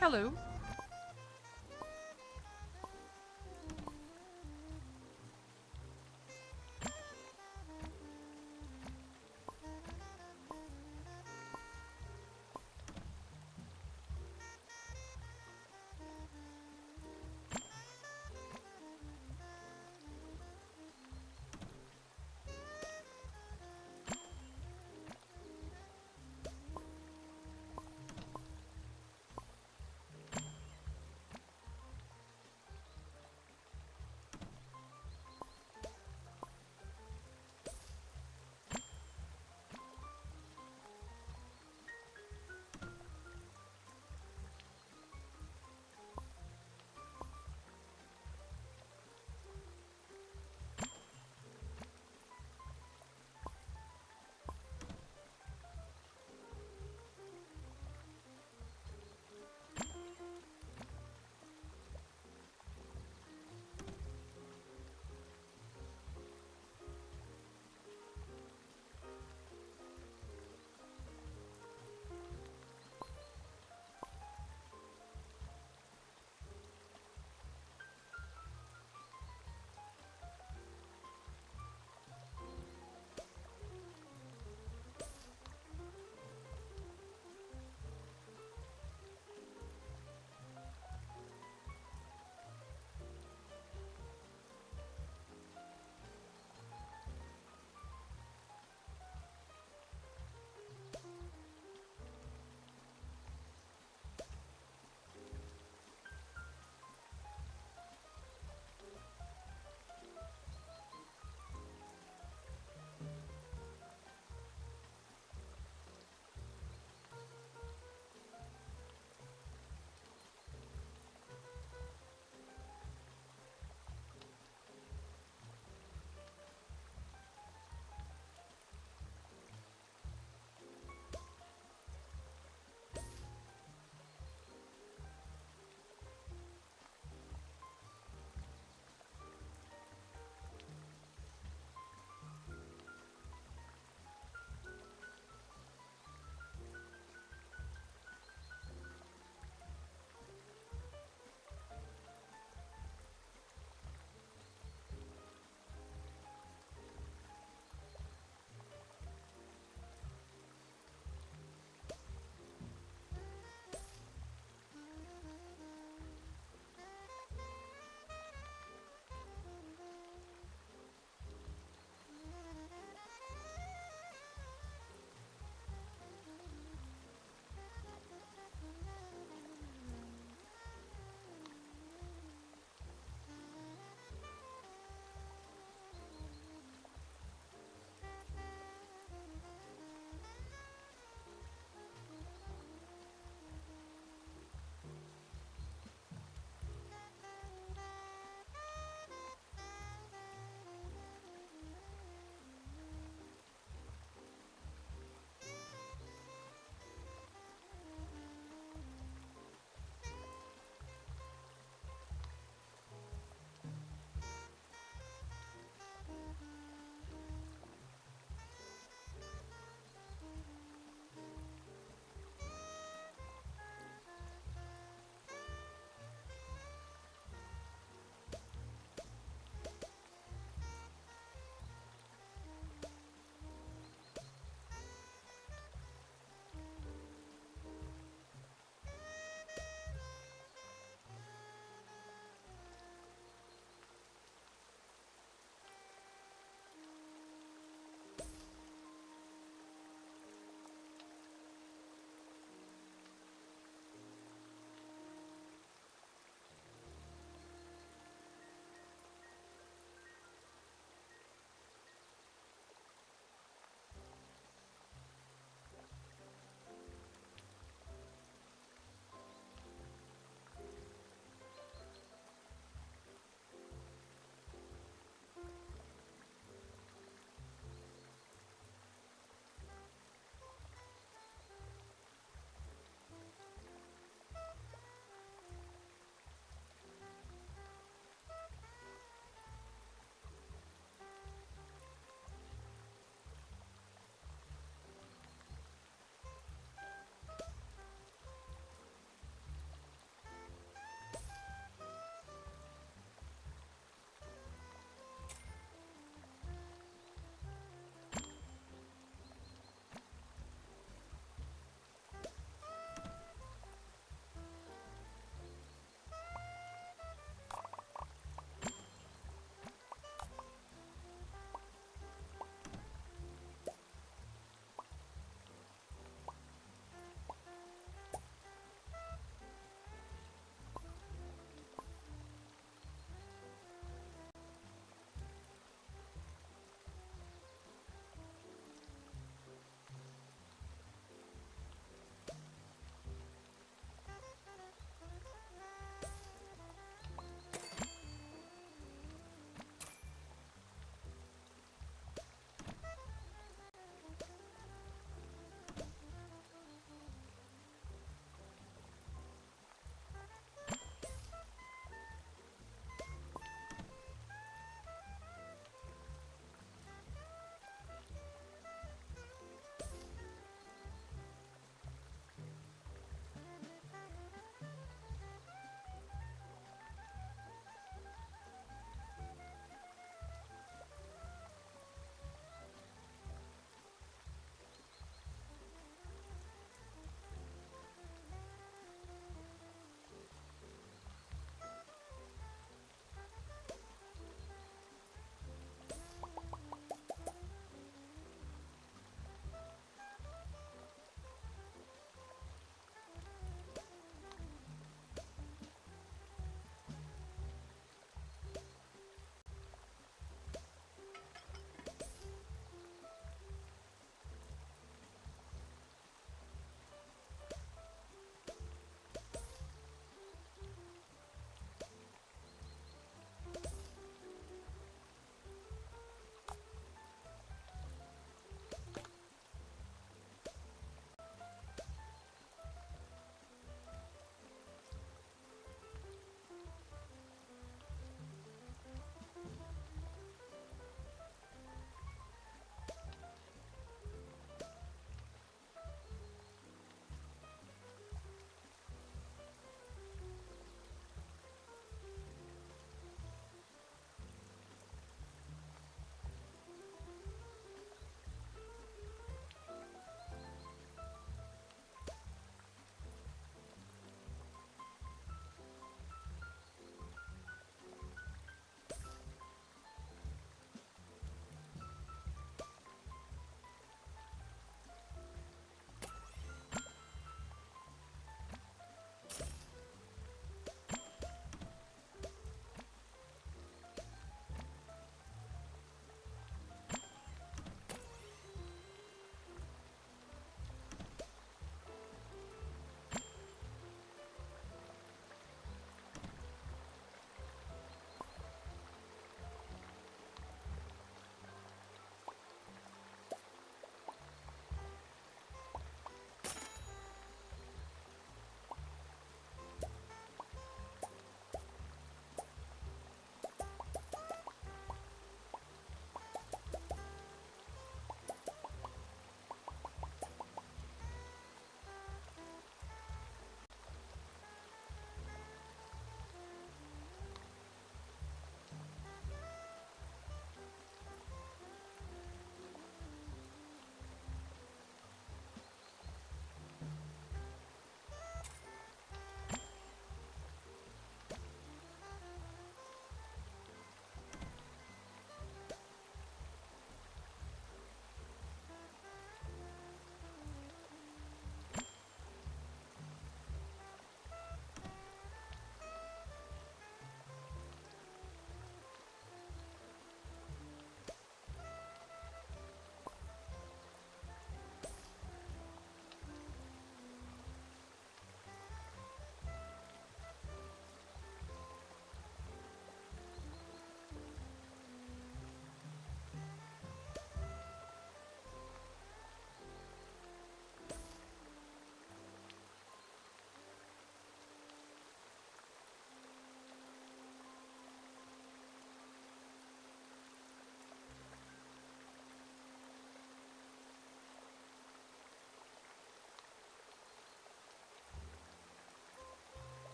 Hello.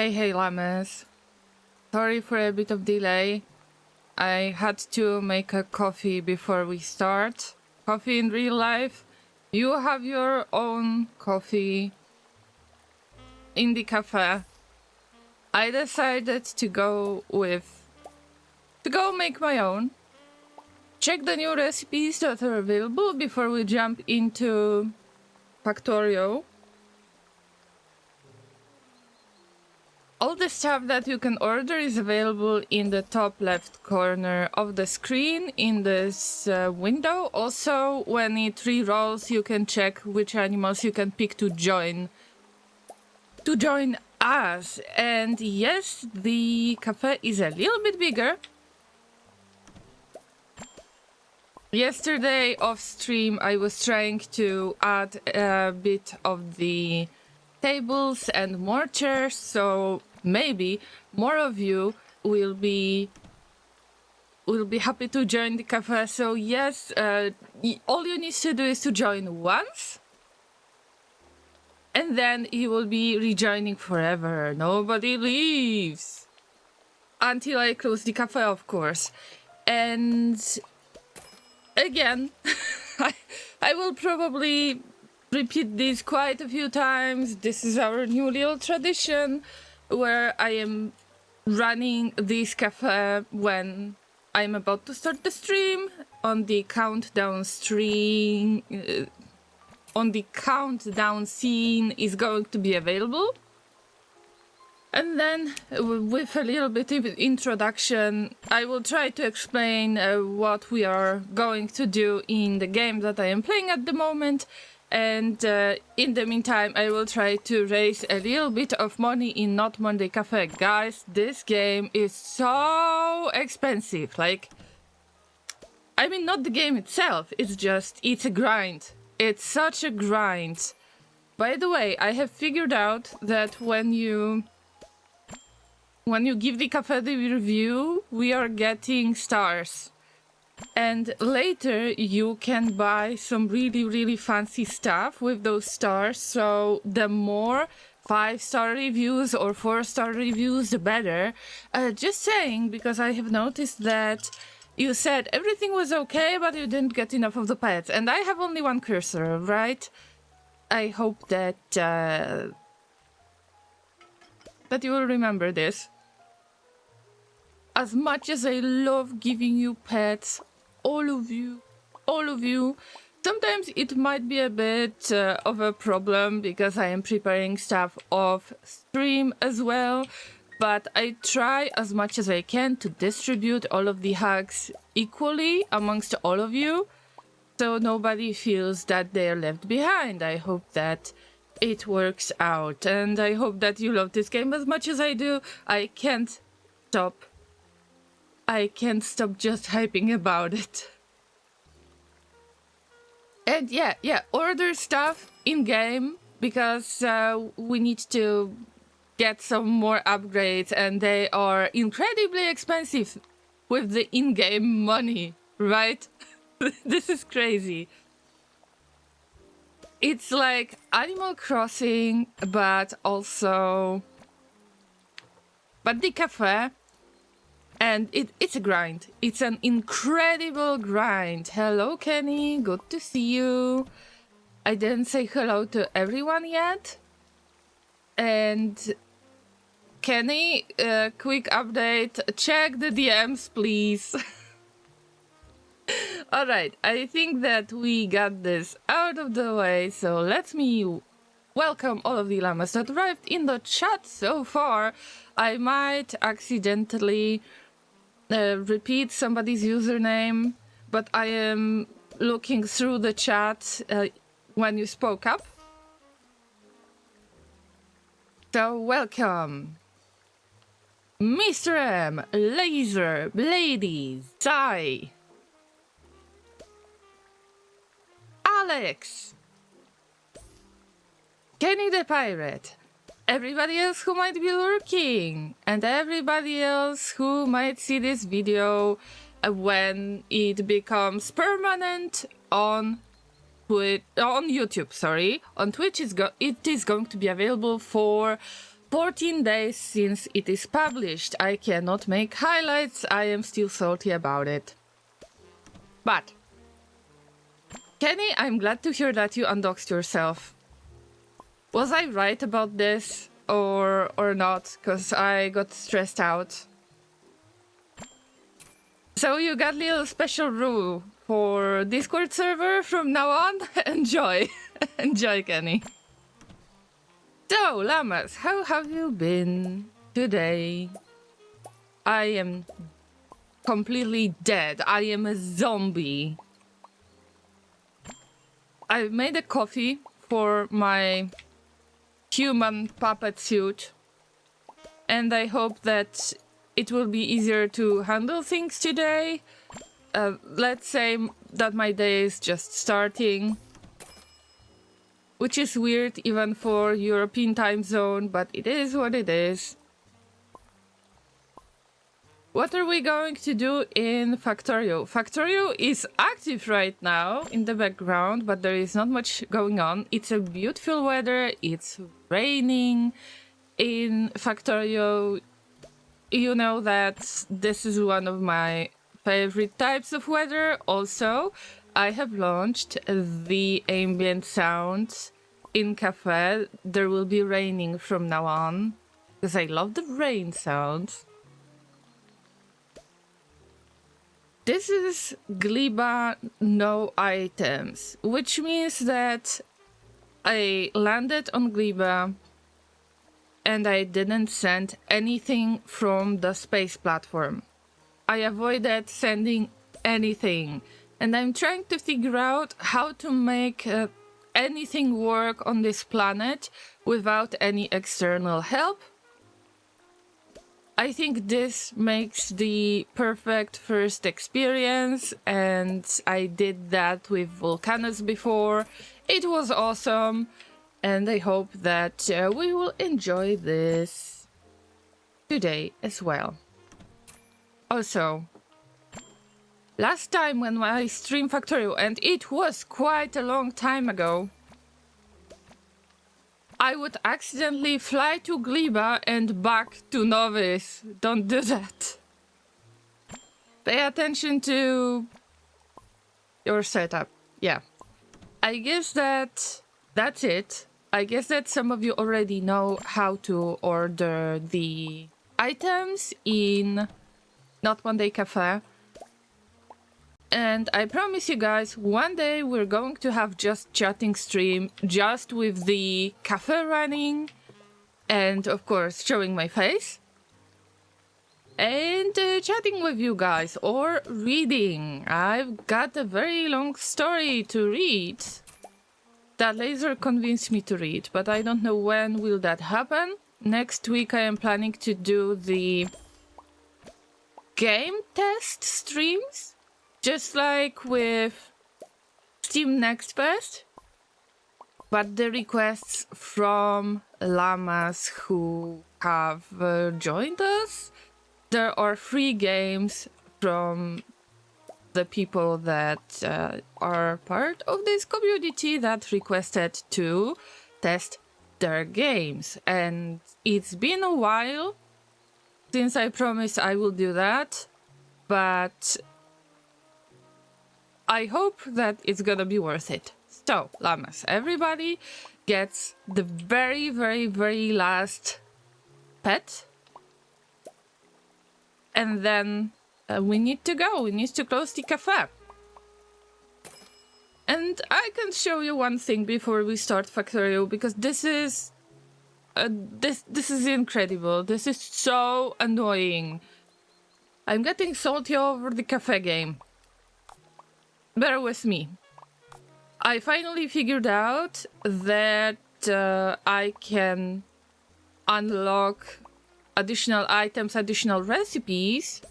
Hey llamas. Sorry for a bit of delay. I had to make a coffee before we start. Coffee in real life. You have your own coffee in the cafe. I decided to go make my own. Check the new recipes that are available before we jump into Factorio. All the stuff that you can order is available in the top left corner of the screen in this window. Also, when it re-rolls, you can check which animals you can pick to join us. And yes, the cafe is a little bit bigger. Yesterday off stream, I was trying to add a bit of the tables and more chairs, so maybe more of you will be happy to join the cafe. So yes, all you need to do is to join once, and then you will be rejoining forever. Nobody leaves until I close the cafe, of course. And again, I will probably repeat this quite a few times. This is our new little tradition where I am running this cafe when I'm about to start the stream. On the countdown scene is going to be available. And then, with a little bit of introduction, I will try to explain what we are going to do in the game that I am playing at the moment. And in the meantime, I will try to raise a little bit of money in Not Monday Cafe. Guys, this game is so expensive. Like, I mean, not the game itself. It's a grind. It's such a grind. By the way, I have figured out that when you give the cafe the review, we are getting stars. And later you can buy some really fancy stuff with those stars. So the more 5-star reviews or 4-star reviews, the better. Just saying, because I have noticed that you said everything was okay, but you didn't get enough of the pets. And I have only one cursor, right? I hope that you will remember this. As much as I love giving you pets, all of you, sometimes it might be a bit of a problem because I am preparing stuff off stream as well, but I try as much as I can to distribute all of the hugs equally amongst all of you, so nobody feels that they are left behind. I hope that it works out, and I hope that you love this game as much as I do. I can't stop just hyping about it. And yeah, order stuff in-game, because we need to get some more upgrades, and they are incredibly expensive with the in-game money, right? This is crazy. It's like Animal Crossing, but the cafe. And it's a grind. It's an incredible grind. Hello, Kenny. Good to see you. I didn't say hello to everyone yet. And Kenny, quick update. Check the DMs, please. Alright, I think that we got this out of the way. So let me welcome all of the llamas that arrived in the chat so far. I might accidentally repeat somebody's username, but I am looking through the chat when you spoke up. So welcome. Mr. M, Laser, Ladies, Sai, Alex, Kenny the Pirate, everybody else who might be lurking, and everybody else who might see this video when it becomes permanent on YouTube. On Twitch, it is going to be available for 14 days since it is published. I cannot make highlights. I am still salty about it. But, Kenny, I'm glad to hear that you undoxed yourself. Was I right about this or not? Because I got stressed out. So you got a little special rule for Discord server from now on? Enjoy. Enjoy, Kenny. So, llamas, how have you been today? I am completely dead. I am a zombie. I made a coffee for my human puppet suit, and I hope that it will be easier to handle things today. Let's say that my day is just starting, which is weird even for European time zone, but it is what it is. What are we going to do in Factorio? Factorio is active right now in the background, but there is not much going on. It's a beautiful weather, it's raining in Factorio. You know that this is one of my favorite types of weather. Also, I have launched the ambient sounds in Cafe. There will be raining from now on, because I love the rain sounds. This is Gleba no items, which means that I landed on Gleba and I didn't send anything from the space platform. I avoided sending anything, and I'm trying to figure out how to make anything work on this planet without any external help. I think this makes the perfect first experience, and I did that with Volcanoes before. It was awesome, and I hope that we will enjoy this today as well. Also, last time when I streamed Factorio, and it was quite a long time ago, I would accidentally fly to Gleba and back to Novice. Don't do that. Pay attention to your setup. Yeah. I guess that's it. I guess that some of you already know how to order the items in Not One Day Cafe. And I promise you guys, one day we're going to have just chatting stream, just with the cafe running, and of course showing my face. And chatting with you guys, or reading. I've got a very long story to read. That laser convinced me to read, but I don't know when will that happen. Next week I am planning to do the game test streams. Just like with Steam Next Fest, but the requests from llamas who have joined us. There are free games from the people that are part of this community that requested to test their games. And it's been a while since I promised I will do that, but I hope that it's gonna be worth it. So, llamas, everybody gets the very, very, very last pet. And then we need to go. We need to close the cafe. And I can show you one thing before we start Factorio, because this is this is incredible. This is so annoying. I'm getting salty over the cafe game. Bear with me. I finally figured out that I can unlock additional items, additional recipes.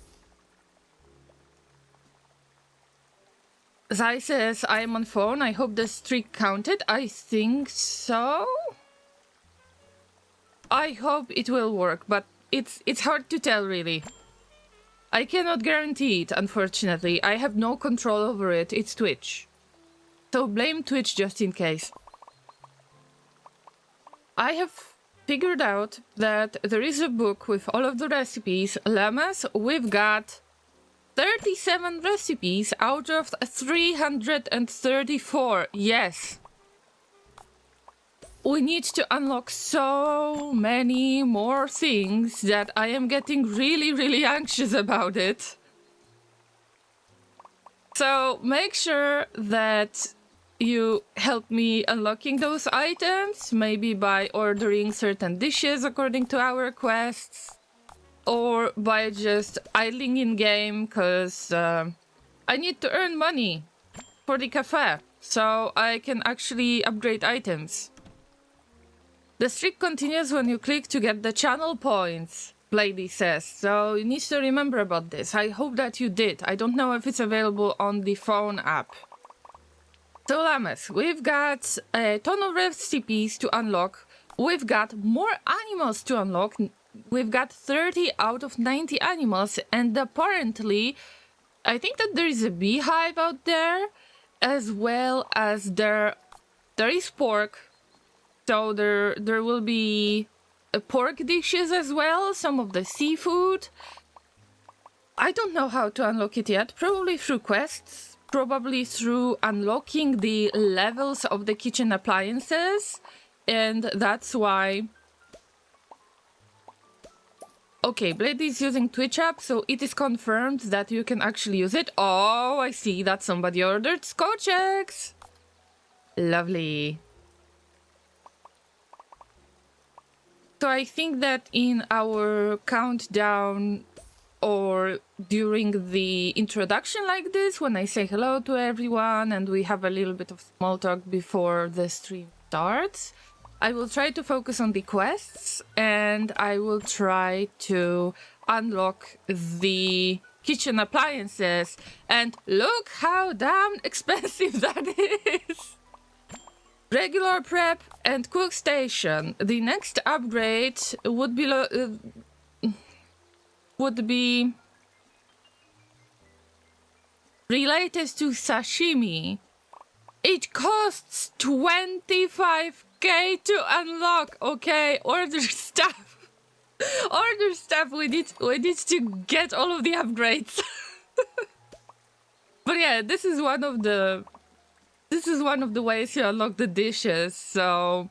Zai says I am on phone. I hope the streak counted. I think so. I hope it will work, but it's hard to tell really. I cannot guarantee it, unfortunately. I have no control over it. It's Twitch. So blame Twitch just in case. I have figured out that there is a book with all of the recipes. Llamas, we've got 37 recipes out of 334. Yes. We need to unlock so many more things that I am getting really, really anxious about it. So make sure that you help me unlocking those items, maybe by ordering certain dishes according to our quests, or by just idling in game, because I need to earn money for the cafe so I can actually upgrade items. The streak continues when you click to get the channel points, Lady says, so you need to remember about this. I hope that you did. I don't know if it's available on the phone app. So Llamas, we've got a ton of recipes to unlock. We've got more animals to unlock. We've got 30 out of 90 animals, and apparently, I think that there is a beehive out there, as well as there is pork. So there will be pork dishes as well, some of the seafood. I don't know how to unlock it yet, probably through quests, probably through unlocking the levels of the kitchen appliances, and that's why... Okay, Blade is using Twitch app, so it is confirmed that you can actually use it. Oh, I see that somebody ordered Scotch eggs. Lovely. So I think that in our countdown or during the introduction like this, when I say hello to everyone and we have a little bit of small talk before the stream starts, I will try to focus on the quests and I will try to unlock the kitchen appliances. And look how damn expensive that is! Regular prep and cook station. The next upgrade would be related to sashimi. It costs 25k to unlock. Okay, order stuff. Order stuff. We need to get all of the upgrades. But yeah, this is one of the ways you unlock the dishes, so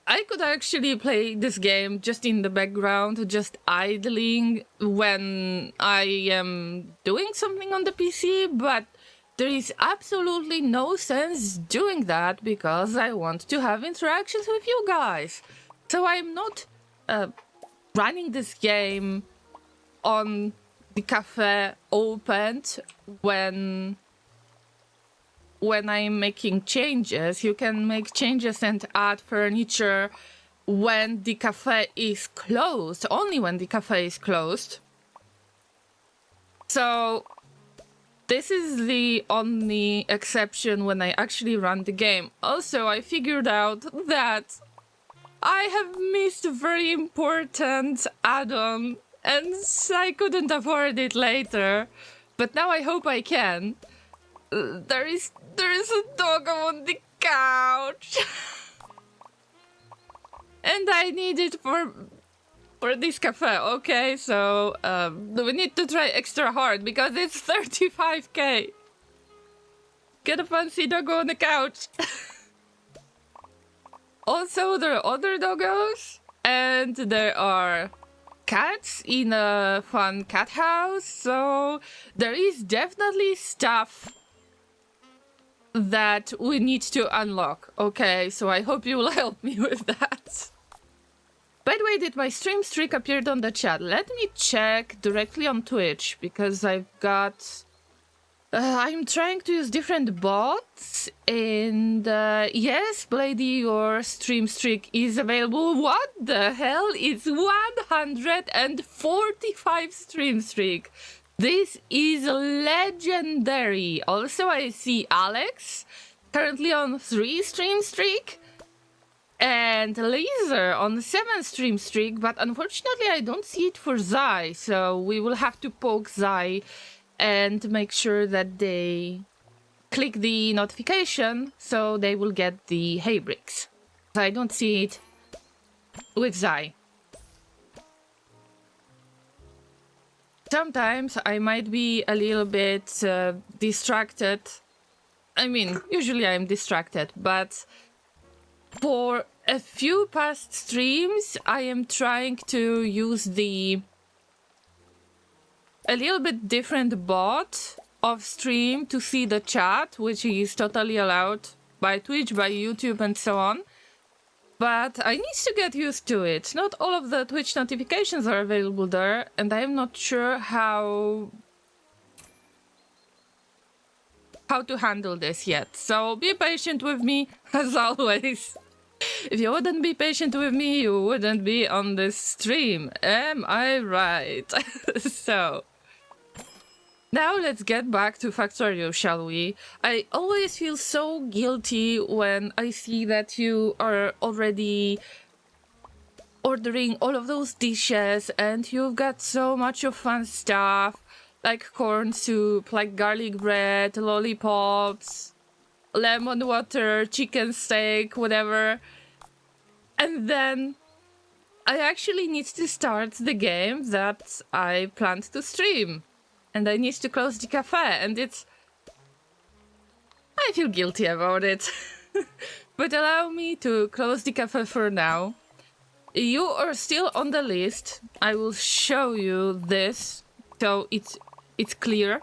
I could actually play this game just in the background, just idling when I am doing something on the PC, but there is absolutely no sense doing that because I want to have interactions with you guys. So I'm not running this game on the cafe opened when I'm making changes. You can make changes and add furniture when the cafe is closed, only when the cafe is closed. So this is the only exception when I actually run the game. Also, I figured out that I have missed a very important add-on and I couldn't afford it later, but now I hope I can. There is a dog on the couch. And I need it for this cafe, okay? So we need to try extra hard because it's 35k. Get a fancy doggo on the couch. Also, there are other doggos, and there are cats in a fun cat house, so there is definitely stuff that we need to unlock. Okay, so I hope you will help me with that. By the way, did my stream streak appear on the chat? Let me check directly on Twitch, because I've got... I'm trying to use different bots, and yes, Blady, your stream streak is available. What the hell? It's 145 stream streak. This is legendary. Also, I see Alex, currently on 3 stream streak, and Laser on 7 stream streak, but unfortunately I don't see it for Zai, so we will have to poke Zai and make sure that they click the notification so they will get the hay bricks. I don't see it with Zai. Sometimes I might be a little bit distracted. I mean, usually I'm distracted, but for a few past streams, I am trying to use a little bit different bot of stream to see the chat, which is totally allowed by Twitch, by YouTube, and so on. But I need to get used to it. Not all of the Twitch notifications are available there, and I am not sure how to handle this yet. So be patient with me, as always. If you wouldn't be patient with me, you wouldn't be on this stream. Am I right? So, now let's get back to Factorio, shall we? I always feel so guilty when I see that you are already ordering all of those dishes and you've got so much of fun stuff, like corn soup, like garlic bread, lollipops, lemon water, chicken steak, whatever. And then I actually need to start the game that I planned to stream. And I need to close the cafe, and I feel guilty about it. But allow me to close the cafe for now. You are still on the list. I will show you this, so it's clear.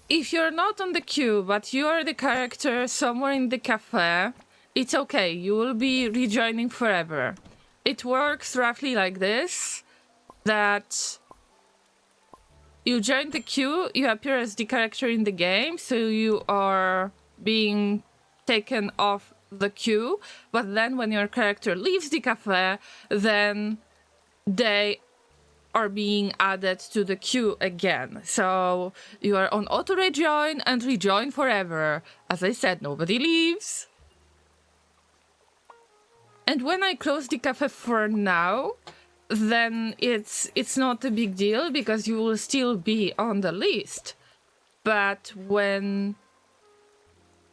If you're not on the queue, but you are the character somewhere in the cafe, it's okay. You will be rejoining forever. It works roughly like this, that you join the queue, you appear as the character in the game, so you are being taken off the queue, but then when your character leaves the cafe, then they are being added to the queue again. So you are on auto rejoin and rejoin forever. As I said, nobody leaves. And when I close the cafe for now, then it's not a big deal because you will still be on the list. But when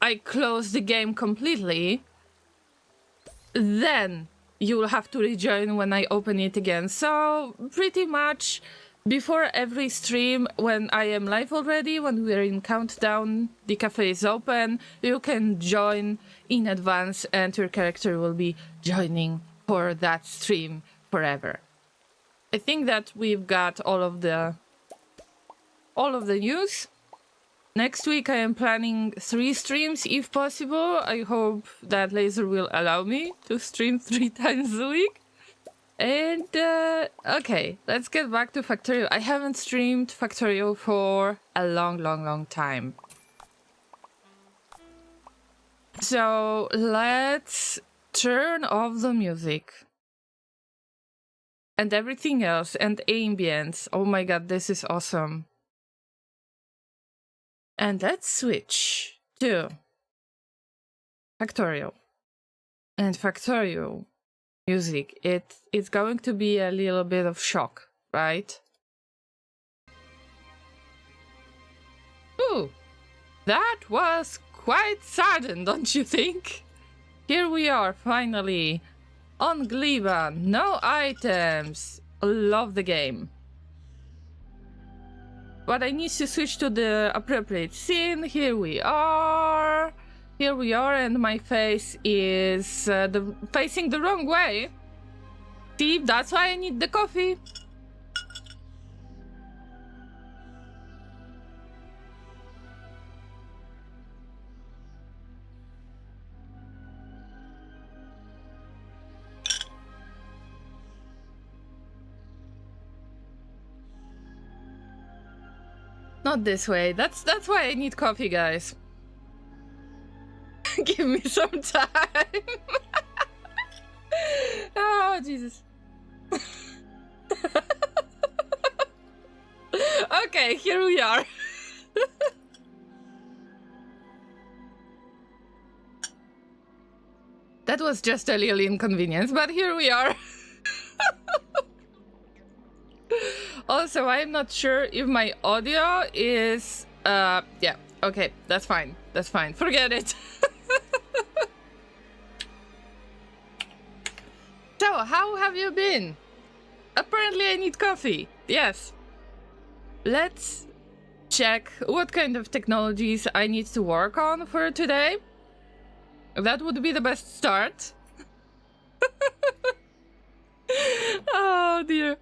I close the game completely, then you will have to rejoin when I open it again. So pretty much before every stream, when I am live already, when we're in countdown, the cafe is open, you can join in advance and your character will be joining for that stream forever. I think that we've got all of the news. Next week I am planning 3 streams if possible. I hope that Laser will allow me to stream 3 times a week. And okay, let's get back to Factorio. I haven't streamed Factorio for a long time. So let's turn off the music. And everything else, and ambience. Oh my god, this is awesome. And let's switch to Factorio. And Factorio music, it's going to be a little bit of shock, right? Ooh, that was quite sudden, don't you think? Here we are, finally. On Gleba, no items. Love the game. But I need to switch to the appropriate scene. Here we are. Here we are, and my face is facing the wrong way. See, that's why I need the coffee. Not this way. That's why I need coffee, guys. Give me some time. Oh, Jesus. Okay, here we are. That was just a little inconvenience, but here we are. Also, I'm not sure if my audio is... yeah, okay, that's fine. That's fine. Forget it. So, how have you been? Apparently I need coffee. Yes. Let's check what kind of technologies I need to work on for today. That would be the best start. Oh dear.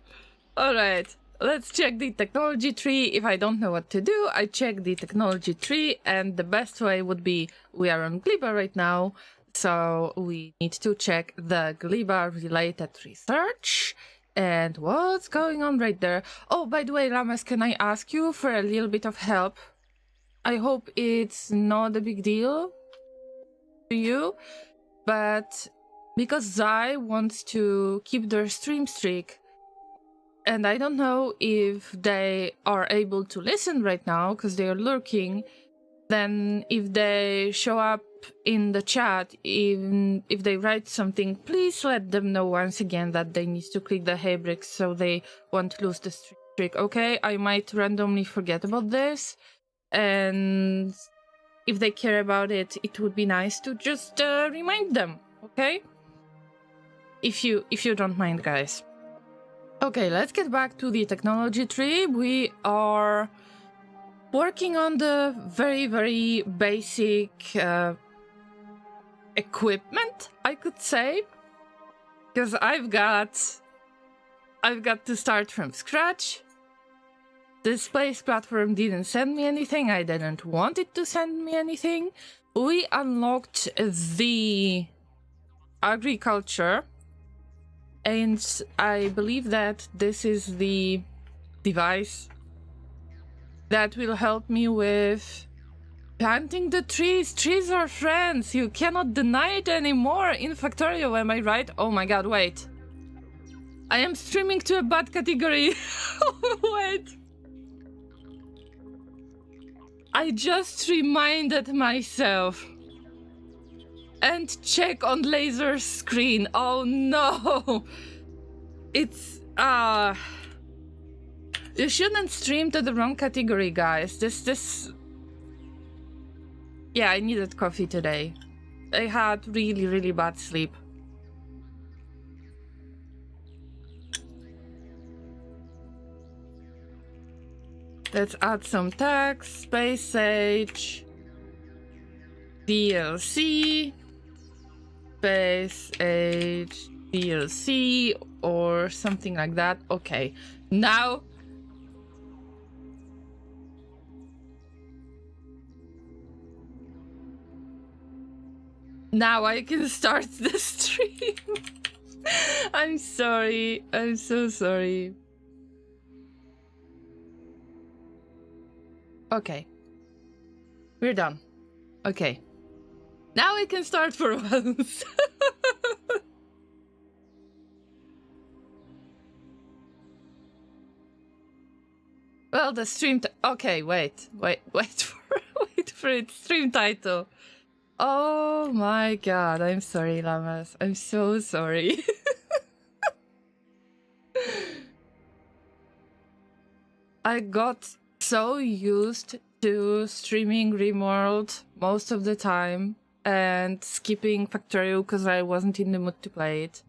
Alright, let's check the technology tree. If I don't know what to do, I check the technology tree, and the best way would be we are on Gleba right now, so we need to check the Gleba related research. And what's going on right there? Oh, by the way, Llamas, can I ask you for a little bit of help? I hope it's not a big deal to you, but because Zai wants to keep their stream streak, and I don't know if they are able to listen right now because they are lurking, then if they show up in the chat, even if they write something, please let them know once again that they need to click the hay bricks so they won't lose the streak, okay? I might randomly forget about this, and if they care about it, it would be nice to just remind them, okay? If you don't mind, guys. Okay, let's get back to the technology tree. We are working on the very, very basic equipment, I could say, because I've got to start from scratch. The space platform didn't send me anything. I didn't want it to send me anything. We unlocked the agriculture, and I believe that this is the device that will help me with planting the trees. Trees are friends. You cannot deny it anymore. In Factorio, am I right? Oh my god, wait. I am streaming to a bad category. Wait. I just reminded myself. And check on laser screen. Oh no. It's you shouldn't stream to the wrong category, guys. This yeah, I needed coffee today. I had really, really bad sleep. Let's add some text. Space Age DLC. Space Age DLC or something like that. Okay, now I can start the stream. I'm sorry. I'm so sorry. Okay. We're done. Okay. Now we can start for once. Well, the stream... Okay, wait for it. Stream title. Oh my god, I'm sorry, Llamas. I'm so sorry. I got so used to streaming Rimworld most of the time and skipping Factorio because I wasn't in the mood to play it.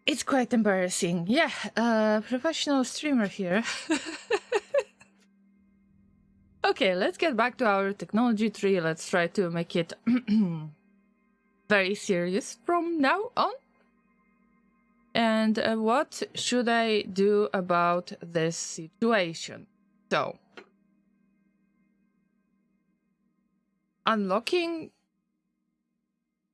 It's quite embarrassing. Yeah, professional streamer here. Okay, let's get back to our technology tree. Let's try to make it very serious from now on. And what should I do about this situation? So, unlocking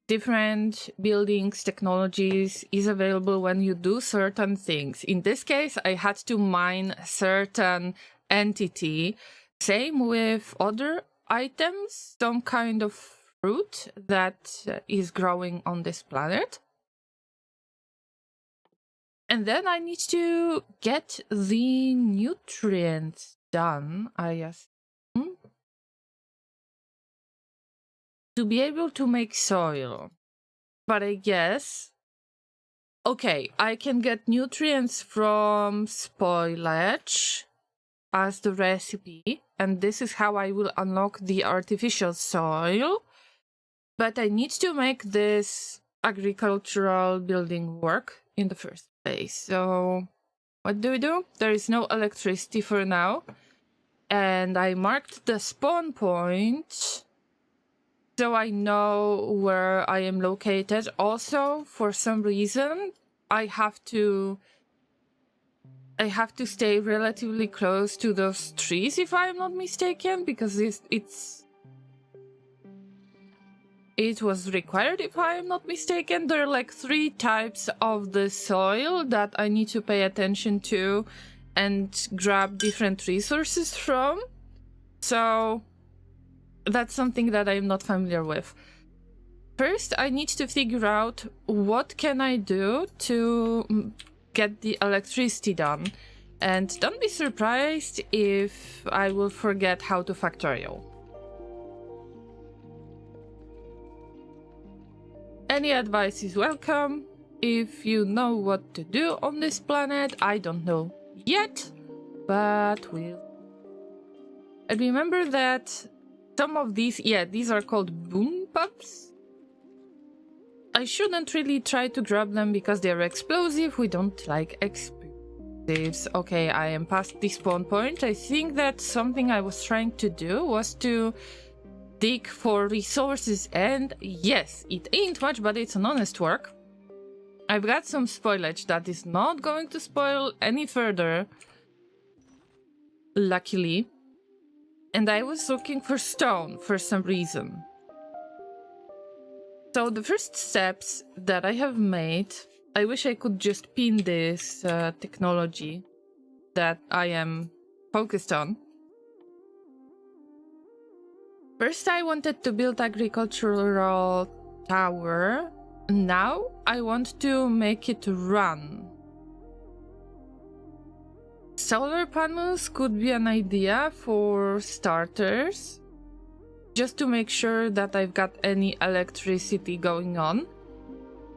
different buildings, technologies is available when you do certain things. In this case, I had to mine certain entity. Same with other items, some kind of fruit that is growing on this planet. And then I need to get the nutrients done, I assume, to be able to make soil. But I guess... Okay, I can get nutrients from spoilage as the recipe, and this is how I will unlock the artificial soil. But I need to make this agricultural building work in the first place. So what do? There is no electricity for now. And I marked the spawn point so I know where I am located. Also, for some reason, I have to stay relatively close to those trees, if I'm not mistaken, because it was required, if I'm not mistaken. There are like 3 types of the soil that I need to pay attention to and grab different resources from. So that's something that I'm not familiar with. First, I need to figure out what can I do to get the electricity done. And don't be surprised if I will forget how to factorial. Any advice is welcome. If you know what to do on this planet, I don't know yet, but we'll... And remember that some of these, these are called boom pups. I shouldn't really try to grab them because they're explosive. We don't like explosives. Okay, I am past the spawn point. I think that something I was trying to do was to dig for resources, and yes, it ain't much, but it's an honest work. I've got some spoilage that is not going to spoil any further, luckily. And I was looking for stone for some reason. So the first steps that I have made, I wish I could just pin this technology that I am focused on. First, I wanted to build agricultural tower. Now I want to make it run. Solar panels could be an idea for starters, just to make sure that I've got any electricity going on.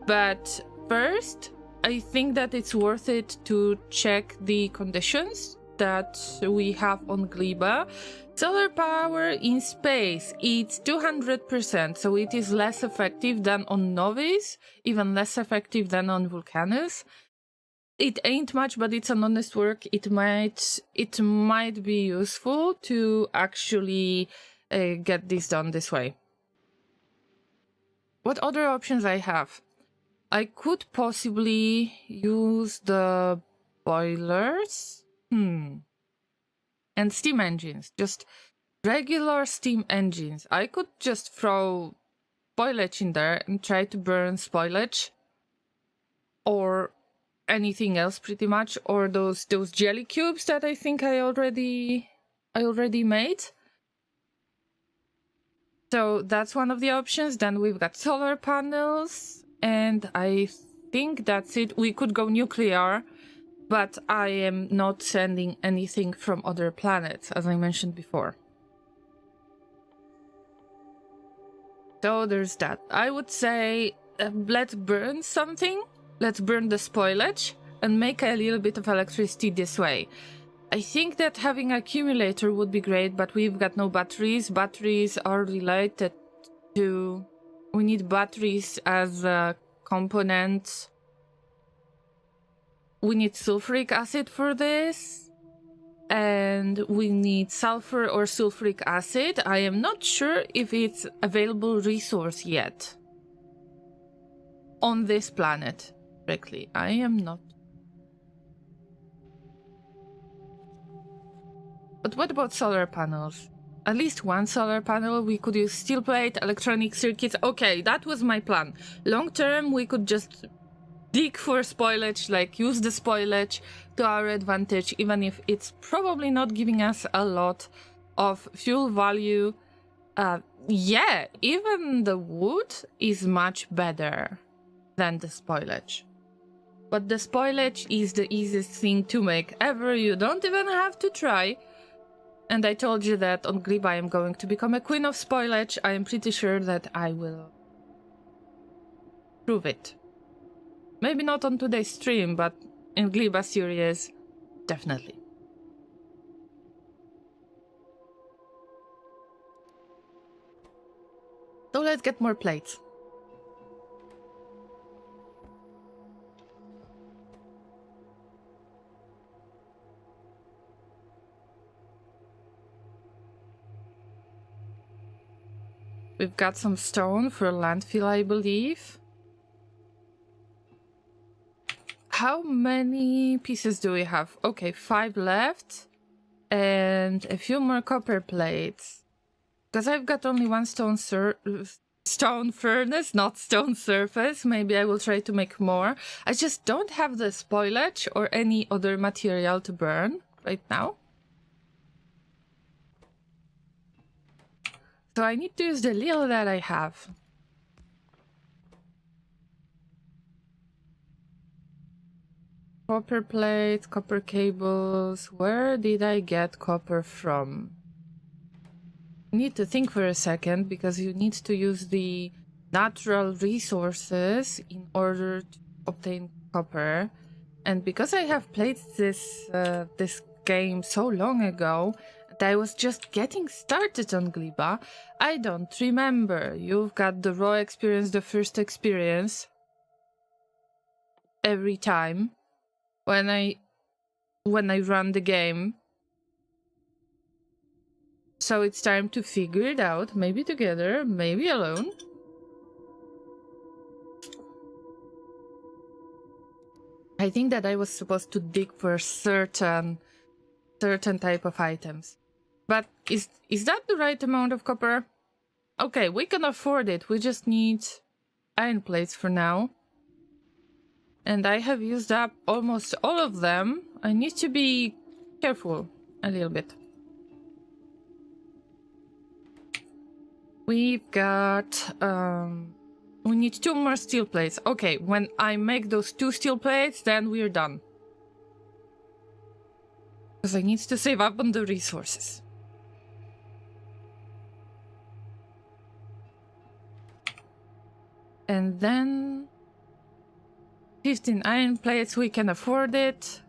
But first, I think that it's worth it to check the conditions that we have on Gleba. Solar power in space, it's 200%, so it is less effective than on Novice, even less effective than on Vulcanus. It ain't much, but it's an honest work. It might be useful to actually get this done this way. What other options I have? I could possibly use the boilers. And steam engines. Just regular steam engines. I could just throw spoilage in there and try to burn spoilage. Or anything else pretty much. Or those jelly cubes that I think I already made. So that's one of the options. Then we've got solar panels. And I think that's it. We could go nuclear. But I am not sending anything from other planets, as I mentioned before. So there's that. I would say, let's burn something. Let's burn the spoilage and make a little bit of electricity this way. I think that having an accumulator would be great, but we've got no batteries. Batteries are related to... We need batteries as a component. We need sulfuric acid for this, and we need sulfur or sulfuric acid. I am not sure if it's available resource yet on this planet. Directly, I am not. But what about solar panels? At least one solar panel. We could use steel plate, electronic circuits. Okay, that was my plan. Long term, we could just dig for spoilage, like use the spoilage to our advantage, even if it's probably not giving us a lot of fuel value. Yeah, even the wood is much better than the spoilage. But the spoilage is the easiest thing to make ever. You don't even have to try. And I told you that on Gleba I am going to become a queen of spoilage. I am pretty sure that I will prove it. Maybe not on today's stream, but in Gleba series, definitely. So let's get more plates. We've got some stone for landfill, I believe. How many pieces do we have? Okay, 5 left. And a few more copper plates. Because I've got only one stone furnace, not stone surface. Maybe I will try to make more. I just don't have the spoilage or any other material to burn right now. So I need to use the little that I have. Copper plates, copper cables. Where did I get copper from? I need to think for a second, because you need to use the natural resources in order to obtain copper. And because I have played this game so long ago, and I was just getting started on Gleba, I don't remember. You've got the raw experience, the first experience. Every time when I run the game. So it's time to figure it out, maybe together, maybe alone. I think that I was supposed to dig for certain type of items. But is that the right amount of copper? Okay, we can afford it. We just need iron plates for now. And I have used up almost all of them. I need to be careful a little bit. We've got, we need 2 more steel plates. Okay, when I make those 2 steel plates, then we're done. Because I need to save up on the resources. And then 15 iron plates, we can afford it.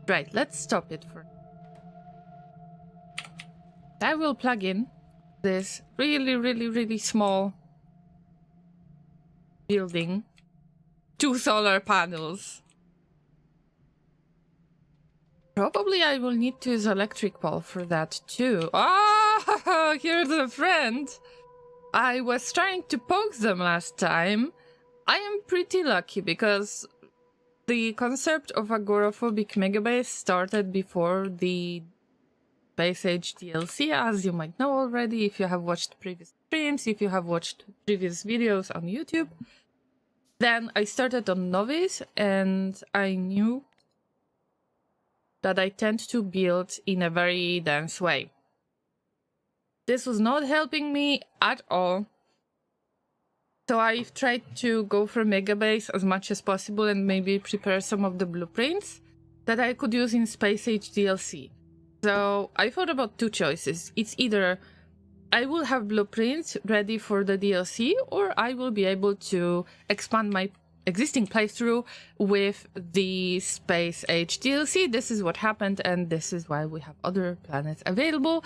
Right, let's stop it for... I will plug in this really small building. 2 solar panels. Probably I will need to use electric pole for that too. Ah, here's a friend. I was trying to poke them last time. I am pretty lucky because the concept of Agoraphobic Megabase started before the Space Age DLC, as you might know already if you have watched previous streams, if you have watched previous videos on YouTube. Then I started on Novice, and I knew that I tend to build in a very dense way. This was not helping me at all. So I've tried to go for Megabase as much as possible and maybe prepare some of the blueprints that I could use in Space Age DLC. So I thought about 2 choices. It's either I will have blueprints ready for the DLC, or I will be able to expand my existing playthrough with the Space Age DLC. This is what happened, and this is why we have other planets available.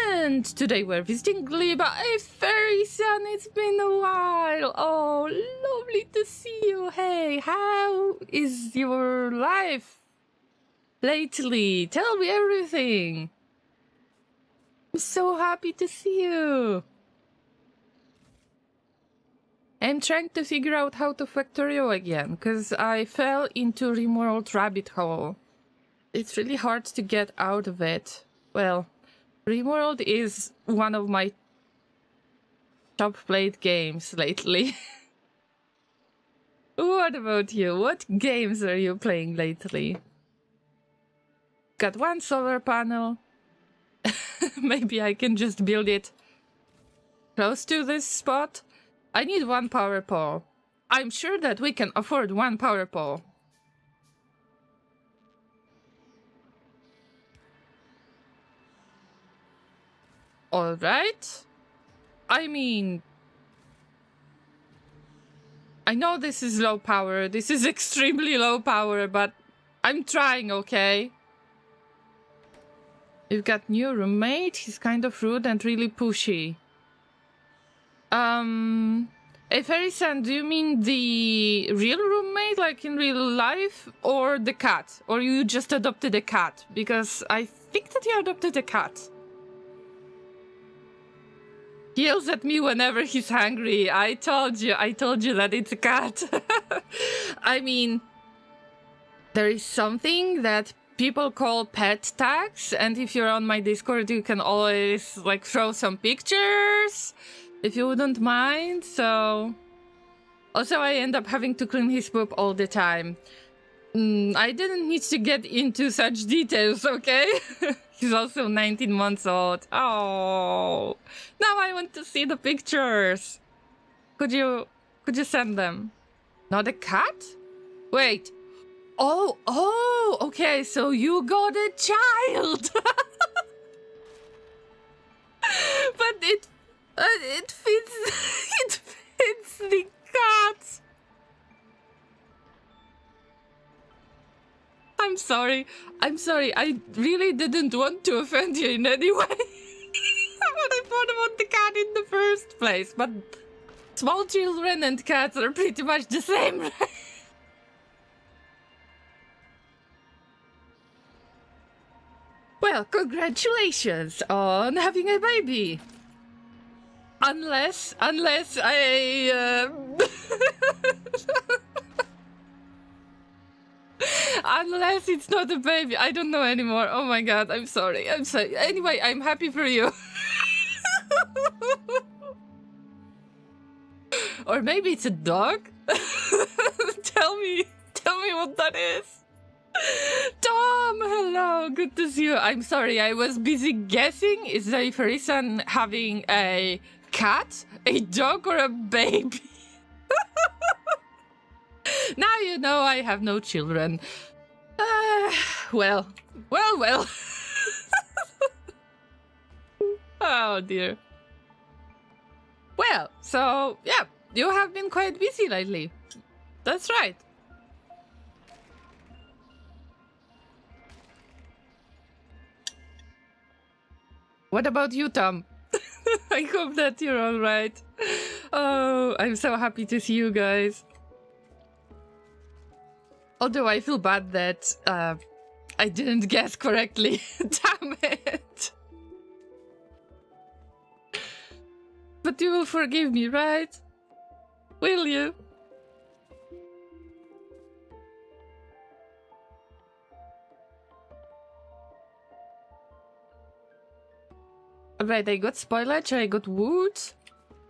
And today we're visiting Gleba. Hey, fairy son, it's been a while. Oh, lovely to see you. Hey, how is your life lately? Tell me everything. I'm so happy to see you. I'm trying to figure out how to Factorio again, because I fell into Rimworld rabbit hole. It's really hard to get out of it. Well, Rimworld is one of my top played games lately. What about you? What games are you playing lately? Got 1 solar panel. Maybe I can just build it close to this spot. I need 1 power pole. I'm sure that we can afford 1 power pole. Alright. I mean, I know this is low power. This is extremely low power, but I'm trying, okay? You've got new roommate. He's kind of rude and really pushy. Hey, Fairy-san, do you mean the real roommate, like in real life, or the cat? Or you just adopted a cat? Because I think that you adopted a cat. He yells at me whenever he's hungry. I told you that it's a cat. I mean, there is something that people call pet tags, and if you're on my Discord, you can always, like, throw some pictures, if you wouldn't mind, so... Also, I end up having to clean his poop all the time. I didn't need to get into such details, okay? He's also 19 months old. Oh, now I want to see the pictures. Could you send them? Not a cat? Wait. Oh, okay, so you got a child. But it fits the cat. I'm sorry. I really didn't want to offend you in any way. But I thought about the cat in the first place. But small children and cats are pretty much the same, right? Well, congratulations on having a baby. Unless I... Unless it's not a baby. I don't know anymore. Oh my god, I'm sorry. Anyway, I'm happy for you. Or maybe it's a dog? Tell me what that is. Tom, hello, good to see you. I'm sorry, I was busy guessing. Is the Fairy-san having a cat, a dog, or a baby? Now you know I have no children. Well. Oh dear. Well, so yeah, you have been quite busy lately. That's right. What about you, Tom? I hope that you're all right. Oh, I'm so happy to see you guys. Although I feel bad that I didn't guess correctly. Damn it. But you will forgive me, right? Will you? Alright, I got spoilage, I got wood.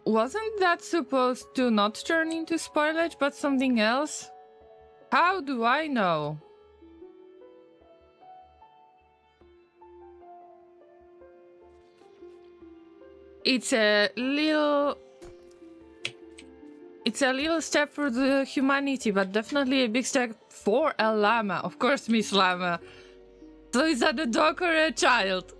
Wasn't that supposed to not turn into spoilage, but something else? How do I know? It's a little step for the humanity, but definitely a big step for a llama. Of course, Miss Llama. So is that a dog or a child?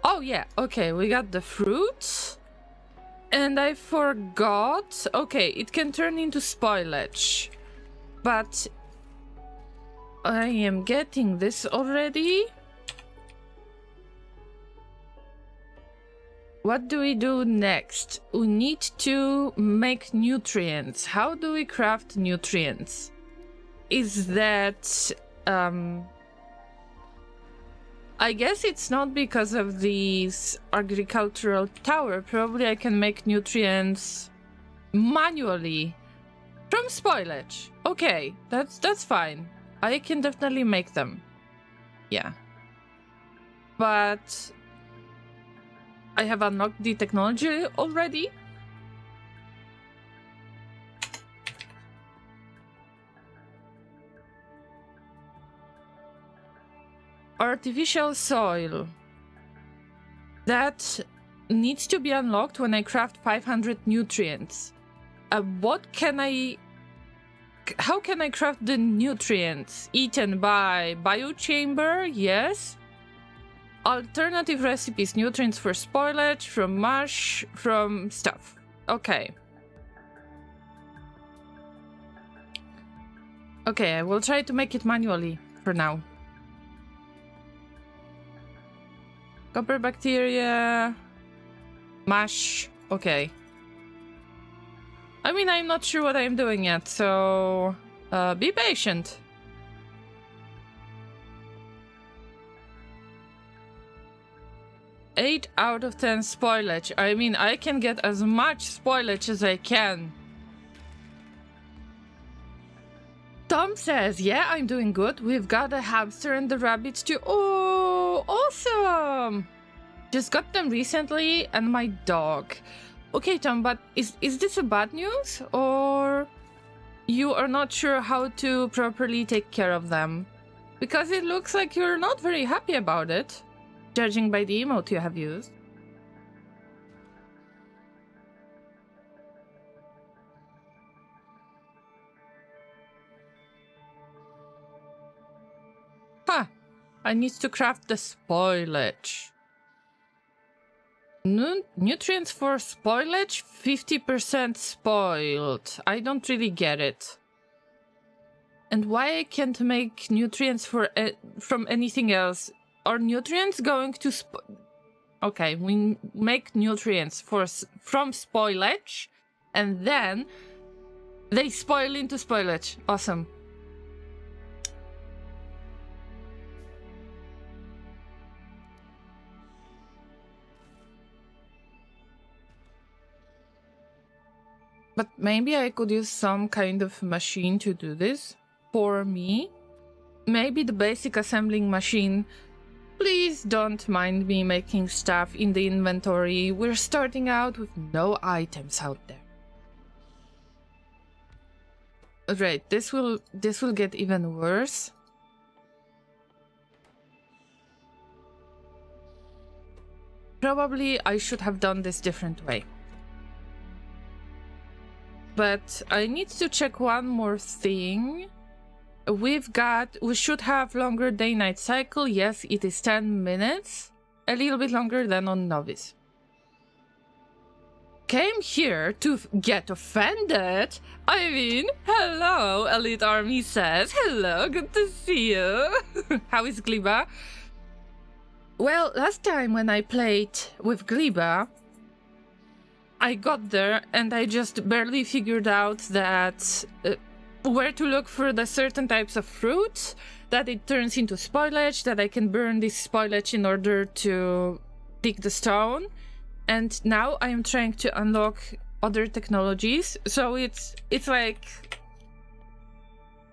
Oh yeah, okay, we got the fruit. And I forgot. Okay, it can turn into spoilage. But I am getting this already. What do we do next? We need to make nutrients. How do we craft nutrients? Is that... I guess it's not because of this agricultural tower. Probably I can make nutrients manually from spoilage. Okay, that's fine. I can definitely make them. Yeah. But I have unlocked the technology already. Artificial soil. That needs to be unlocked when I craft 500 nutrients. What can I... How can I craft the nutrients? Eaten by biochamber, yes. Alternative recipes, nutrients for spoilage, from marsh, from stuff. Okay. Okay, I will try to make it manually for now. Copper bacteria. Mash. Okay. I mean, I'm not sure what I'm doing yet, so be patient. Eight out of 10 spoilage. I mean, I can get as much spoilage as I can. Tom says, yeah, I'm doing good. We've got a hamster and the rabbits too. Oh, awesome! Just got them recently, and my dog. Okay, Tom, but is this a bad news? Or you are not sure how to properly take care of them? Because it looks like you're not very happy about it, judging by the emote you have used. Huh. I need to craft the spoilage. Nutrients for spoilage? 50% spoiled. I don't really get it. And why I can't make nutrients for from anything else? Are nutrients going to Okay, we make nutrients from spoilage, and then they spoil into spoilage. Awesome. But maybe I could use some kind of machine to do this for me. Maybe the basic assembling machine. Please don't mind me making stuff in the inventory. We're starting out with no items out there. Right, this will get even worse. Probably I should have done this different way. But I need to check one more thing. We should have longer day-night cycle. Yes, it is 10 minutes. A little bit longer than on Novice. Came here to get offended? I mean, hello, Elite Army says. Hello, good to see you. How is Gleba? Well, last time when I played with Gleba, I got there and I just barely figured out that where to look for the certain types of fruit, that it turns into spoilage, that I can burn this spoilage in order to dig the stone. And now I am trying to unlock other technologies. So it's like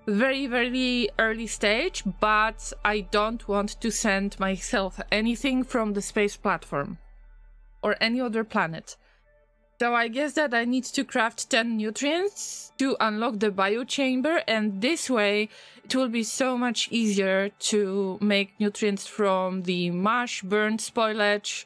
very, very early stage, but I don't want to send myself anything from the space platform or any other planet. So I guess that I need to craft 10 nutrients to unlock the biochamber, and this way it will be so much easier to make nutrients from the mash, burnt spoilage.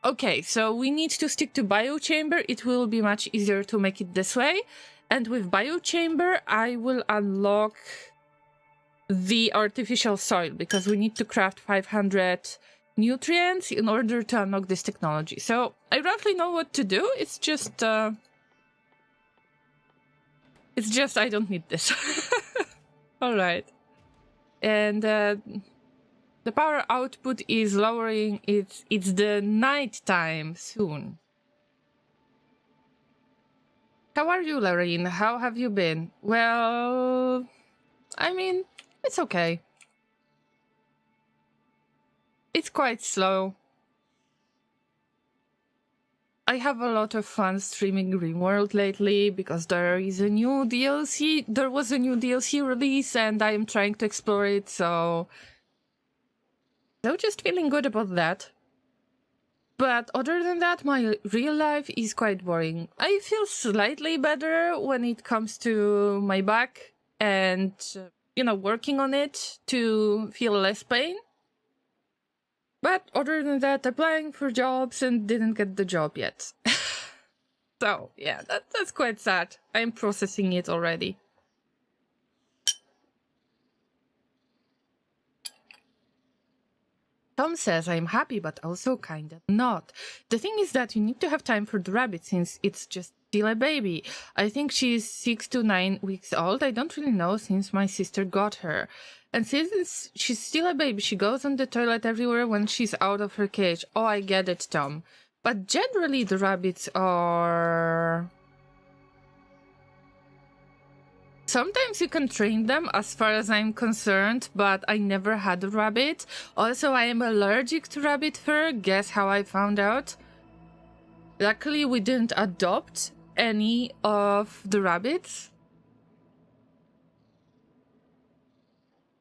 Okay, so we need to stick to biochamber. It will be much easier to make it this way. And with biochamber, I will unlock the artificial soil, because we need to craft 500 nutrients in order to unlock this technology. So I roughly know what to do. It's just I don't need this. All right. And the power output is lowering. It's the night time soon. How are you, Lorraine? How have you been? Well, I mean, it's okay. It's quite slow. I have a lot of fun streaming RimWorld lately because there is a new DLC. There was a new DLC release and I am trying to explore it, so just feeling good about that. But other than that, my real life is quite boring. I feel slightly better when it comes to my back and, you know, working on it to feel less pain. But other than that, applying for jobs and didn't get the job yet. So, yeah, that's quite sad. I'm processing it already. Tom says I'm happy, but also kinda not. The thing is that you need to have time for the rabbit since it's just still a baby. I think she's 6 to 9 weeks old. I don't really know since my sister got her. And since she's still a baby, she goes on the toilet everywhere when she's out of her cage. Oh, I get it, Tom. But generally the rabbits are... Sometimes you can train them, as far as I'm concerned, but I never had a rabbit. Also, I am allergic to rabbit fur. Guess how I found out? Luckily, we didn't adopt any of the rabbits.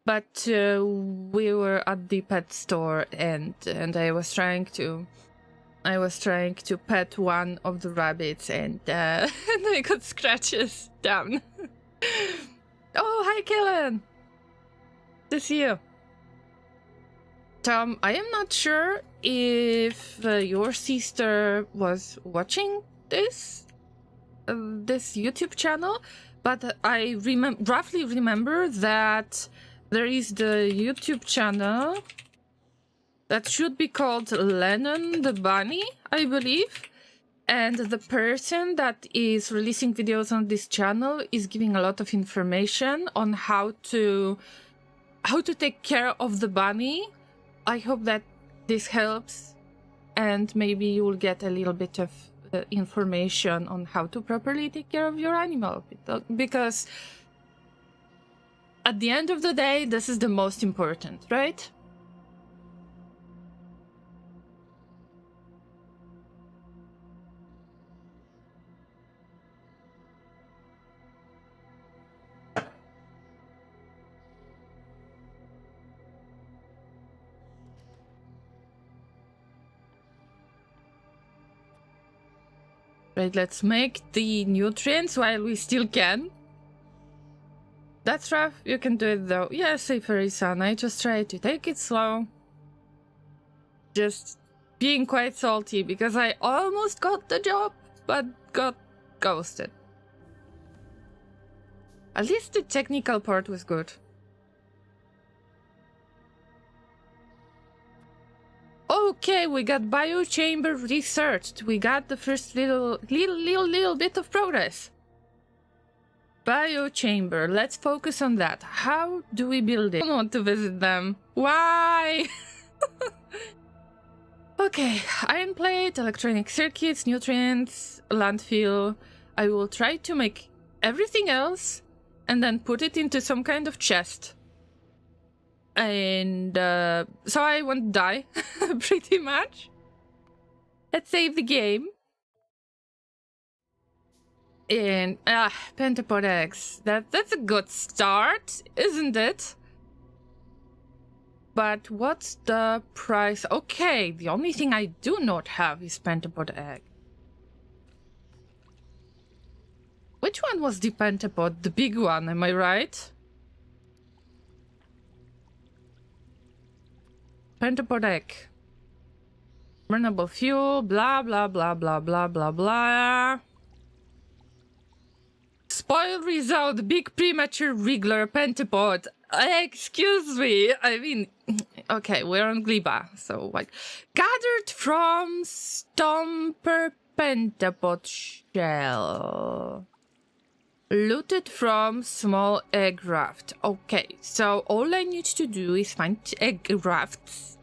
But we were at the pet store, and I was trying to pet one of the rabbits, and and I got scratches down. Oh, hi, Kellen. To see you. Tom, I am not sure if your sister was watching this YouTube channel, but I roughly remember that there is the YouTube channel that should be called Lennon the Bunny, I believe. And the person that is releasing videos on this channel is giving a lot of information on how to take care of the bunny. I hope that this helps, and maybe you will get a little bit of information on how to properly take care of your animal, because at the end of the day, this is the most important, right? Right, let's make the nutrients while we still can. That's rough. You can do it though. Yeah, safer, son. I just try to take it slow. Just being quite salty because I almost got the job, but got ghosted. At least the technical part was good. Okay, we got biochamber researched. We got the first little bit of progress. Biochamber, let's focus on that. How do we build it? I don't want to visit them. Why? Okay, iron plate, electronic circuits, nutrients, landfill. I will try to make everything else and then put it into some kind of chest. And so I won't die, pretty much. Let's save the game. And pentapod eggs. That's a good start, isn't it? But what's the price? Okay, the only thing I do not have is pentapod egg. Which one was the pentapod? The big one, am I right? Pentapod egg. Burnable fuel, blah, blah, blah, blah, blah, blah, blah. Spoil result, big premature wriggler pentapod. Excuse me, I mean, okay, we're on Gleba, so like, gathered from Stomper pentapod shell. Looted from small egg raft. Okay, so all I need to do is find egg rafts.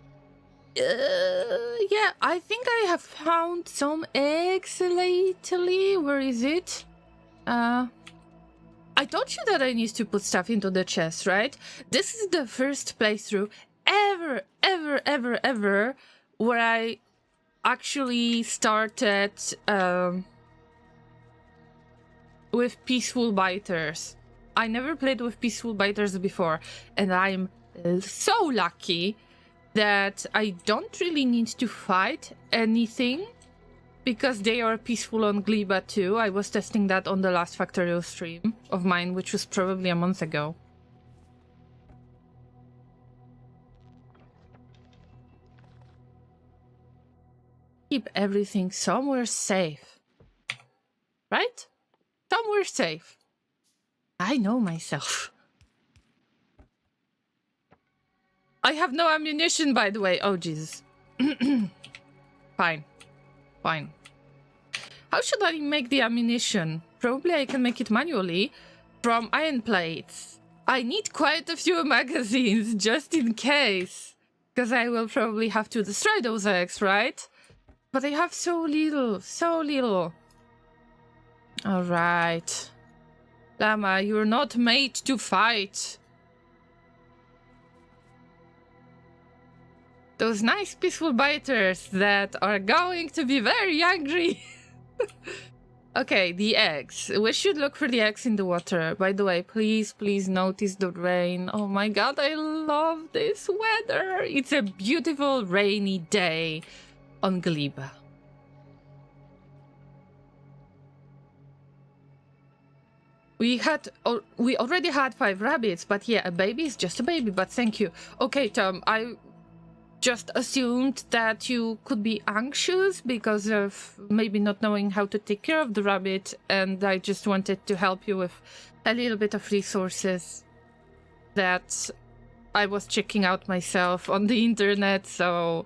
Yeah, I think I have found some eggs lately. Where is it? I told you that I need to put stuff into the chest, right? This is the first playthrough ever where I actually started with peaceful biters. I never played with peaceful biters before, and I'm so lucky that I don't really need to fight anything because they are peaceful on Gleba too. I was testing that on the last Factorio stream of mine, which was probably a month ago. Keep everything somewhere safe. Right? Somewhere safe. I know myself. I have no ammunition, by the way. Oh, Jesus. Fine. Fine. How should I make the ammunition? Probably I can make it manually from iron plates. I need quite a few magazines just in case. Because I will probably have to destroy those eggs, right? But I have so little, so little. Alright. Llama, you're not made to fight. Those nice peaceful biters that are going to be very angry. Okay, the eggs. We should look for the eggs in the water. By the way, please notice the rain. Oh my god, I love this weather. It's a beautiful rainy day on Gleba. We already had 5 rabbits, but yeah, a baby is just a baby, but thank you. Okay, Tom, I just assumed that you could be anxious because of maybe not knowing how to take care of the rabbit, and I just wanted to help you with a little bit of resources that I was checking out myself on the internet, so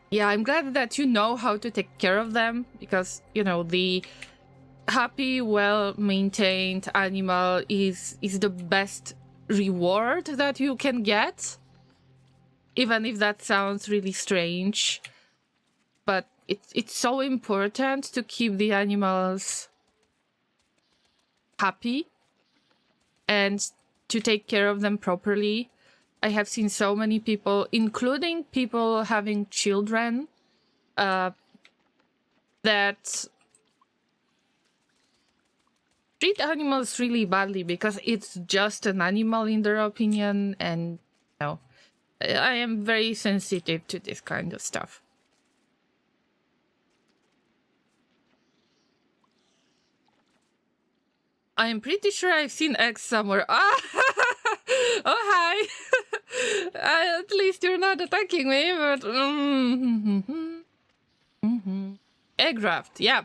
yeah, I'm glad that you know how to take care of them, because, you know, the happy, well-maintained animal is the best reward that you can get. Even if that sounds really strange, but it's so important to keep the animals happy and to take care of them properly. I have seen so many people, including people having children, that treat animals really badly because it's just an animal in their opinion, and you know, I am very sensitive to this kind of stuff. I'm pretty sure I've seen eggs somewhere. Ah! Oh, hi! At least you're not attacking me, but... Egg raft, yeah.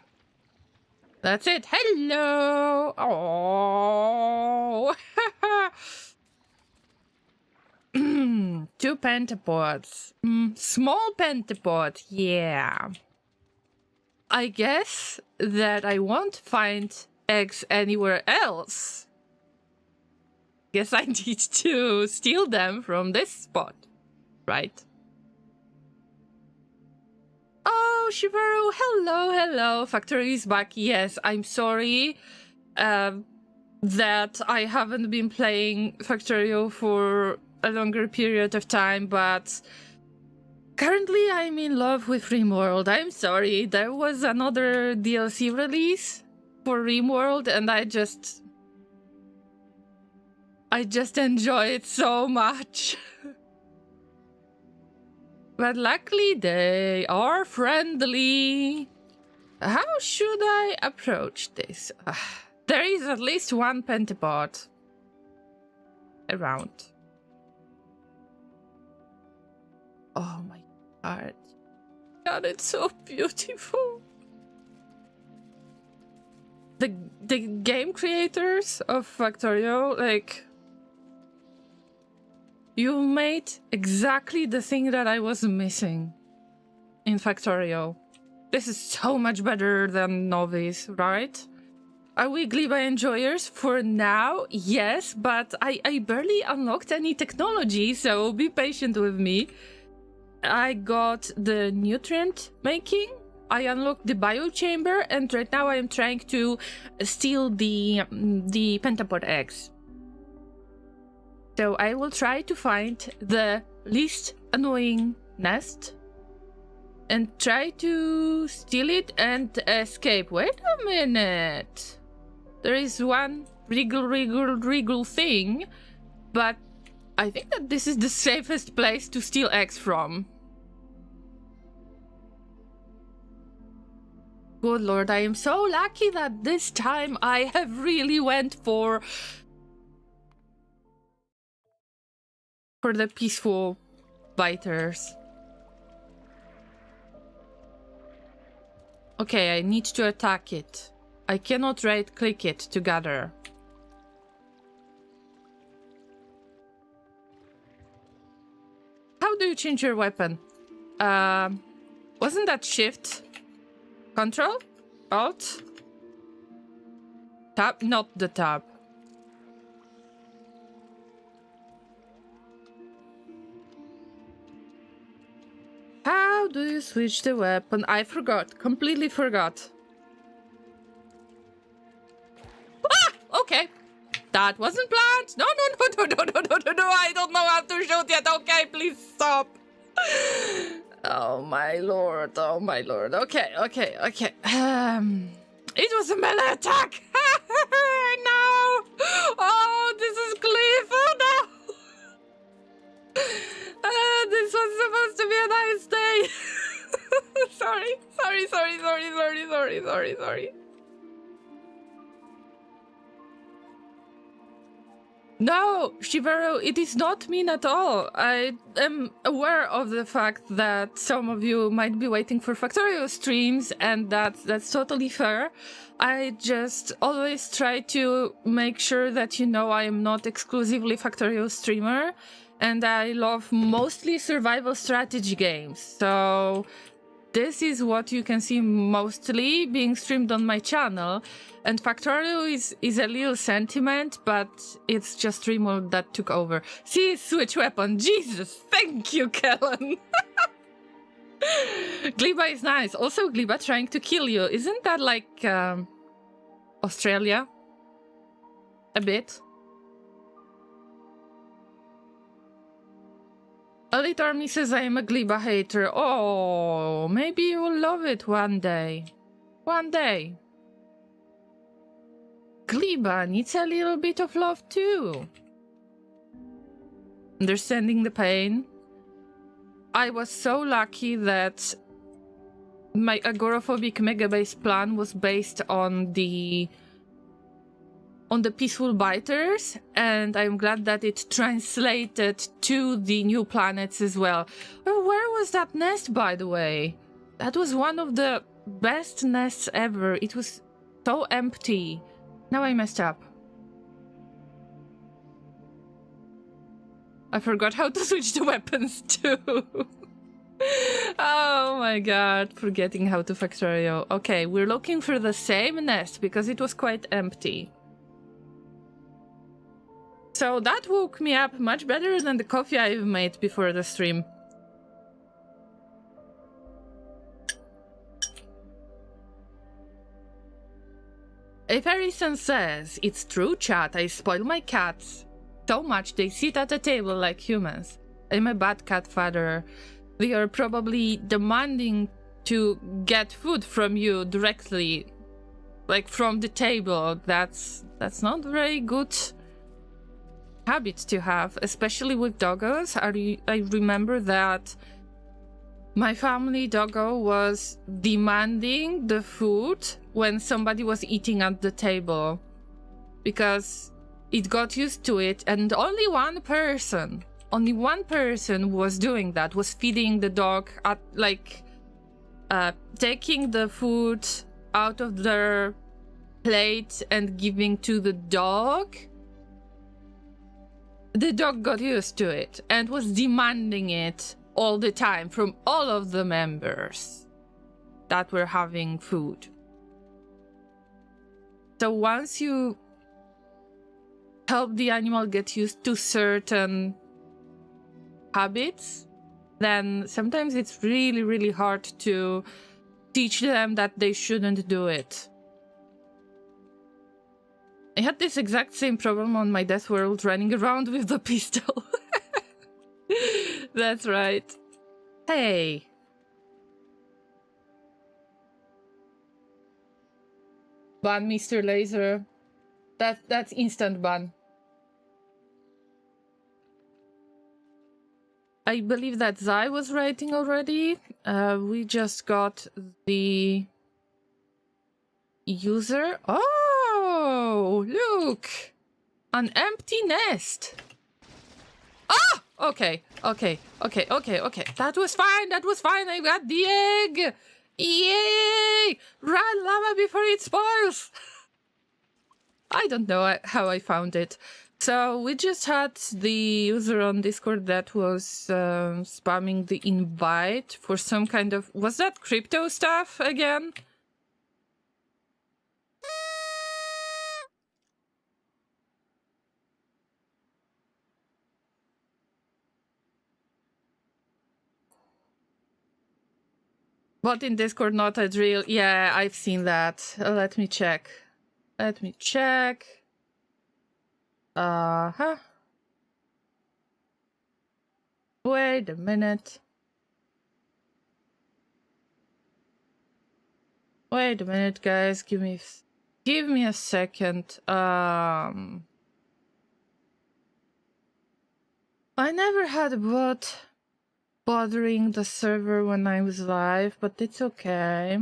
That's it. Hello! Oh! 2 pentapods. Small pentapod, yeah. I guess that I won't find eggs anywhere else. Guess I need to steal them from this spot, right? Oh, Shibaru, hello. Factory is back. Yes, I'm sorry that I haven't been playing Factorio for a longer period of time, but currently I'm in love with RimWorld. I'm sorry, there was another DLC release for RimWorld and I just enjoy it so much. But luckily they are friendly. How should I approach this? There is at least 1 pentapod around. Oh my god, it's so beautiful. The game creators of Factorio, like, you made exactly the thing that I was missing in Factorio. This is so much better than Novice, right? Are we Gleba enjoyers for now? Yes, but I barely unlocked any technology, so be patient with me. I got the nutrient making, I unlocked the biochamber, and right now I am trying to steal the pentapod eggs. So I will try to find the least annoying nest and try to steal it and escape. Wait a minute. There is one wriggle thing, but I think that this is the safest place to steal eggs from. Good lord, I am so lucky that this time I have really went for the peaceful biters. Okay, I need to attack it. I cannot right-click it to gather. How do you change your weapon? Wasn't that shift? Control? Alt? Tab? Not the tab. How do you switch the weapon? I forgot. Completely forgot. Ah! Okay. That wasn't planned. No. I don't know how to shoot yet. Okay, please stop. Oh my lord. Okay. It was a melee attack. No. Oh, this is Cliff. Oh no. This was supposed to be a nice day. Sorry. No, Shiveru, it is not mean at all. I am aware of the fact that some of you might be waiting for Factorio streams, and that's totally fair. I just always try to make sure that you know I am not exclusively Factorio streamer, and I love mostly survival strategy games. So this is what you can see mostly being streamed on my channel. And Factorio is a little sentiment, but it's just stream mode that took over. See, switch weapon. Jesus, thank you, Kellen. Gleba is nice. Also, Gleba trying to kill you. Isn't that like Australia? A bit. Elite Army says I am a Gleba hater. Oh, maybe you will love it one day. One day. Gleba needs a little bit of love too. Understanding the pain. I was so lucky that my Agoraphobic Megabase plan was based on the peaceful biters, and I'm glad that it translated to the new planets as well. Where was that nest, by the way? That was one of the best nests ever. It was so empty. Now I messed up. I forgot how to switch the weapons too. Oh my god, forgetting how to Factorio. Okay, we're looking for the same nest because it was quite empty. So that woke me up much better than the coffee I've made before the stream. If Harrison says, it's true, chat, I spoil my cats so much they sit at a table like humans. I'm a bad cat father. They are probably demanding to get food from you directly, like from the table. That's not very good habit to have, especially with doggos. I remember that my family doggo was demanding the food when somebody was eating at the table because it got used to it, and only one person was doing that, was feeding the dog at taking the food out of their plate and giving to the dog. The dog got used to it and was demanding it all the time from all of the members that were having food. So once you help the animal get used to certain habits, then sometimes it's really, really hard to teach them that they shouldn't do it. I had this exact same problem on my Death World, running around with the pistol. That's right. Hey. Ban Mr. Laser. That's instant ban. I believe that Zai was writing already. We just got the user. Oh, look! An empty nest. Ah! Okay. That was fine. I got the egg. Yay! Run, llama, before it spoils. I don't know how I found it. So we just had the user on Discord that was spamming the invite for some kind of... Was that crypto stuff again? Bot in Discord, not a drill. Yeah, I've seen that. Let me check. Let me check. Uh-huh. Wait a minute. Wait a minute, guys. Give me a second. I never had a bot bothering the server when I was live, but it's okay.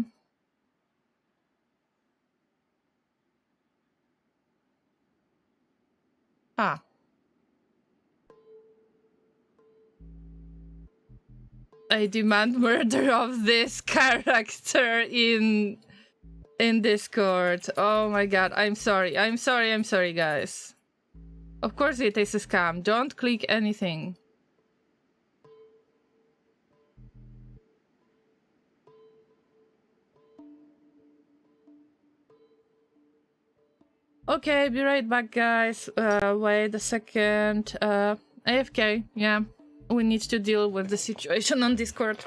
Ah. I demand murder of this character in Discord. Oh my god, I'm sorry. I'm sorry, guys. Of course it is a scam. Don't click anything. Okay, be right back, guys. Wait a second. AFK, yeah. We need to deal with the situation on Discord.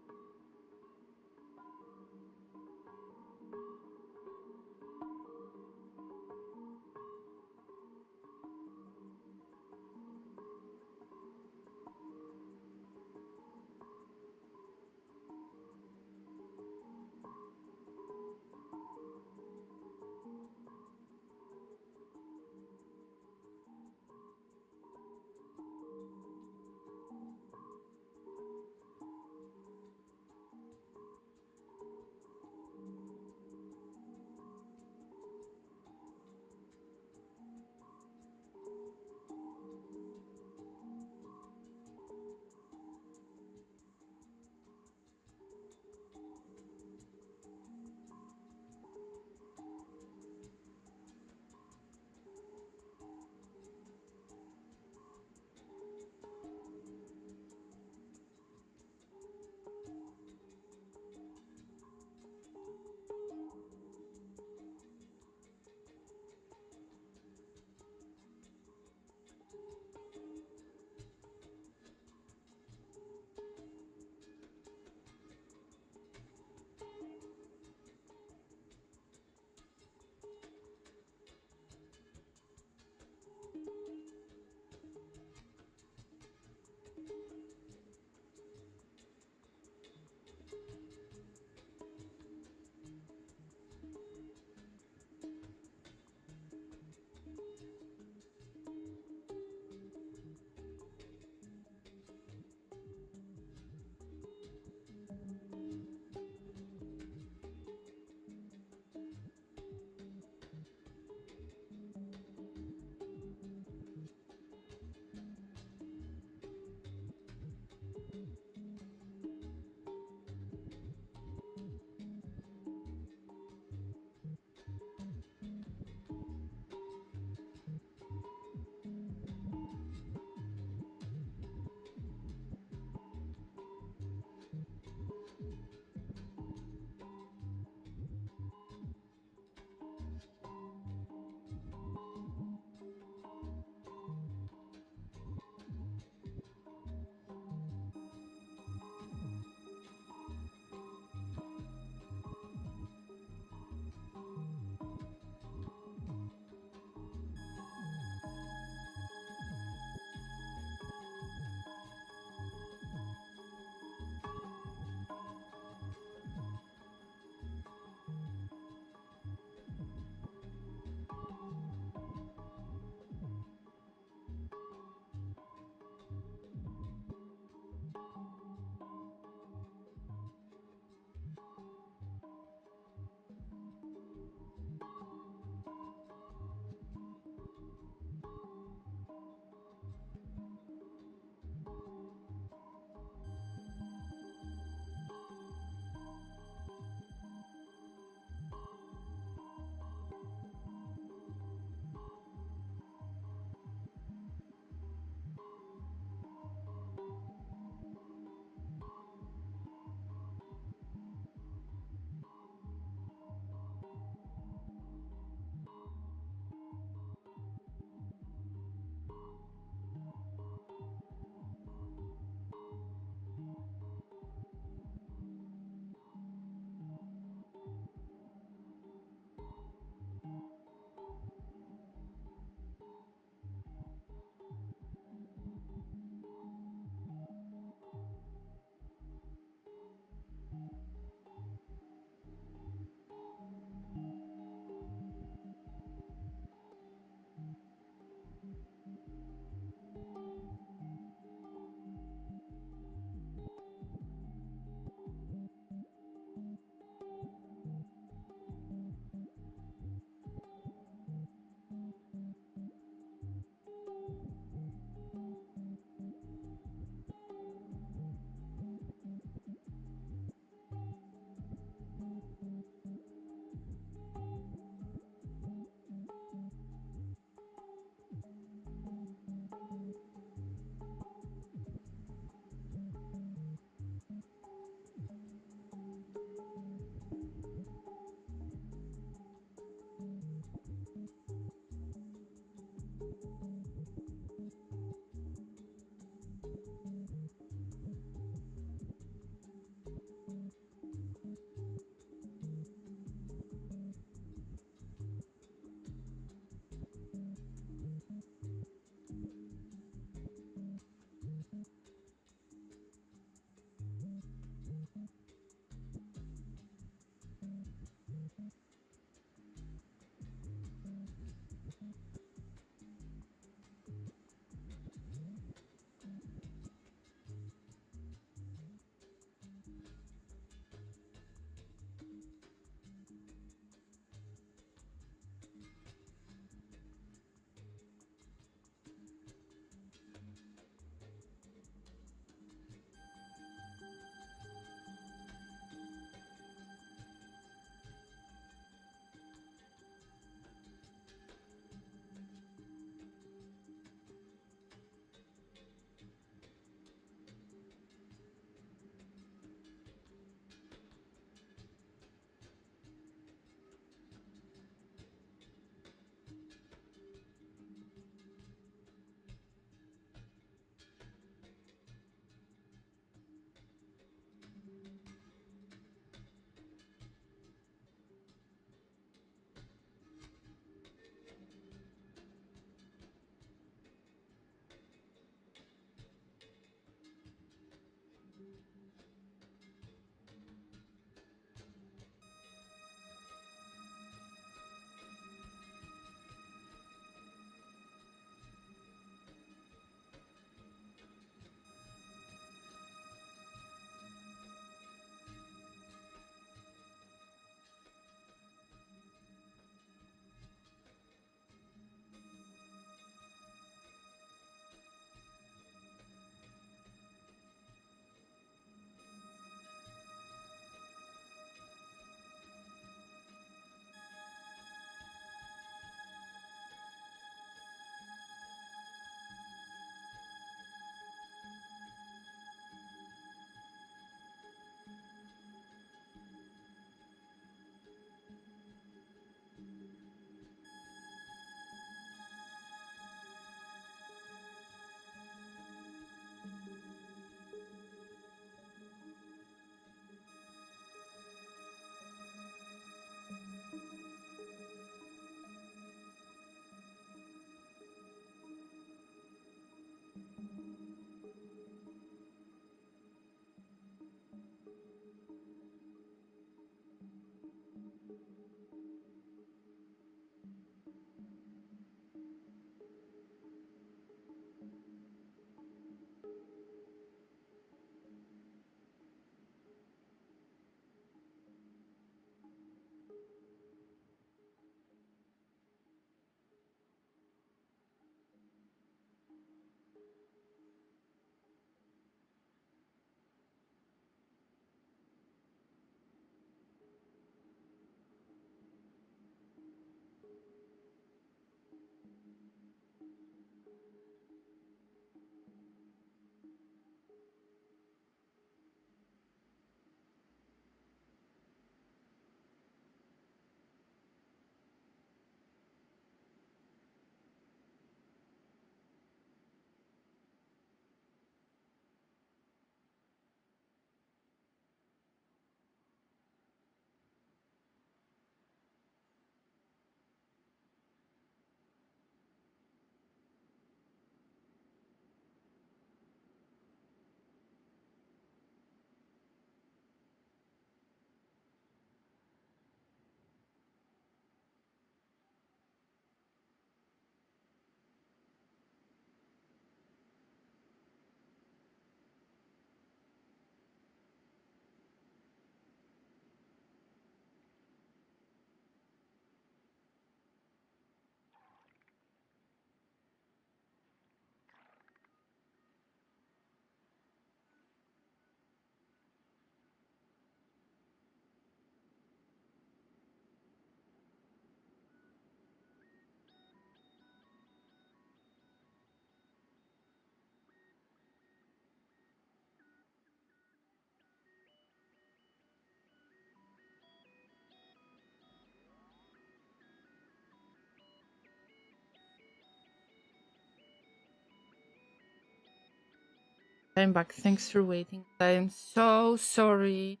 I'm back. Thanks for waiting. I am so sorry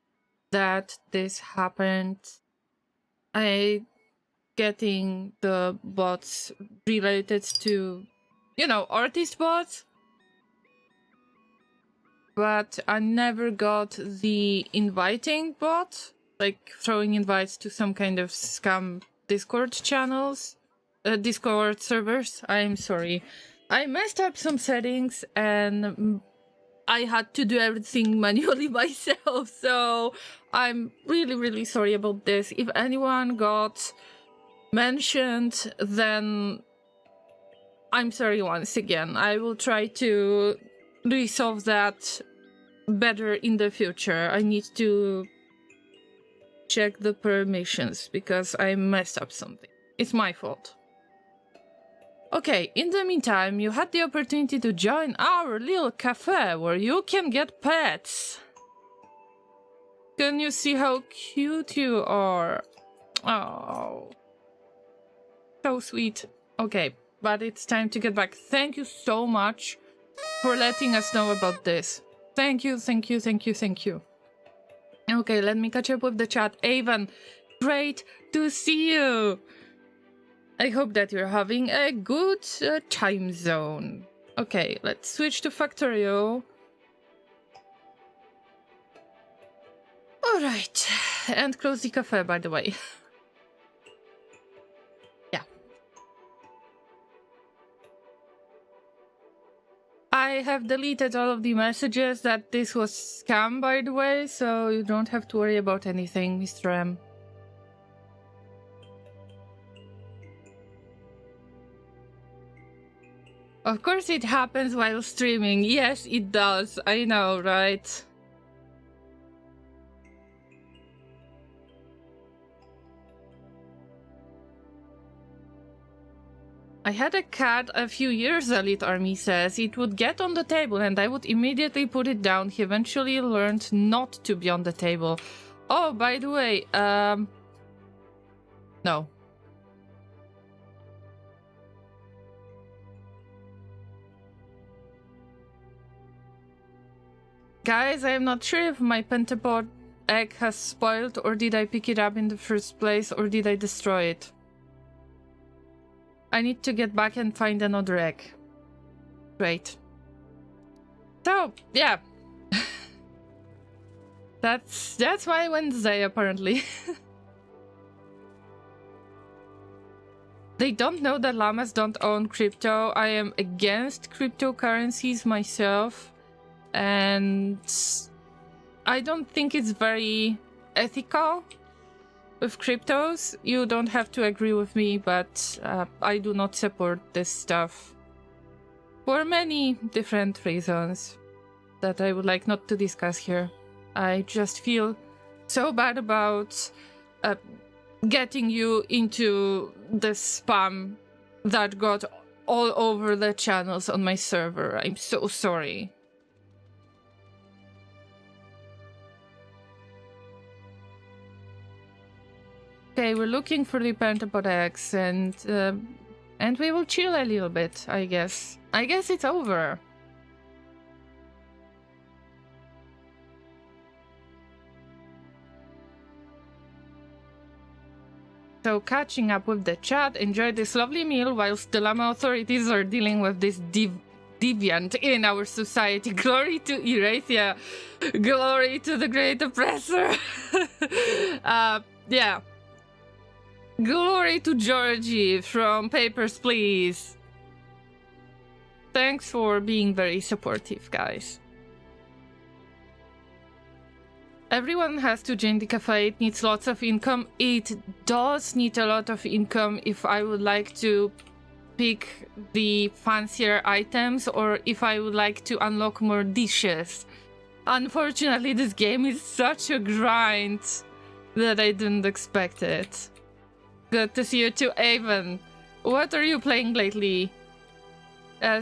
that this happened. I getting the bots related to, you know, artist bots. But I never got the inviting bot, like throwing invites to some kind of scam Discord channels, Discord servers. I'm sorry. I messed up some settings and I had to do everything manually myself, so I'm really, really sorry about this. If anyone got mentioned, then I'm sorry once again. I will try to resolve that better in the future. I need to check the permissions because I messed up something. It's my fault. Okay, in the meantime, you had the opportunity to join our little cafe where you can get pets. Can you see how cute you are? Oh, so sweet. Okay, but it's time to get back. Thank you so much for letting us know about this. Thank you, thank you, thank you, thank you. Okay, let me catch up with the chat. Avon, great to see you. I hope that you're having a good time zone. Okay, let's switch to Factorio. Alright, and close the cafe, by the way. Yeah. I have deleted all of the messages that this was scam, by the way, so you don't have to worry about anything, Mr. M. Of course it happens while streaming. Yes, it does. I know, right? I had a cat a few years, Elite Army says. It would get on the table and I would immediately put it down. He eventually learned not to be on the table. Oh, by the way, no. Guys, I'm not sure if my pentapod egg has spoiled or did I pick it up in the first place or did I destroy it? I need to get back and find another egg. Great. So, yeah. That's my Wednesday, apparently. They don't know that llamas don't own crypto. I am against cryptocurrencies myself. And I don't think it's very ethical with cryptos. You don't have to agree with me, but I do not support this stuff for many different reasons that I would like not to discuss here. I just feel so bad about getting you into the spam that got all over the channels on my server. I'm so sorry. Okay, we're looking for the pentapod eggs, and we will chill a little bit, I guess. I guess it's over. So, catching up with the chat, enjoy this lovely meal whilst the Llama authorities are dealing with this deviant in our society. Glory to Erathia! Glory to the great oppressor! Yeah. Glory to Georgie from Papers, Please. Thanks for being very supportive, guys. Everyone has to join the cafe. It needs lots of income. It does need a lot of income if I would like to pick the fancier items or if I would like to unlock more dishes. Unfortunately, this game is such a grind that I didn't expect it. Good to see you too, Avon. What are you playing lately?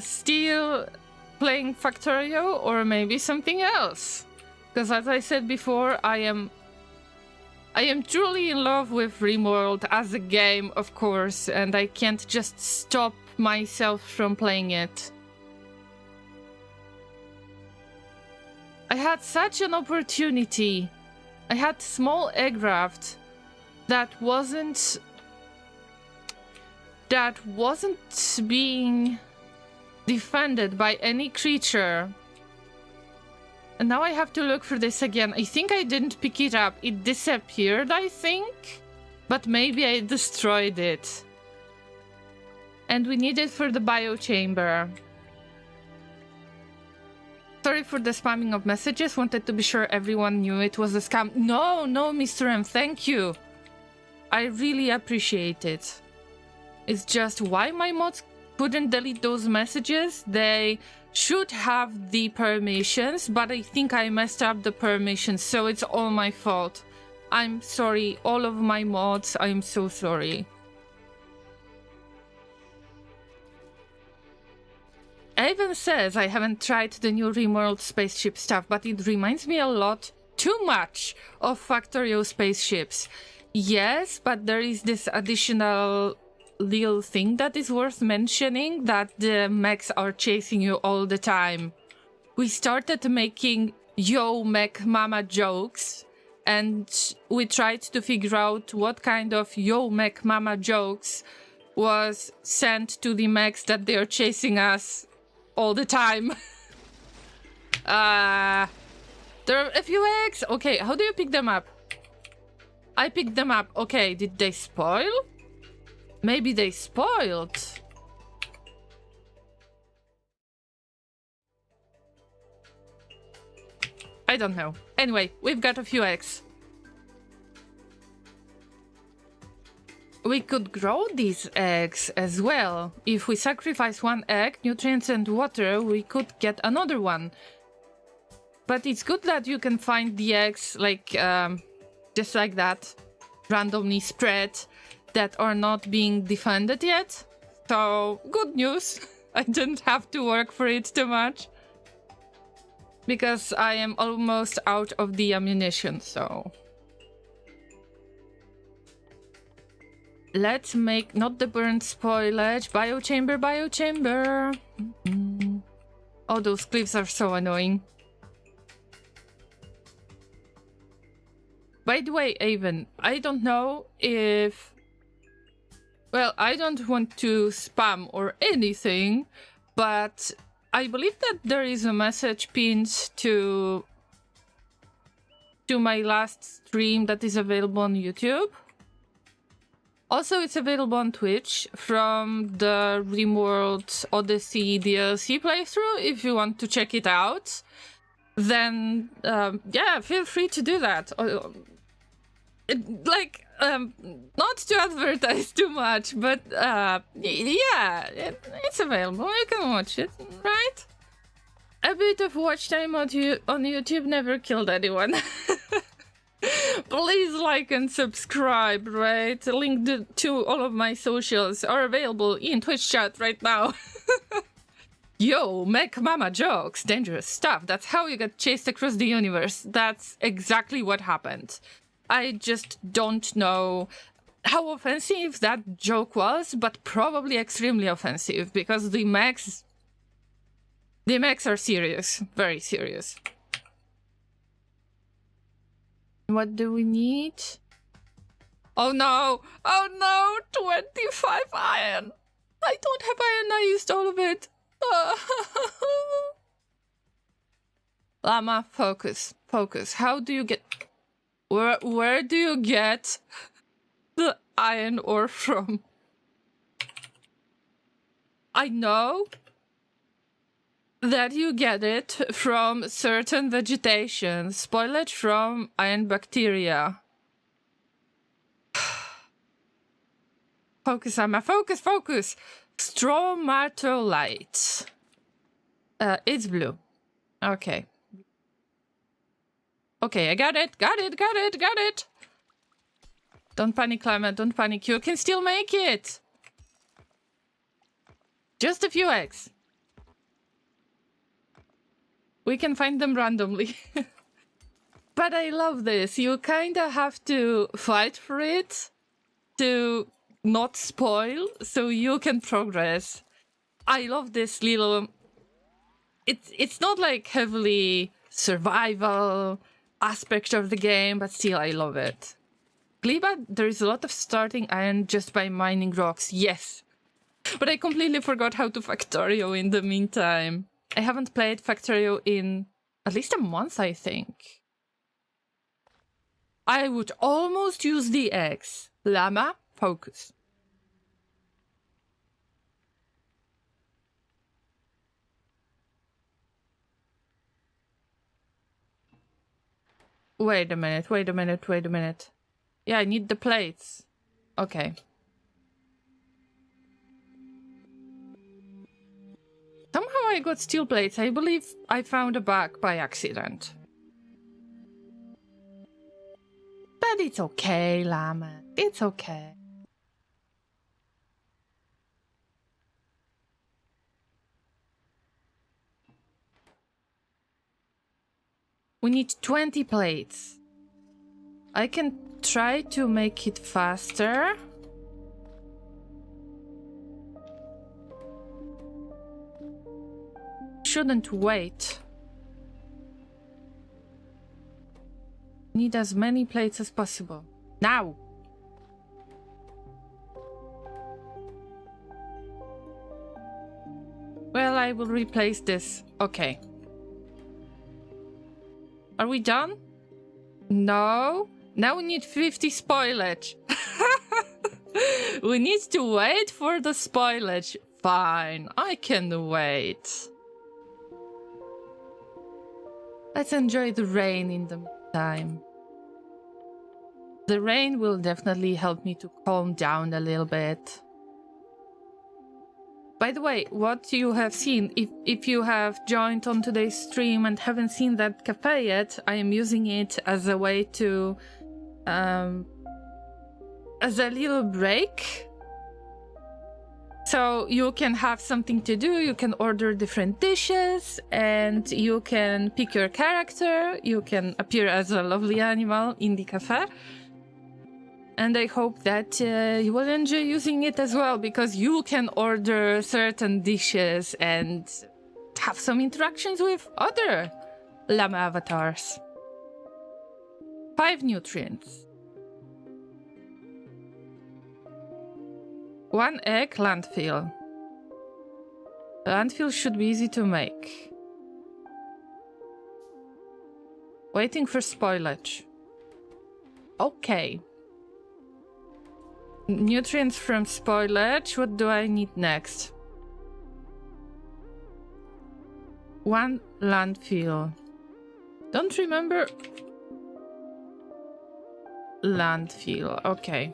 Still playing Factorio or maybe something else? Because as I said before, I am truly in love with RimWorld as a game, of course, and I can't just stop myself from playing it. I had such an opportunity. I had small aircraft that wasn't being defended by any creature. And now I have to look for this again. I think I didn't pick it up. It disappeared, I think. But maybe I destroyed it. And we need it for the biochamber. Sorry for the spamming of messages. Wanted to be sure everyone knew it was a scam. No, Mr. M, thank you. I really appreciate it. It's just why my mods couldn't delete those messages. They should have the permissions, but I think I messed up the permissions, so it's all my fault. I'm sorry, all of my mods, I'm so sorry. Even says I haven't tried the new Rimworld spaceship stuff, but it reminds me a lot, too much, of Factorio spaceships. Yes, but there is this additional little thing that is worth mentioning, that the mechs are chasing you all the time. We started making yo mech mama jokes, and we tried to figure out what kind of yo mech mama jokes was sent to the mechs that they are chasing us all the time. There are a few eggs. Okay, how do you pick them up? I picked them up. Okay, did they spoil? Maybe they spoiled. I don't know. Anyway, we've got a few eggs. We could grow these eggs as well. If we sacrifice one egg, nutrients and water, we could get another one. But it's good that you can find the eggs like just like that, randomly spread, that are not being defended yet. So, good news. I didn't have to work for it too much. Because I am almost out of the ammunition, so... Let's make not the burnt spoilage. Biochamber. Oh, those cliffs are so annoying. By the way, Avon, I don't know if... Well, I don't want to spam or anything, but I believe that there is a message pinned to my last stream that is available on YouTube. Also, it's available on Twitch from the Rimworld Odyssey DLC playthrough. If you want to check it out, then yeah, feel free to do that. Not to advertise too much, but yeah, it's available. You can watch it, right? A bit of watch time on YouTube never killed anyone. Please like and subscribe, right? Link to all of my socials are available in Twitch chat right now. Yo, mech mama jokes, dangerous stuff. That's how you get chased across the universe. That's exactly what happened. I just don't know how offensive that joke was, but probably extremely offensive, because the mechs are serious, very serious. What do we need? Oh no! Oh no! 25 iron! I don't have iron, I used all of it. Llama, focus. How do you get... Where do you get the iron ore from? I know that you get it from certain vegetation. Spoilage from iron bacteria. Focus, Amma. Focus! Stromatolite. It's blue. Okay. Okay, I got it. Don't panic, Llama. Don't panic. You can still make it. Just a few eggs. We can find them randomly. But I love this. You kind of have to fight for it to not spoil so you can progress. I love this little... It's not like heavily survival aspect of the game, but still I love it. Gleba, there is a lot of starting iron just by mining rocks, yes. But I completely forgot how to Factorio in the meantime. I haven't played Factorio in at least a month, I think. I would almost use the X. Llama, focus. Wait a minute. Yeah, I need the plates. Okay. Somehow I got steel plates. I believe I found a bug by accident. But it's okay, Llama. It's okay. We need 20 plates. I can try to make it faster. Shouldn't wait. Need as many plates as possible. Now! Well, I will replace this. Okay. Are we done? No. Now we need 50 spoilage. We need to wait for the spoilage. Fine, I can wait. Let's enjoy the rain in the meantime. The rain will definitely help me to calm down a little bit. By the way, what you have seen, if you have joined on today's stream and haven't seen that cafe yet, I am using it as a way to, as a little break. So you can have something to do, you can order different dishes, and you can pick your character, you can appear as a lovely animal in the cafe. And I hope that you will enjoy using it as well, because you can order certain dishes and have some interactions with other llama avatars. 5 nutrients. 1 egg landfill. Landfill should be easy to make. Waiting for spoilage. Okay. Nutrients from spoilage. What do I need next? 1 landfill. Don't remember. Landfill. Okay.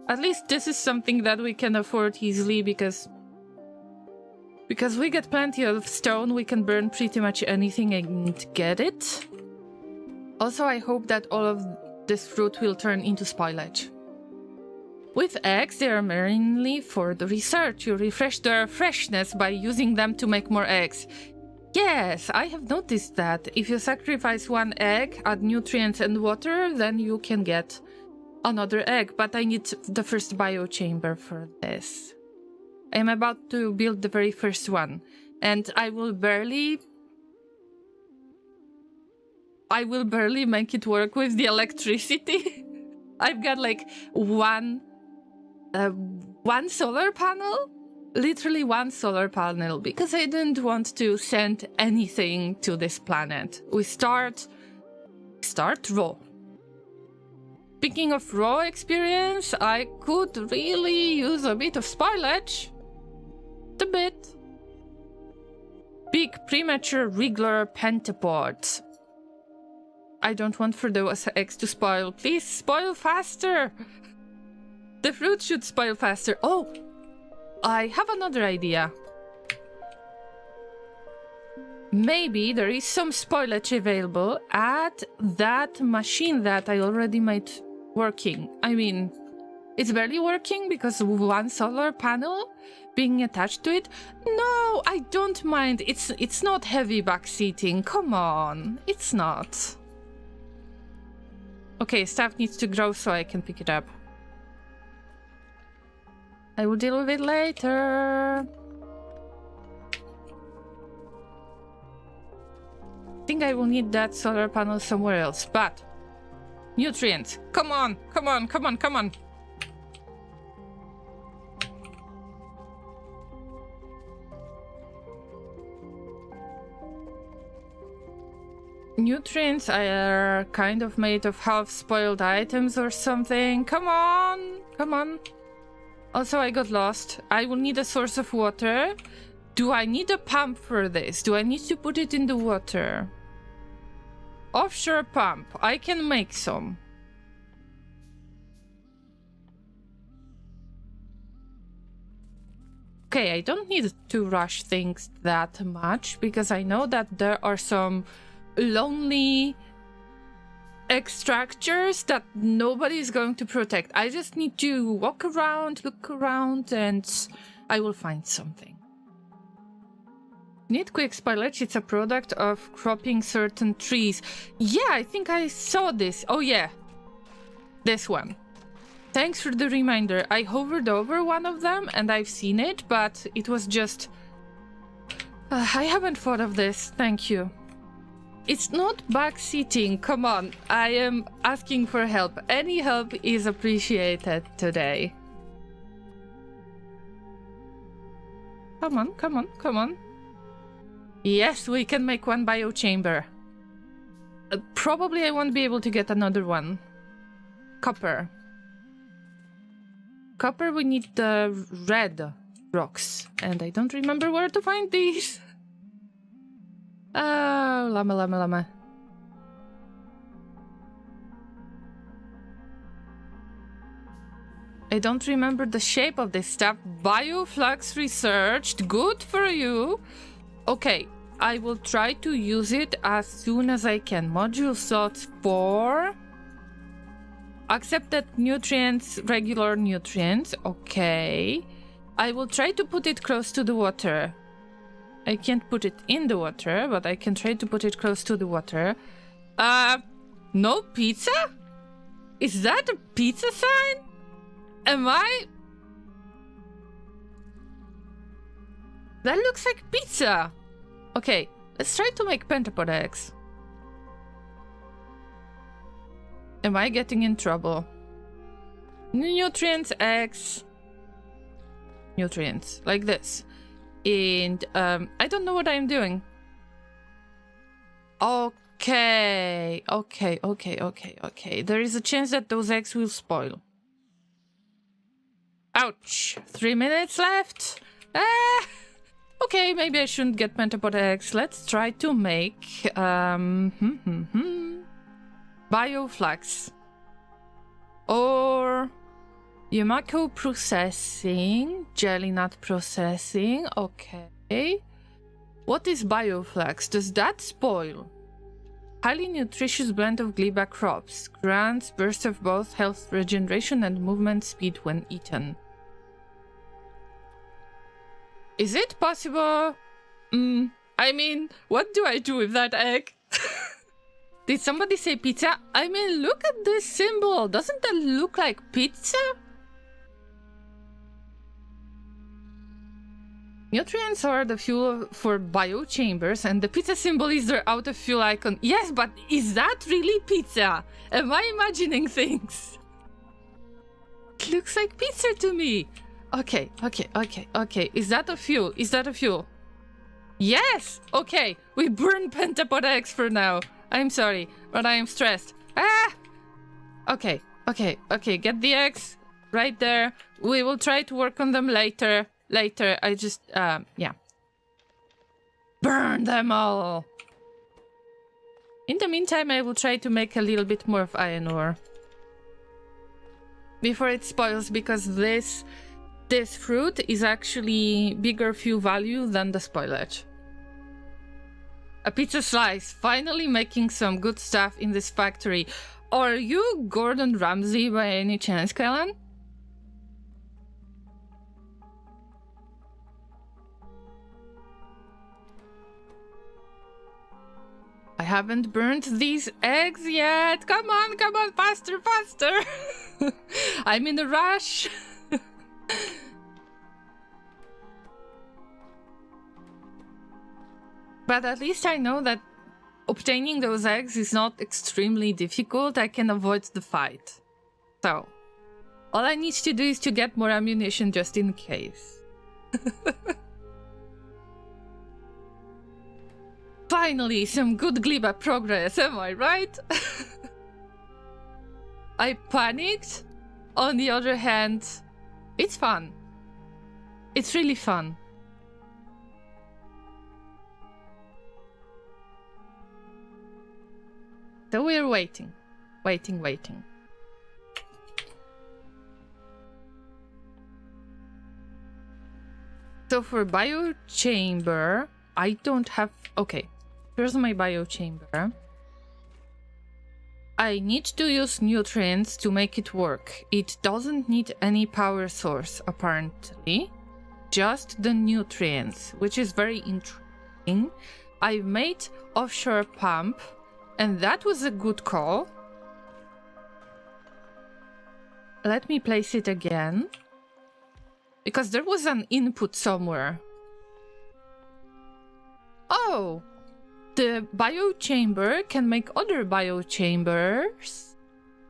At least this is something that we can afford easily because we get plenty of stone. We can burn pretty much anything and get it. Also, I hope that all of this fruit will turn into spoilage. With eggs, they are mainly for the research. You refresh their freshness by using them to make more eggs. Yes, I have noticed that. If you sacrifice 1 egg, add nutrients and water, then you can get another egg. But I need the first biochamber for this. I'm about to build the very first one. And I will barely make it work with the electricity. I've got like one solar panel, literally 1 solar panel, because I didn't want to send anything to this planet. We start raw. Speaking of raw experience, I could really use a bit of spoilage. A bit. Big premature regular pentapods. I don't want for those eggs to spoil. Please spoil faster. The fruit should spoil faster. Oh, I have another idea. Maybe there is some spoilage available at that machine that I already made working. I mean, it's barely working because of 1 solar panel being attached to it. No, I don't mind. It's not heavy backseating. Come on, it's not. Okay, stuff needs to grow so I can pick it up. I will deal with it later. think I will need that solar panel somewhere else, but nutrients. Come on, come on, come on, come on. Nutrients are kind of made of half-spoiled items or something. Come on, come on. Also, I got lost. I will need a source of water. Do I need a pump for this? Do I need to put it in the water? Offshore pump. I can make some. Okay, I don't need to rush things that much because I know that there are some lonely extractors that nobody is going to protect. I just need to walk around, look around, and I will find something. Need quick spoilage. It's a product of cropping certain trees. Yeah, I think I saw this. Oh yeah, this one. Thanks for the reminder. I hovered over one of them and I've seen it, but it was just... I haven't thought of this. Thank you. It's not backseating. Come on. I am asking for help. Any help is appreciated today. Come on, come on, come on. Yes, we can make one biochamber. Probably I won't be able to get another one. Copper. Copper, we need the red rocks. And I don't remember where to find these. Oh, llama, llama, llama. I don't remember the shape of this stuff. Bioflux researched. Good for you. Okay, I will try to use it as soon as I can. Module slots 4. Accepted nutrients, regular nutrients. Okay. I will try to put it close to the water. I can't put it in the water, but I can try to put it close to the water. No pizza? Is that a pizza sign? Am I... That looks like pizza. Okay, let's try to make pentapod eggs. Am I getting in trouble? Nutrients, eggs. Nutrients, like this. And I don't know what I'm doing. Okay. There is a chance that those eggs will spoil. Ouch. 3 minutes left. Okay, maybe I shouldn't get pentapod eggs. Let's try to make bioflux. Or Yumako processing, jelly nut processing, okay. What is bioflux? Does that spoil? Highly nutritious blend of Gleba crops. Grants bursts of both health regeneration and movement speed when eaten. Is it possible? I mean, what do I do with that egg? Did somebody say pizza? I mean, look at this symbol. Doesn't that look like pizza? Nutrients are the fuel for biochambers, and the pizza symbol is their out of fuel icon. Yes, but is that really pizza? Am I imagining things? It looks like pizza to me. Okay. Is that a fuel? Is that a fuel? Yes! Okay, we burn pentapod eggs for now. I'm sorry, but I am stressed. Okay, get the eggs right there. We will try to work on them later. I just, yeah. Burn them all! In the meantime, I will try to make a little bit more of iron ore. Before it spoils, because this fruit is actually bigger fuel value than the spoilage. A pizza slice, finally making some good stuff in this factory. Are you Gordon Ramsay by any chance, Kellen? I haven't burnt these eggs yet. Come on, faster. I'm in a rush. But at least I know that obtaining those eggs is not extremely difficult. I can avoid the fight. So, all I need to do is to get more ammunition just in case. Finally, some good Gleba progress, am I right? I panicked. On the other hand, it's fun. It's really fun. So we're waiting. Waiting. So for biochamber, I don't have... Okay, here's my biochamber. I need to use nutrients to make it work. It doesn't need any power source, apparently. Just the nutrients, which is very interesting. I made offshore pump, and that was a good call. Let me place it again. Because there was an input somewhere. Oh! The biochamber can make other biochambers.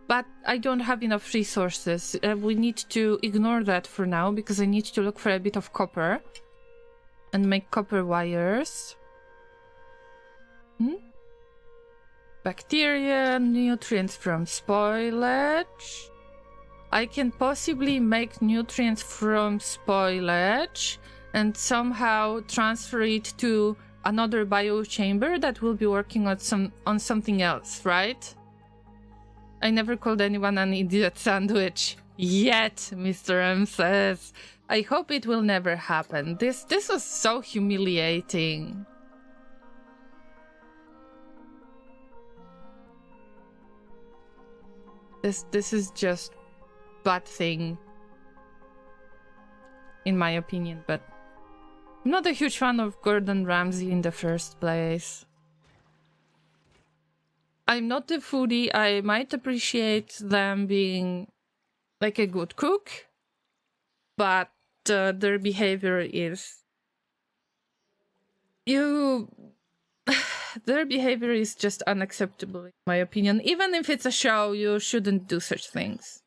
But I don't have enough resources. We need to ignore that for now, because I need to look for a bit of copper. And make copper wires. Bacteria, nutrients from spoilage. I can possibly make nutrients from spoilage and somehow transfer it to another biochamber that will be working on something else, right? I never called anyone an idiot sandwich. Yet, Mr. M says. I hope it will never happen. This was so humiliating. This is just bad thing, in my opinion, but I'm not a huge fan of Gordon Ramsay in the first place. I'm not a foodie. I might appreciate them being like a good cook, but their behavior is... Their behavior is just unacceptable, in my opinion. Even if it's a show, you shouldn't do such things.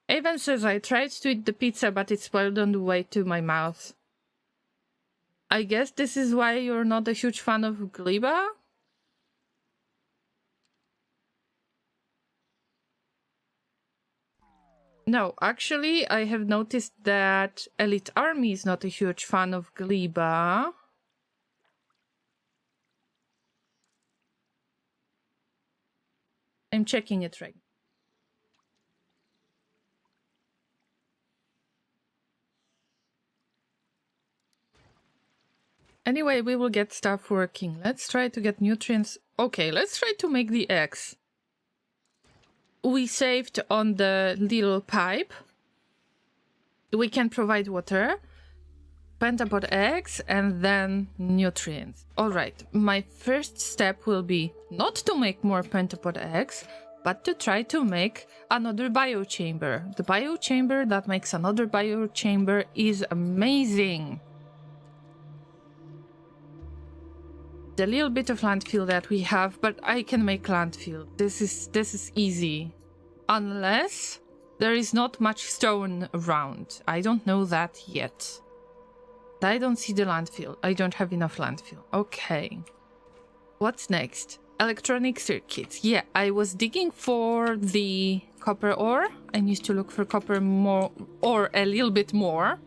Evan says, I tried to eat the pizza, but it spoiled on the way to my mouth. I guess this is why you're not a huge fan of Gleba? No, actually, I have noticed that Elite Army is not a huge fan of Gleba. I'm checking it right now. Anyway, we will get stuff working. Let's try to get nutrients. Okay, let's try to make the eggs. We saved on the little pipe. We can provide water, pentapod eggs, and then nutrients. Alright, my first step will be not to make more pentapod eggs, but to try to make another biochamber. The biochamber that makes another biochamber is amazing. The little bit of landfill that we have, but I can make landfill. This is easy. Unless there is not much stone around. I don't know that yet. I don't see the landfill. I don't have enough landfill. Okay. What's next? Electronic circuits. Yeah, I was digging for the copper ore. I need to look for copper more, or a little bit more.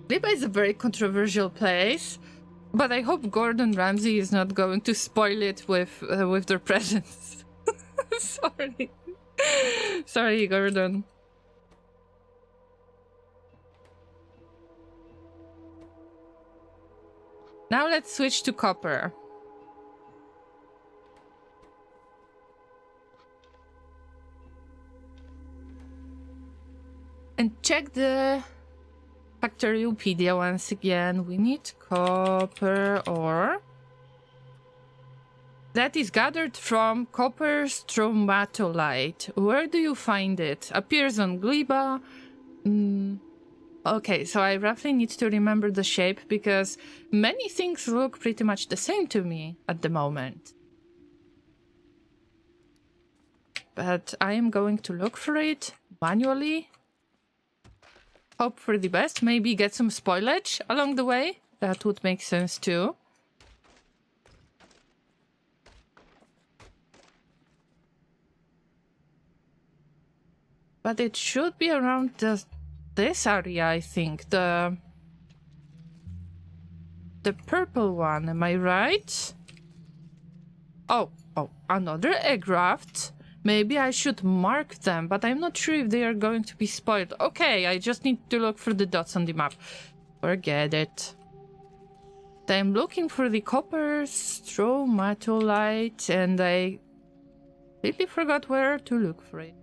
Gleba is a very controversial place. But I hope Gordon Ramsay is not going to spoil it with their presence. Sorry. Sorry, Gordon. Now let's switch to copper. And check the Factoriopedia once again. We need copper ore. That is gathered from copper stromatolite. Where do you find it? Appears on Gleba. Okay, so I roughly need to remember the shape because many things look pretty much the same to me at the moment. But I am going to look for it manually. Hope for the best. Maybe get some spoilage along the way. That would make sense too. But it should be around this area, I think. The purple one, am I right? Oh, another egg raft. Maybe I should mark them, but I'm not sure if they are going to be spoiled. Okay, I just need to look for the dots on the map. Forget it. I'm looking for the copper stromatolite, and I completely forgot where to look for it.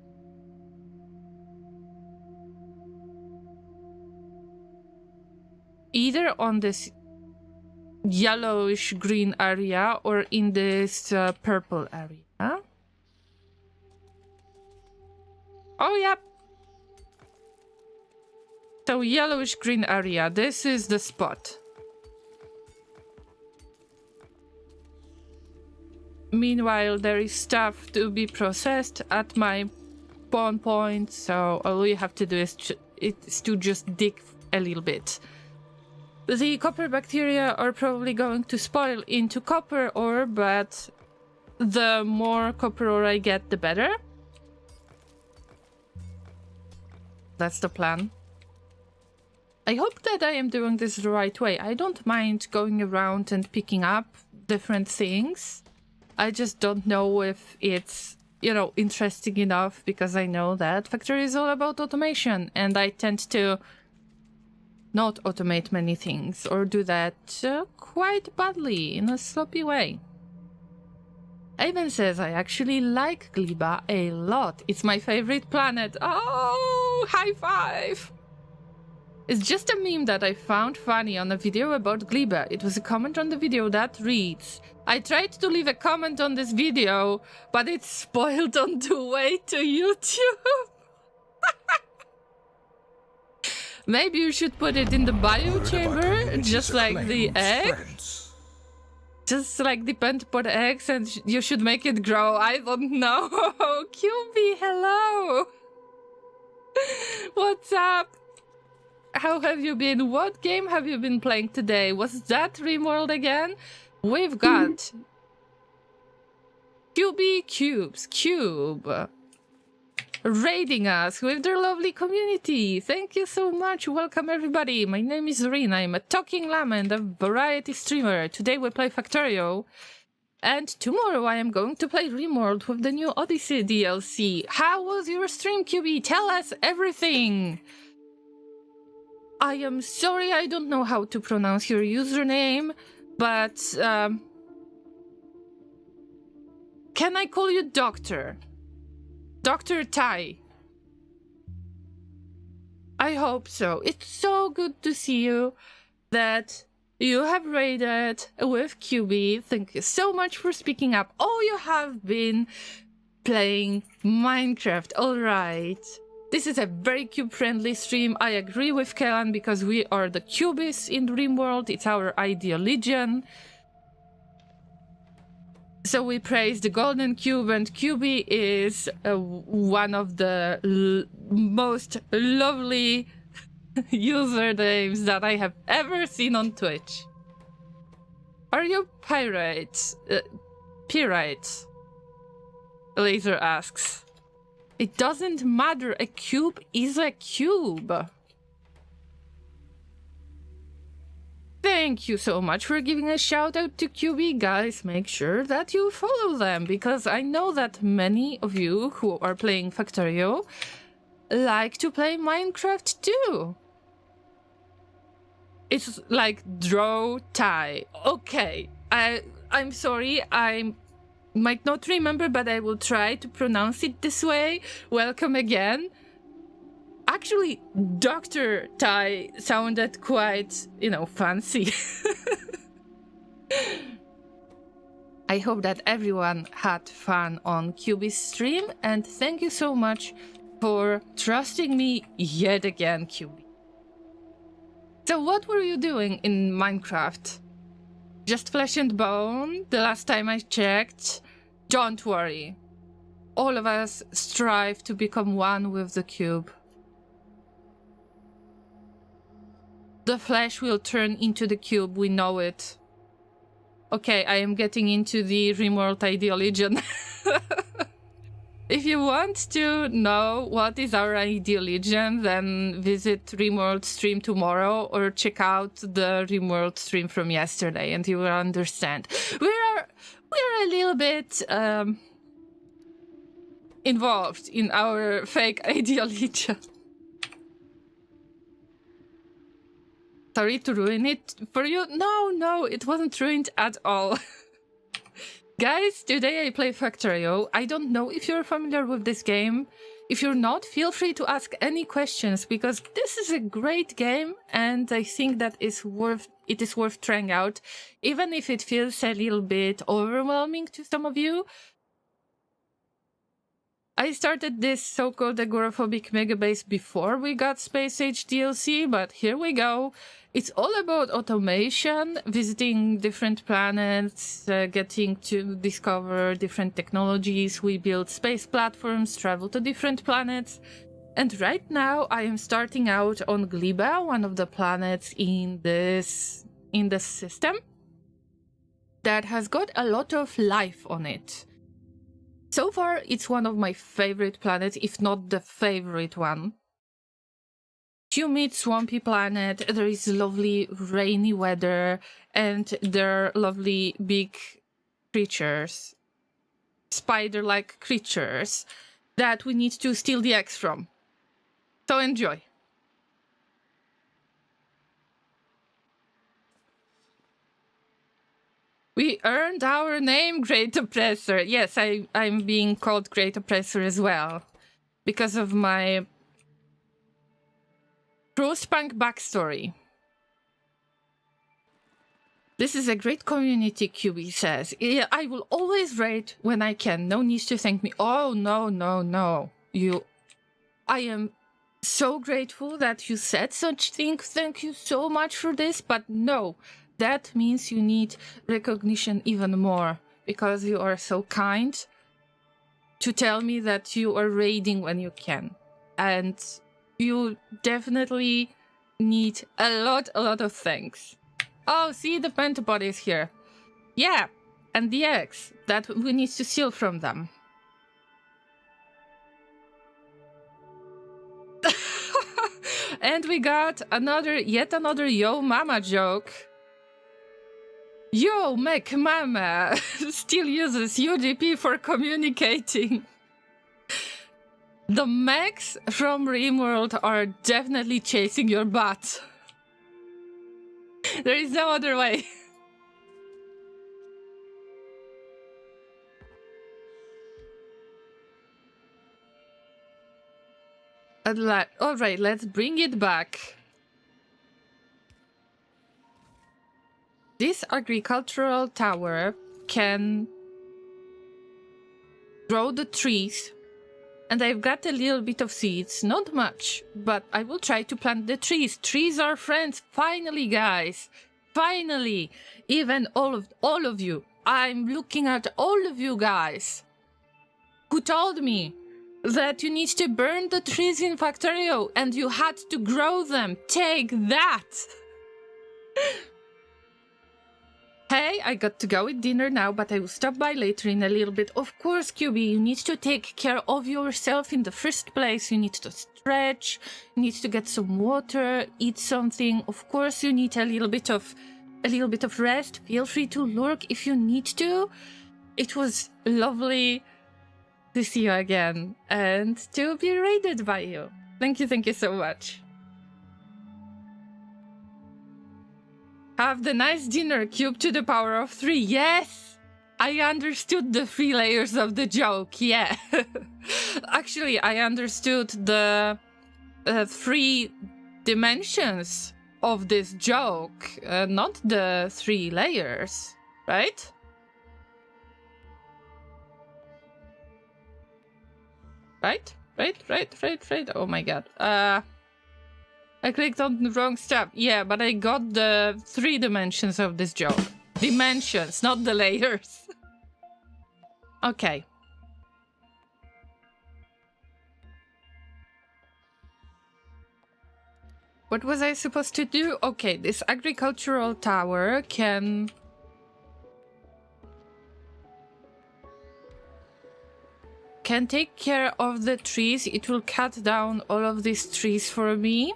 Either on this yellowish green area or in this purple area. Oh, yep. So yellowish green area. This is the spot. Meanwhile, there is stuff to be processed at my spawn point. So all we have to do is to just dig a little bit. The copper bacteria are probably going to spoil into copper ore, but the more copper ore I get, the better. That's the plan. I hope that I am doing this the right way. I don't mind going around and picking up different things. I just don't know if it's, you know, interesting enough, because I know that factory is all about automation and I tend to not automate many things or do that quite badly in a sloppy way. Aben says I actually like Gleba a lot. It's my favorite planet. Oh, high five! It's just a meme that I found funny on a video about Gleba. It was a comment on the video that reads, I tried to leave a comment on this video, but it's spoiled on the way to YouTube. Maybe you should put it in the bio chamber, just like the egg. Just like the pentapod eggs, and you should make it grow. I don't know. QB, hello. What's up? How have you been? What game have you been playing today? Was that RimWorld again? We've got QB Cubes, Cube, raiding us with their lovely community. Thank you so much. Welcome everybody. My name is Rin. I'm a talking llama and a variety streamer. Today we play Factorio, and tomorrow I am going to play RimWorld with the new Odyssey DLC. How was your stream, QB? Tell us everything. I am sorry I don't know how to pronounce your username, but can I call you Doctor? Dr. Tai. I hope so. It's so good to see you that you have raided with QB. Thank you so much for speaking up. Oh, you have been playing Minecraft. All right. This is a very cube-friendly stream. I agree with Kellan because we are the cubists in RimWorld. It's our ideal legion. So we praise the golden cube, and QB is one of the most lovely usernames that I have ever seen on Twitch. Are you pirates? Pirates? Laser asks. It doesn't matter, a cube is a cube. Thank you so much for giving a shout out to QB, guys. Make sure that you follow them, because I know that many of you who are playing Factorio like to play Minecraft too. It's like draw tie. Okay, I'm sorry, I might not remember, but I will try to pronounce it this way. Welcome again. Actually, Dr. Tai sounded quite, you know, fancy. I hope that everyone had fun on QB's stream, and thank you so much for trusting me yet again, QB. So what were you doing in Minecraft? Just flesh and bone? The last time I checked? Don't worry. All of us strive to become one with the cube. The flesh will turn into the cube, we know it. Okay, I am getting into the RimWorld ideology. If you want to know what is our ideology, then visit RimWorld stream tomorrow or check out the RimWorld stream from yesterday and you will understand. We're a little bit involved in our fake ideology. Sorry to ruin it for you. No, it wasn't ruined at all. Guys, today I play Factorio. I don't know if you're familiar with this game. If you're not, feel free to ask any questions because this is a great game and I think that it is worth trying out, even if it feels a little bit overwhelming to some of you. I started this so-called Agoraphobic Megabase before we got Space Age DLC, but here we go. It's all about automation, visiting different planets, getting to discover different technologies. We build space platforms, travel to different planets. And right now I am starting out on Gleba, one of the planets in this system that has got a lot of life on it. So far, it's one of my favorite planets, if not the favorite one. Humid, swampy planet, there is lovely rainy weather, and there are lovely big creatures, spider-like creatures, that we need to steal the eggs from. So enjoy. We earned our name, Great Oppressor. Yes, I'm being called Great Oppressor as well. Because of my Punk backstory. This is a great community, QB says. Yeah, I will always raid when I can. No need to thank me. Oh, no. I am so grateful that you said such things. Thank you so much for this, but no. That means you need recognition even more, because you are so kind to tell me that you are raiding when you can. And you definitely need a lot of thanks. Oh, see, the pentapod is here. Yeah, and the eggs that we need to steal from them. And we got yet another Yo Mama joke. Yo, Mech Mama still uses UDP for communicating. The mechs from RimWorld are definitely chasing your butt. There is no other way. Alright, let's bring it back. This agricultural tower can grow the trees, and I've got a little bit of seeds, not much, but I will try to plant the trees. Trees are friends, finally, guys, finally. Even all of you, I'm looking at all of you guys who told me that you need to burn the trees in Factorio and you had to grow them. Take that! Hey, I got to go with dinner now, but I will stop by later in a little bit. Of course, QB, you need to take care of yourself in the first place. You need to stretch, you need to get some water, eat something. Of course, you need a little bit of rest. Feel free to lurk if you need to. It was lovely to see you again and to be raided by you. Thank you so much. Have the nice dinner, cube to the power of 3. Yes! I understood the 3 layers of the joke, yeah. Actually, I understood the 3 dimensions of this joke, not the 3 layers, right? Right? Right. Oh my god. I clicked on the wrong stuff. Yeah, but I got the 3 dimensions of this joke. Dimensions, not the layers. Okay. What was I supposed to do? Okay, this agricultural tower can take care of the trees. It will cut down all of these trees for me.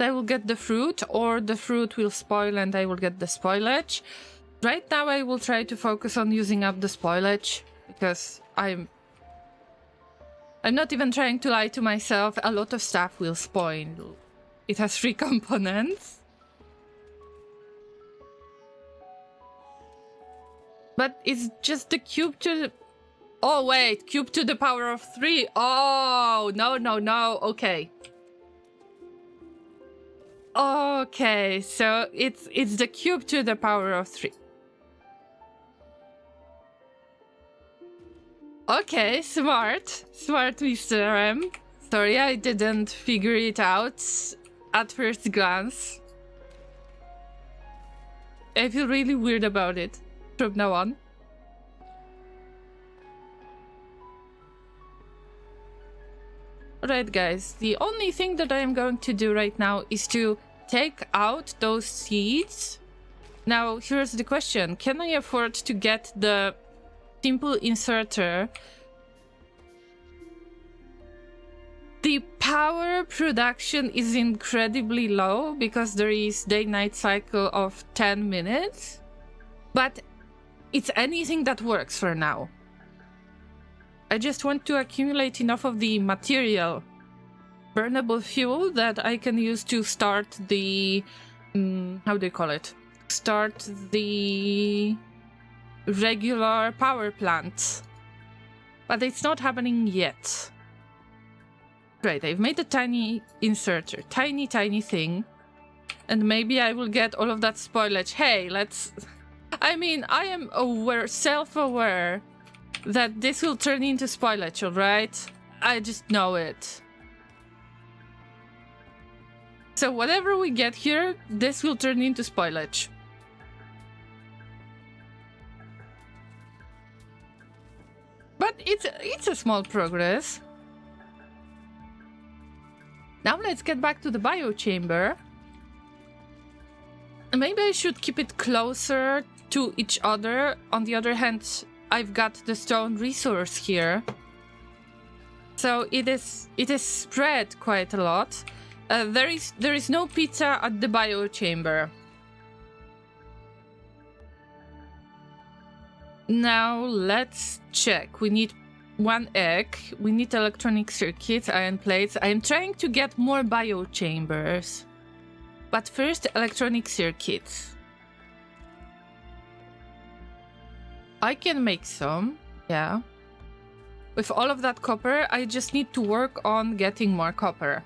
I will get the fruit, or the fruit will spoil and I will get the spoilage. Right now I will try to focus on using up the spoilage, because I'm not even trying to lie to myself. A lot of stuff will spoil. It has 3 components. But it's just the cube to... Oh wait, cube to the power of 3. Oh, no. Okay. Okay, so it's the cube to the power of 3. Okay, smart, Mr. M. Sorry, I didn't figure it out at first glance. I feel really weird about it from now on. Alright guys, the only thing that I am going to do right now is to take out those seeds. Now, here's the question. Can I afford to get the simple inserter? The power production is incredibly low because there is day-night cycle of 10 minutes. But it's anything that works for now. I just want to accumulate enough of the material, burnable fuel, that I can use to start the... how do you call it? Start the regular power plant. But it's not happening yet. Right, I've made a tiny inserter. Tiny thing. And maybe I will get all of that spoilage. Hey, let's... I mean, I am aware, self-aware that this will turn into spoilage, alright? I just know it. So whatever we get here, this will turn into spoilage. But it's a small progress. Now let's get back to the biochamber. Maybe I should keep it closer to each other. On the other hand, I've got the stone resource here. So it is spread quite a lot. There is no pizza at the biochamber. Now let's check. We need 1 egg. We need electronic circuits, iron plates. I am trying to get more biochambers. But first, electronic circuits. I can make some, yeah. With all of that copper, I just need to work on getting more copper.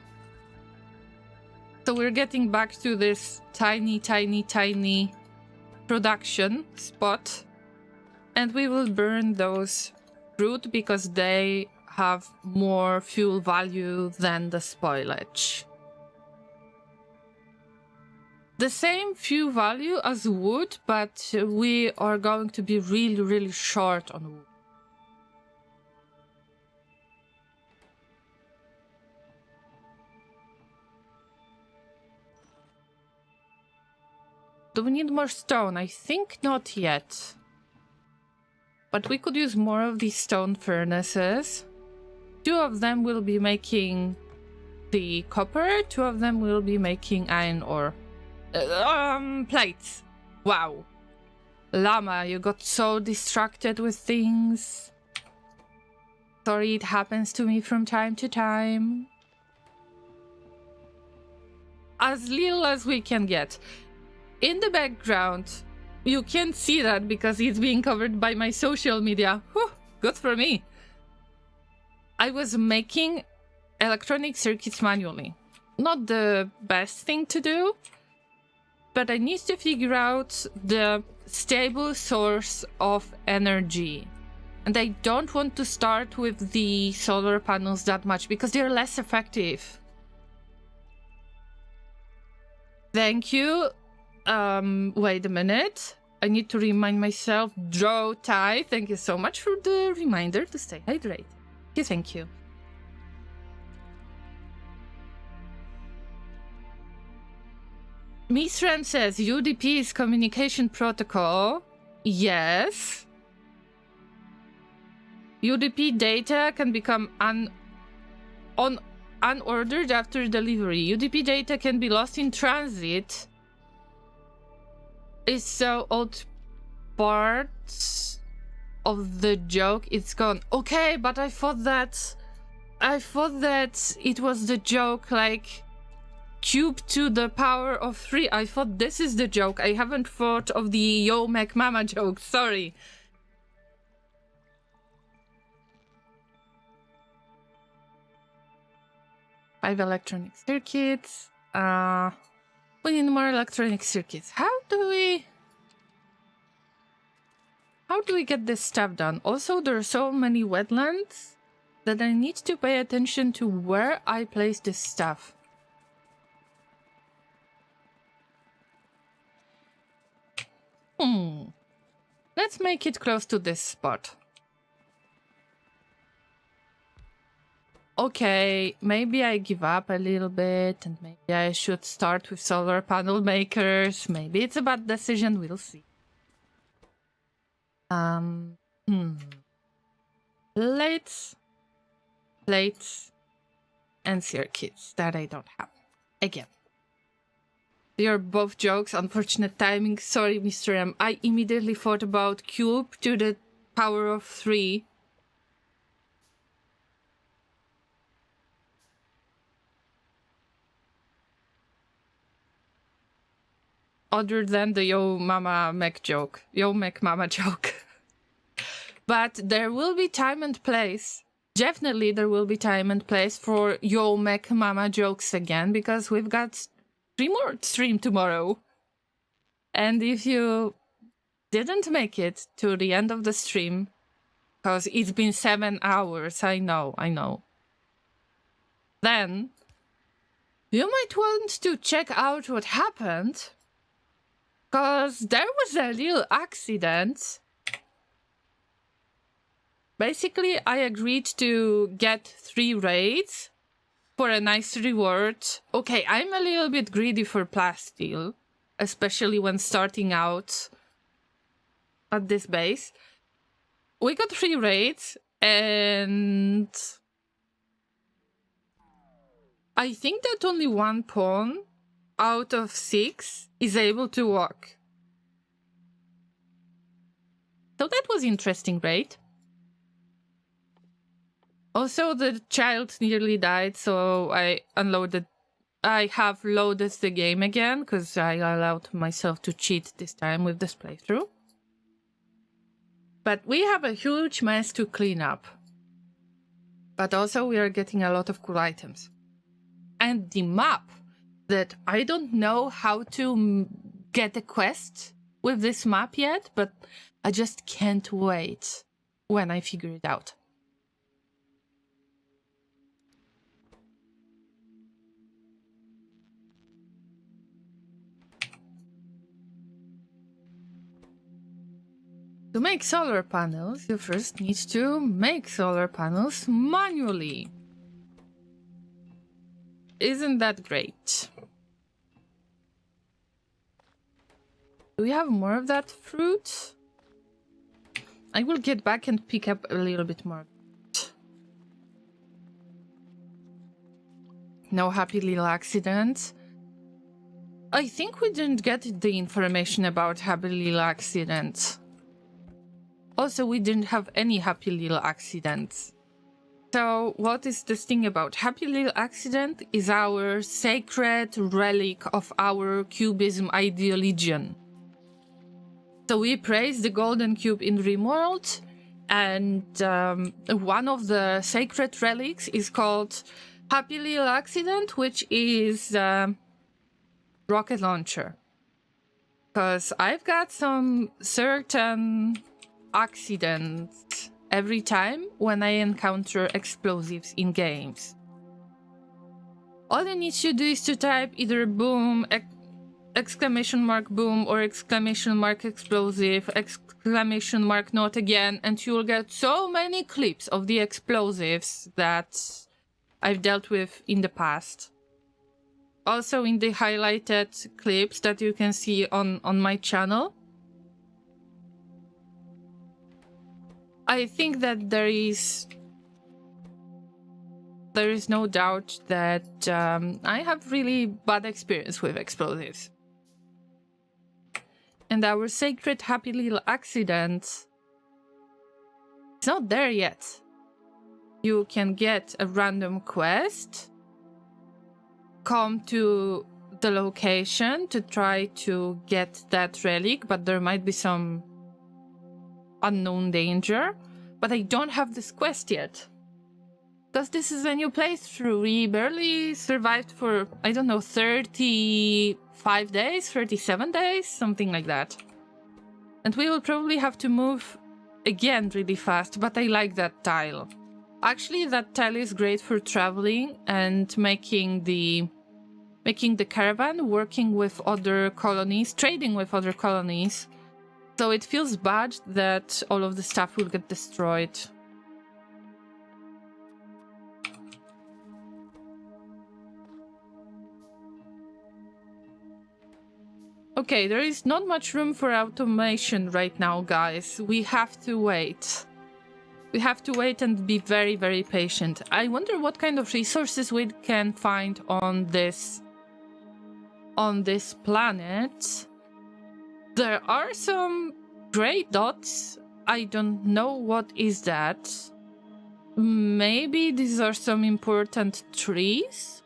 So we're getting back to this tiny production spot. And we will burn those fruit because they have more fuel value than the spoilage. The same fuel value as wood, but we are going to be really short on wood. Do we need more stone? I think not yet. But we could use more of these stone furnaces. 2 of them will be making the copper, 2 of them will be making iron ore. Plates. Wow. Llama, you got so distracted with things. Sorry, it happens to me from time to time. As little as we can get. In the background, you can't see that because it's being covered by my social media. Whew, good for me. I was making electronic circuits manually. Not the best thing to do, but I need to figure out the stable source of energy. And I don't want to start with the solar panels that much because they're less effective. Thank you. Wait a minute. I need to remind myself. Draw tie. Thank you so much for the reminder to stay hydrated. Thank you. Miss Ram says UDP is communication protocol. Yes. UDP data can become unordered after delivery. UDP data can be lost in transit. It's so old parts of the joke. It's gone. Okay, but I thought that it was the joke like cube to the power of 3. I thought this is the joke. I haven't thought of the Yo Mac Mama joke. Sorry. Five electronic circuits. We need more electronic circuits. How do we get this stuff done? Also, there are so many wetlands that I need to pay attention to where I place this stuff. Let's make it close to this spot. Okay, maybe I give up a little bit and maybe I should start with solar panel makers. Maybe it's a bad decision, we'll see. Plates, and circuits that I don't have. Again. They are both jokes, unfortunate timing. Sorry, Mr. M. I immediately thought about cube to the power of 3. Other than the Yo Mama Mac joke. Yo Mac Mama joke. But there will be time and place. Definitely there will be time and place for Yo Mac Mama jokes again, because we've got 3 more stream tomorrow. And if you didn't make it to the end of the stream, because it's been 7 hours, I know. Then you might want to check out what happened, because there was a little accident. Basically, I agreed to get 3 raids for a nice reward. Okay, I'm a little bit greedy for plasteel, especially when starting out at this base. We got 3 raids, and I think that only 1 pawn out of 6 is able to walk. So that was interesting raid. Also, the child nearly died, so I have loaded the game again, because I allowed myself to cheat this time with this playthrough. But we have a huge mess to clean up. But also we are getting a lot of cool items. And the map, that I don't know how to get a quest with this map yet, but I just can't wait when I figure it out. To make solar panels, you first need to make solar panels manually. Isn't that great? Do we have more of that fruit? I will get back and pick up a little bit more. No happy little accident. I think we didn't get the information about happy little accidents. Also, we didn't have any happy little accidents. So, what is this thing about? Happy little accident is our sacred relic of our cubism ideologian. So we praise the golden cube in RimWorld, and one of the sacred relics is called Happy Little Accident, which is rocket launcher. Because I've got some certain accidents every time when I encounter explosives in games. All I need to do is to type either boom, exclamation mark boom, or exclamation mark explosive, exclamation mark not again, and you will get so many clips of the explosives that I've dealt with in the past. Also in the highlighted clips that you can see on my channel. I think that there is no doubt that I have really bad experience with explosives. And our sacred happy little accident is not there yet. You can get a random quest, come to the location to try to get that relic, but there might be some unknown danger. But I don't have this quest yet. Because this is a new playthrough. We barely survived for, I don't know, 35 days, 37 days, something like that. And we will probably have to move again really fast, but I like that tile. Actually, that tile is great for traveling and making the caravan, working with other colonies, trading with other colonies. So it feels bad that all of the stuff will get destroyed. Okay, there is not much room for automation right now, guys. We have to wait. We have to wait and be very, very patient. I wonder what kind of resources we can find on this planet. There are some gray dots. I don't know what is that. Maybe these are some important trees?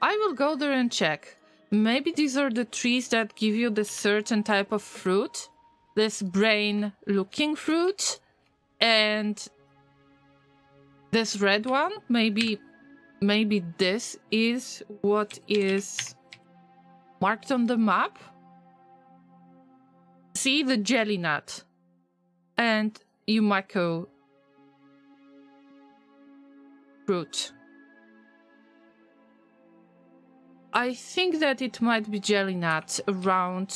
I will go there and check. Maybe these are the trees that give you this certain type of fruit. This brain-looking fruit. And this red one. Maybe this is what is marked on the map. See the jelly nut. And Yumako fruit. I think that it might be jelly nut around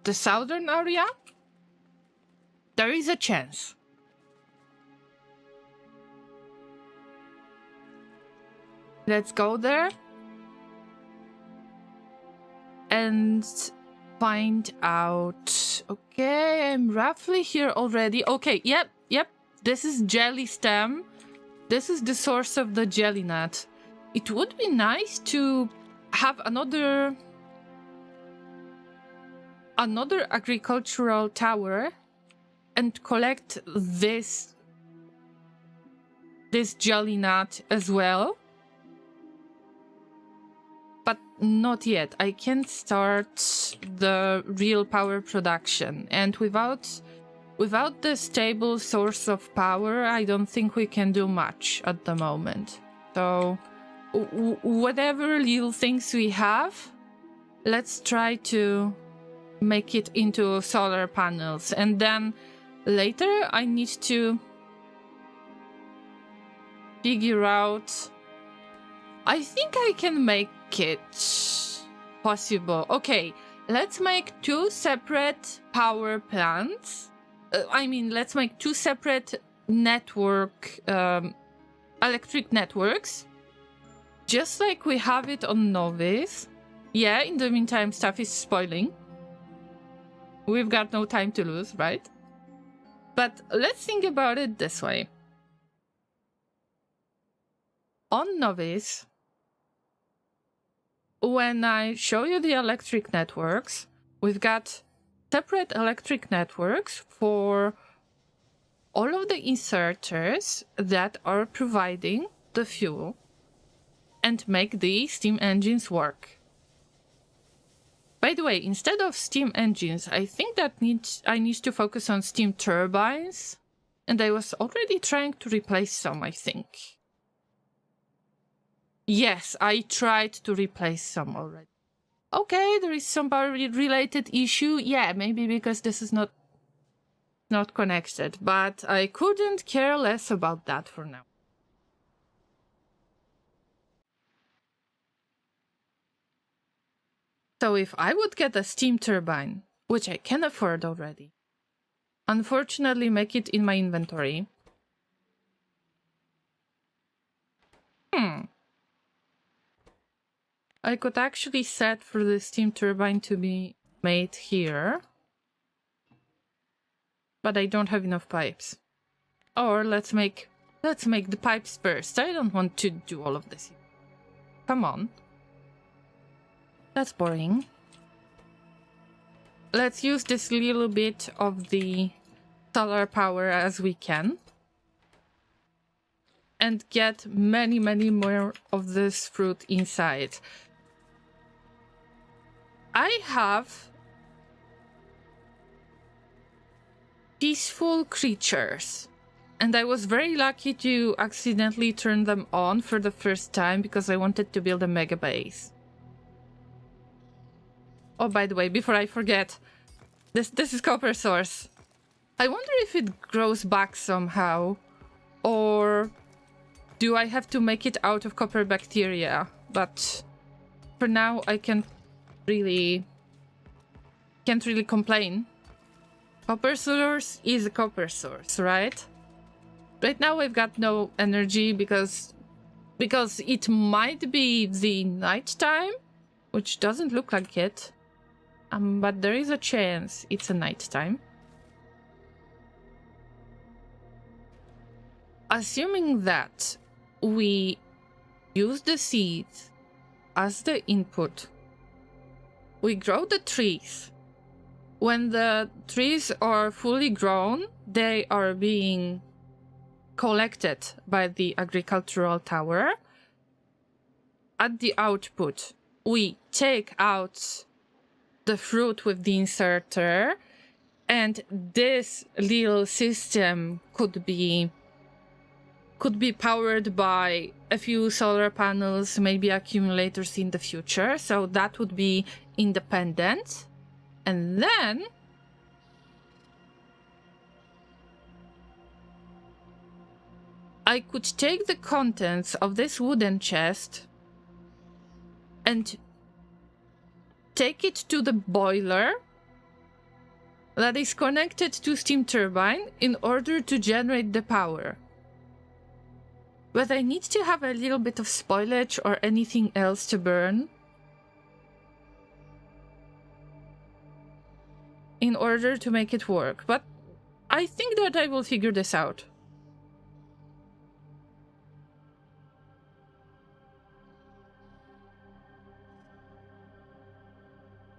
the southern area. There is a chance. Let's go there and find out. Okay, I'm roughly here already. Okay, yep. This is jelly stem. This is the source of the jelly nut. It would be nice to have another agricultural tower and collect this jelly nut as well. But not yet. I can't start the real power production, and without the stable source of power, I don't think we can do much at the moment. So whatever little things we have, let's try to make it into solar panels. And then later I need to figure out. I think I can make it possible. Okay, let's make 2 separate power plants. Let's make 2 separate electric networks. Just like we have it on Novice. Yeah, in the meantime, stuff is spoiling. We've got no time to lose, right? But let's think about it this way. On Novice, when I show you the electric networks, we've got separate electric networks for all of the inserters that are providing the fuel and make the steam engines work. By the way, instead of steam engines, I think that I need to focus on steam turbines. And I was already trying to replace some, I think. Yes, I tried to replace some already. Okay, there is some power-related issue. Yeah, maybe because this is not not connected, but I couldn't care less about that for now. So if I would get a steam turbine, which I can afford already, unfortunately make it in my inventory. I could actually set for the steam turbine to be made here. But I don't have enough pipes. Or let's make the pipes first. I don't want to do all of this. Come on. That's boring. Let's use this little bit of the solar power as we can. And get many, many more of this fruit inside. I have peaceful creatures. And I was very lucky to accidentally turn them on for the first time because I wanted to build a mega base. Oh, by the way, before I forget, this is copper source. I wonder if it grows back somehow, or do I have to make it out of copper bacteria? But for now, I can't really complain. Copper source is a copper source, right? Right now we've got no energy because it might be the night time, which doesn't look like it. But there is a chance it's a night time. Assuming that we use the seeds as the input, we grow the trees. When the trees are fully grown, they are being collected by the agricultural tower. At the output, we take out the fruit with the inserter, and this little system could be powered by a few solar panels, maybe accumulators in the future, so that would be independent. And then I could take the contents of this wooden chest and take it to the boiler that is connected to steam turbine in order to generate the power. But I need to have a little bit of spoilage or anything else to burn in order to make it work. But I think that I will figure this out.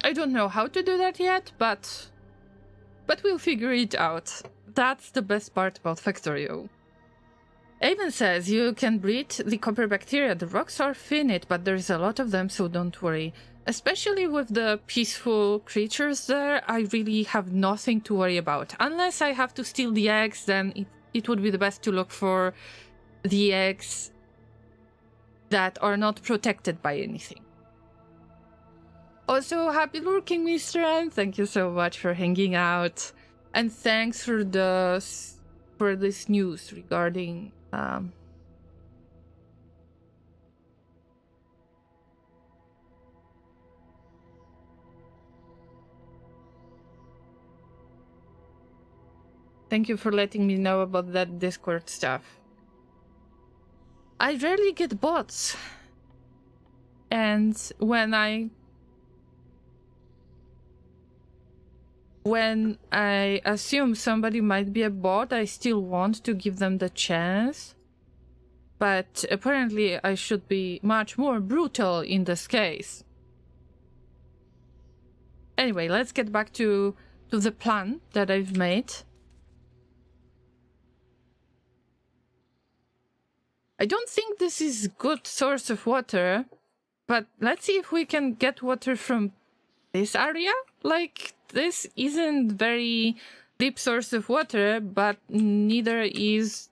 I don't know how to do that yet, but we'll figure it out. That's the best part about Factorio. Avon says you can breed the copper bacteria. The rocks are finite, but there's a lot of them, so don't worry. Especially with the peaceful creatures there, I really have nothing to worry about. Unless I have to steal the eggs, then it would be the best to look for the eggs that are not protected by anything. Also, happy lurking, Mr. N. Thank you so much for hanging out. And thanks for this news regarding thank you for letting me know about that Discord stuff. I rarely get bots. And when I assume somebody might be a bot, I still want to give them the chance. But apparently I should be much more brutal in this case. Anyway, let's get back to the plan that I've made. I don't think this is a good source of water, but let's see if we can get water from this area. Like, this isn't very deep source of water, but neither is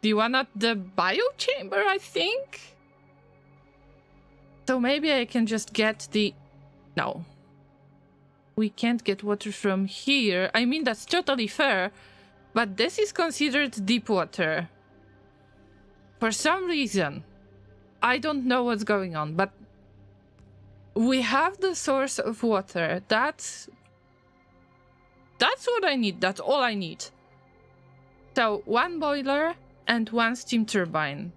the one at the biochamber, I think. So maybe I can just get the... No. we can't get water from here. I mean, that's totally fair, but this is considered deep water. For some reason, I don't know what's going on, but we have the source of water. That's what I need. That's all I need. So, 1 boiler and 1 steam turbine.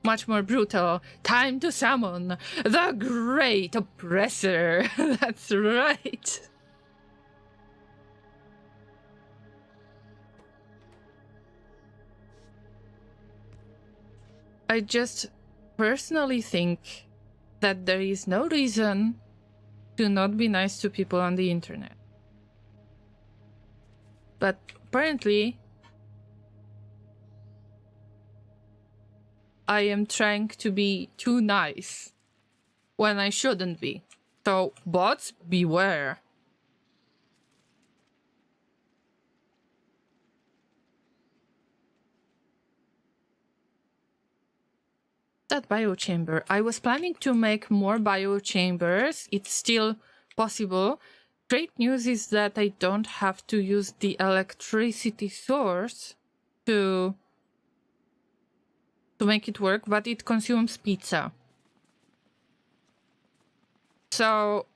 Much more brutal. Time to summon the Great Oppressor. That's right. I just personally think that there is no reason to not be nice to people on the internet. But apparently, I am trying to be too nice when I shouldn't be. So, bots, beware. That biochamber. I was planning to make more biochambers. It's still possible. Great news is that I don't have to use the electricity source to make it work, but it consumes pizza. So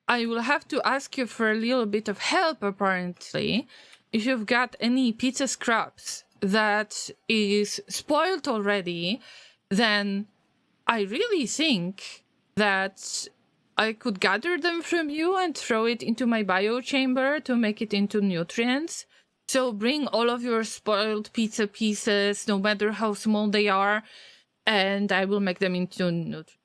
I will have to ask you for a little bit of help, apparently. If you've got any pizza scraps that is spoiled already, then I really think that I could gather them from you and throw it into my biochamber to make it into nutrients. So bring all of your spoiled pizza pieces, no matter how small they are, and I will make them into nutrients.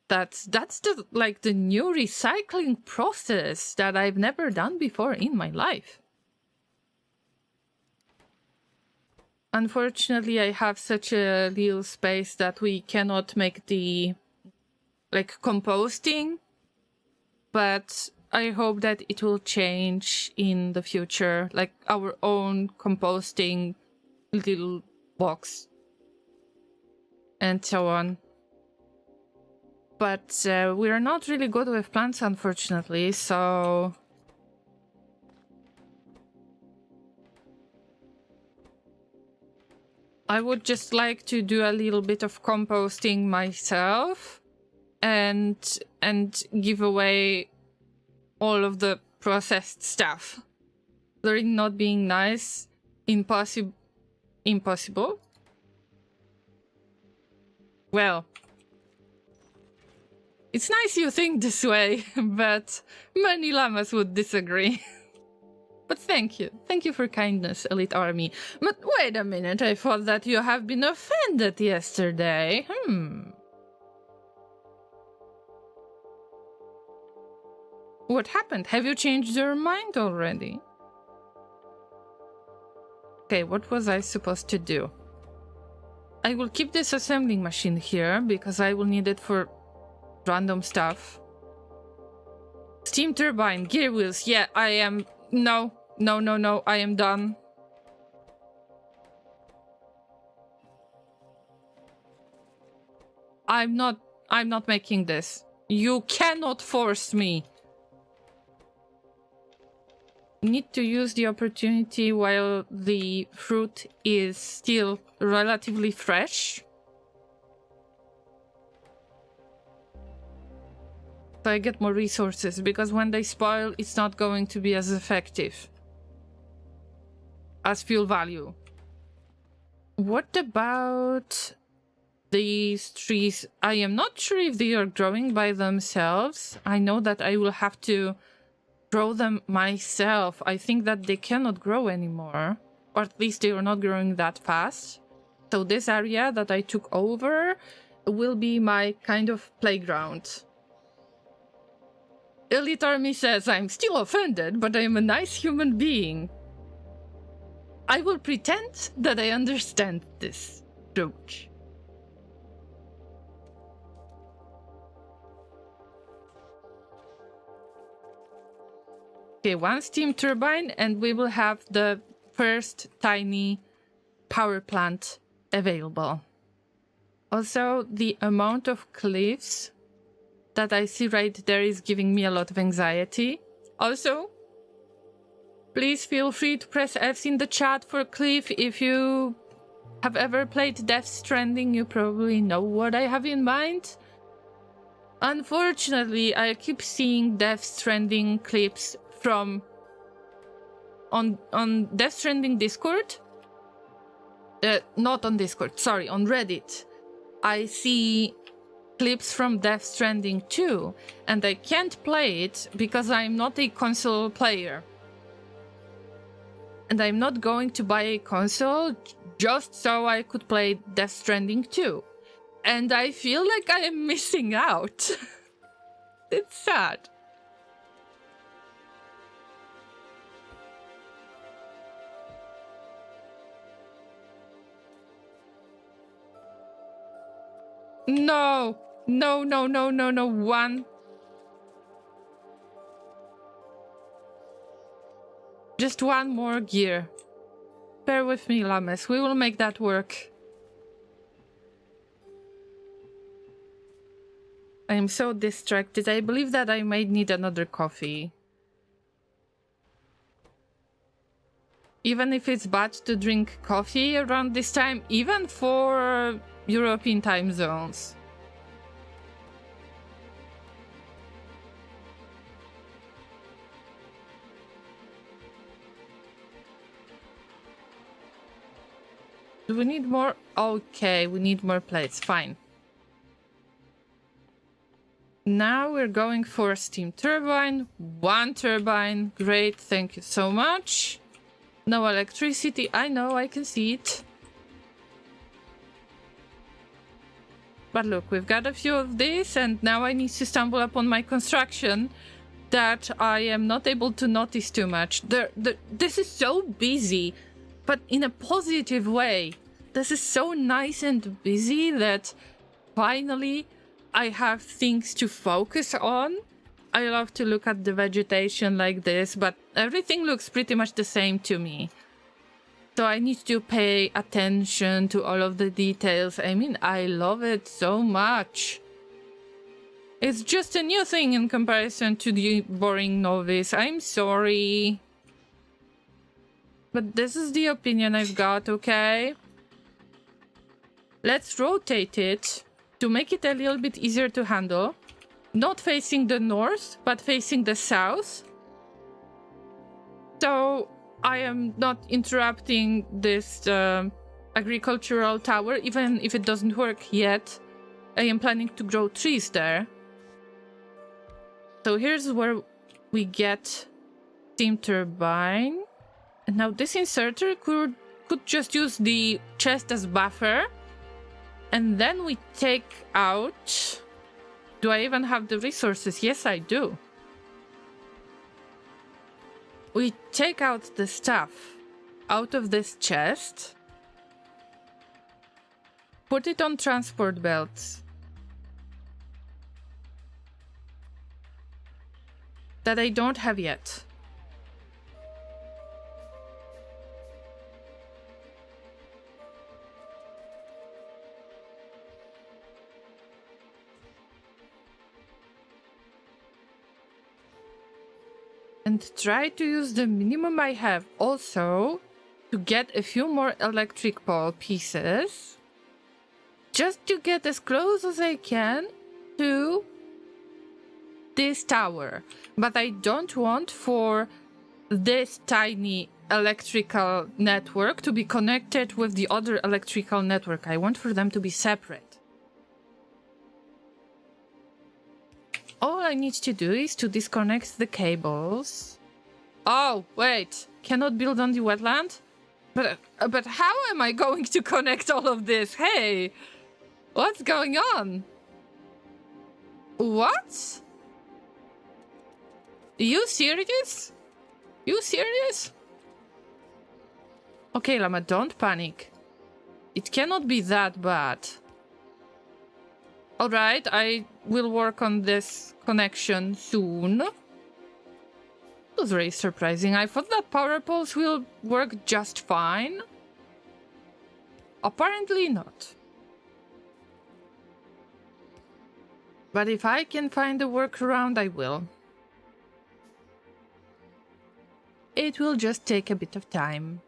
That's the new recycling process that I've never done before in my life. Unfortunately, I have such a little space that we cannot make the composting, but I hope that it will change in the future, like our own composting little box and so on. But we're not really good with plants, unfortunately, so I would just like to do a little bit of composting myself and give away all of the processed stuff. They're not being nice. Impossible. Well, it's nice you think this way, but many llamas would disagree. But thank you. Thank you for kindness, Elite Army. But wait a minute, I thought that you have been offended yesterday. What happened? Have you changed your mind already? Okay, what was I supposed to do? I will keep this assembling machine here, because I will need it for random stuff. Steam turbine, gear wheels, yeah, I am... No, I am done. I'm not making this. You cannot force me. Need to use the opportunity while the fruit is still relatively fresh. So I get more resources, because when they spoil, it's not going to be as effective as fuel value. What about these trees? I am not sure if they are growing by themselves. I know that I will have to grow them myself. I think that they cannot grow anymore, or at least they are not growing that fast. So this area that I took over will be my kind of playground. Elite Army says I'm still offended, but I'm a nice human being. I will pretend that I understand this joke. Okay, 1 steam turbine, and we will have the first tiny power plant available. Also, the amount of cliffs that I see right there is giving me a lot of anxiety. Also, please feel free to press Fs in the chat for Cliff. If you have ever played Death Stranding, you probably know what I have in mind. Unfortunately, I keep seeing Death Stranding clips from on Death Stranding Discord. Not on Discord, sorry, on Reddit. I see clips from Death Stranding 2, and I can't play it because I'm not a console player. And I'm not going to buy a console just so I could play Death Stranding 2. And I feel like I am missing out. It's sad. No, no, no, no, no, no, one. Just one more gear. Bear with me, Llamas. We will make that work. I am so distracted. I believe that I might need another coffee. Even if it's bad to drink coffee around this time, even for European time zones. Do we need more? Okay, we need more plates. Fine. Now we're going for a steam turbine. One turbine. Great, thank you so much. No electricity. I know, I can see it. But look, we've got a few of these, and now I need to stumble upon my construction that I am not able to notice too much. This is so busy, but in a positive way. This is so nice and busy that finally I have things to focus on. I love to look at the vegetation like this, but everything looks pretty much the same to me. So I need to pay attention to all of the details. I mean, I love it so much. It's just a new thing in comparison to the boring novice. I'm sorry. But this is the opinion I've got, okay? Let's rotate it to make it a little bit easier to handle. Not facing the north, but facing the south. So I am not interrupting this agricultural tower, even if it doesn't work yet. I am planning to grow trees there. So here's where we get steam turbine. And now this inserter could just use the chest as buffer. And then we take out... Do I even have the resources? Yes, I do. We take out the stuff out of this chest. Put it on transport belts. That I don't have yet. And try to use the minimum I have also to get a few more electric pole pieces. Just to get as close as I can to this tower. But I don't want for this tiny electrical network to be connected with the other electrical network. I want for them to be separate. All I need to do is to disconnect the cables. Oh, wait. Cannot build on the wetland? But how am I going to connect all of this? Hey! What's going on? What? You serious? You serious? Okay, Llama, don't panic. It cannot be that bad. Alright, I will work on this connection soon. It was very surprising. I thought that power poles will work just fine. Apparently not. But if I can find a workaround, I will. It will just take a bit of time.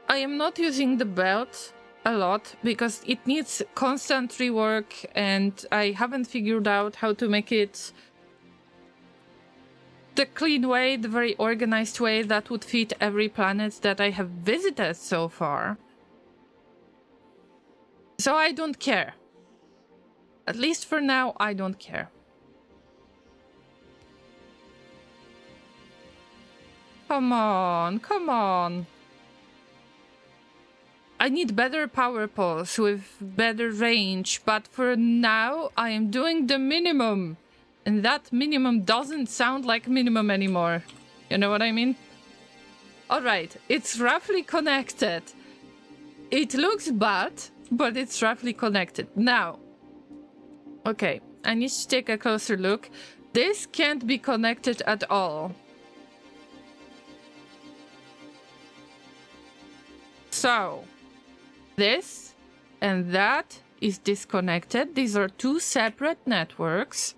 I am not using the belt a lot because it needs constant rework and I haven't figured out how to make it the clean way, the very organized way that would fit every planet that I have visited so far. So I don't care. At least for now, I don't care. Come on, come on. I need better power poles with better range, but for now I am doing the minimum. And that minimum doesn't sound like minimum anymore. You know what I mean? Alright, it's roughly connected. It looks bad, but it's roughly connected. Now, okay, I need to take a closer look. This can't be connected at all. So, this and that is disconnected. These are two separate networks.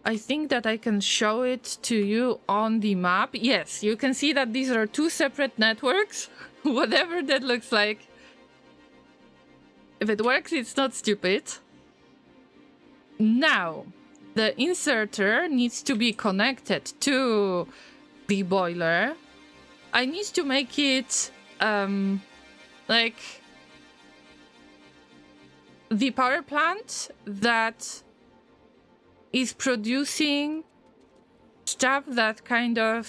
I think that I can show it to you on the map. Yes, you can see that these are two separate networks, whatever that looks like. If it works, it's not stupid. Now, the inserter needs to be connected to the boiler. I need to make it like the power plant that is producing stuff that kind of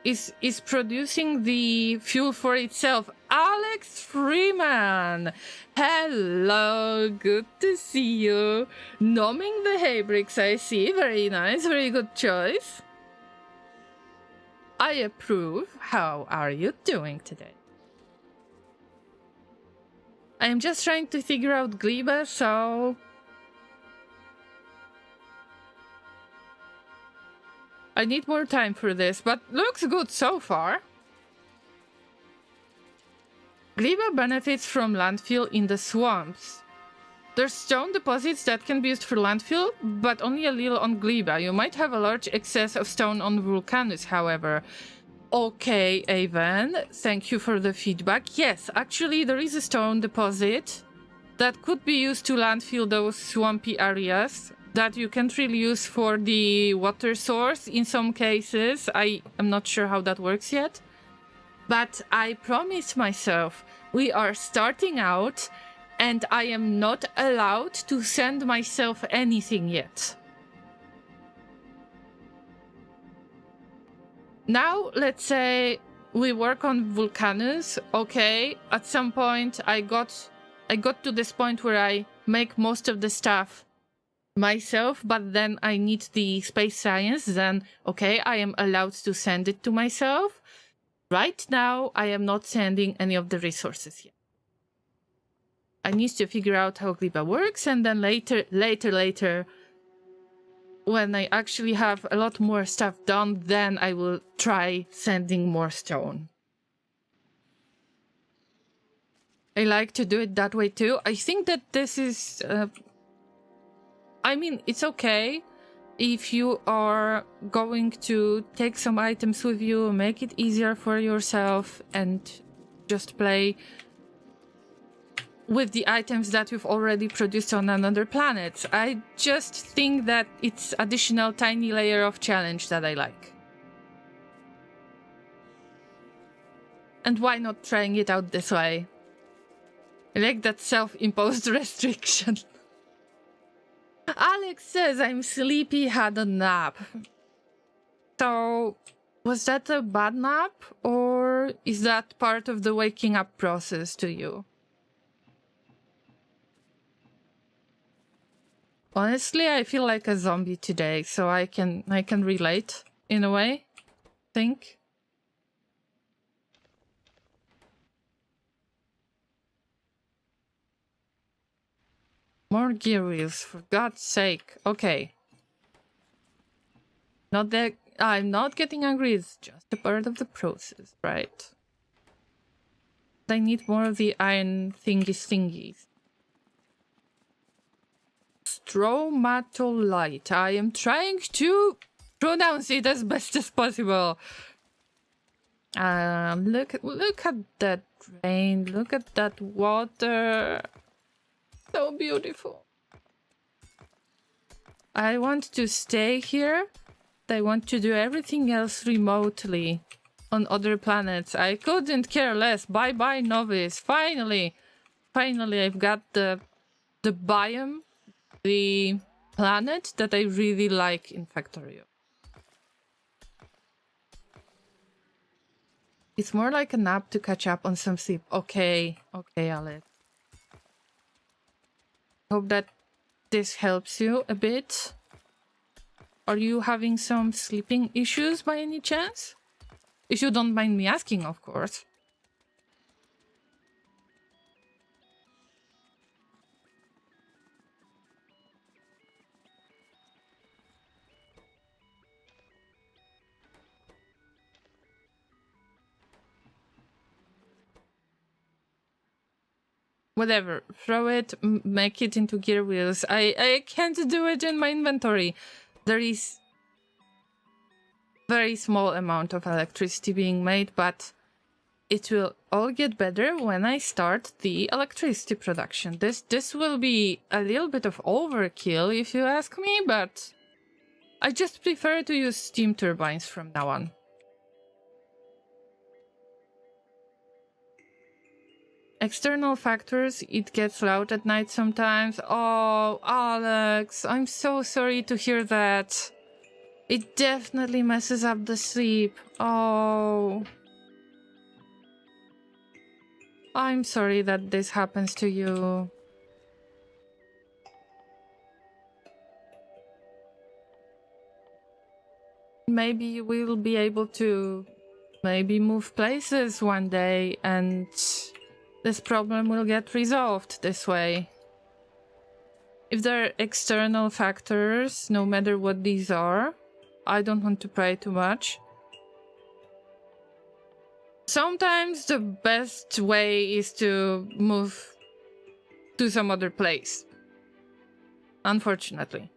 is producing the fuel for itself. Alex Freeman! Hello, good to see you. Numbing the hay bricks, I see. Very nice, very good choice. I approve. How are you doing today? I am just trying to figure out Gleba, so... I need more time for this, but looks good so far. Gleba benefits from landfill in the swamps. There's stone deposits that can be used for landfill, but only a little on Gleba. You might have a large excess of stone on Vulcanus, however. Okay, Avon, thank you for the feedback. Yes, actually there is a stone deposit that could be used to landfill those swampy areas that you can't really use for the water source in some cases. I am not sure how that works yet. But I promised myself we are starting out and I am not allowed to send myself anything yet. Now, let's say we work on Vulcanus. Okay, at some point I got to this point where I make most of the stuff myself, but then I need the space science. Then, okay, I am allowed to send it to myself. Right now, I am not sending any of the resources yet. I need to figure out how Gleba works, and then later, when I actually have a lot more stuff done, then I will try sending more stone. I like to do it that way too. I think that this is... I mean, it's okay if you are going to take some items with you, make it easier for yourself, and just play with the items that you've already produced on another planet. I just think that it's additional tiny layer of challenge that I like. And why not trying it out this way? I like that self-imposed restriction. Alex says I'm sleepy, had a nap. So, was that a bad nap? Or is that part of the waking up process to you? Honestly, I feel like a zombie today, so I can relate in a way, I think. More gear wheels, for God's sake. Okay. Not that I'm not getting angry, it's just a part of the process, right? I need more of the iron thingies. Stromatolite. I am trying to pronounce it as best as possible. Look at that rain. Look at that water. So beautiful. I want to stay here. I want to do everything else remotely on other planets. I couldn't care less. Bye-bye, Novice. Finally, I've got the biome, the planet that I really like in Factorio. It's more like a nap to catch up on some sleep. Okay, Alex. Hope that this helps you a bit. Are you having some sleeping issues by any chance? If you don't mind me asking, of course. Whatever, throw it, make it into gear wheels. I can't do it in my inventory. There is very small amount of electricity being made, but it will all get better when I start the electricity production. This will be a little bit of overkill if you ask me, but I just prefer to use steam turbines from now on. External factors, it gets loud at night sometimes. Oh, Alex, I'm so sorry to hear that. It definitely messes up the sleep. Oh. I'm sorry that this happens to you. Maybe you will be able to move places one day and this problem will get resolved this way. If there are external factors, no matter what these are, I don't want to pray too much. Sometimes the best way is to move to some other place. Unfortunately.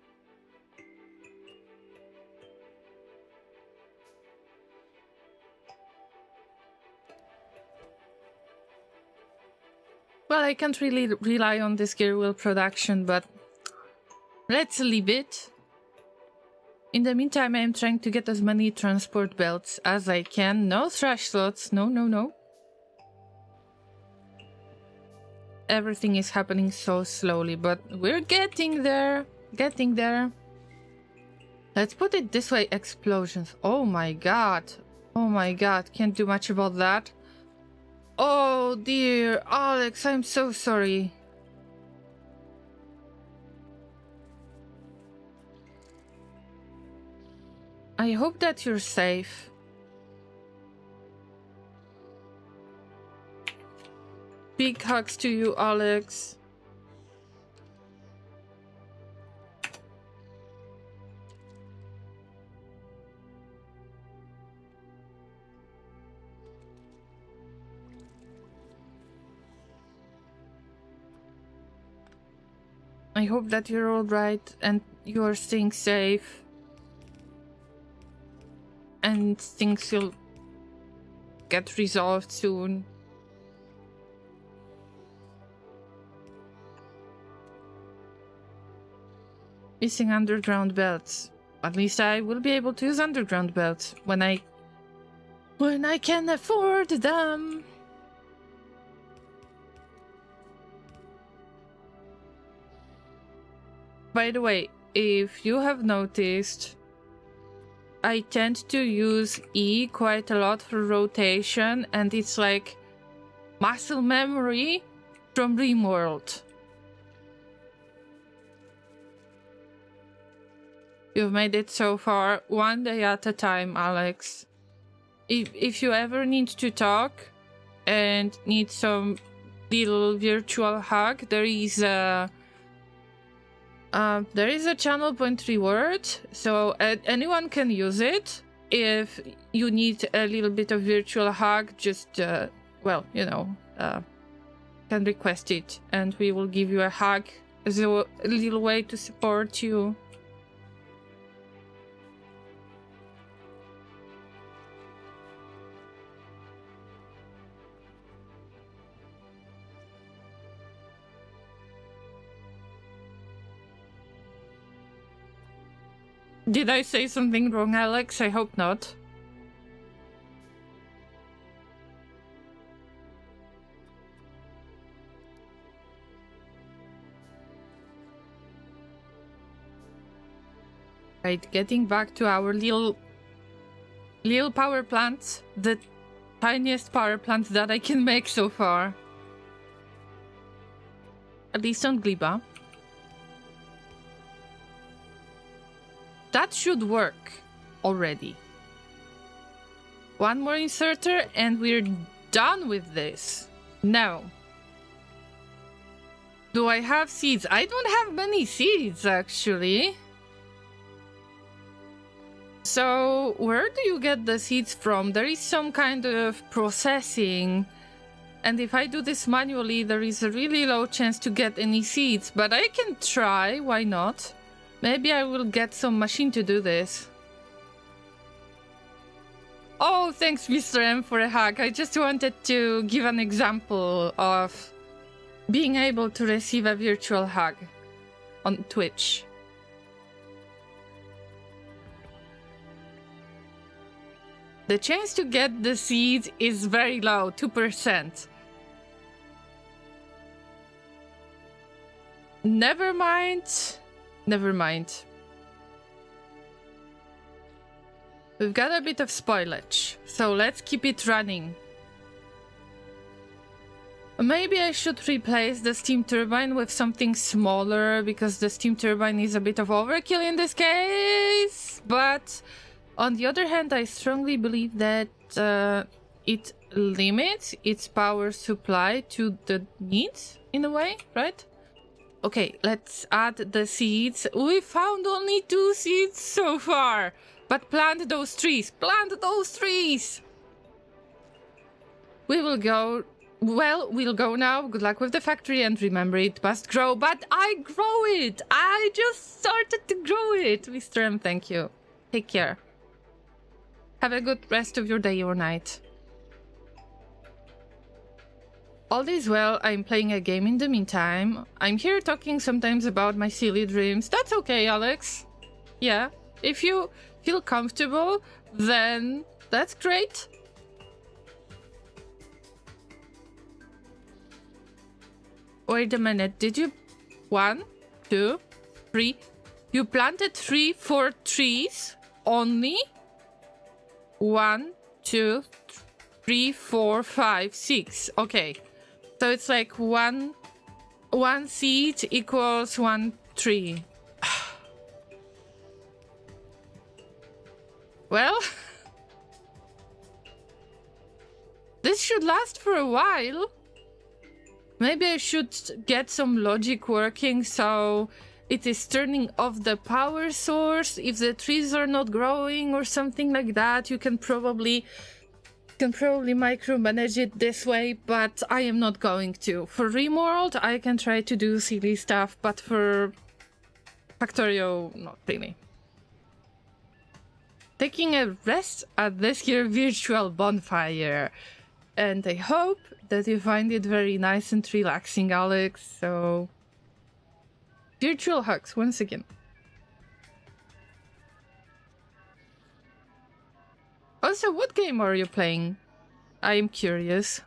Well, I can't really rely on this gear wheel production, but let's leave it. In the meantime, I am trying to get as many transport belts as I can. No thrash slots. No. Everything is happening so slowly, but we're getting there. Let's put it this way, explosions. Oh my god. Can't do much about that. Oh dear, Alex, I'm so sorry. I hope that you're safe. Big hugs to you, Alex. I hope that you're all right and you're staying safe. And things will get resolved soon. Missing underground belts. At least I will be able to use underground belts when I can afford them. By the way, if you have noticed, I tend to use E quite a lot for rotation, and it's like muscle memory from RimWorld. You've made it so far, one day at a time, Alex. If you ever need to talk and need some little virtual hug, there is a channel point reward, so anyone can use it. If you need a little bit of virtual hug, just well, you know, can request it, and we will give you a hug as a little way to support you. Did I say something wrong, Alex? I hope not. Right, getting back to our little power plant, the tiniest power plant that I can make so far. At least on Gleba. That should work already. One more inserter and we're done with this. Now, do I have seeds? I don't have many seeds, actually. So, where do you get the seeds from? There is some kind of processing. And if I do this manually, there is a really low chance to get any seeds. But I can try, why not? Maybe I will get some machine to do this. Oh, thanks, Mr. M, for a hug. I just wanted to give an example of being able to receive a virtual hug on Twitch. The chance to get the seeds is very low, 2%. Never mind. Never mind. We've got a bit of spoilage, so let's keep it running. Maybe I should replace the steam turbine with something smaller, because the steam turbine is a bit of overkill in this case. But on the other hand, I strongly believe that it limits its power supply to the needs, in a way, right? Okay, let's add the seeds. We found only 2 seeds so far. But plant those trees. Plant those trees! We will go... Well, we'll go now. Good luck with the factory and remember it must grow. But I grow it! I just started to grow it! Mr. M, thank you. Take care. Have a good rest of your day or night. All is well, I'm playing a game in the meantime. I'm here talking sometimes about my silly dreams. That's okay, Alex. Yeah, if you feel comfortable, then that's great. Wait a minute, did you... 1, 2, 3... You planted 3, 4 trees only? 1, 2, 3, 4, 5, 6. Okay. So it's like one seed equals 1 tree. Well, this should last for a while. Maybe I should get some logic working so it is turning off the power source if the trees are not growing or something like that. You can probably micromanage it this way, but I am not going to. For Rimworld, I can try to do silly stuff, but for Factorio, not really. Taking a rest at this here virtual bonfire. And I hope that you find it very nice and relaxing, Alex, so... Virtual hugs, once again. Also, what game are you playing? I am curious.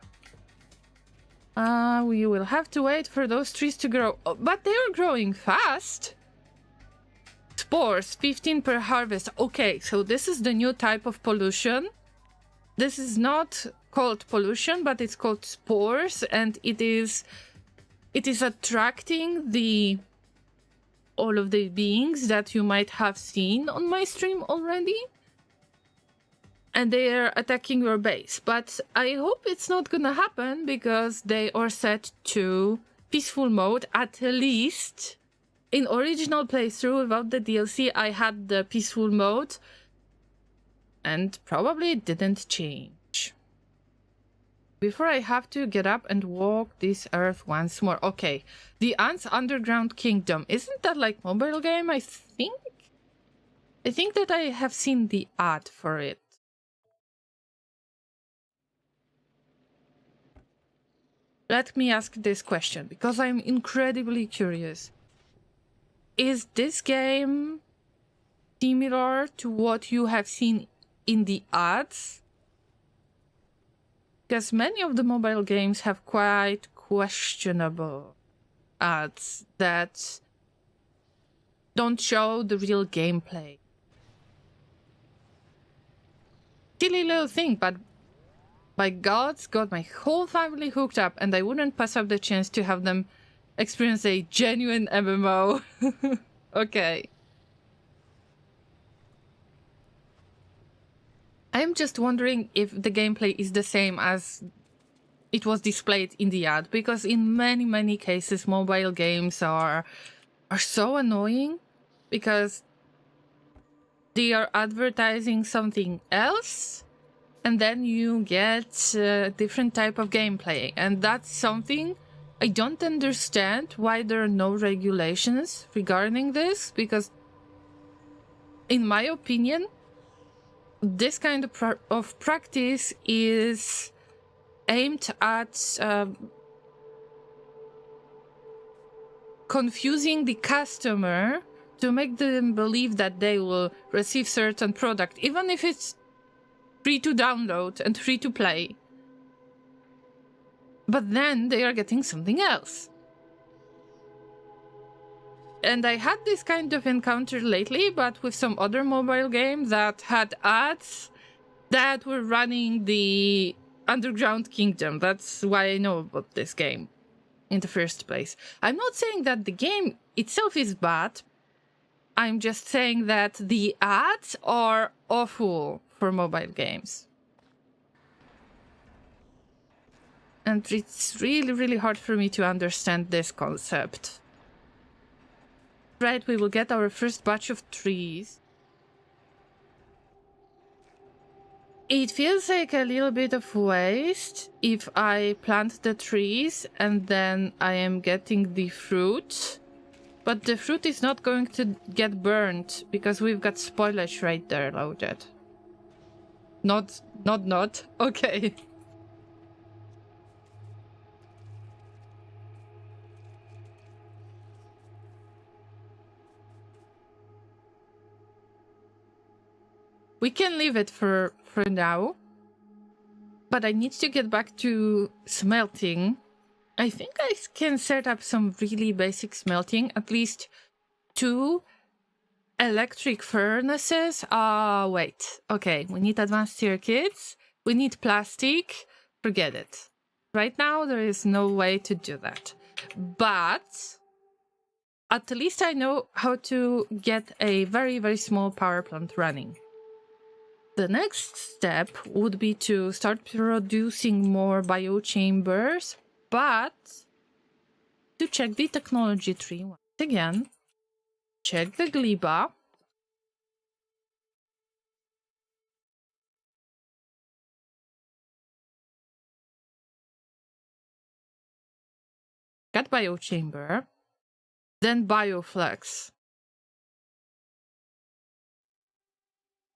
We will have to wait for those trees to grow. Oh, but they are growing fast. Spores, 15 per harvest. Okay, so this is the new type of pollution. This is not called pollution, but it's called spores, and it is attracting all of the beings that you might have seen on my stream already. And they are attacking your base. But I hope it's not gonna happen because they are set to peaceful mode. At least in original playthrough without the DLC, I had the peaceful mode. And probably it didn't change. Before I have to get up and walk this earth once more. Okay, the Ants Underground Kingdom. Isn't that like mobile game, I think? I think that I have seen the ad for it. Let me ask this question, because I'm incredibly curious. Is this game similar to what you have seen in the ads? Because many of the mobile games have quite questionable ads that don't show the real gameplay. Silly little thing, but by God's got my whole family hooked up, and I wouldn't pass up the chance to have them experience a genuine MMO. Okay. I'm just wondering if the gameplay is the same as it was displayed in the ad, because in many cases mobile games are so annoying because they are advertising something else and then you get a different type of gameplay, and that's something I don't understand why there are no regulations regarding this, because in my opinion this kind of practice is aimed at confusing the customer to make them believe that they will receive certain product, even if it's free to download and free to play. But then they are getting something else. And I had this kind of encounter lately, but with some other mobile game that had ads that were running the Underground Kingdom. That's why I know about this game in the first place. I'm not saying that the game itself is bad. I'm just saying that the ads are awful for mobile games. And it's really hard for me to understand this concept. Right, we will get our first batch of trees. It feels like a little bit of waste if I plant the trees and then I am getting the fruit. But the fruit is not going to get burnt because we've got spoilage right there loaded. Not. Okay. We can leave it for now. But I need to get back to smelting. I think I can set up some really basic smelting. At least 2 electric furnaces. Wait. Okay, we need advanced circuits. We need plastic. Forget it. Right now, there is no way to do that. But at least I know how to get a very small power plant running. The next step would be to start producing more biochambers, but to check the technology tree once again, check the Gleba. Got biochamber, then bioflex.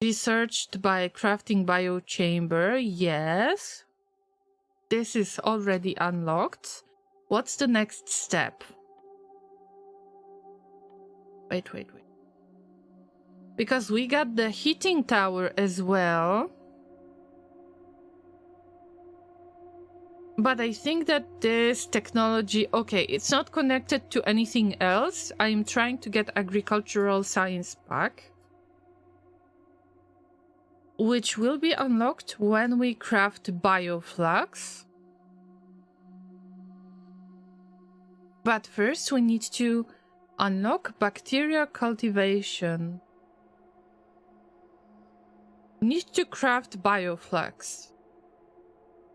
Researched by crafting biochamber, yes. This is already unlocked. What's the next step? Wait. Because we got the heating tower as well. But I think that this technology... Okay, it's not connected to anything else. I'm trying to get agricultural science pack, which will be unlocked when we craft bioflux. But first we need to unlock bacteria cultivation. We need to craft bioflux.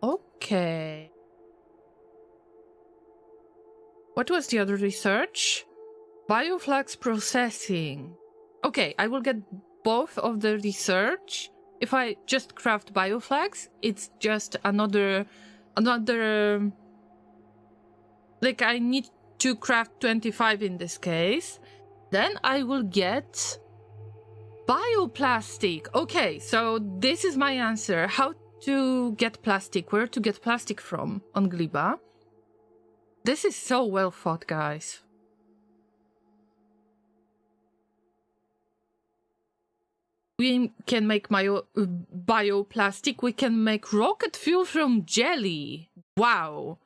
Okay. What was the other research? Bioflux processing. Okay, I will get both of the research. If I just craft bioflux, it's just another another... Like, I need to craft 25 in this case. Then I will get bioplastic. Okay, so this is my answer. How to get plastic, where to get plastic from on Gleba. This is so well thought, guys. We can make bioplastic. We can make rocket fuel from jelly. Wow.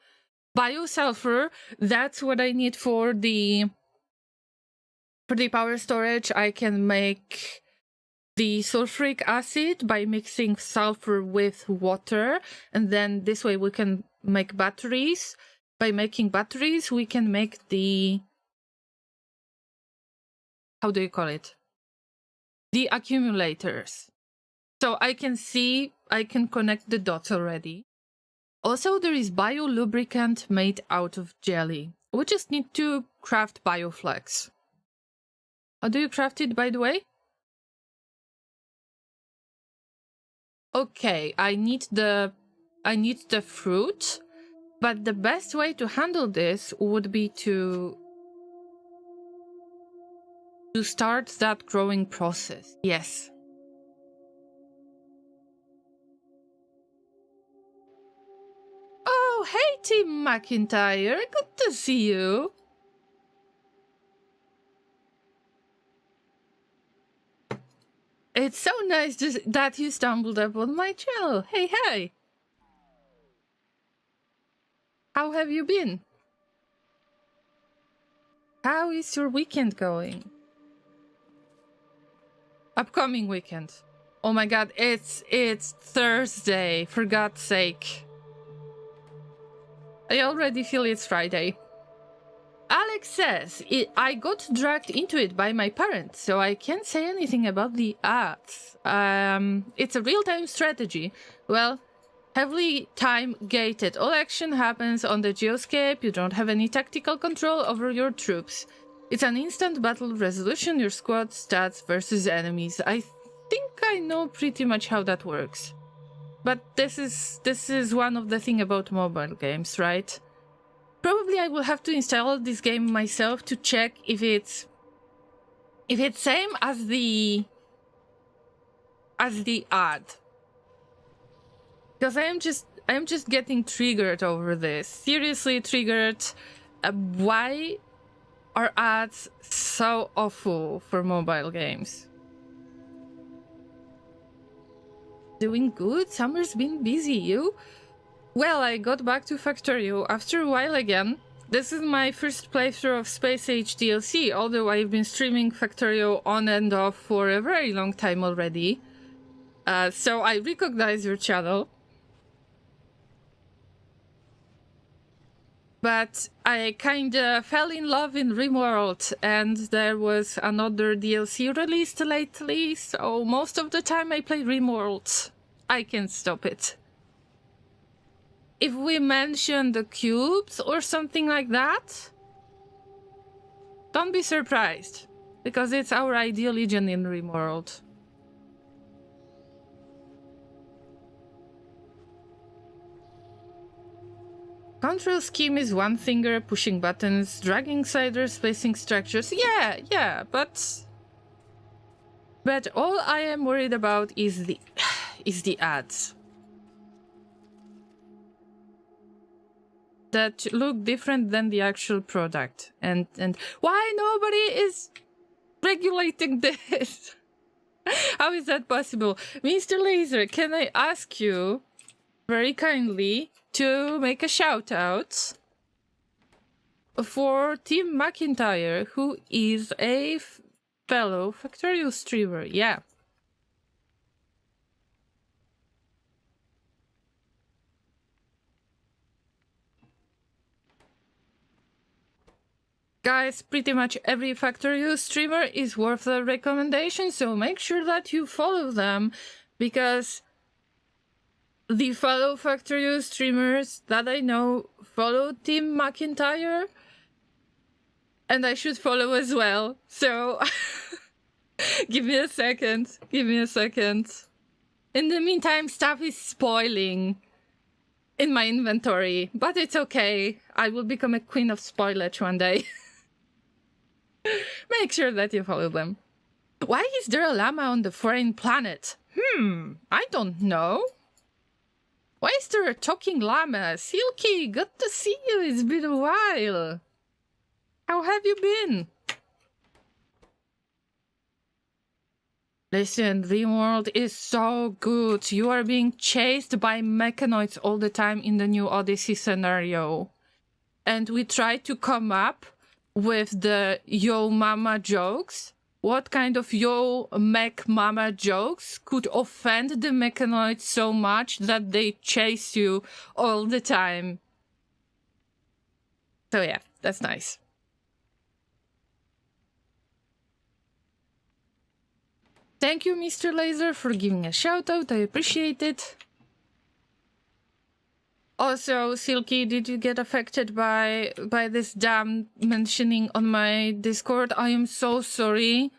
Biosulfur, that's what I need for the power storage. I can make the sulfuric acid by mixing sulfur with water, and then this way we can make batteries. By making batteries, we can make the... How do you call it? The accumulators. So I can see, I can connect the dots already. Also, there is biolubricant made out of jelly. We just need to craft bioflex. How do you craft it, by the way? Okay, I need the fruit, but the best way to handle this would be to start that growing process. Yes. Oh, hey, Team McIntyre. Good to see you. It's so nice that you stumbled upon my channel. Hey, hey. How have you been? How is your weekend going? Upcoming weekend. Oh my god, it's Thursday, for God's sake. I already feel it's Friday. Alex says, I got dragged into it by my parents, so I can't say anything about the ads. It's a real-time strategy. Well, heavily time-gated. All action happens on the geoscape. You don't have any tactical control over your troops. It's an instant battle resolution, your squad stats versus enemies. I think I know pretty much how that works. But this is one of the things about mobile games, right? Probably I will have to install this game myself to check if it's same as the ad. Because I'm just getting triggered over this. Seriously triggered. Why are ads so awful for mobile games? Doing good? Summer's been busy, you? Well, I got back to Factorio after a while again. This is my first playthrough of Space Age DLC, although I've been streaming Factorio on and off for a very long time already. So I recognize your channel. But I kinda fell in love in RimWorld, and there was another DLC released lately, so most of the time I play RimWorld. I can't stop it. If we mention the cubes or something like that, don't be surprised, because it's our ideal legion in RimWorld. Control scheme is one finger, pushing buttons, dragging sliders, placing structures. Yeah, but all I am worried about is the ads. That look different than the actual product. And why nobody is regulating this? How is that possible? Mr. Laser, can I ask you very kindly to make a shout out for Team McIntyre, who is a fellow Factorio streamer? Yeah. Guys, pretty much every Factorio streamer is worth a recommendation, so make sure that you follow them, because the fellow Factorio streamers that I know follow Team McIntyre, and I should follow as well, so give me a second. In the meantime, stuff is spoiling. in my inventory, but it's okay. I will become a queen of spoilage one day. Make sure that you follow them. Why is there a llama on the foreign planet? I don't know. Why is there a talking llama? Silky, good to see you. It's been a while. How have you been? Listen, RimWorld is so good. You are being chased by mechanoids all the time in the new Odyssey scenario. And we try to come up with the yo mama jokes. What kind of yo mech mama jokes could offend the mechanoids so much that they chase you all the time? So yeah, that's nice. Thank you, Mr. Laser, for giving a shout out. I appreciate it. Also, Silky, did you get affected by this damn mentioning on my Discord? I am so sorry.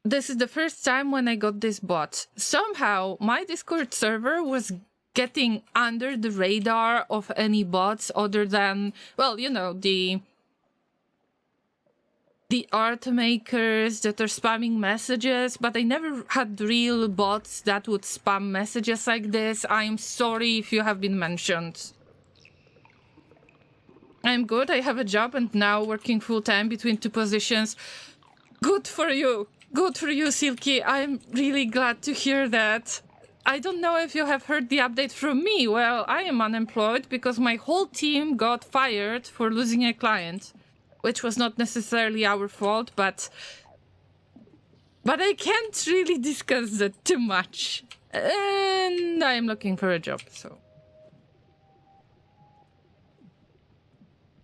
This is the first time when I got this bot. Somehow, my Discord server was getting under the radar of any bots other than, well, you know, the art makers that are spamming messages, but I never had real bots that would spam messages like this. I'm sorry if you have been mentioned. I'm good. I have a job and now working full-time between two positions. Good for you. Good for you, Silky. I'm really glad to hear that. I don't know if you have heard the update from me. Well, I am unemployed because my whole team got fired for losing a client. Which was not necessarily our fault, but I can't really discuss that too much. And I'm looking for a job, so.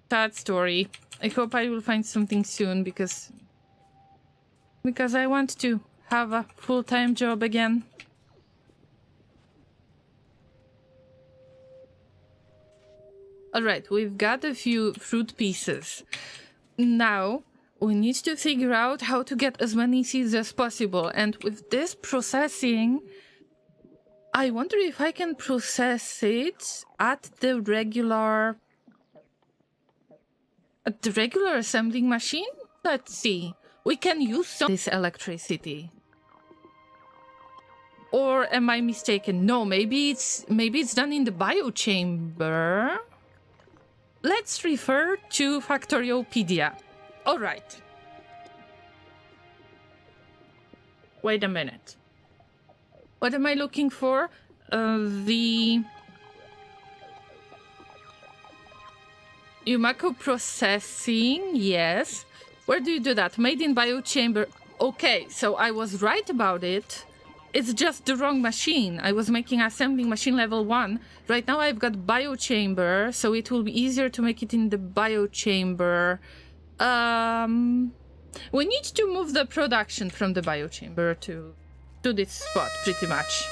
Sad story. I hope I will find something soon because I want to have a full-time job again. Alright, we've got a few fruit pieces. Now, we need to figure out how to get as many seeds as possible. And with this processing, I wonder if I can process it at the regular assembling machine? Let's see. We can use some of this electricity. Or am I mistaken? No, maybe it's done in the biochamber. Let's refer to Factoriopedia. All right. Wait a minute. What am I looking for? The Yumako processing, yes. Where do you do that? Made in biochamber. Okay, so I was right about it. It's just the wrong machine. I was making assembling machine level 1. Right now I've got biochamber, so it will be easier to make it in the biochamber. We need to move the production from the biochamber to this spot, pretty much.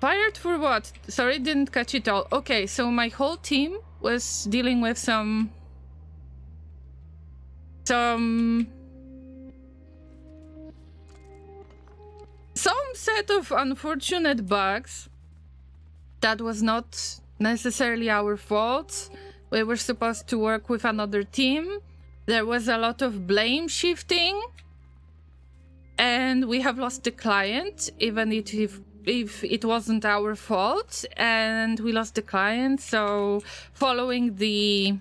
Fired for what? Sorry, didn't catch it all. Okay, so my whole team was dealing with some set of unfortunate bugs that was not necessarily our fault. We were supposed to work with another team. There was a lot of blame shifting. And we have lost the client, even if it wasn't our fault. And we lost the client, so following the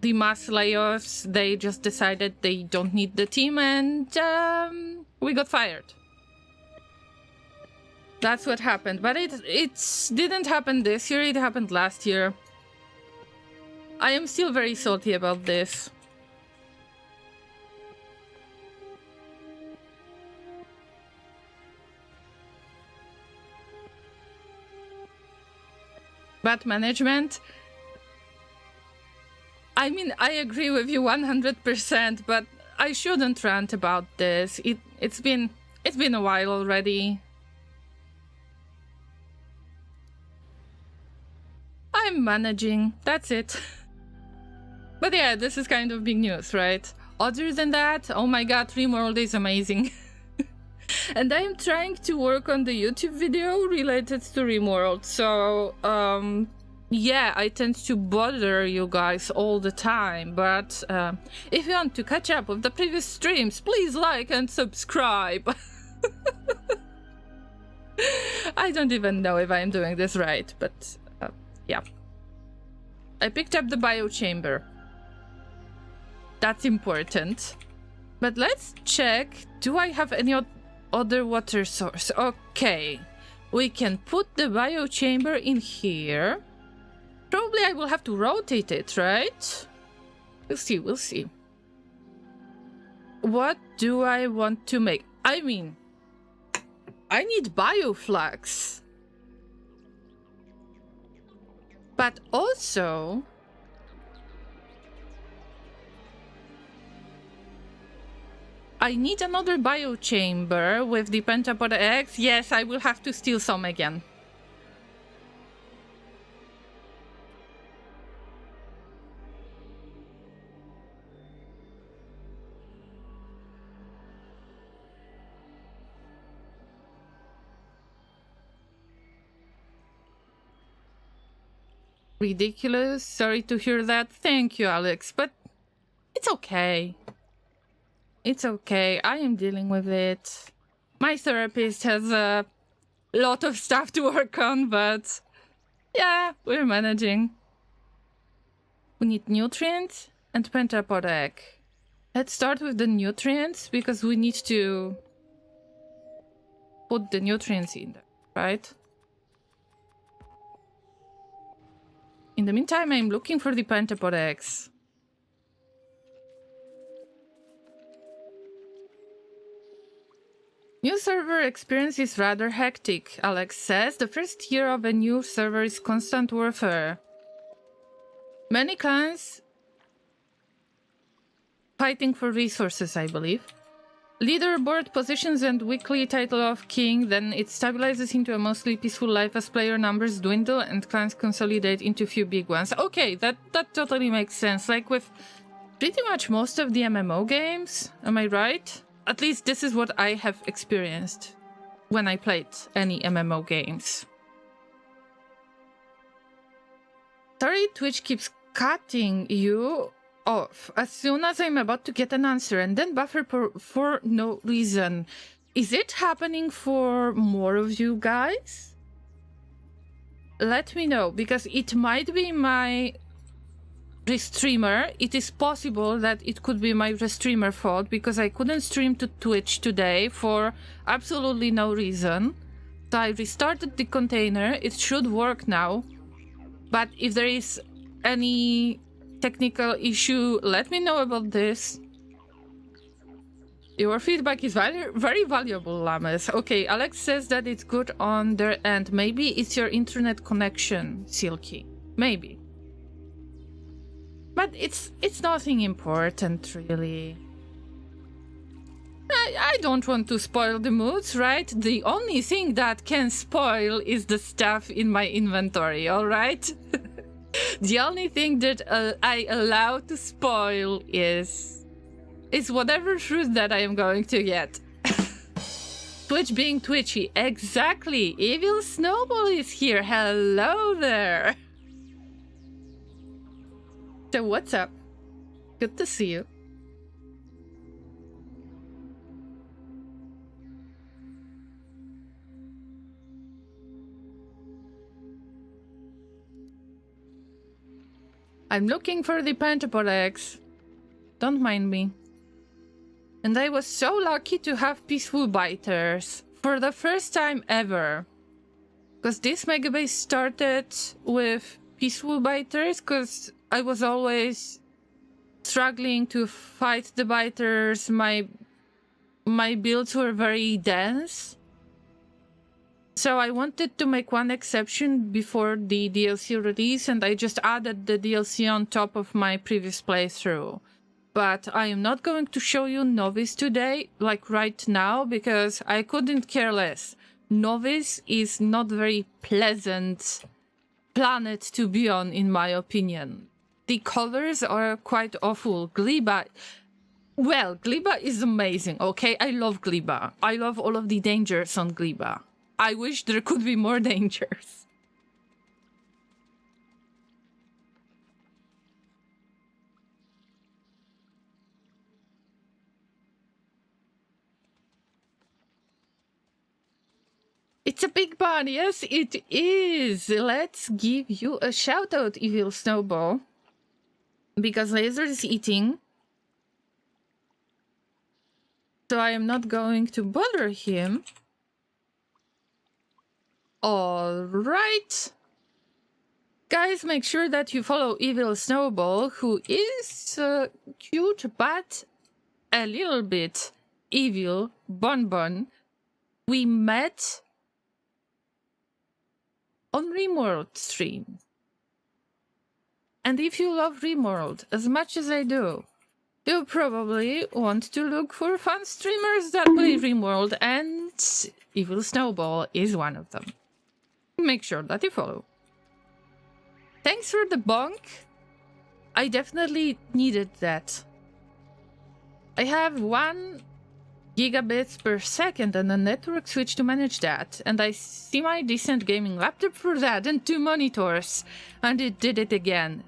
mass layoffs, they just decided they don't need the team, and we got fired. That's what happened. But it didn't happen this year, it happened last year. I am still very salty about this. But management, I mean, I agree with you 100%, but I shouldn't rant about this. It's been a while already. I'm managing, that's it. But yeah, this is kind of big news, right? Other than that, oh my god, RimWorld is amazing. And I am trying to work on the YouTube video related to Rimworld, so yeah, I tend to bother you guys all the time, but if you want to catch up with the previous streams, please like and subscribe. I don't even know if I'm doing this right, but yeah. I picked up the biochamber. That's important. But let's check, do I have any other water source? Okay, we can put the biochamber in here. Probably I will have to rotate it, right? We'll see, we'll see. What do I want to make? I mean, I need bioflux. But also, I need another biochamber with the pentapod eggs. Yes, I will have to steal some again. Ridiculous. Sorry to hear that. Thank you, Alex. But it's okay. It's okay. I am dealing with it. My therapist has a lot of stuff to work on, but yeah, we're managing. We need nutrients and pentapod egg. Let's start with the nutrients because we need to put the nutrients in there, right? In the meantime, I'm looking for the pentapod eggs. New server experience is rather hectic, Alex says. The first year of a new server is constant warfare. Many clans fighting for resources, I believe. Leaderboard positions and weekly title of king, then it stabilizes into a mostly peaceful life as player numbers dwindle and clans consolidate into few big ones. Okay, that totally makes sense. Like with pretty much most of the MMO games, am I right? At least this is what I have experienced when I played any MMO games. Sorry, Twitch keeps cutting you off as soon as I'm about to get an answer and then buffer for no reason. Is it happening for more of you guys? Let me know, because it might be my restreamer. It is possible that it could be my restreamer fault because I couldn't stream to Twitch today for absolutely no reason. So I restarted the container. It should work now. But if there is any technical issue, let me know about this. Your feedback is very valuable, Llamas. Okay, Alex says that it's good on their end. Maybe it's your internet connection, Silky. Maybe. But it's nothing important, really. I don't want to spoil the moods, right? The only thing that can spoil is the stuff in my inventory, alright? The only thing that I allow to spoil is whatever fruit that I am going to get. Twitch being twitchy. Exactly. Evil Snowball is here. Hello there. So what's up? Good to see you. I'm looking for the pentapod eggs. Don't mind me. And I was so lucky to have peaceful biters for the first time ever. Because this megabase started with peaceful biters because I was always struggling to fight the biters. My builds were very dense. So I wanted to make one exception before the DLC release, and I just added the DLC on top of my previous playthrough. But I am not going to show you Novice today, like right now, because I couldn't care less. Novice is not very pleasant planet to be on, in my opinion. The colors are quite awful. Gleba, Well, Gleba is amazing, okay? I love Gleba. I love all of the dangers on Gleba. I wish there could be more dangers. It's a big barn, yes, it is. Let's give you a shout out, Evil Snowball. Because Laser is eating. So I am not going to bother him. Alright. Guys, make sure that you follow Evil Snowball, who is cute but a little bit evil. Bonbon. We met on Rimworld stream. And if you love Rimworld as much as I do, you probably want to look for fun streamers that play Rimworld, and Evil Snowball is one of them. Make sure that you follow. Thanks for the bonk. I definitely needed that. I have 1 gigabits per second and a network switch to manage that, and I see my decent gaming laptop for that, and 2 monitors, and it did it again.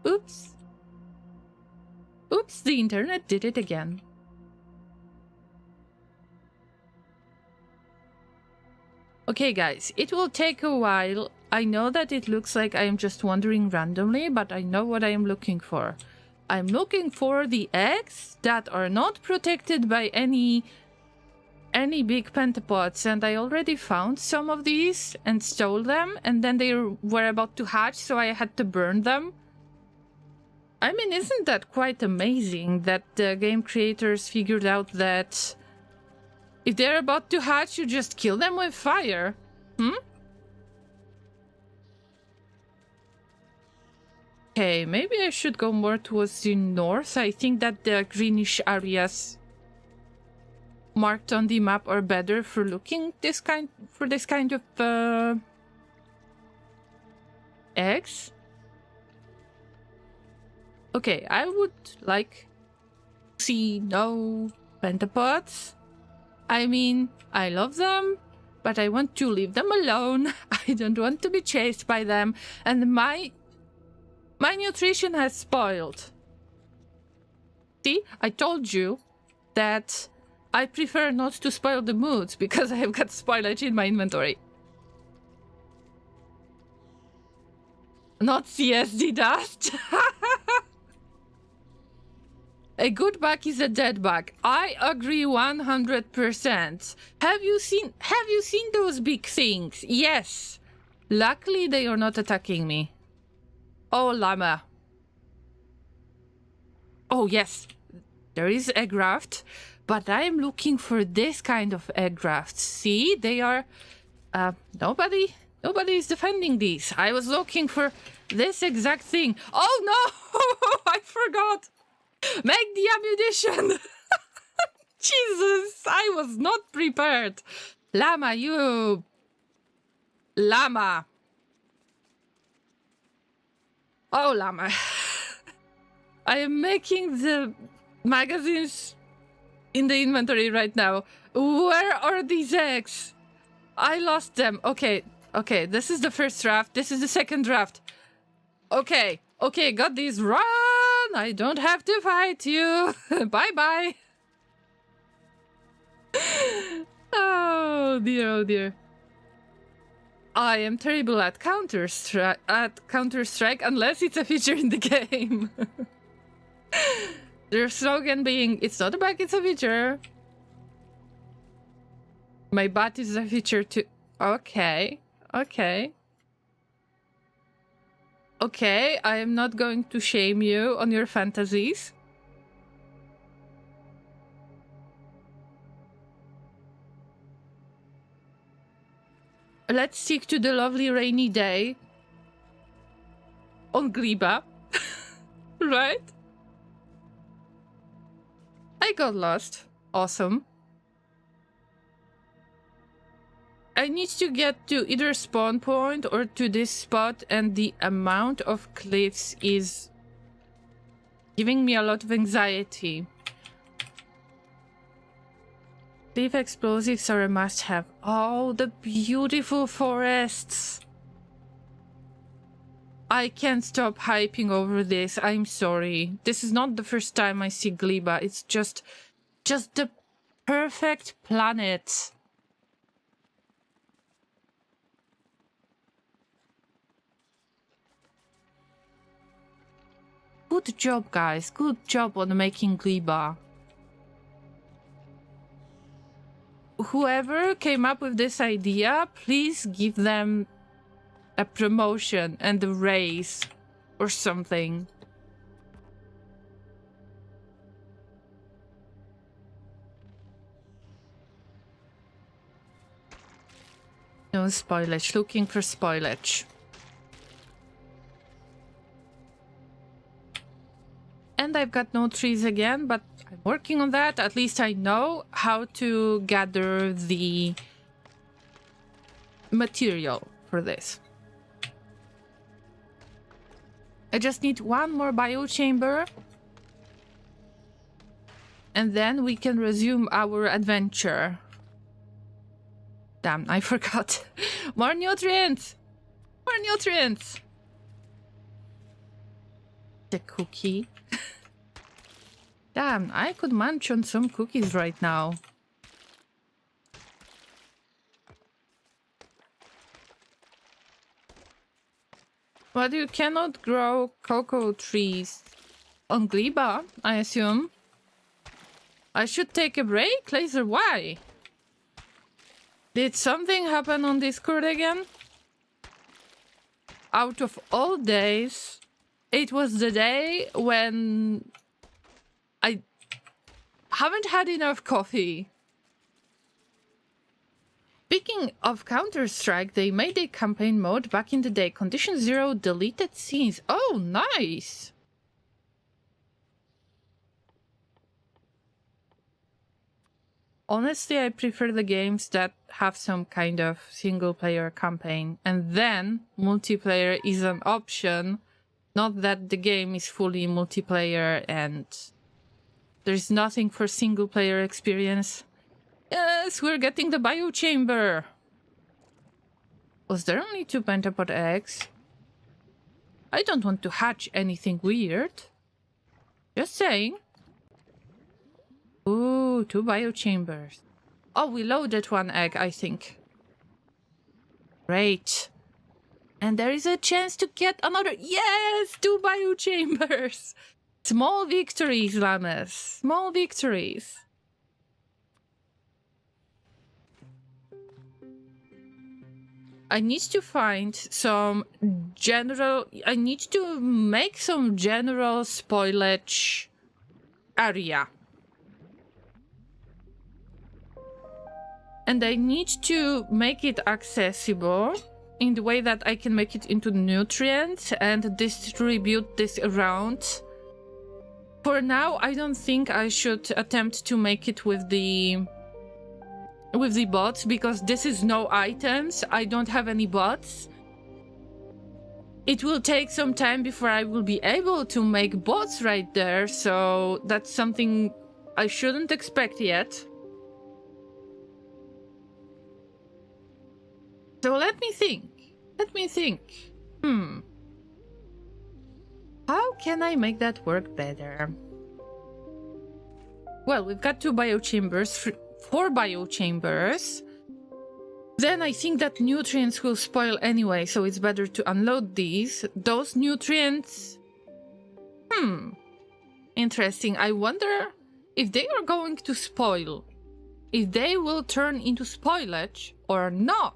Oops. Oops, the internet did it again. Okay, guys, it will take a while. I know that it looks like I am just wandering randomly, but I know what I am looking for. I'm looking for the eggs that are not protected by any big pentapods, and I already found some of these and stole them, and then they were about to hatch, so I had to burn them. I mean, isn't that quite amazing that the game creators figured out that if they're about to hatch, you just kill them with fire? Okay, maybe I should go more towards the north. I think that the greenish areas marked on the map are better for looking this kind of eggs. Okay, I would like to see no pentapods. I mean, I love them, but I want to leave them alone. I don't want to be chased by them, and my nutrition has spoiled. See, I told you that I prefer not to spoil the moods because I have got spoilage in my inventory. Not CSD dust. A good bug is a dead bug. I agree 100%. Have you seen those big things? Yes. Luckily they are not attacking me. Oh, llama. Oh, yes. There is egg raft, but I am looking for this kind of egg rafts. See, they are nobody is defending these. I was looking for this exact thing. Oh no! I forgot. Make the ammunition! Jesus, I was not prepared. Llama, you... Llama. Oh, Llama. I am making the magazines in the inventory right now. Where are these eggs? I lost them. Okay, this is the first draft. This is the second draft. Okay, got these. Run! I don't have to fight you. Bye-bye. Oh dear. I am terrible at Counter-Strike unless it's a feature in the game. Their slogan being, it's not a bug, it's a feature. My butt is a feature too. Okay, I am not going to shame you on your fantasies. Let's stick to the lovely rainy day on Gleba. Right? I got lost. Awesome. I need to get to either spawn point or to this spot, and the amount of cliffs is giving me a lot of anxiety. Leaf explosives are a must-have. Oh, the beautiful forests! I can't stop hyping over this. I'm sorry. This is not the first time I see Gleba. It's just the perfect planet. Good job, guys. Good job on making Gleba. Whoever came up with this idea, please give them a promotion and a raise or something. No spoilage. Looking for spoilage. And I've got no trees again, but I'm working on that. At least I know how to gather the material for this. I just need one more biochamber. And then we can resume our adventure. Damn, I forgot. More nutrients! More nutrients! The cookie. Damn, I could munch on some cookies right now. But you cannot grow cocoa trees on Gleba, I assume. I should take a break? Laser, why? Did something happen on Discord again? Out of all days, it was the day when I haven't had enough coffee. Speaking of Counter-Strike, they made a campaign mode back in the day. Condition 0 deleted scenes. Oh, nice! Honestly, I prefer the games that have some kind of single-player campaign. And then multiplayer is an option. Not that the game is fully multiplayer and there's nothing for single-player experience. Yes, we're getting the biochamber. Was there only 2 pentapod eggs? I don't want to hatch anything weird. Just saying. Ooh, 2 biochambers. Oh, we loaded 1 egg, I think. Great. And there is a chance to get another. Yes, 2 biochambers. Small victories, Llamas. Small victories. I need to find some general... I need to make some general spoilage area. And I need to make it accessible in the way that I can make it into nutrients and distribute this around. For now, I don't think I should attempt to make it with the bots, because this is no items. I don't have any bots. It will take some time before I will be able to make bots right there, so that's something I shouldn't expect yet. So let me think. How can I make that work better? Well, we've got 2 biochambers, 4 biochambers. Then I think that nutrients will spoil anyway, so it's better to unload these. Those nutrients... Interesting. I wonder if they are going to spoil. If they will turn into spoilage or not.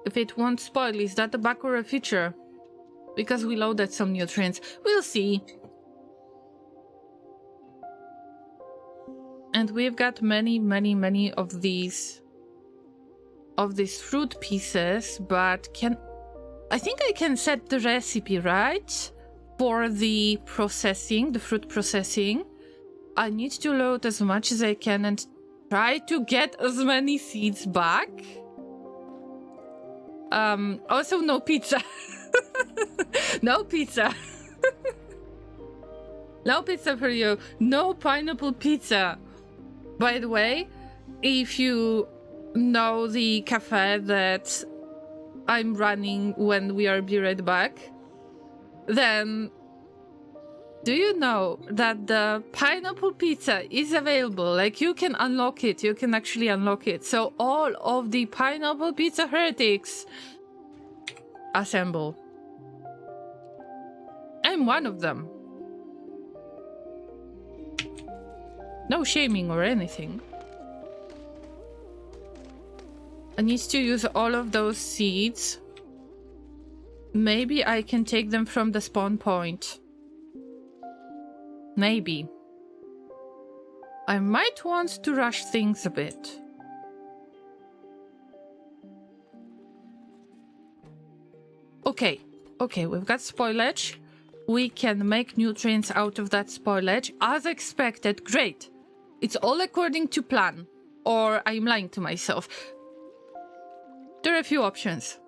If it won't spoil, is that a bug or a feature? Because we loaded some nutrients. We'll see. And we've got many of these fruit pieces, but I think I can set the recipe, right? For the processing, the fruit processing. I need to load as much as I can and try to get as many seeds back. Also, no pizza. No pizza. No pizza for you. No pineapple pizza. By the way, if you know the cafe that I'm running when we are be right back, then do you know that the pineapple pizza is available? Like, you can unlock it. You can actually unlock it. So all of the pineapple pizza heretics assemble. I'm one of them. No shaming or anything. I need to use all of those seeds. Maybe I can take them from the spawn point. Maybe. I might want to rush things a bit. Okay, we've got spoilage. We can make nutrients out of that spoilage. As expected, great. It's all according to plan. Or I'm lying to myself. There are a few options.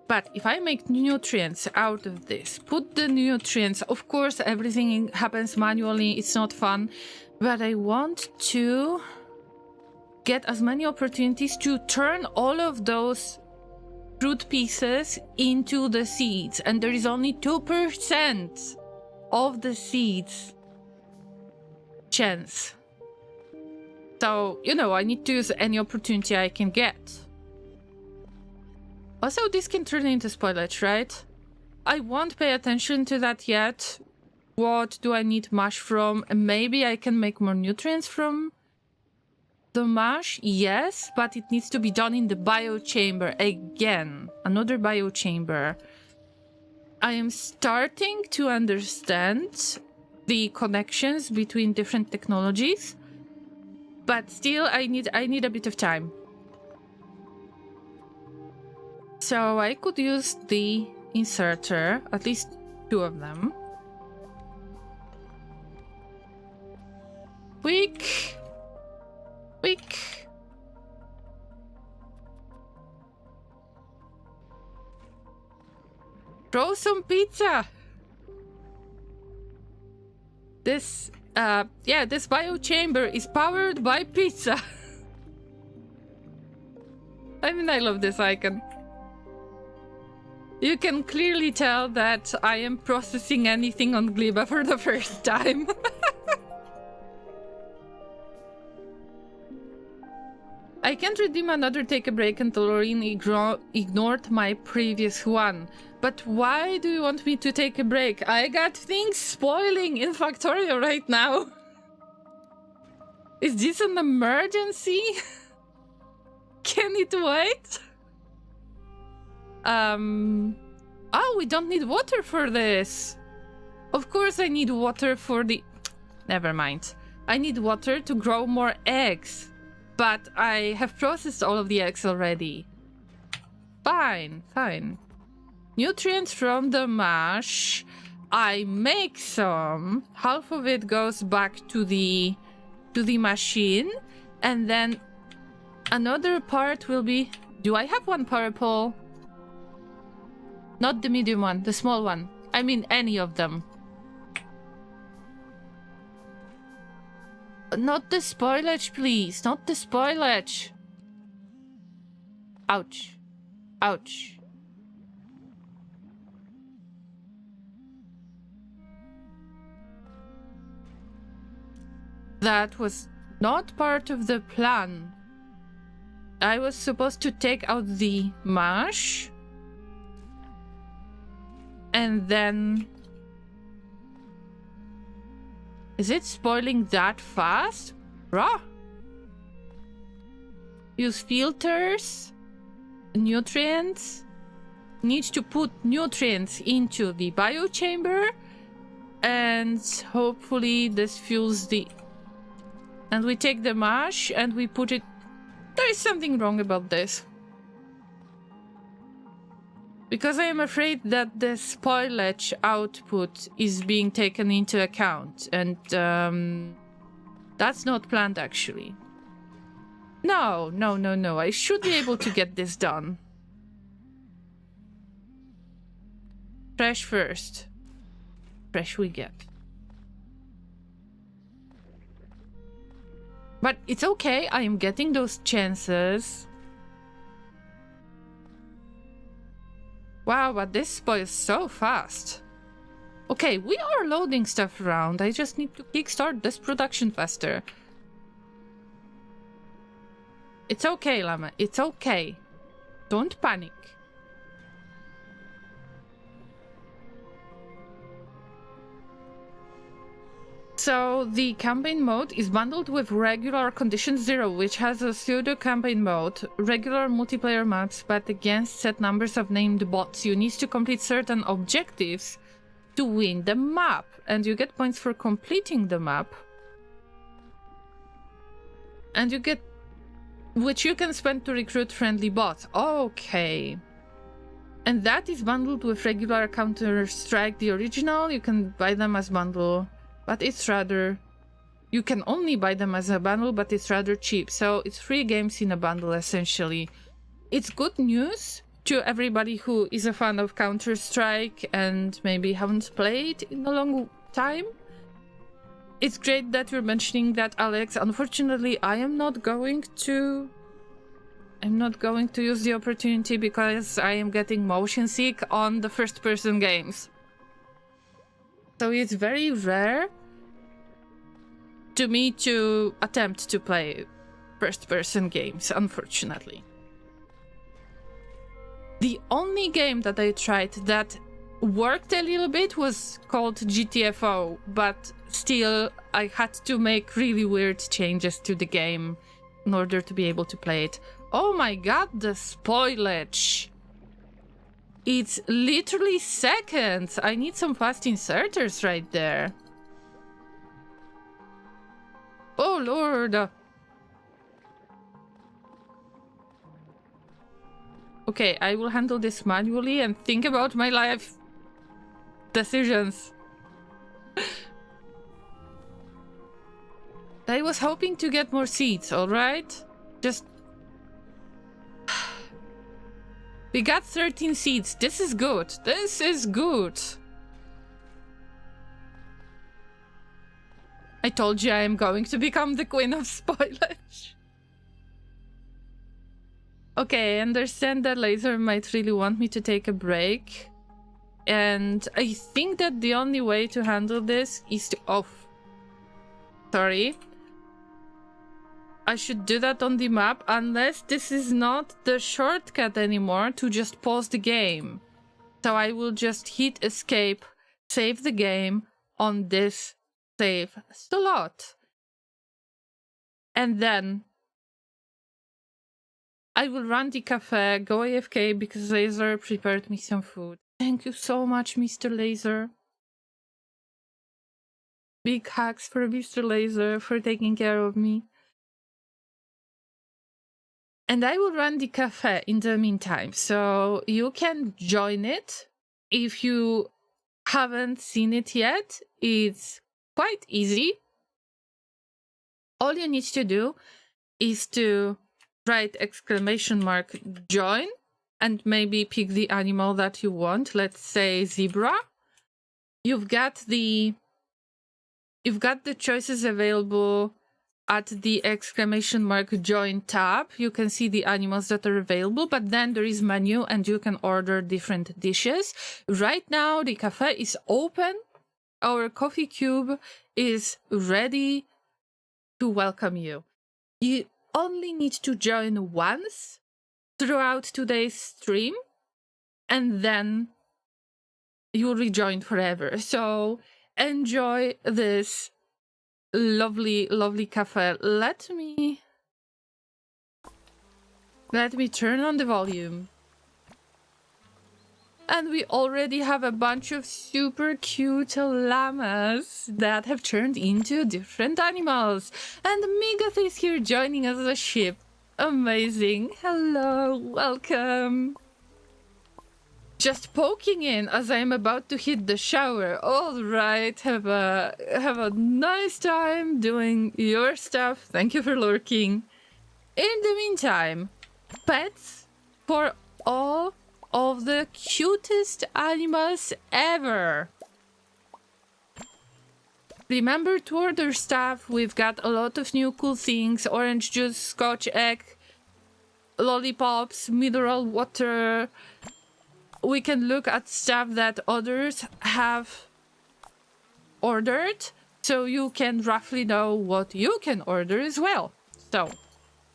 But if I make nutrients out of this, put the nutrients, of course everything happens manually, it's not fun, but I want to get as many opportunities to turn all of those fruit pieces into the seeds, and there is only 2% of the seeds chance. So, you know, I need to use any opportunity I can get. Also, this can turn into spoilage, right? I won't pay attention to that yet. What do I need mash from? Maybe I can make more nutrients from the mash? Yes, but it needs to be done in the biochamber. Again, another biochamber. I am starting to understand the connections between different technologies, but still I need a bit of time. So I could use the inserter, at least 2 of them. Quick. Throw some pizza. This biochamber is powered by pizza. I mean, I love this icon. You can clearly tell that I am processing anything on Gleba for the first time. I can't redeem another take a break until Lorraine ignored my previous one. But why do you want me to take a break? I got things spoiling in Factorio right now. Is this an emergency? Can it wait? Oh, we don't need water for this. Of course I need water for the... Never mind. I need water to grow more eggs. But I have processed all of the eggs already. Fine. Nutrients from the mash. I make some. Half of it goes back to the machine. And then another part will be... Do I have one purple? Not the medium one, the small one. I mean any of them. Not the spoilage, please. Not the spoilage. Ouch. Ouch. That was not part of the plan. I was supposed to take out the mash. And then... Is it spoiling that fast? Raw. Use filters. Nutrients. Need to put nutrients into the biochamber. And hopefully this fuels the... And we take the mash and we put it... There is something wrong about this. Because I am afraid that the spoilage output is being taken into account. And that's not planned, actually. No, no, no, no. I should be able to get this done. Fresh first. Fresh we get. But it's okay. I am getting those chances. Wow, but this spoils so fast. Okay, we are loading stuff around. I just need to kickstart this production faster. It's okay, Llama. It's okay. Don't panic. So the campaign mode is bundled with regular Condition Zero, which has a pseudo campaign mode, regular multiplayer maps, but against set numbers of named bots. You need to complete certain objectives to win the map, and you get points for completing the map. And you get, which you can spend to recruit friendly bots. Okay. And that is bundled with regular Counter-Strike, the original. You can buy them as bundle. But it's rather... You can only buy them as a bundle, but it's rather cheap. So it's 3 games in a bundle, essentially. It's good news to everybody who is a fan of Counter-Strike and maybe haven't played in a long time. It's great that you're mentioning that, Alex. Unfortunately, I am not going to... I'm not going to use the opportunity because I am getting motion sick on the first-person games. So it's very rare to me to attempt to play first-person games, unfortunately. The only game that I tried that worked a little bit was called GTFO, but still I had to make really weird changes to the game in order to be able to play it. Oh my god, the spoilage! It's literally seconds. I need some fast inserters right there. Oh lord. Okay, I will handle this manually and think about my life decisions. I was hoping to get more seats, alright? Just... We got 13 seats. This is good. This is good. I told you I am going to become the queen of spoilage. Okay, I understand that Laser might really want me to take a break. And I think that the only way to handle this is to... Oh. Sorry. I should do that on the map, unless this is not the shortcut anymore to just pause the game. So I will just hit escape, save the game on this save slot. And then I will run the cafe, go AFK because Laser prepared me some food. Thank you so much, Mr. Laser. Big hugs for Mr. Laser for taking care of me. And I will run the cafe in the meantime, so you can join it if you haven't seen it yet. It's quite easy. All you need to do is to write !join and maybe pick the animal that you want. Let's say zebra. You've got the choices available at the !join tab. You can see the animals that are available, but then there is menu and you can order different dishes. Right now the cafe is open. Our coffee cube is ready to welcome you. You only need to join once throughout today's stream and then you'll rejoin forever. So enjoy this lovely, lovely cafe. Let me turn on the volume. And we already have a bunch of super cute llamas that have turned into different animals. And Migath is here joining us as a ship. Amazing. Hello, welcome. Just poking in as I'm about to hit the shower. All right, have a nice time doing your stuff. Thank you for lurking. In the meantime, pets for all of the cutest animals ever. Remember to order stuff. We've got a lot of new cool things. Orange juice, scotch egg, lollipops, mineral water. We can look at stuff that others have ordered, so you can roughly know what you can order as well. So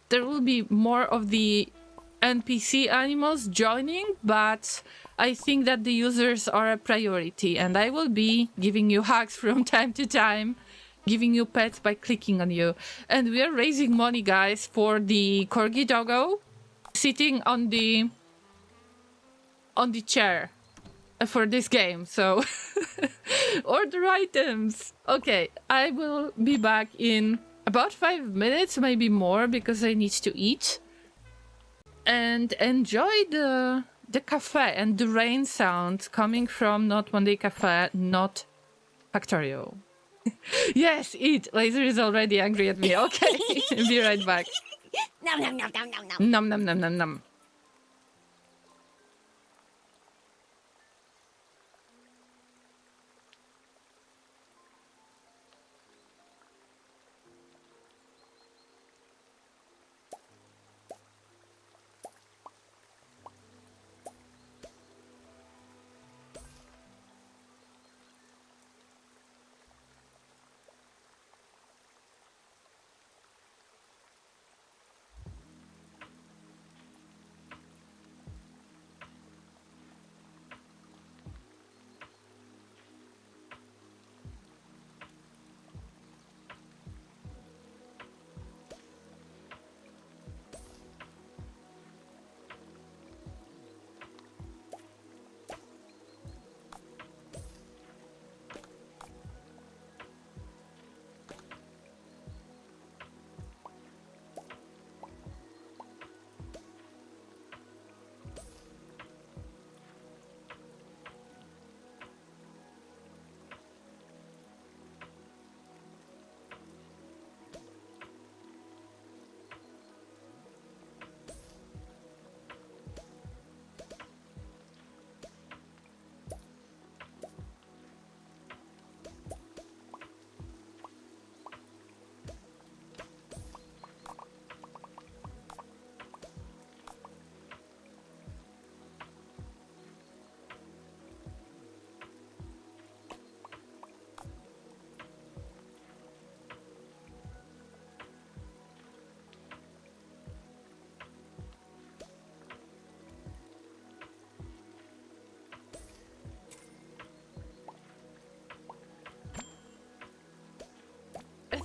there will be more of the NPC animals joining, but I think that the users are a priority, and I will be giving you hugs from time to time, giving you pets by clicking on you. And we are raising money, guys, for the corgi doggo sitting on the chair for this game. So order items. Okay, I will be back in about 5 minutes, maybe more, because I need to eat. And enjoy the cafe and the rain sound coming from Not One Day Cafe, not Factorio. Yes, eat. Laser is already angry at me. Okay, be right back. Nom nom nom nom nom nom. Nom nom nom nom nom.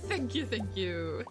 Thank you, thank you.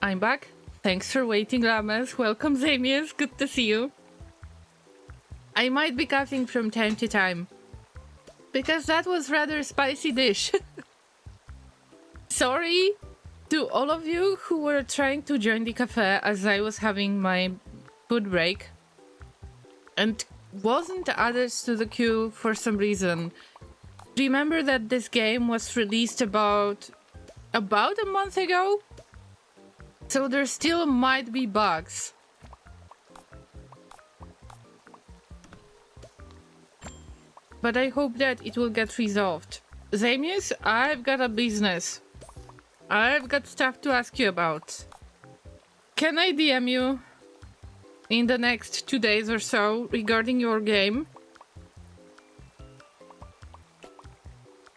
I'm back. Thanks for waiting, Llamas. Welcome, Zamius. Good to see you. I might be coughing from time to time, because that was rather spicy dish. Sorry to all of you who were trying to join the cafe as I was having my food break and wasn't added to the queue for some reason. Remember that this game was released about a month ago? So there still might be bugs. But I hope that it will get resolved. Zamius, I've got a business. I've got stuff to ask you about. Can I DM you in the next 2 days or so regarding your game?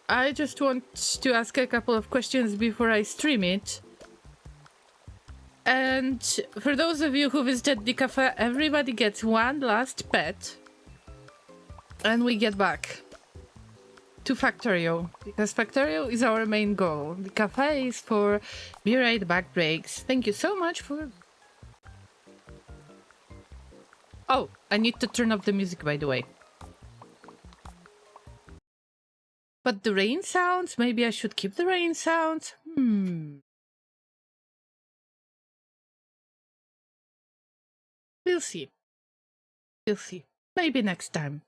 I just want to ask a couple of questions before I stream it. And for those of you who visited the cafe, everybody gets one last pet. And we get back to Factorio, because Factorio is our main goal. The cafe is for B-Ride back breaks. Thank you so much for... Oh, I need to turn off the music, by the way. But the rain sounds? Maybe I should keep the rain sounds? We'll see. We'll see. Maybe next time.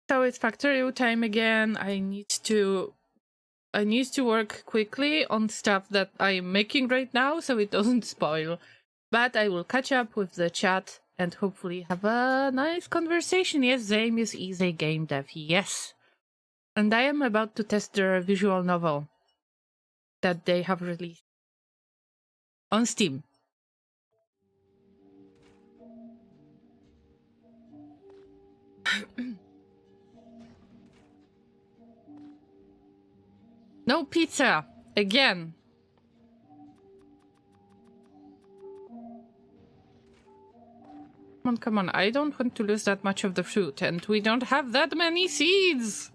So it's Factorio time again. I need to work quickly on stuff that I'm making right now so it doesn't spoil. But I will catch up with the chat and hopefully have a nice conversation. Yes, Zamius is a game dev. Yes. And I am about to test their visual novel that they have released on Steam. No pizza! Again! Come on, I don't want to lose that much of the fruit, and we don't have that many seeds!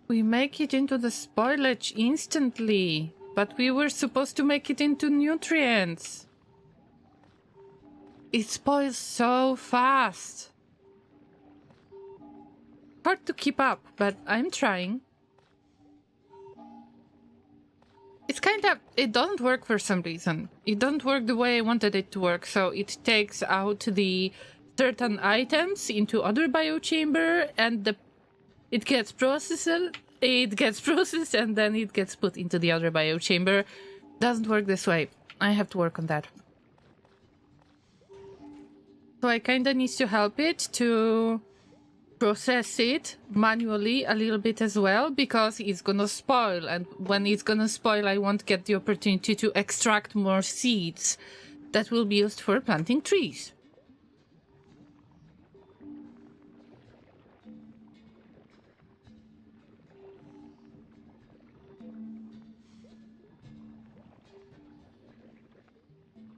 We make it into the spoilage instantly, but we were supposed to make it into nutrients. It spoils so fast. Hard to keep up, but I'm trying. It's it doesn't work for some reason. It doesn't work the way I wanted it to work, so it takes out the certain items into other biochamber, and it gets processed, and then it gets put into the other biochamber. Doesn't work this way. I have to work on that. So I kinda need to help it to process it manually a little bit as well, because it's gonna spoil, and when it's gonna spoil I won't get the opportunity to extract more seeds that will be used for planting trees.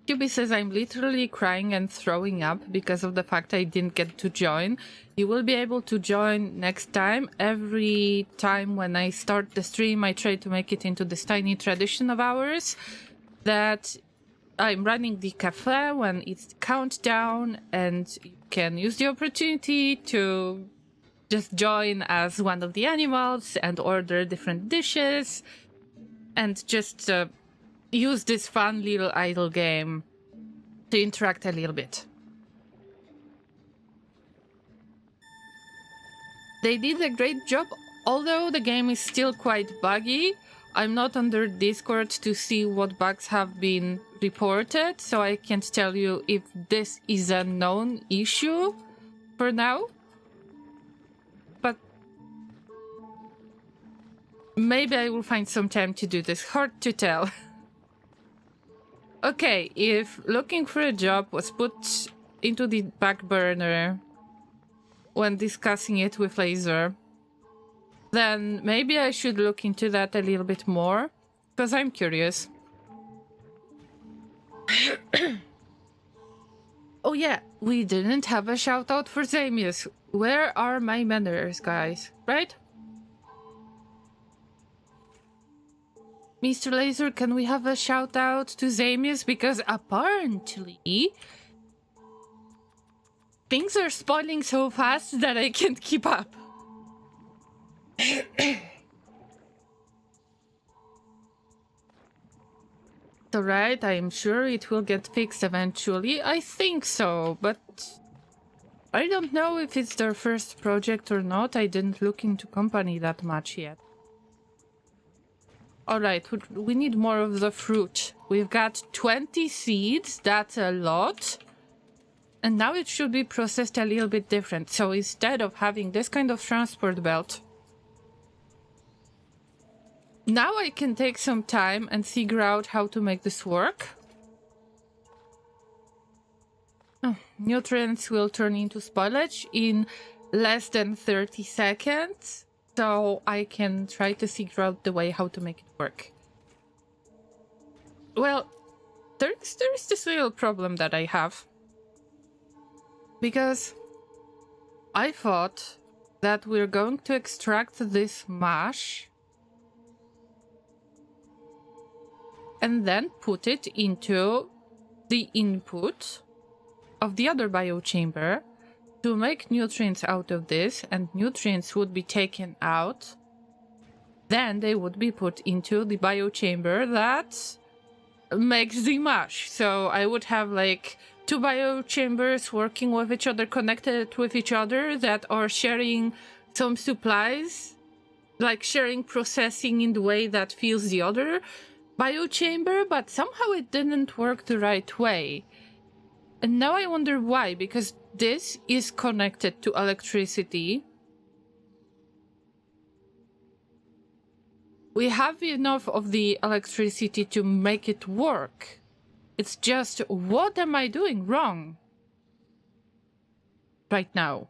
QB says I'm literally crying and throwing up because of the fact I didn't get to join. You will be able to join next time. Every time when I start the stream, I try to make it into this tiny tradition of ours that I'm running the cafe when it's countdown, and you can use the opportunity to just join as one of the animals and order different dishes and just use this fun little idle game to interact a little bit. They did a great job, although the game is still quite buggy. I'm not under Discord to see what bugs have been reported, so I can't tell you if this is a known issue for now. But maybe I will find some time to do this. Hard to tell. Okay, if looking for a job was put into the back burner when discussing it with Laser, then maybe I should look into that a little bit more, because I'm curious. Oh yeah, we didn't have a shout out for Zamius. Where are my manners, guys? Right? Mr. Laser, can we have a shout out to Zamius? Because apparently things are spoiling so fast that I can't keep up. Alright, I'm sure it will get fixed eventually. I think so, but I don't know if it's their first project or not. I didn't look into company that much yet. Alright, we need more of the fruit. We've got 20 seeds, that's a lot. And now it should be processed a little bit different. So instead of having this kind of transport belt, now I can take some time and figure out how to make this work. Oh, nutrients will turn into spoilage in less than 30 seconds. So I can try to figure out the way how to make it work. Well, there's this little problem that I have. Because I thought that we're going to extract this mash and then put it into the input of the other biochamber to make nutrients out of this, and nutrients would be taken out. Then they would be put into the biochamber that makes the mash. So I would have like 2 biochambers working with each other, connected with each other, that are sharing some supplies, like sharing processing in the way that feels the other biochamber, but somehow it didn't work the right way. And now I wonder why, because this is connected to electricity. We have enough of the electricity to make it work. It's just, what am I doing wrong right now?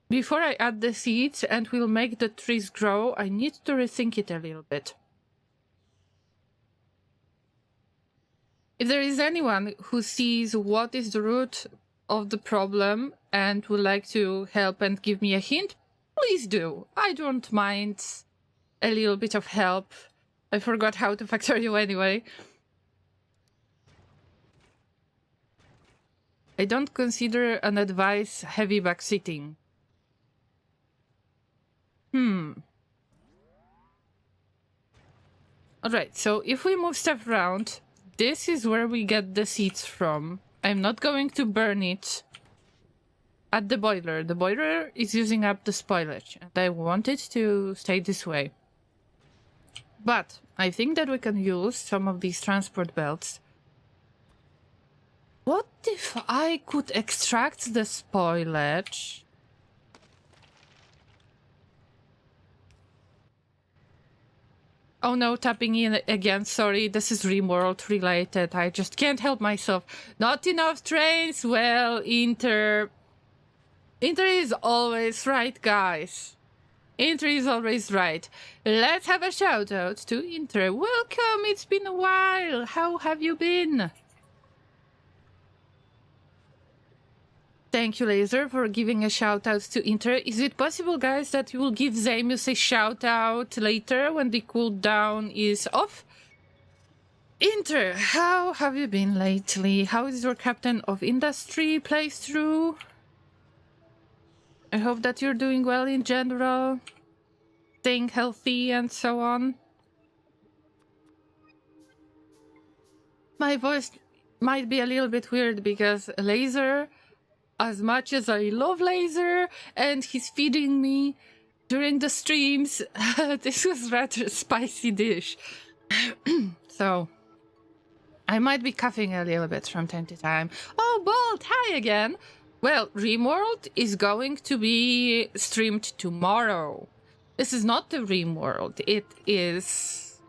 Before I add the seeds and will make the trees grow, I need to rethink it a little bit. If there is anyone who sees what is the root of the problem and would like to help and give me a hint, please do. I don't mind a little bit of help. I forgot how to factor you anyway. I don't consider an advice heavy backsitting. Alright, so if we move stuff around, this is where we get the seeds from. I'm not going to burn it at the boiler. The boiler is using up the spoilage, and I want it to stay this way. But I think that we can use some of these transport belts. What if I could extract the spoilage? Oh no, tapping in again, sorry, this is RimWorld related, I just can't help myself. Not enough trains? Well, Inter is always right, guys. Inter is always right. Let's have a shout out to Inter. Welcome, it's been a while. How have you been? Thank you, Laser, for giving a shout out to Inter. Is it possible, guys, that you will give Zamius a shout out later when the cooldown is off? Inter, how have you been lately? How is your Captain of Industry playthrough? I hope that you're doing well in general, staying healthy and so on. My voice might be a little bit weird because Laser, as much as I love Laser and he's feeding me during the streams, this was rather a spicy dish. So I might be coughing a little bit from time to time. Oh, Bolt, hi again. Well, RimWorld is going to be streamed tomorrow. This is not the RimWorld. It is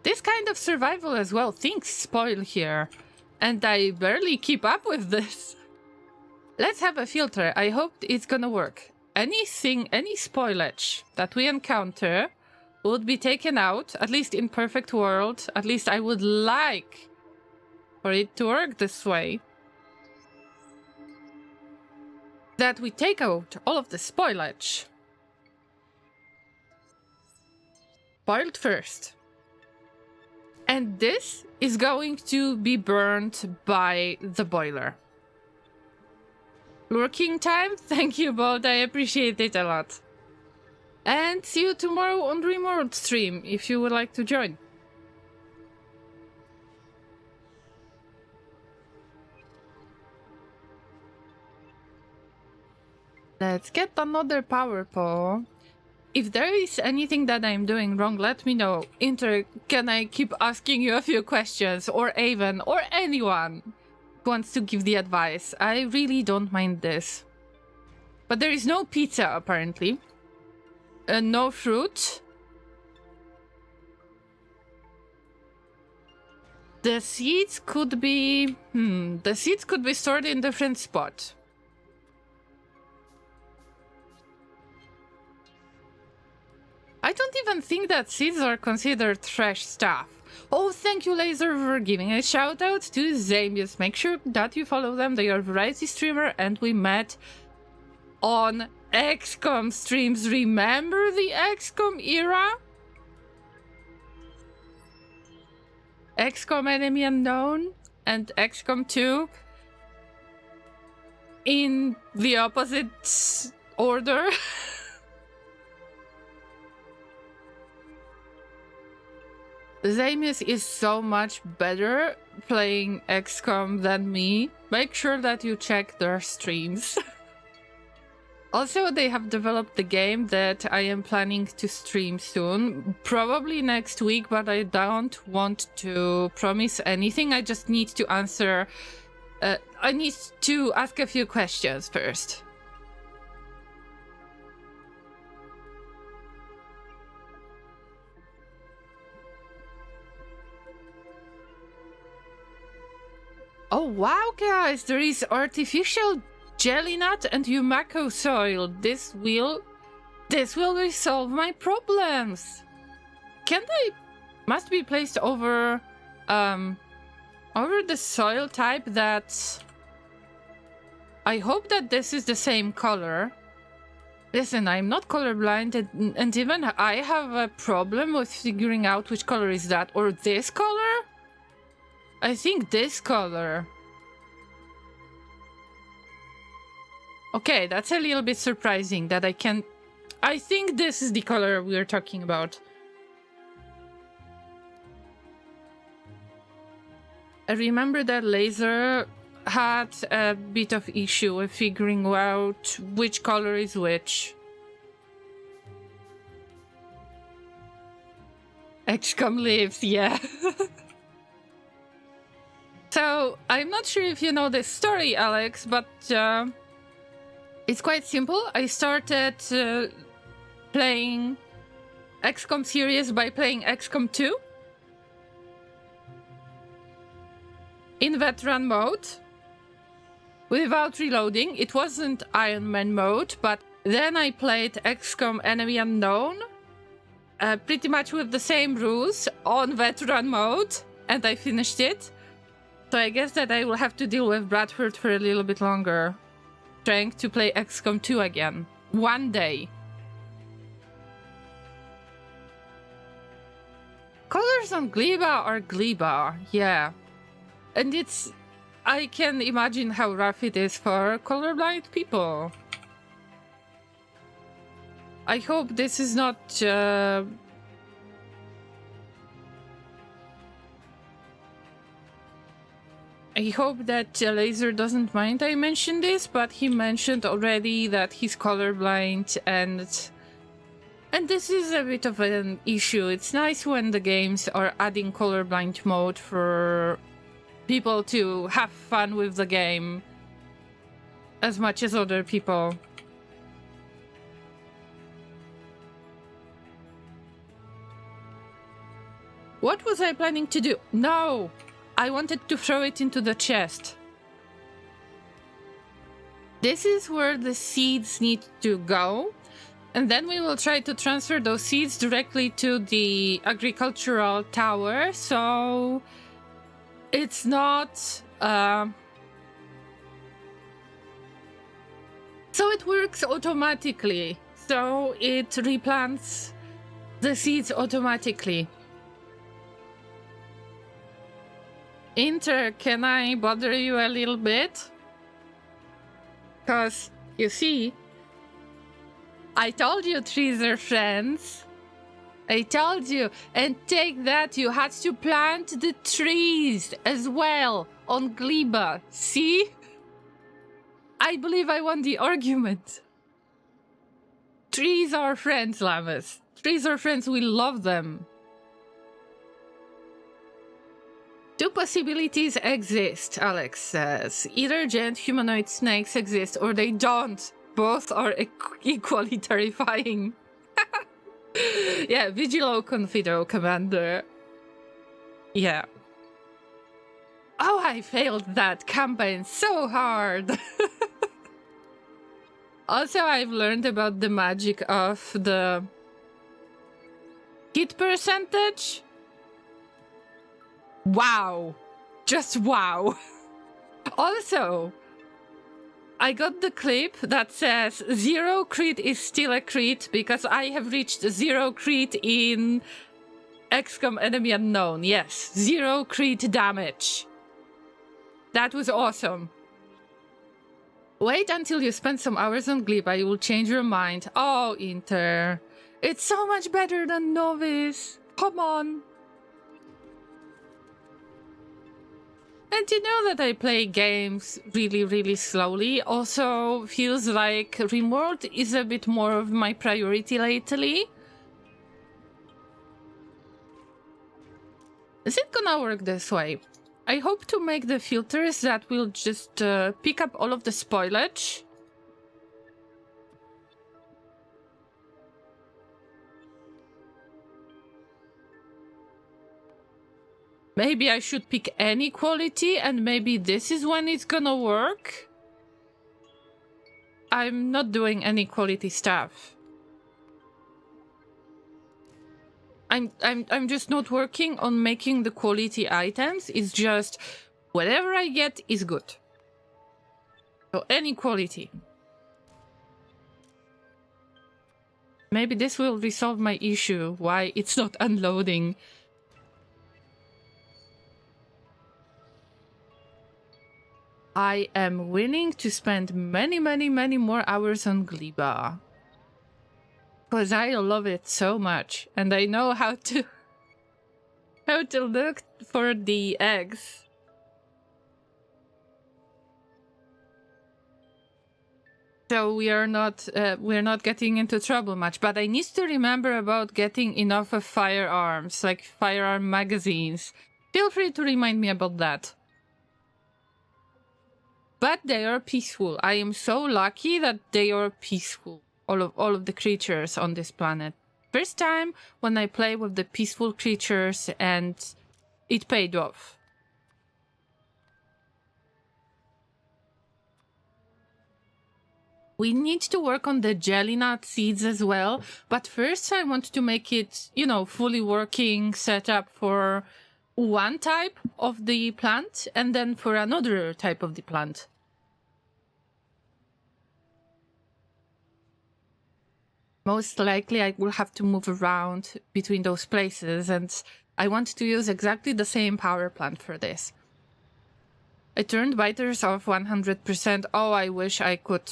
this kind of survival as well. Things spoil here, and I barely keep up with this. Let's have a filter. I hope it's gonna work. anything, any spoilage that we encounter would be taken out, at least in perfect world. At least I would like for it to work this way. That we take out all of the spoilage. Boiled first. And this is going to be burned by the boiler. Working time? Thank you both, I appreciate it a lot. And see you tomorrow on remote stream, if you would like to join. Let's get another power pole. If there is anything that I'm doing wrong, let me know. Inter, can I keep asking you a few questions? Or Avon, or anyone who wants to give the advice. I really don't mind this. But there is no pizza, apparently. No fruit. The seeds could be... the seeds could be stored in different spots. I don't even think that seeds are considered fresh stuff. Oh, thank you, Laser, for giving a shout out to Zamius. Make sure that you follow them. They are a variety streamer, and we met on XCOM streams. Remember the XCOM era? XCOM Enemy Unknown and XCOM 2 in the opposite order. Zamius is so much better playing XCOM than me. Make sure that you check their streams. Also, they have developed the game that I am planning to stream soon. Probably next week, but I don't want to promise anything. I just need to answer... I need to ask a few questions first. Oh wow, guys, there is artificial jelly nut and Yumako soil. This will resolve my problems. Can they must be placed over the soil type that I hope that this is the same color. Listen, I'm not colorblind and even I have a problem with figuring out which color is that or this color. I think this color. Okay, that's a little bit surprising that I can... I think this is the color we're talking about. I remember that Laser had a bit of issue with figuring out which color is which. XCOM lives, yeah. So, I'm not sure if you know this story, Alex, but it's quite simple. I started playing XCOM series by playing XCOM 2 in veteran mode without reloading. It wasn't Iron Man mode, but then I played XCOM Enemy Unknown pretty much with the same rules on veteran mode, and I finished it. So I guess that I will have to deal with Bradford for a little bit longer, trying to play XCOM 2 again. One day. Colors on Gleba are Gleba, yeah. And it's... I can imagine how rough it is for colorblind people. I hope this is not... I hope that Laser doesn't mind I mentioned this, but he mentioned already that he's colorblind and this is a bit of an issue. It's nice when the games are adding colorblind mode for people to have fun with the game as much as other people. What was I planning to do? No! I wanted to throw it into the chest. This is where the seeds need to go. And then we will try to transfer those seeds directly to the agricultural tower. So it's not... so it works automatically. So it replants the seeds automatically. Inter, can I bother you a little bit? Because, you see, I told you trees are friends. I told you. And take that, you had to plant the trees as well on Gleba. See? I believe I won the argument. Trees are friends, Llamas. Trees are friends, we love them. Two possibilities exist, Alex says. Either giant humanoid snakes exist or they don't. Both are equally terrifying. Yeah, Vigilo Confido, Commander. Yeah. Oh, I failed that campaign so hard. Also, I've learned about the magic of the hit percentage. Wow. Just wow. Also, I got the clip that says 0 crit is still a crit because I have reached 0 crit in XCOM Enemy Unknown. Yes, 0 crit damage. That was awesome. Wait until you spend some hours on Gleba, you will change your mind. Oh, Inter. It's so much better than Novice. Come on. And you know that I play games really, really slowly. Also, feels like Rimworld is a bit more of my priority lately. Is it gonna work this way? I hope to make the filters that will just pick up all of the spoilage. Maybe I should pick any quality and maybe this is when it's gonna work. I'm not doing any quality stuff. I'm just not working on making the quality items. It's just whatever I get is good. So any quality. Maybe this will resolve my issue, why it's not unloading. I am willing to spend many, many, many more hours on Gleba. Because I love it so much. And I know how to look for the eggs. So we're not getting into trouble much. But I need to remember about getting enough of firearms, like firearm magazines. Feel free to remind me about that. But they are peaceful. I am so lucky that they are peaceful. All of the creatures on this planet. First time when I play with the peaceful creatures and it paid off. We need to work on the jelly nut seeds as well. But first I want to make it, you know, fully working setup for one type of the plant and then for another type of the plant. Most likely I will have to move around between those places and I want to use exactly the same power plant for this. I turned biters off 100%. Oh, I wish I could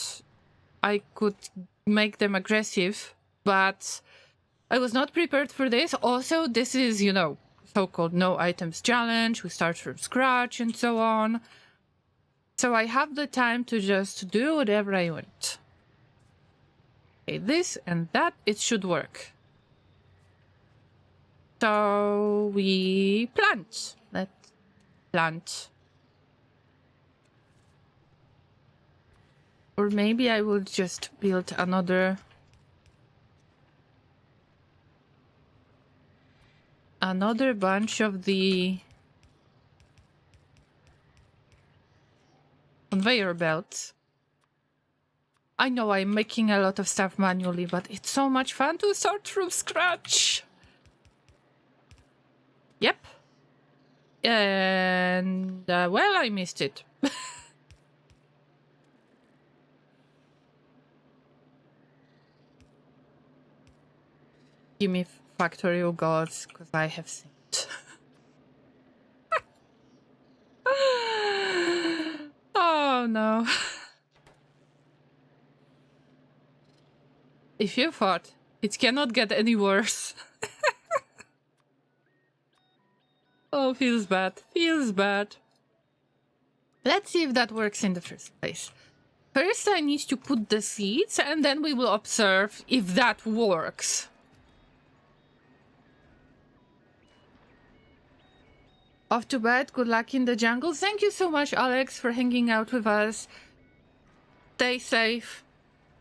make them aggressive, but I was not prepared for this. Also, this is, you know, so-called no items challenge. We start from scratch and so on. So I have the time to just do whatever I want. Okay, this and that, it should work. So we plant. Let's plant. Or maybe I will just build another bunch of the conveyor belts. I know I'm making a lot of stuff manually, but it's so much fun to start from scratch. Yep. And, well, I missed it. Give me factorial gods, because I have sinned. Oh, no. If you thought it cannot get any worse. Oh, feels bad. Feels bad. Let's see if that works in the first place. First, I need to put the seeds, and then we will observe if that works. Off to bed. Good luck in the jungle. Thank you so much, Alex, for hanging out with us. Stay safe.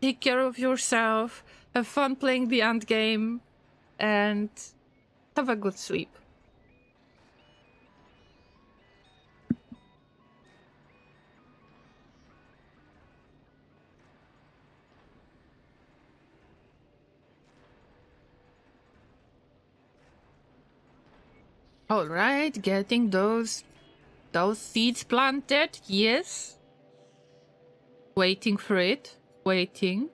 Take care of yourself. Have fun playing the end game. And have a good sleep. All right, getting those seeds planted. Yes. Waiting for it. Waiting.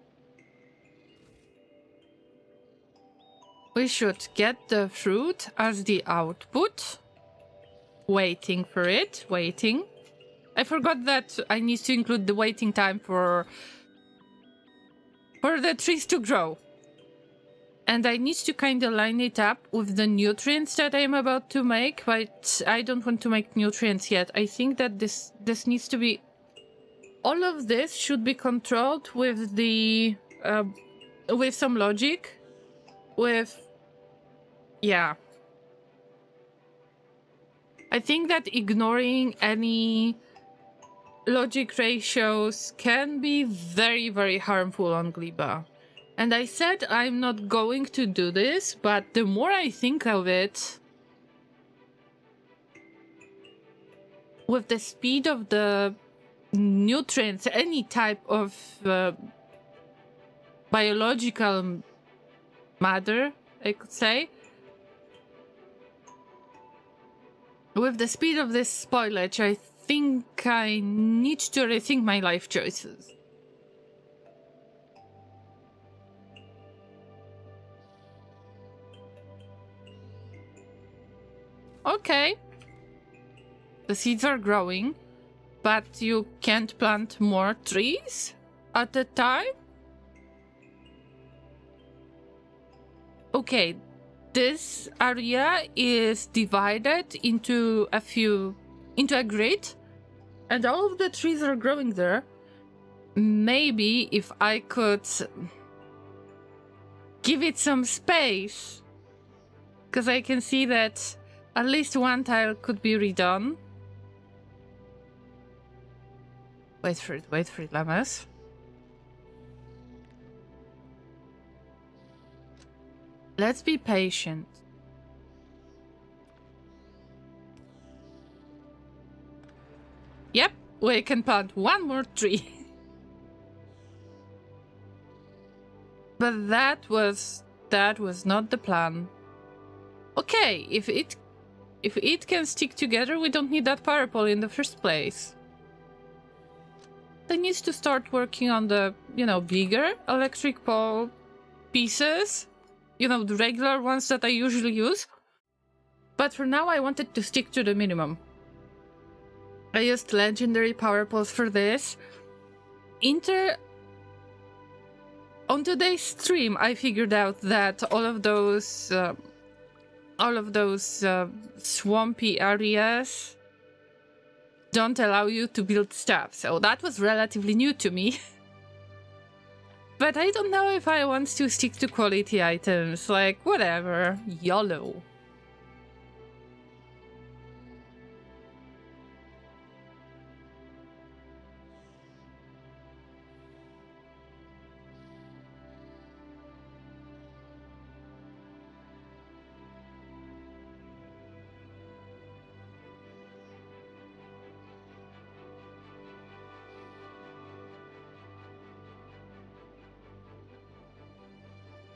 We should get the fruit as the output. Waiting for it. Waiting. I forgot that I need to include the waiting time for the trees to grow. And I need to kind of line it up with the nutrients that I'm about to make, but I don't want to make nutrients yet. I think that this needs to be... All of this should be controlled with the... with some logic. With... Yeah. I think that ignoring any logic ratios can be very, very harmful on Gleba. And I said I'm not going to do this, but the more I think of it, with the speed of the nutrients, any type of biological matter, I could say, with the speed of this spoilage, I think I need to rethink my life choices. Okay. The seeds are growing, but you can't plant more trees at a time? Okay, this area is divided into a grid, and all of the trees are growing there. Maybe if I could give it some space, because I can see that at least one tile could be redone. Wait for it, llamas. Let's be patient. Yep, we can plant one more tree. But that was not the plan. Okay, if it can stick together, we don't need that power pole in the first place. I need to start working on the, bigger electric pole pieces. The regular ones that I usually use. But for now, I wanted to stick to the minimum. I used legendary power poles for this. On today's stream, I figured out that all of those swampy areas don't allow you to build stuff, so that was relatively new to me. But I don't know if I want to stick to quality items, like, whatever, YOLO.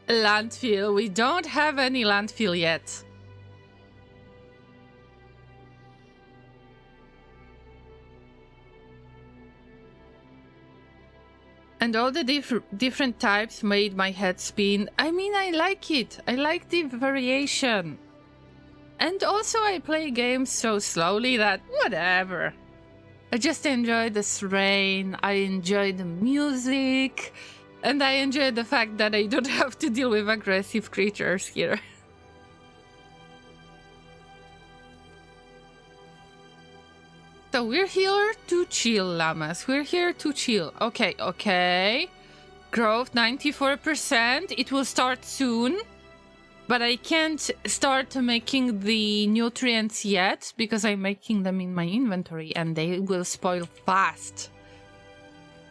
Landfill. We don't have any landfill yet. And all the different types made my head spin. I mean, I like it. I like the variation. And also I play games so slowly that whatever. I just enjoy this rain, I enjoy the music, and I enjoy the fact that I don't have to deal with aggressive creatures here. So we're here to chill, llamas. We're here to chill. Okay, okay. Growth 94%. It will start soon. But I can't start making the nutrients yet because I'm making them in my inventory and they will spoil fast.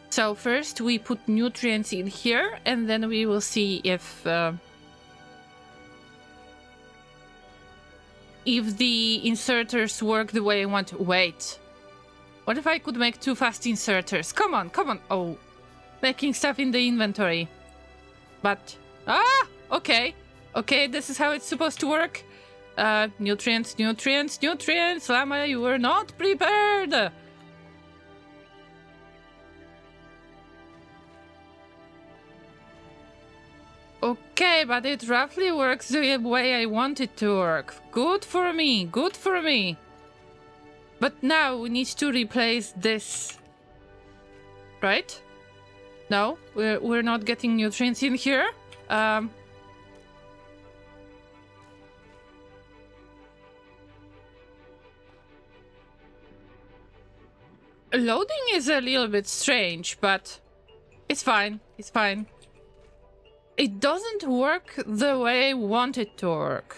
So first we put nutrients in here and then we will see if the inserters work the way I want to. Wait. What if I could make 2 fast inserters? Come on, come on. Oh, making stuff in the inventory. But, okay. Okay, this is how it's supposed to work. Nutrients, nutrients, nutrients. Llama, you were not prepared. Okay, but it roughly works the way I want it to work. Good for me, good for me. But now we need to replace this. Right? No, we're not getting nutrients in here. Loading is a little bit strange, but it's fine. It's fine. It doesn't work the way I want it to work.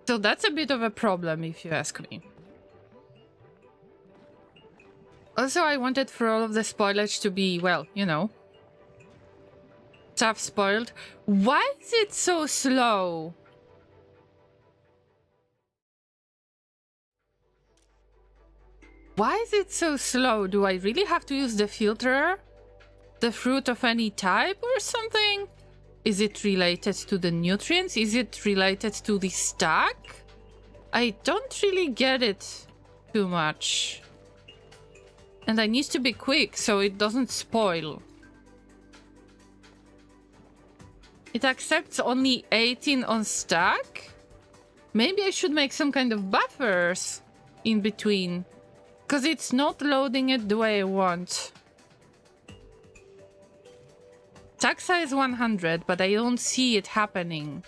So that's a bit of a problem, if you ask me. Also, I wanted for all of the spoilage to be, well, you know, stuff spoiled. Why is it so slow? Why is it so slow? Do I really have to use the filter? The fruit of any type or something? Is it related to the nutrients? Is it related to the stack? I don't really get it too much. And I need to be quick so it doesn't spoil. It accepts only 18 on stack? Maybe I should make some kind of buffers in between. Because it's not loading it the way I want. Stack size 100, but I don't see it happening.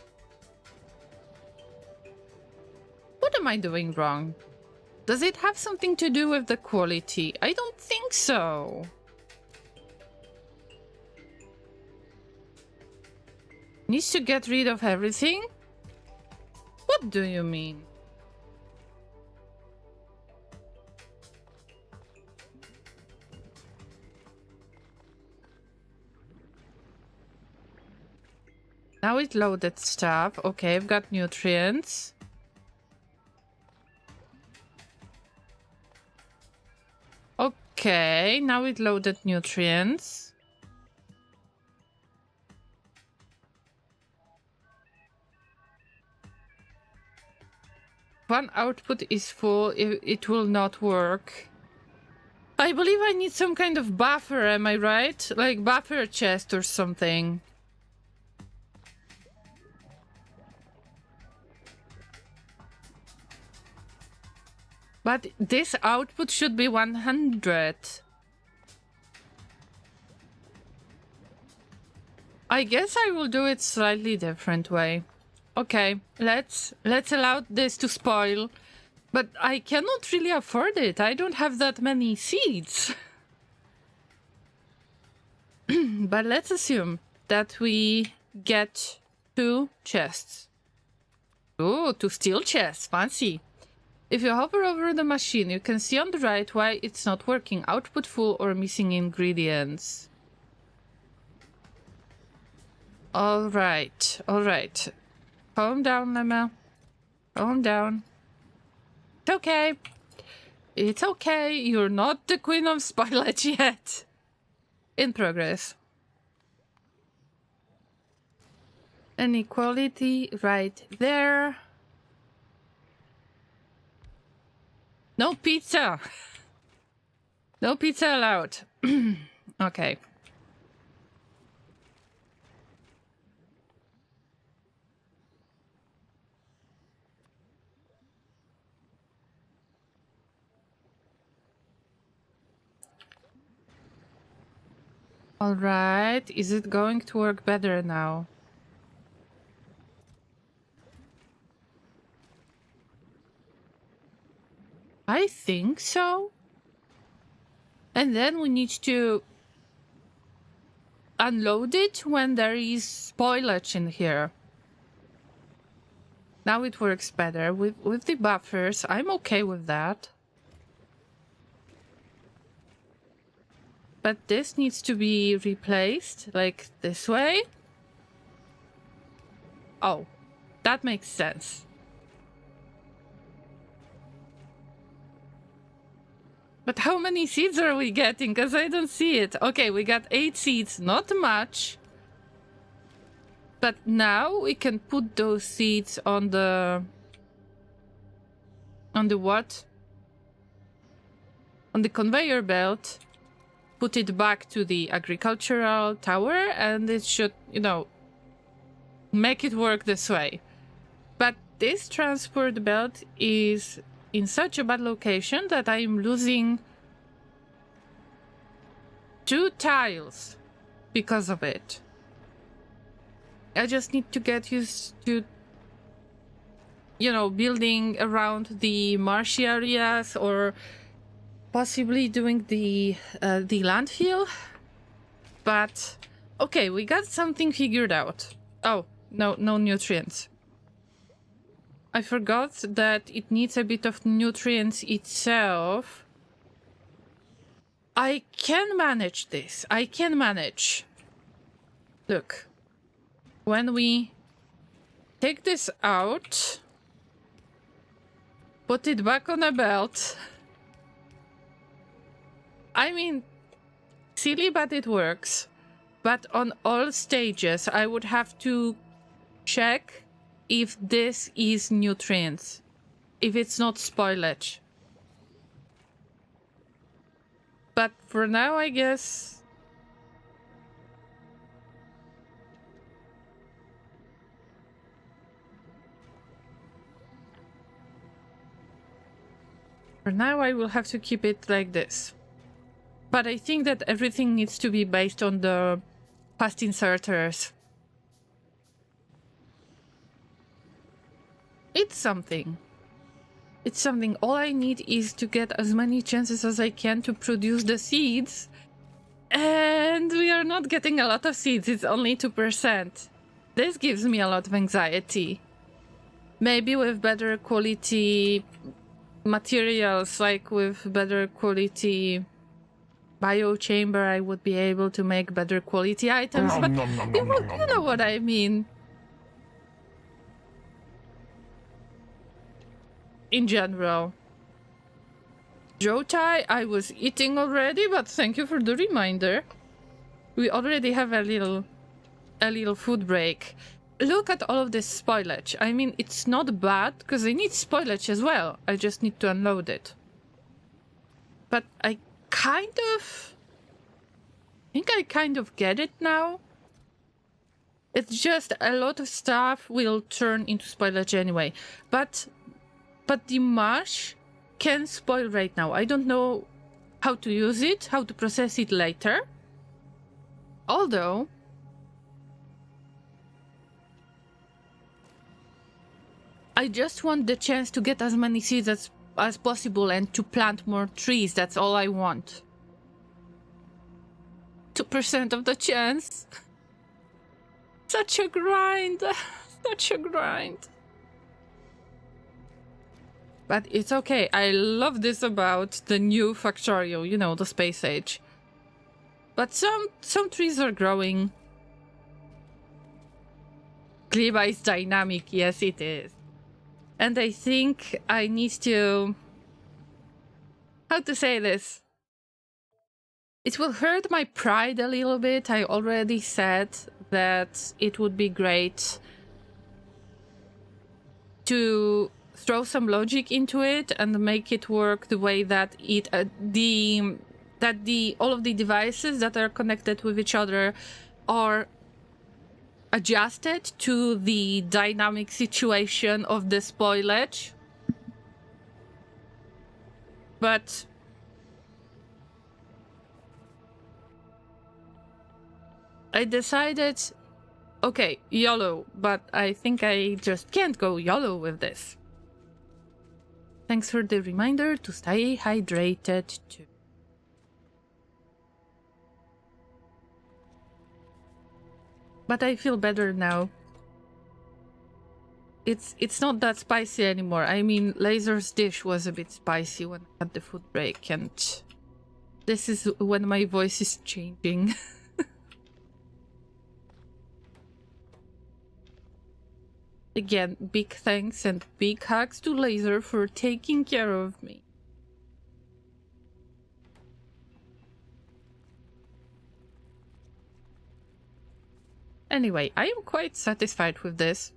What am I doing wrong? Does it have something to do with the quality? I don't think so. Needs to get rid of everything? What do you mean? Now it loaded stuff. Okay, I've got nutrients. Okay, now it loaded nutrients. One output is full, it will not work. I believe I need some kind of buffer, am I right? Like buffer chest or something. But this output should be 100. I guess I will do it slightly different way. Okay, let's allow this to spoil. But I cannot really afford it. I don't have that many seeds. But let's assume that we get 2 chests. Ooh, 2 steel chests. Fancy. If you hover over the machine, you can see on the right why it's not working. Output full or missing ingredients. Alright, alright. Calm down, Llama. Calm down. It's okay. It's okay. You're not the queen of spoilage yet. In progress. Inequality right there. No pizza. No pizza allowed. Okay. All right. Is it going to work better now? I think so. And then we need to unload it when there is spoilage in here. Now it works better with the buffers. I'm okay with that. But this needs to be replaced, like this way. Oh, that makes sense. But how many seeds are we getting? Because I don't see it. Okay, we got 8 seeds, not much. But now we can put those seeds on the... On the what? On the conveyor belt. Put it back to the agricultural tower and it should, you know, make it work this way. But this transport belt is in such a bad location that I'm losing 2 tiles because of it. I just need to get used to, you know, building around the marshy areas or possibly doing the landfill. But okay, we got something figured out. Oh, no nutrients. I forgot that it needs a bit of nutrients itself. I can manage this. I can manage. Look. When we take this out, put it back on a belt. I mean, silly, but it works. But on all stages, I would have to check if this is nutrients, if it's not spoilage. But for now, I guess... For now, I will have to keep it like this. But I think that everything needs to be based on the past inserters. It's something. It's something. All I need is to get as many chances as I can to produce the seeds. And we are not getting a lot of seeds. It's only 2%. This gives me a lot of anxiety. Maybe with better quality materials, like with better quality biochamber, I would be able to make better quality items, but you know what I mean. In general. Jotai, I was eating already, but thank you for the reminder. We already have a little food break. Look at all of this spoilage. I mean, it's not bad, because I need spoilage as well. I just need to unload it. But I think I kind of get it now. It's just a lot of stuff will turn into spoilage anyway. But the mush can spoil right now. I don't know how to use it, how to process it later. Although... I just want the chance to get as many seeds as possible and to plant more trees. That's all I want. 2% of the chance. Such a grind. Such a grind. But it's okay. I love this about the new Factorio, you know, the space age. But some trees are growing. Gleba is dynamic. Yes, it is. And I think I need to... How to say this? It will hurt my pride a little bit. I already said that it would be great to throw some logic into it and make it work the way that all of the devices that are connected with each other are adjusted to the dynamic situation of the spoilage. But I decided, okay, YOLO, but I think I just can't go YOLO with this. Thanks for the reminder to stay hydrated too. But I feel better now. It's not that spicy anymore. I mean, Laser's dish was a bit spicy when I had the food break, and this is when my voice is changing. Again, big thanks and big hugs to Laser for taking care of me. Anyway, I am quite satisfied with this.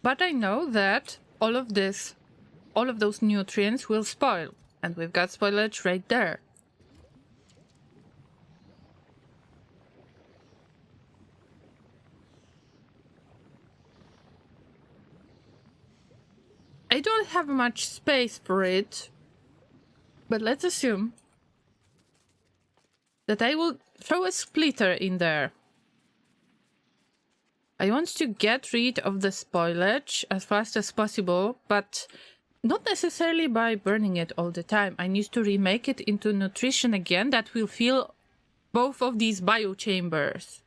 But I know that all of those nutrients will spoil, and we've got spoilage right there. I don't have much space for it, but let's assume that I will throw a splitter in there. I want to get rid of the spoilage as fast as possible, but not necessarily by burning it all the time. I need to remake it into nutrition again that will fill both of these biochambers.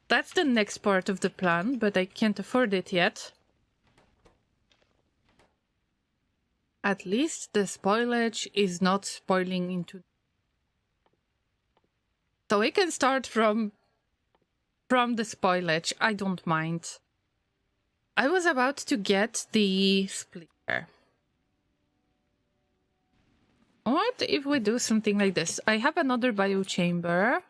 That's the next part of the plan, but I can't afford it yet. At least the spoilage is not spoiling into... So we can start from the spoilage. I don't mind. I was about to get the splitter. What if we do something like this? I have another biochamber.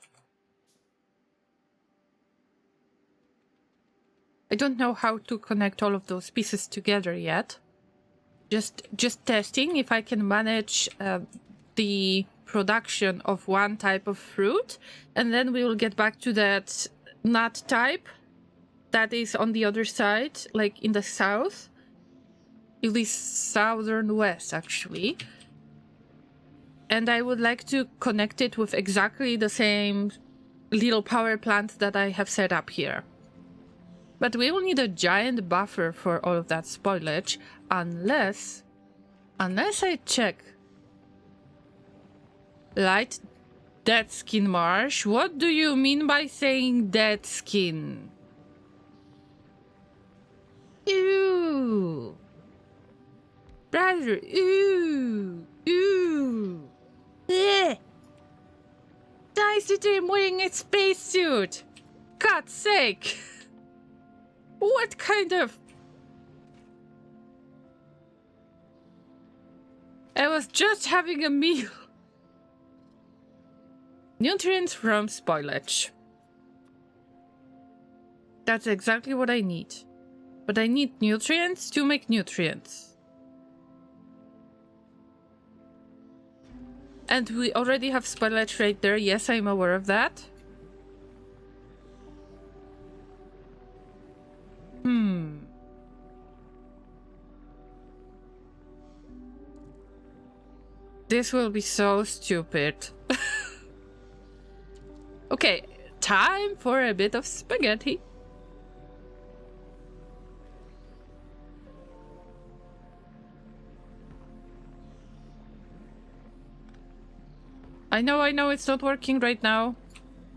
I don't know how to connect all of those pieces together yet. Just testing if I can manage the production of one type of fruit, and then we will get back to that nut type that is on the other side, like in the south, in the southern west actually. And I would like to connect it with exactly the same little power plant that I have set up here. But we will need a giant buffer for all of that spoilage, unless I check. Light dead skin marsh? What do you mean by saying dead skin? Ew. Brother, ew. Ew. Ugh. Nice that I'm wearing a spacesuit. God's sake. What kind of... I was just having a meal. Nutrients from spoilage. That's exactly what I need. But I need nutrients to make nutrients. And we already have spoilage right there. Yes, I'm aware of that. This will be so stupid. Okay, time for a bit of spaghetti. I know it's not working right now.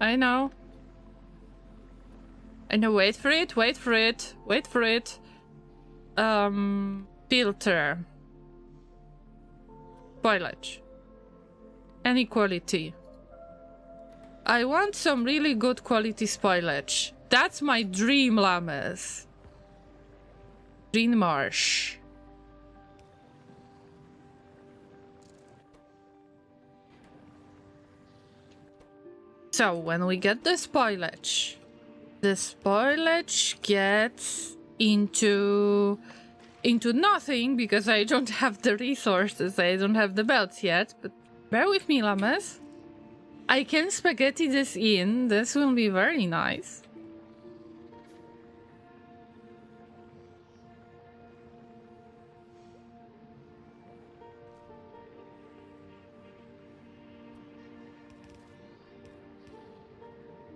I know, wait for it. Filter. Spoilage. Any quality. I want some really good quality spoilage. That's my dream, llamas. Green marsh. So when we get the spoilage gets into nothing because I don't have the resources, I don't have the belts yet, but bear with me, llamas. I can spaghetti this in, this will be very nice.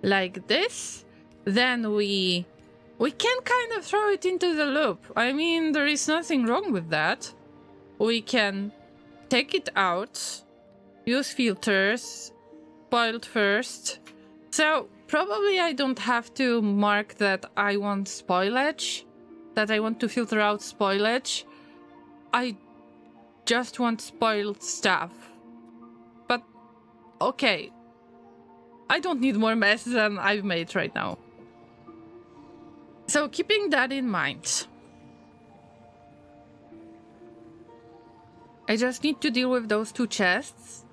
Like this, then we can kind of throw it into the loop. I mean, there is nothing wrong with that. We can take it out, use filters, spoiled first. So probably I don't have to mark that I want spoilage, that I want to filter out spoilage. I just want spoiled stuff. But okay, I don't need more mess than I've made right now. So keeping that in mind, I just need to deal with those two chests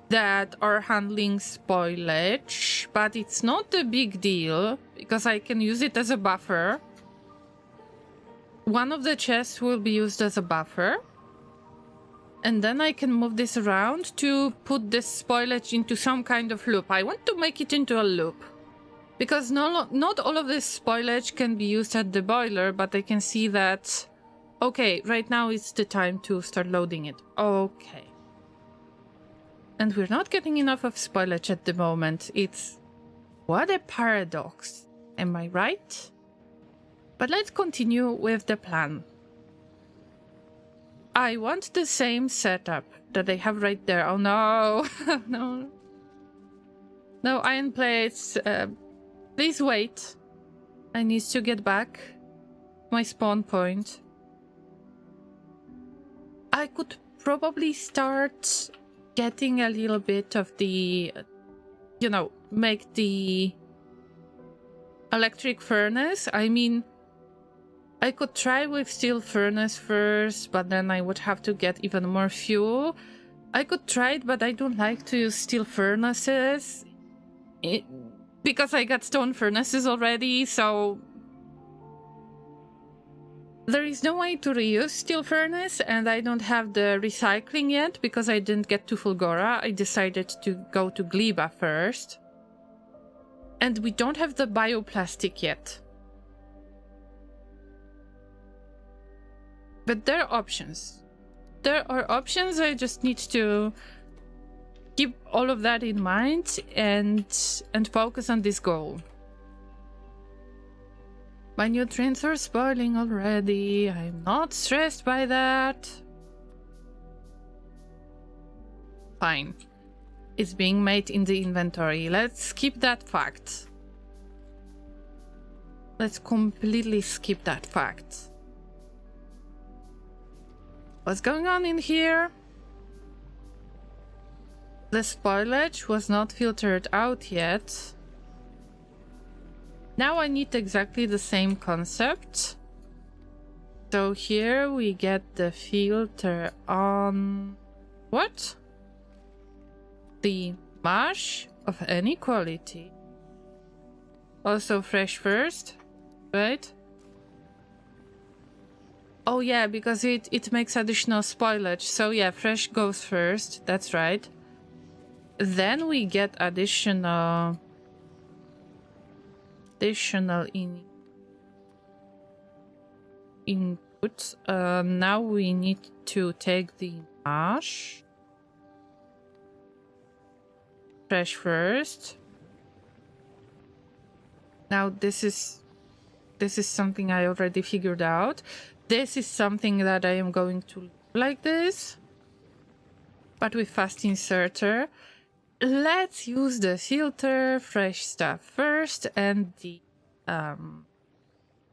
that are handling spoilage, but it's not a big deal because I can use it as a buffer. One of the chests will be used as a buffer. And then I can move this around to put this spoilage into some kind of loop. I want to make it into a loop. Because not all of this spoilage can be used at the boiler, but I can see that... Okay, right now it's the time to start loading it. Okay. And we're not getting enough of spoilage at the moment. It's... What a paradox. Am I right? But let's continue with the plan. I want the same setup that I have right there. Oh no, no. No iron plates. Please wait. I need to get back my spawn point. I could probably start getting a little bit of the, you know, make the electric furnace. I mean, I could try with steel furnace first, but then I would have to get even more fuel. I could try it, but I don't like to use steel furnaces. Because I got stone furnaces already, so... There is no way to reuse steel furnace, and I don't have the recycling yet, because I didn't get to Fulgora. I decided to go to Gleba first. And we don't have the bioplastic yet. But there are options. There are options, I just need to keep all of that in mind and focus on this goal. My nutrients are spoiling already. I'm not stressed by that. Fine. It's being made in the inventory. Let's skip that fact. Let's completely skip that fact. What's going on in here? The spoilage was not filtered out yet. Now I need exactly the same concept. So here we get the filter on... What? The mash of any quality. Also fresh first, right? Oh yeah, because it makes additional spoilage. So yeah, fresh goes first, that's right. Then we get additional input. Now we need to take the mash. Fresh first. Now this is something I already figured out. This is something that I am going to do like this, but with fast inserter. Let's use the filter, fresh stuff first, and the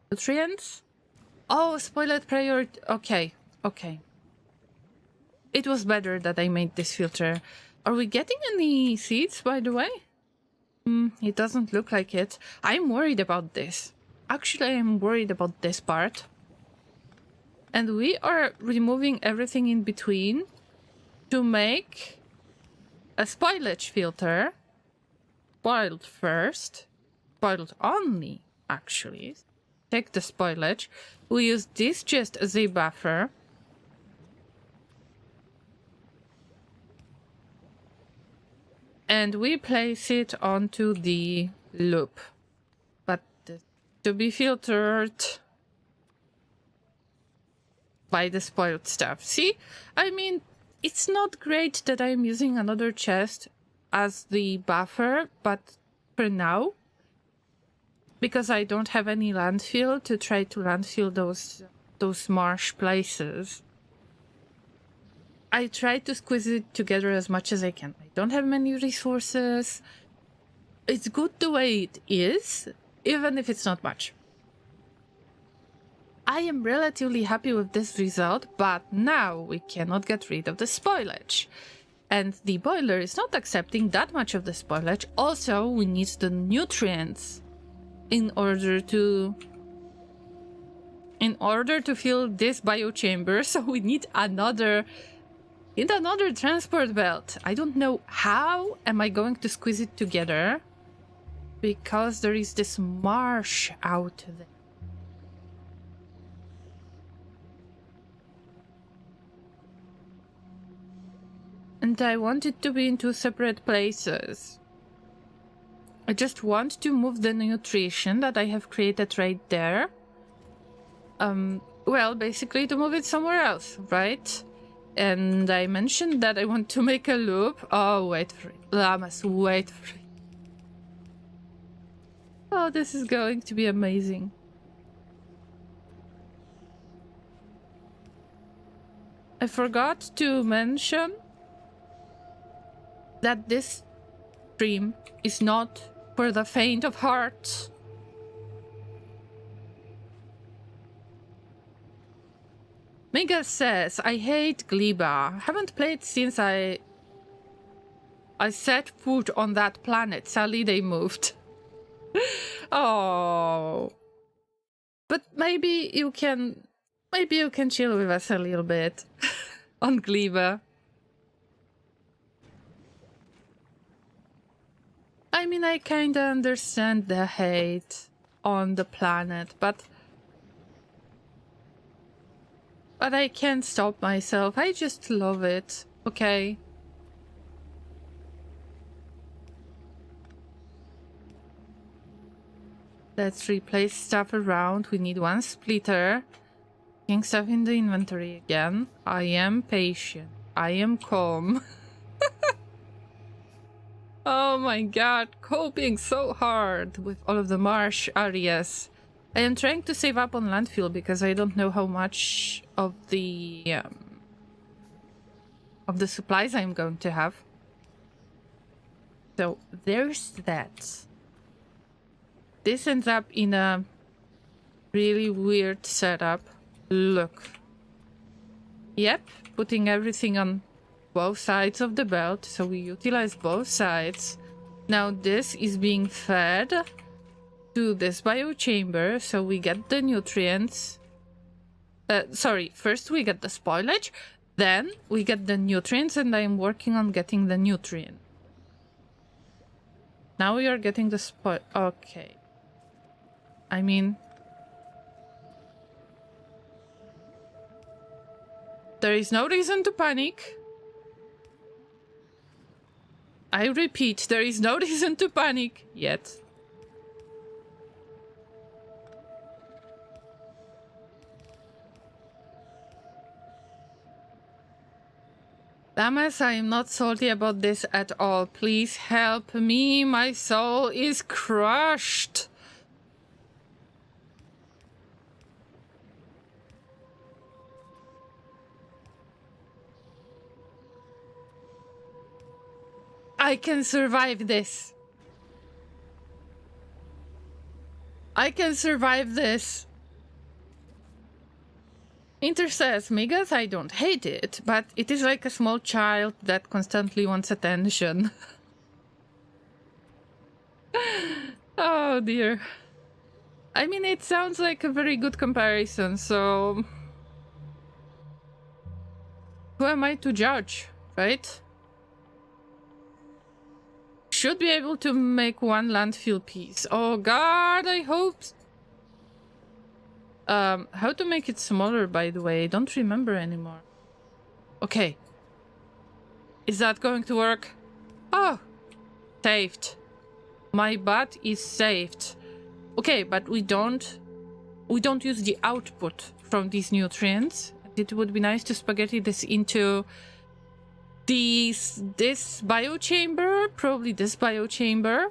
nutrients. Oh, spoiled priority. Okay, okay. It was better that I made this filter. Are we getting any seeds, by the way? It doesn't look like it. I'm worried about this. Actually, I'm worried about this part. And we are removing everything in between to make a spoilage filter spoiled first. Spoiled only, actually. Take the spoilage. We use this chest as a buffer. And we place it onto the loop. But to be filtered by the spoiled stuff. See? I mean, it's not great that I'm using another chest as the buffer, but for now, because I don't have any landfill to try to landfill those marsh places, I try to squeeze it together as much as I can. I don't have many resources. It's good the way it is, even if it's not much. I am relatively happy with this result, but now we cannot get rid of the spoilage. And the boiler is not accepting that much of the spoilage. Also, we need the nutrients in order to fill this biochamber, so we need another transport belt. I don't know how am I going to squeeze it together, because there is this marsh out there. And I want it to be in two separate places. I just want to move the nutrition that I have created right there. Well, basically to move it somewhere else, right? And I mentioned that I want to make a loop. Oh, wait for it. Llamas, wait for it. Oh, this is going to be amazing. I forgot to mention that this stream is not for the faint of heart. Mega says, I hate Gleba. Haven't played since I set foot on that planet. Sadly, they moved. Oh. But maybe you can chill with us a little bit on Gleba. I mean, I kinda understand the hate on the planet, but I can't stop myself. I just love it, okay? Let's replace stuff around. We need one splitter. Getting stuff in the inventory again. I am patient. I am calm. Oh my god, coping so hard with all of the marsh areas. I am trying to save up on landfill because I don't know how much of the supplies I'm going to have. So there's that. This ends up in a really weird setup. Look. Yep, putting everything on both sides of the belt, so we utilize both sides. Now this is being fed to this biochamber, so we get the nutrients. Sorry, first we get the spoilage, then we get the nutrients, and I'm working on getting the nutrient. Now we are getting the spoil. Okay. I mean, there is no reason to panic. I repeat, there is no reason to panic yet. Llamas, I am not salty about this at all. Please help me. My soul is crushed. I can survive this. I can survive this. Inter says, Megas, I don't hate it, but it is like a small child that constantly wants attention. Oh dear. I mean, it sounds like a very good comparison, so who am I to judge, right? should be able to make one landfill piece. Oh god, I hope. How to make it smaller, by the way? I don't remember anymore. Okay. Is that going to work? Oh, saved. My butt is saved. Okay, but we don't use the output from these nutrients. It would be nice to spaghetti this into this biochamber, probably this biochamber.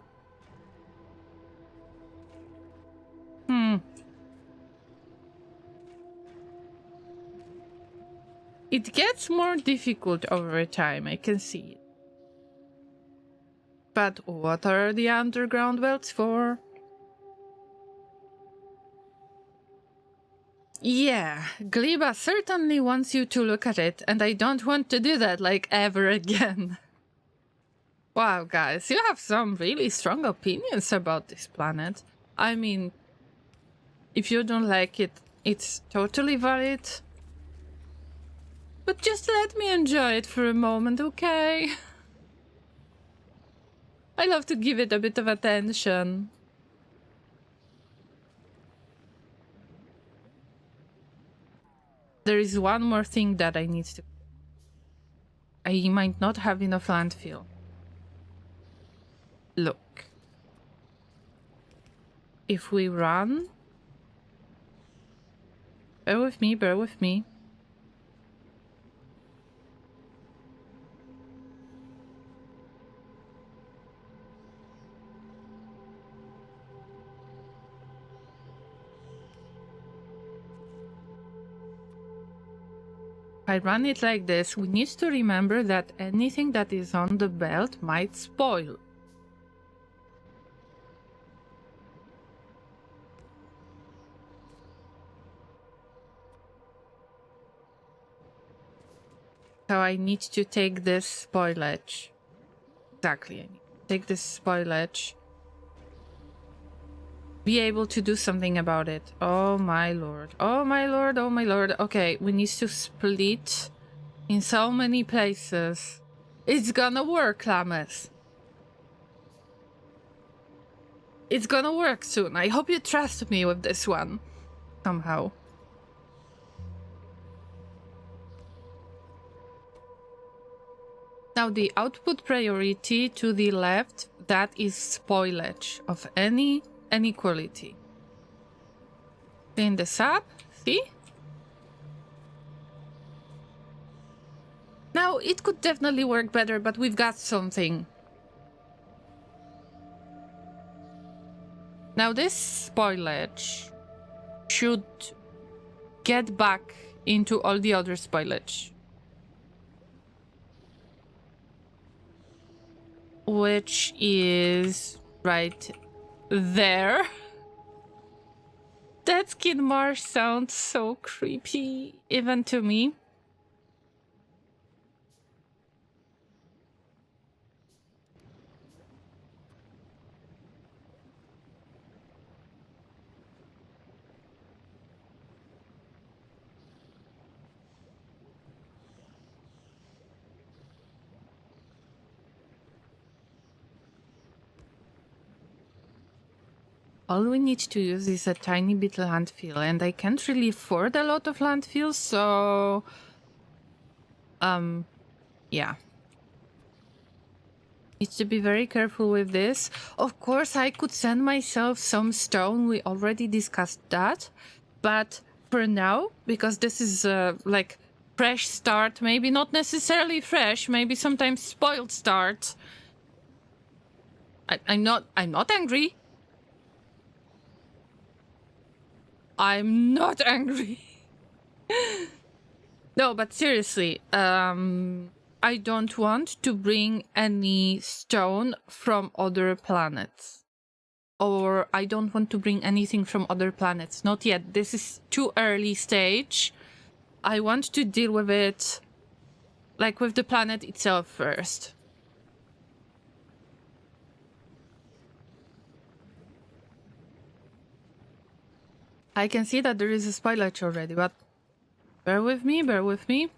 It gets more difficult over time, I can see it. But what are the underground wells for? Yeah, Gleba certainly wants you to look at it, and I don't want to do that, like, ever again. Wow, guys, you have some really strong opinions about this planet. I mean, if you don't like it, it's totally valid. But just let me enjoy it for a moment, okay? I love to give it a bit of attention. There is one more thing that I need to... I might not have enough landfill. Look. If we run... Bear with me, bear with me. I run it like this, we need to remember that anything that is on the belt might spoil. So I need to take this spoilage. Exactly, I need to take this spoilage. Be able to do something about it. Oh my lord. Oh my lord, oh my lord. Okay, we need to split in so many places. It's gonna work, Llamas. It's gonna work soon. I hope you trust me with this one. Somehow. Now the output priority to the left, that is spoilage of any quality. Clean this up, see? Now it could definitely work better, but we've got something. Now this spoilage should get back into all the other spoilage. Which is right there. That skid marsh sounds so creepy, even to me. All we need to use is a tiny bit landfill, and I can't really afford a lot of landfill, so... yeah. Need to be very careful with this. Of course, I could send myself some stone, we already discussed that. But for now, because this is like fresh start, maybe not necessarily fresh, maybe sometimes spoiled start. I'm not angry. I'm not angry. No, but seriously, I don't want to bring any stone from other planets. Or I don't want to bring anything from other planets. Not yet. This is too early stage. I want to deal with it, like, with the planet itself first. I can see that there is a spoilage already, but bear with me, bear with me.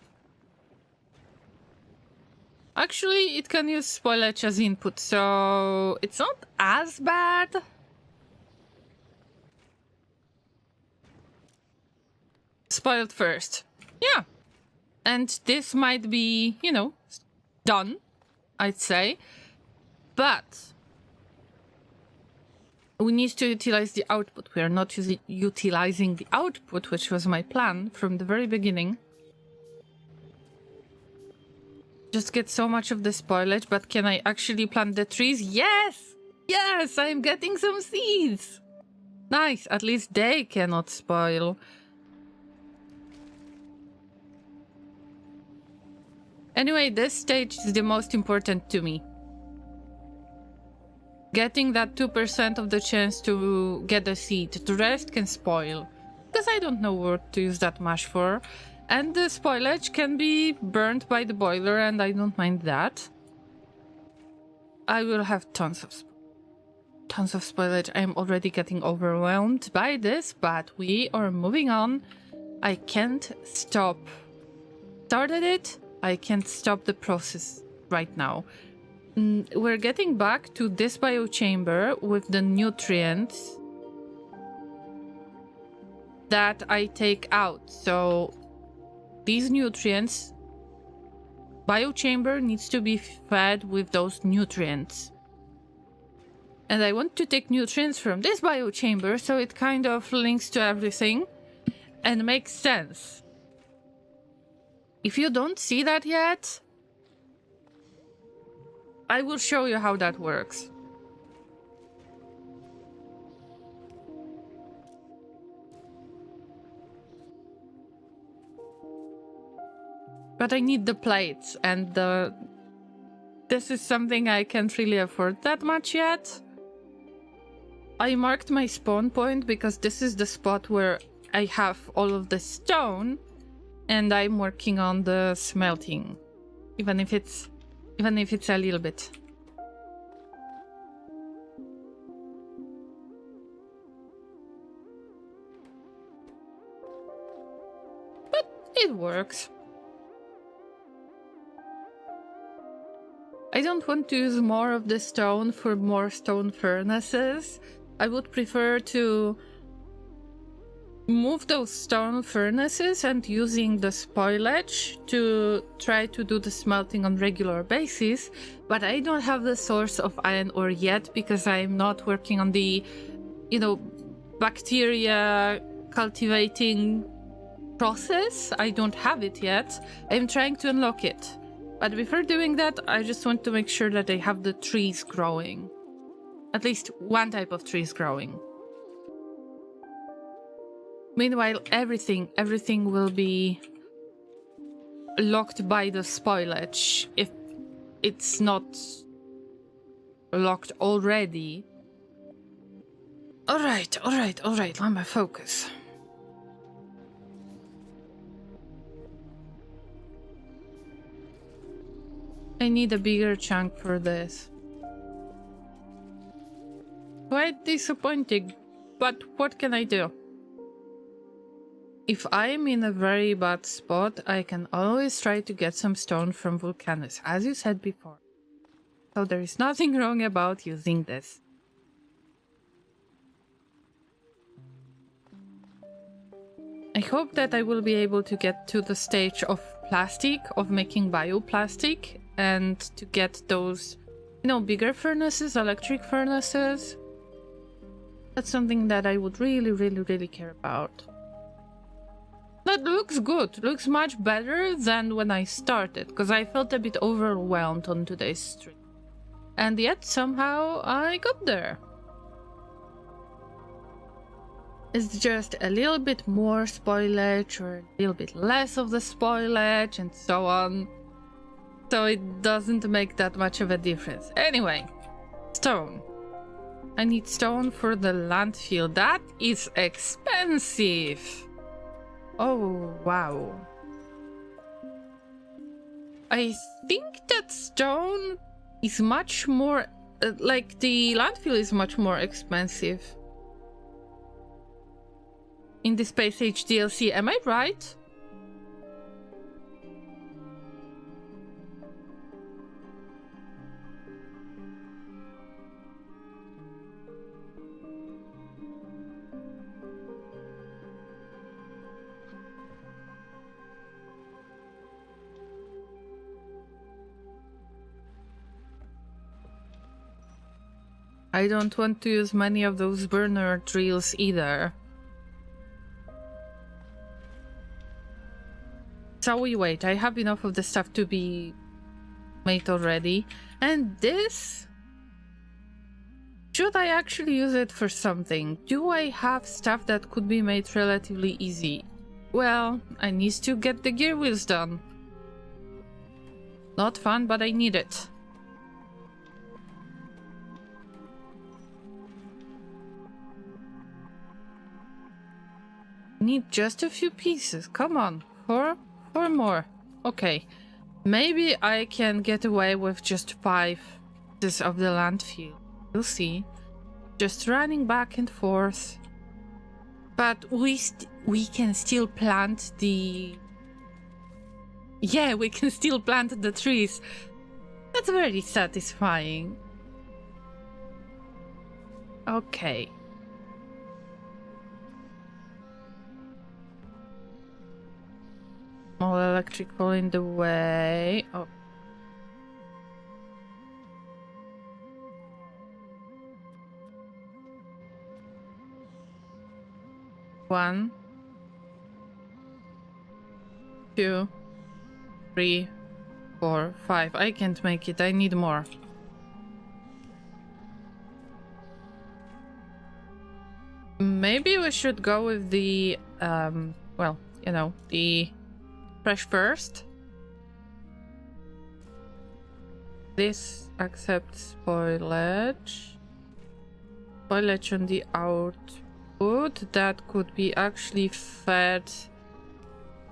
Actually, it can use spoilage as input, so it's not as bad. Spoiled first. Yeah. And this might be, you know, done, I'd say. But we need to utilize the output. We are not utilizing the output, which was my plan from the very beginning. Just get so much of the spoilage, but can I actually plant the trees? Yes! Yes, I'm getting some seeds! Nice, at least they cannot spoil. Anyway, this stage is the most important to me. Getting that 2% of the chance to get a seed. The rest can spoil. Because I don't know what to use that much for. And the spoilage can be burned by the boiler, and I don't mind that. I will have tons of spoilage. I am already getting overwhelmed by this, but we are moving on. I can't stop. Started it. I can't stop the process right now. We're getting back to this biochamber with the nutrients that I take out. So these nutrients, biochamber needs to be fed with those nutrients. And I want to take nutrients from this biochamber so it kind of links to everything and makes sense. If you don't see that yet, I will show you how that works. But I need the plates, and this is something I can't really afford that much yet. I marked my spawn point because this is the spot where I have all of the stone, and I'm working on the smelting, even if it's a little bit. But it works. I don't want to use more of the stone for more stone furnaces. I would prefer to move those stone furnaces and using the spoilage to try to do the smelting on regular basis, but I don't have the source of iron ore yet because I'm not working on the, you know, bacteria cultivating process. I don't have it yet. I'm trying to unlock it. But before doing that, I just want to make sure that I have the trees growing. At least one type of trees growing. Meanwhile, everything will be locked by the spoilage if it's not locked already. Alright, Llama, focus. I need a bigger chunk for this. Quite disappointing, but what can I do? If I'm in a very bad spot, I can always try to get some stone from Vulcanus, as you said before. So there is nothing wrong about using this. I hope that I will be able to get to the stage of plastic, of making bioplastic, and to get those, you know, bigger furnaces, electric furnaces. That's something that I would really care about. That looks good. Looks much better than when I started, because I felt a bit overwhelmed on today's stream. And yet, somehow, I got there. It's just a little bit more spoilage, or a little bit less of the spoilage, and so on. So it doesn't make that much of a difference. Anyway, stone. I need stone for the landfill. That is expensive. Oh, wow. I think that stone is much more... like, the landfill is much more expensive. In the Space Age DLC, am I right? I don't want to use many of those burner drills either. So we wait. I have enough of the stuff to be made already. And this... should I actually use it for something? Do I have stuff that could be made relatively easy? Well, I need to get the gear wheels done. Not fun, but I need it. Need just a few pieces. Come on. Four more. Okay. Maybe I can get away with just 5 pieces of the landfill. We'll see. Just running back and forth. But we can still plant the... yeah, we can still plant the trees. That's very satisfying. Okay. Small electrical in the way. Oh. One, 2, 3, 4, 5. I can't make it. I need more. Maybe we should go with the, well, you know, the fresh first. This accepts spoilage. Spoilage on the output. That could be actually fed.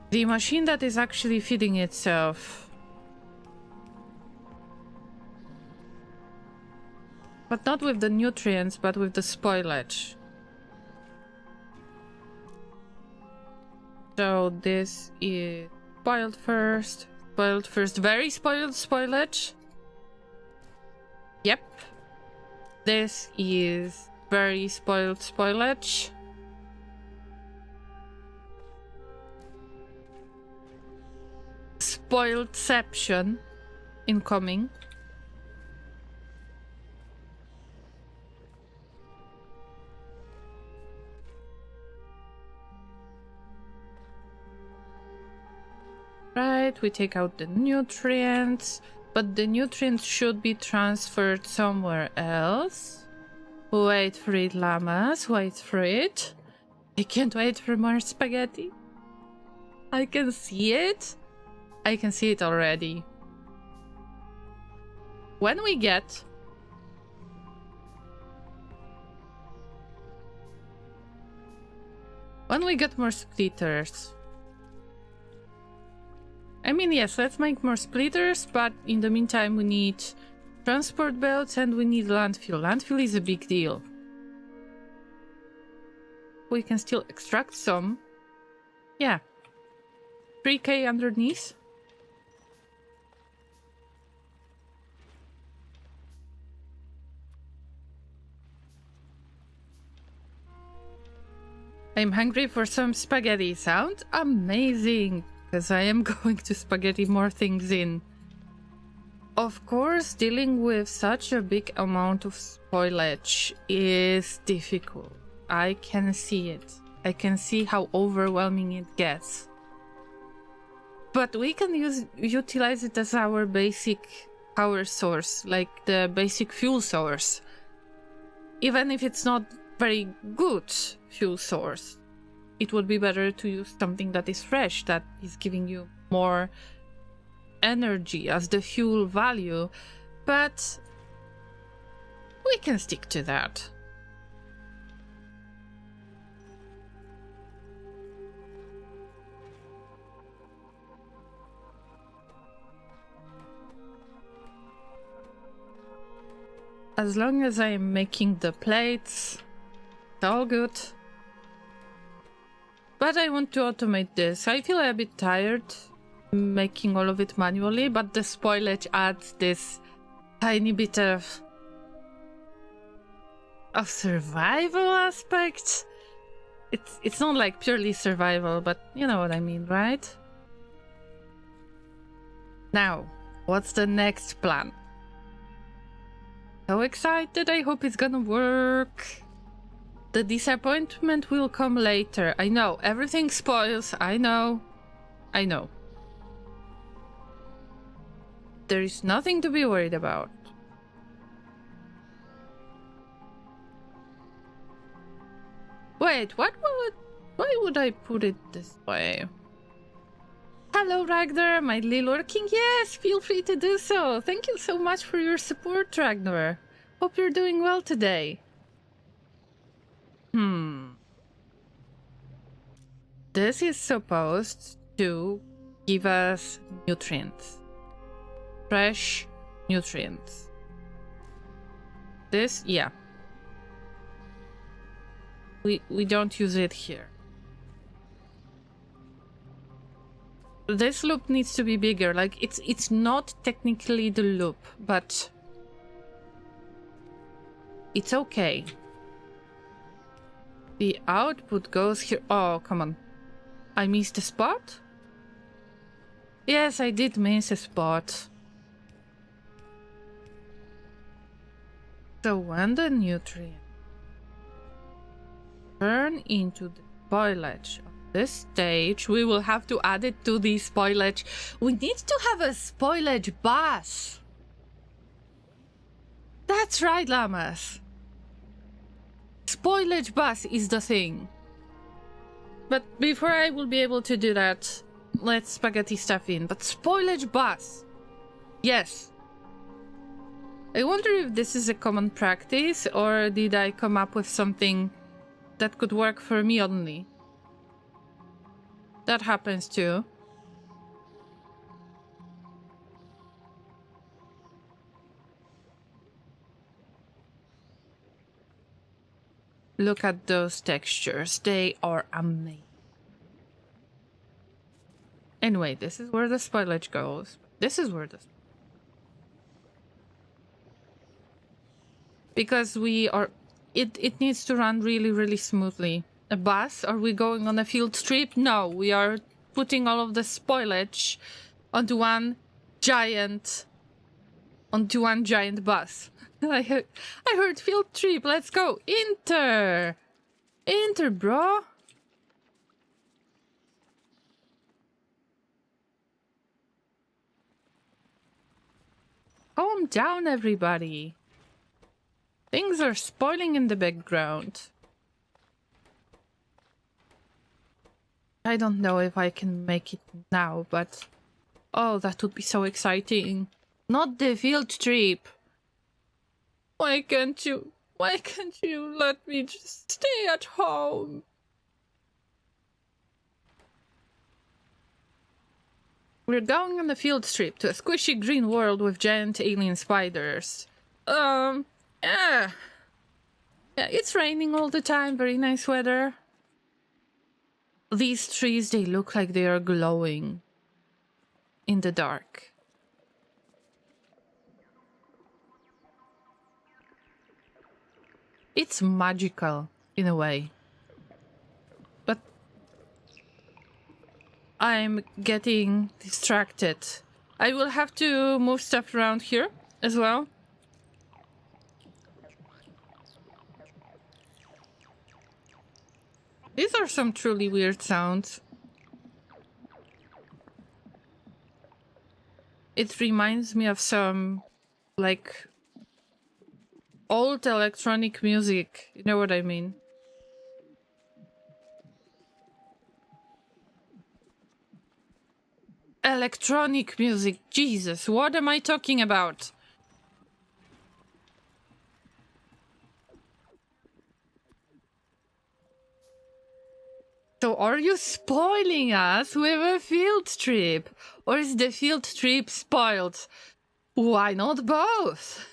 The machine that is actually feeding itself. But not with the nutrients, but with the spoilage. So this is spoiled first, very spoiled spoilage. Yep. This is very spoiled spoilage. Spoiledception incoming. Right, we take out the nutrients, but the nutrients should be transferred somewhere else. Wait for it, llamas, wait for it. I can't wait for more spaghetti. I can see it. I can see it already. When we get more splitters. I mean, yes, let's make more splitters, but in the meantime we need transport belts and we need landfill. Landfill is a big deal. We can still extract some. Yeah. 3k underneath. I'm hungry for some spaghetti. Sound amazing, because I am going to spaghetti more things in. Of course, dealing with such a big amount of spoilage is difficult. I can see it. I can see how overwhelming it gets. But we can utilize it as our basic power source, like the basic fuel source. Even if it's not very good fuel source, it would be better to use something that is fresh, that is giving you more energy as the fuel value, but we can stick to that. As long as I am making the plates, it's all good. But I want to automate this. I feel a bit tired making all of it manually, but the spoilage adds this tiny bit of survival aspect. It's not like purely survival, but you know what I mean, right? Now, what's the next plan? So excited, I hope it's gonna work. The disappointment will come later. I know, everything spoils, I know. I know. There is nothing to be worried about. Wait, why would I put it this way? Hello, Ragnar, mildly lurking? Yes, feel free to do so. Thank you so much for your support, Ragnar. Hope you're doing well today. This is supposed to give us nutrients. Fresh nutrients. This, yeah. We don't use it here. This loop needs to be bigger. Like, it's not technically the loop, but it's okay. The output goes here. Oh, come on. I missed a spot? Yes, I did miss a spot. So when the nutrient turn into the spoilage of this stage, we will have to add it to the spoilage. We need to have a spoilage bus. That's right, llamas. Spoilage bus is the thing. But before I will be able to do that, let's spaghetti stuff in. But spoilage bus. Yes. I wonder if this is a common practice, or did I come up with something that could work for me only? That happens too. Look at those textures. They are amazing. Anyway, this is where the spoilage goes. This is where the... Because we are... It needs to run really, really smoothly. A bus? Are we going on a field trip? No, we are putting all of the spoilage onto one giant bus. I heard field trip. Let's go. Enter, bro. Calm down, everybody. Things are spoiling in the background. I don't know if I can make it now, but... Oh, that would be so exciting. Not the field trip. Why can't you let me just stay at home? We're going on a field trip to a squishy green world with giant alien spiders. Yeah. Yeah, it's raining all the time, very nice weather. These trees, they look like they are glowing in the dark. It's magical in a way. But I'm getting distracted. I will have to move stuff around here as well. These are some truly weird sounds. It reminds me of some, like, old electronic music. You know what I mean? Electronic music. Jesus, what am I talking about? So are you spoiling us with a field trip? Or is the field trip spoiled? Why not both?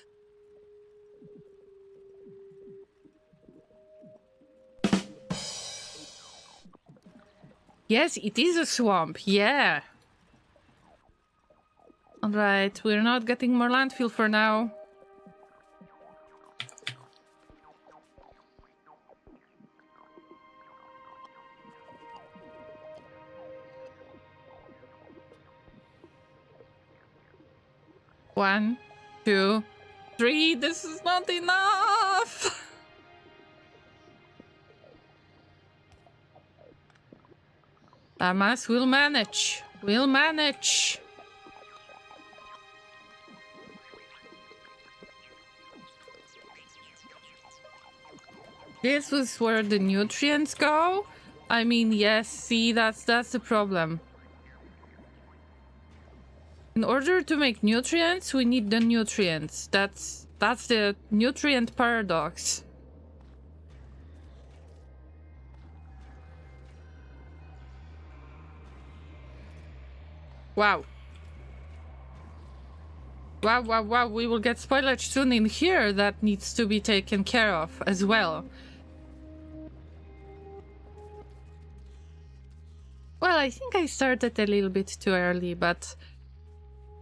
Yes, it is a swamp, yeah. Alright, we're not getting more landfill for now. One, two, 3, this is not enough! Llamas will manage. We'll manage. This is where the nutrients go? I mean, yes, see, that's the problem. In order to make nutrients, we need the nutrients. That's the nutrient paradox. Wow. Wow, we will get spoilage soon in here that needs to be taken care of as well. Well, I think I started a little bit too early, but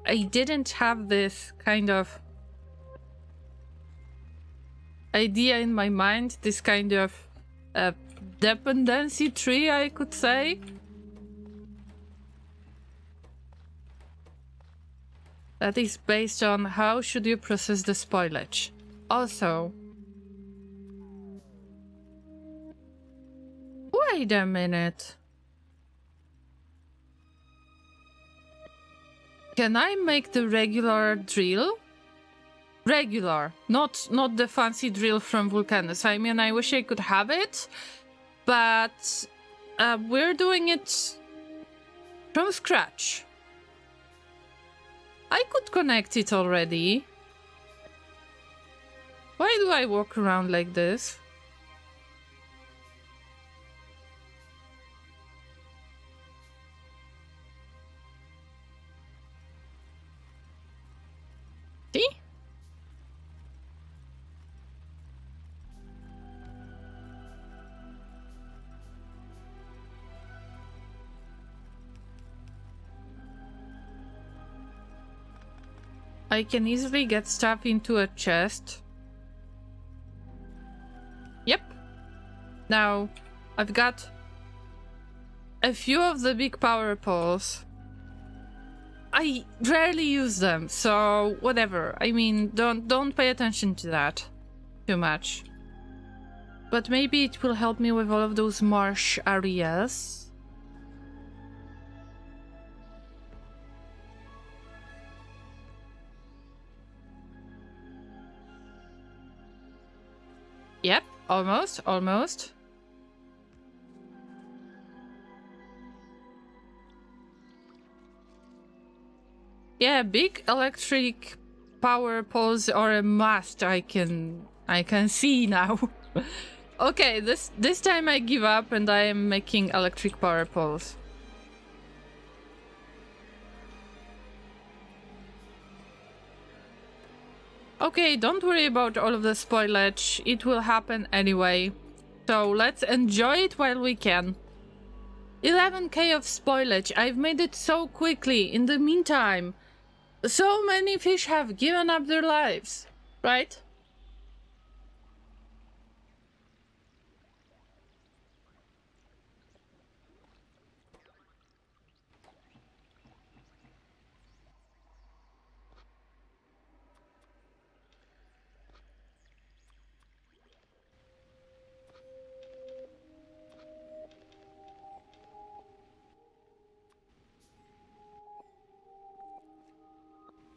I didn't have this kind of idea in my mind, this kind of dependency tree, I could say. That is based on how should you process the spoilage. Also, wait a minute. Can I make the regular drill? Regular, not the fancy drill from Vulcanus. I mean, I wish I could have it, but we're doing it from scratch. I could connect it already. Why do I walk around like this? See? I can easily get stuff into a chest. Yep. Now, I've got a few of the big power poles. I rarely use them, so whatever. I mean, don't pay attention to that too much. But maybe it will help me with all of those marsh areas. Yep, almost. Yeah, big electric power poles are a must. I can see now. Okay, this time I give up and I am making electric power poles. Okay, don't worry about all of the spoilage. It will happen anyway. So let's enjoy it while we can. 11k of spoilage. I've made it so quickly. In the meantime, so many fish have given up their lives, right?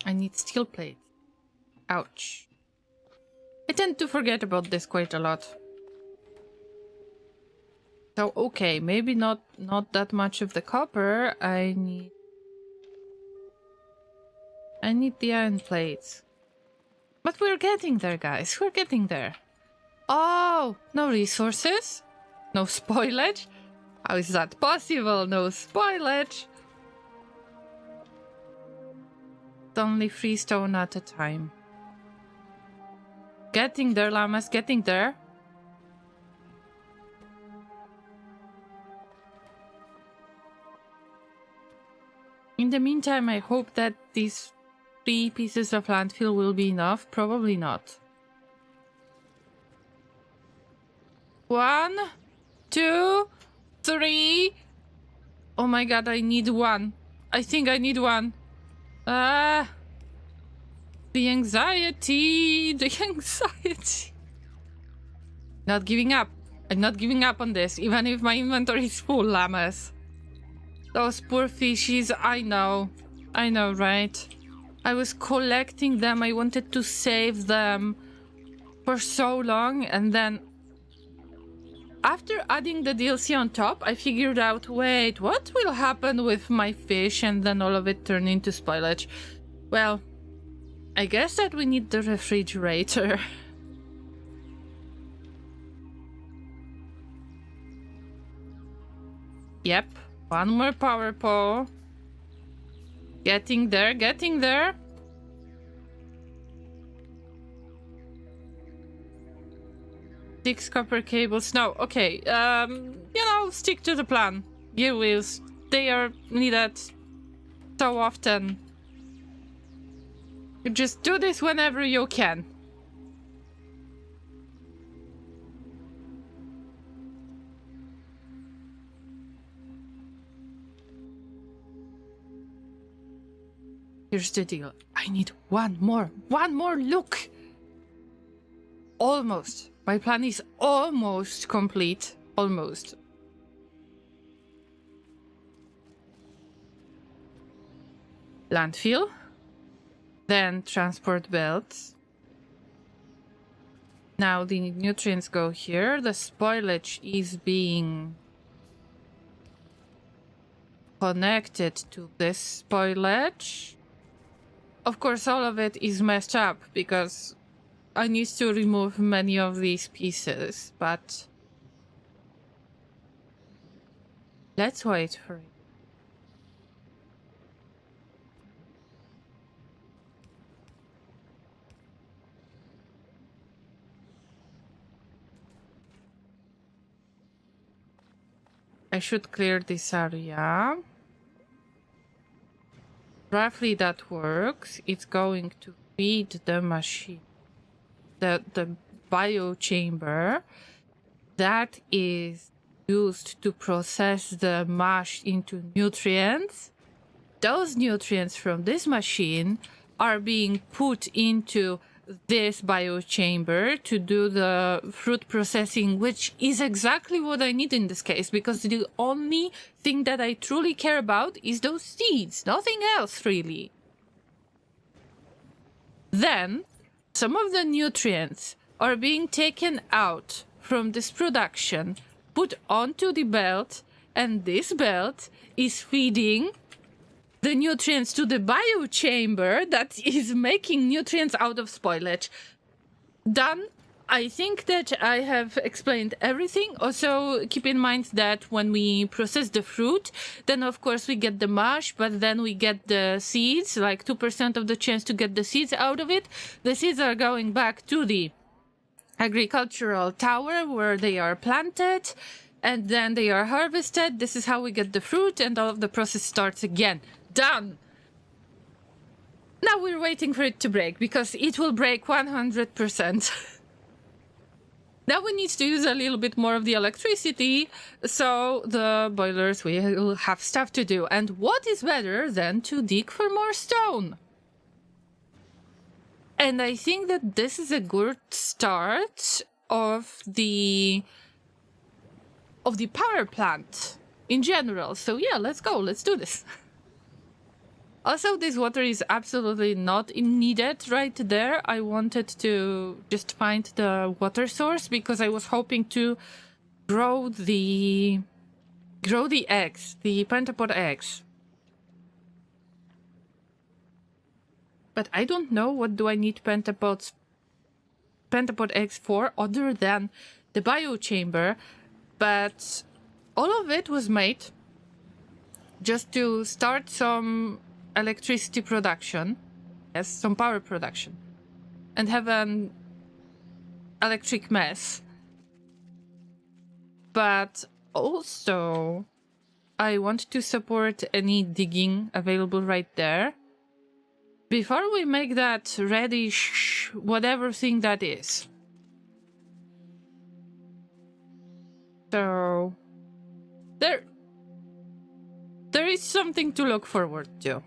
I need steel plates. Ouch. I tend to forget about this quite a lot. So, okay, maybe not that much of the copper. I need the iron plates. But we're getting there, guys. We're getting there. Oh, no resources? No spoilage? How is that possible? No spoilage? Only 3 stone at a time. Getting there, llamas, getting there. In the meantime, I hope that these 3 pieces of landfill will be enough. Probably not. 1, 2, 3. Oh my god, I need 1. I think I need 1. The anxiety, the anxiety. Not giving up. I'm not giving up on this, even if my inventory is full, llamas. Those poor fishies, I know. I know, right? I was collecting them, I wanted to save them for so long, and then after adding the DLC on top, I figured out, wait, what will happen with my fish? And then all of it turned into spoilage. Well, I guess that we need the refrigerator. Yep, one more power pole. Getting there, getting there. Six copper cables. No, okay. You know, stick to the plan. Gear wheels. They are needed so often. You just do this whenever you can. Here's the deal. I need one more look. Almost. My plan is almost complete. Almost. Landfill. Then transport belts. Now the nutrients go here. The spoilage is being connected to this spoilage. Of course, all of it is messed up because I need to remove many of these pieces, but let's wait for it. I should clear this area. Roughly that works. It's going to feed the machine. The biochamber that is used to process the mash into nutrients. Those nutrients from this machine are being put into this biochamber to do the fruit processing, which is exactly what I need in this case, because the only thing that I truly care about is those seeds, nothing else really. Then some of the nutrients are being taken out from this production, put onto the belt, and this belt is feeding the nutrients to the biochamber that is making nutrients out of spoilage. Done. I think that I have explained everything. Also, keep in mind that when we process the fruit, then of course we get the mash, but then we get the seeds, like 2% of the chance to get the seeds out of it. The seeds are going back to the agricultural tower where they are planted, and then they are harvested. This is how we get the fruit, and all of the process starts again. Done. Now we're waiting for it to break, because it will break 100%. Now we need to use a little bit more of the electricity, so the boilers will have stuff to do. And what is better than to dig for more stone? And I think that this is a good start of the power plant in general. So yeah, let's go, let's do this. Also, this water is absolutely not needed right there. I wanted to just find the water source because I was hoping to grow the eggs, the pentapod eggs. But I don't know what do I need pentapod eggs for other than the biochamber. But all of it was made just to start some electricity production, yes, some power production, and have an electric mess. But also, I want to support any digging available right there before we make that reddish whatever thing that is. So there is something to look forward to.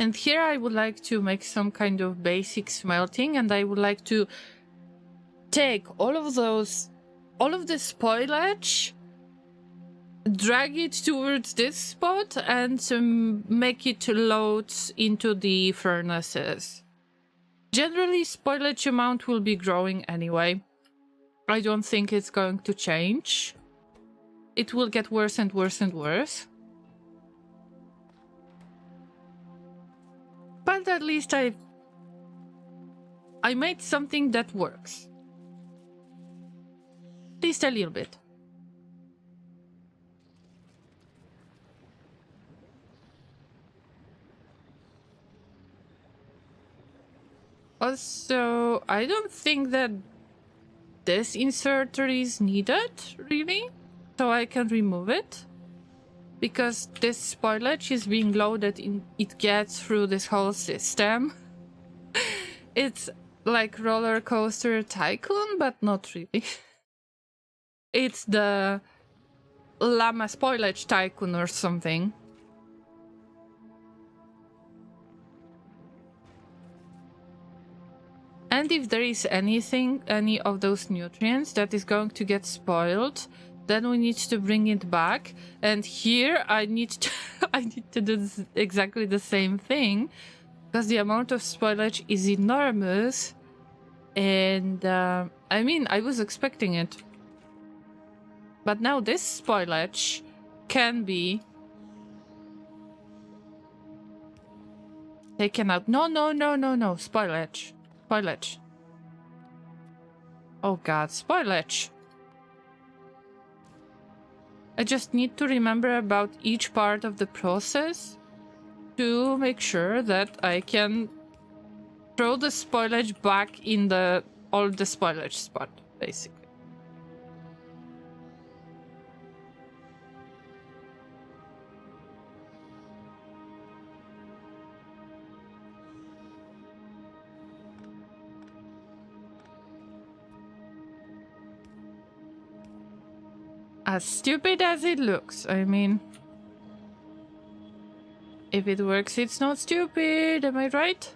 And here I would like to make some kind of basic smelting, and I would like to take all of the spoilage, drag it towards this spot, and make it load into the furnaces. Generally, spoilage amount will be growing anyway. I don't think it's going to change. It will get worse and worse and worse. But at least I made something that works. At least a little bit. Also, I don't think that this inserter is needed, really. So I can remove it. Because this spoilage is being loaded in, it gets through this whole system. It's like Roller Coaster Tycoon, but not really. It's the Llama Spoilage Tycoon or something. And if there is any of those nutrients that is going to get spoiled, then we need to bring it back. And here I need to do exactly the same thing, because the amount of spoilage is enormous. And I mean, I was expecting it. But now this spoilage can be taken out. No, spoilage. Spoilage. Oh god, spoilage. I just need to remember about each part of the process to make sure that I can throw the spoilage back in the spoilage spot, basically. As stupid as it looks, I mean, if it works, it's not stupid, am I right?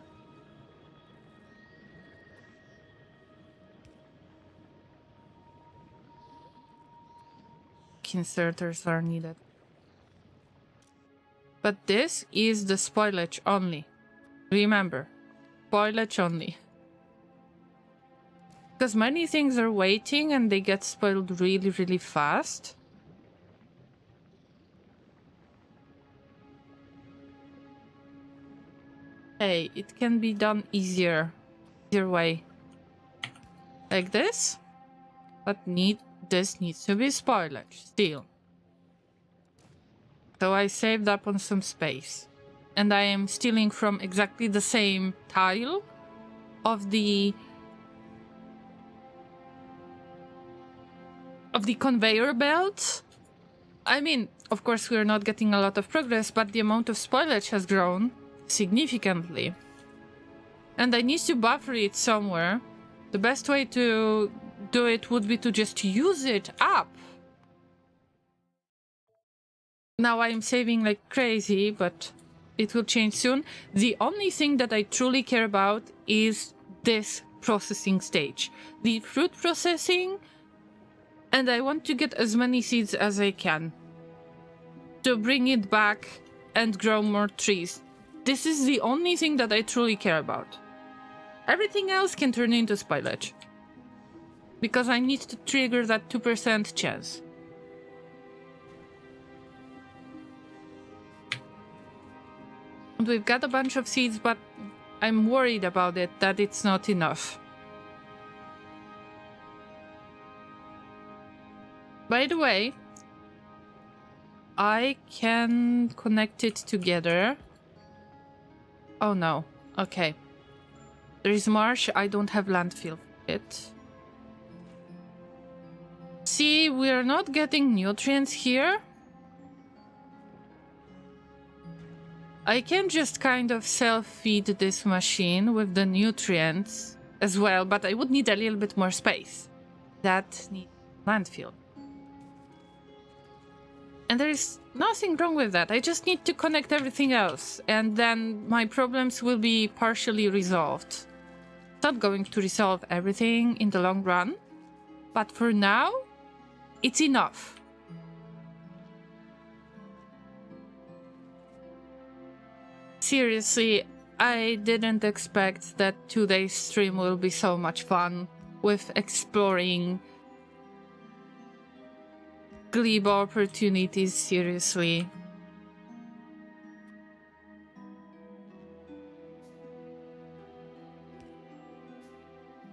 Inserters are needed. But this is the spoilage only. Remember, spoilage only. Because many things are waiting and they get spoiled really, really fast. Hey, it can be done easier way. Like this. But this needs to be spoilage still. So I saved up on some space. And I am stealing from exactly the same tile of the conveyor belt. I mean, of course we're not getting a lot of progress, but the amount of spoilage has grown significantly. And I need to buffer it somewhere. The best way to do it would be to just use it up. Now I'm saving like crazy, but it will change soon. The only thing that I truly care about is this processing stage. The fruit processing, and I want to get as many seeds as I can to bring it back and grow more trees. This is the only thing that I truly care about. Everything else can turn into spoilage. Because I need to trigger that 2% chance. And we've got a bunch of seeds, but I'm worried about it, that it's not enough. By the way, I can connect it together. Oh no, okay. There is marsh, I don't have landfill for it. See, we're not getting nutrients here. I can just kind of self-feed this machine with the nutrients as well, but I would need a little bit more space. That needs landfill. And there is nothing wrong with that. I just need to connect everything else, and then my problems will be partially resolved. It's not going to resolve everything in the long run, but for now, it's enough. Seriously, I didn't expect that today's stream will be so much fun with exploring Gleba opportunities, seriously.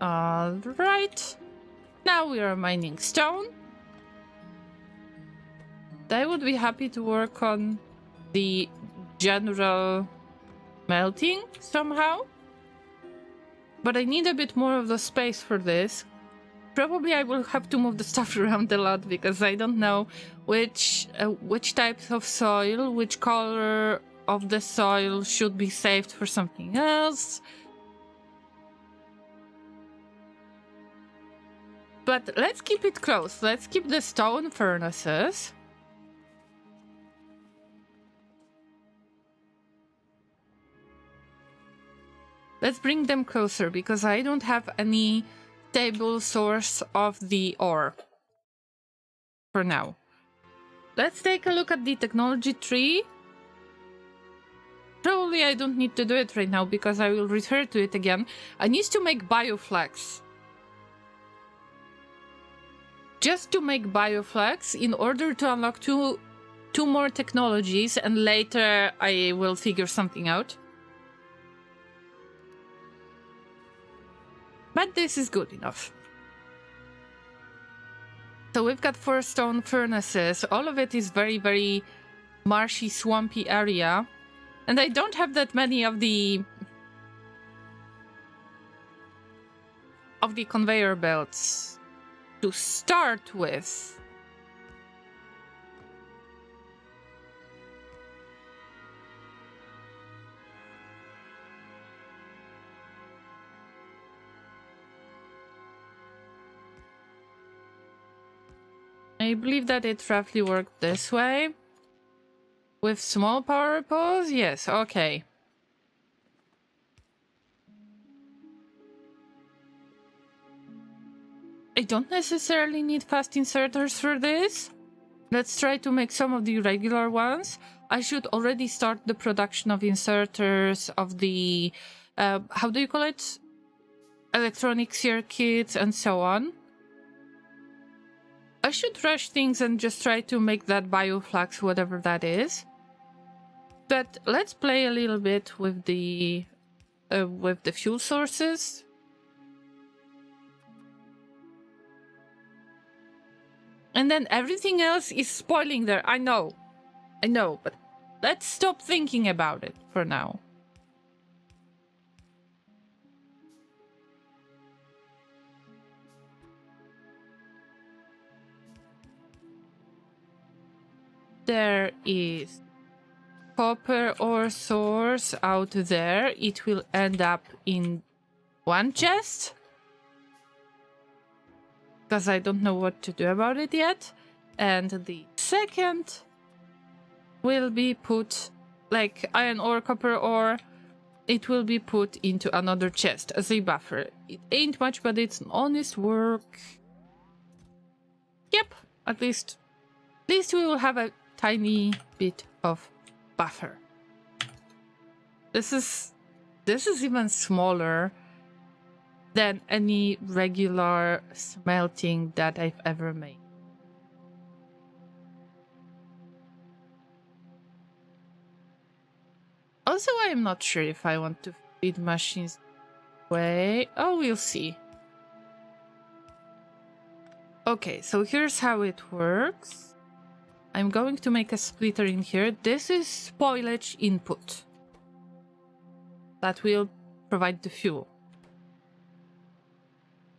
Alright. Now we are mining stone. I would be happy to work on the general melting somehow. But I need a bit more of the space for this. Probably I will have to move the stuff around a lot because I don't know which types of soil, which color of the soil should be saved for something else. But let's keep it close. Let's keep the stone furnaces. Let's bring them closer because I don't have any stable source of the ore for now. Let's take a look at the technology tree. Probably I don't need to do it right now because I will refer to it again. I need to make bioflex. Just to make bioflex in order to unlock two more technologies, and later I will figure something out. But this is good enough. So we've got 4 stone furnaces. All of it is very, very marshy, swampy area. And I don't have that many of the conveyor belts to start with. I believe that it roughly worked this way. With small power poles? Yes, okay. I don't necessarily need fast inserters for this. Let's try to make some of the regular ones. I should already start the production of inserters of the... how do you call it? Electronic circuits and so on. I should rush things and just try to make that bioflux, whatever that is. But let's play a little bit with the fuel sources. And then everything else is spoiling there. I know, but let's stop thinking about it for now. There is copper ore source out there. It will end up in one chest, because I don't know what to do about it yet. And the second will be put, like iron ore, copper ore, it will be put into another chest as a buffer. It ain't much, but it's honest work. Yep, at least we will have a tiny bit of buffer. This is even smaller than any regular smelting that I've ever made. Also, I am not sure if I want to feed machines way. Oh, we'll see. Okay, so here's how it works. I'm going to make a splitter in here. This is spoilage input. That will provide the fuel.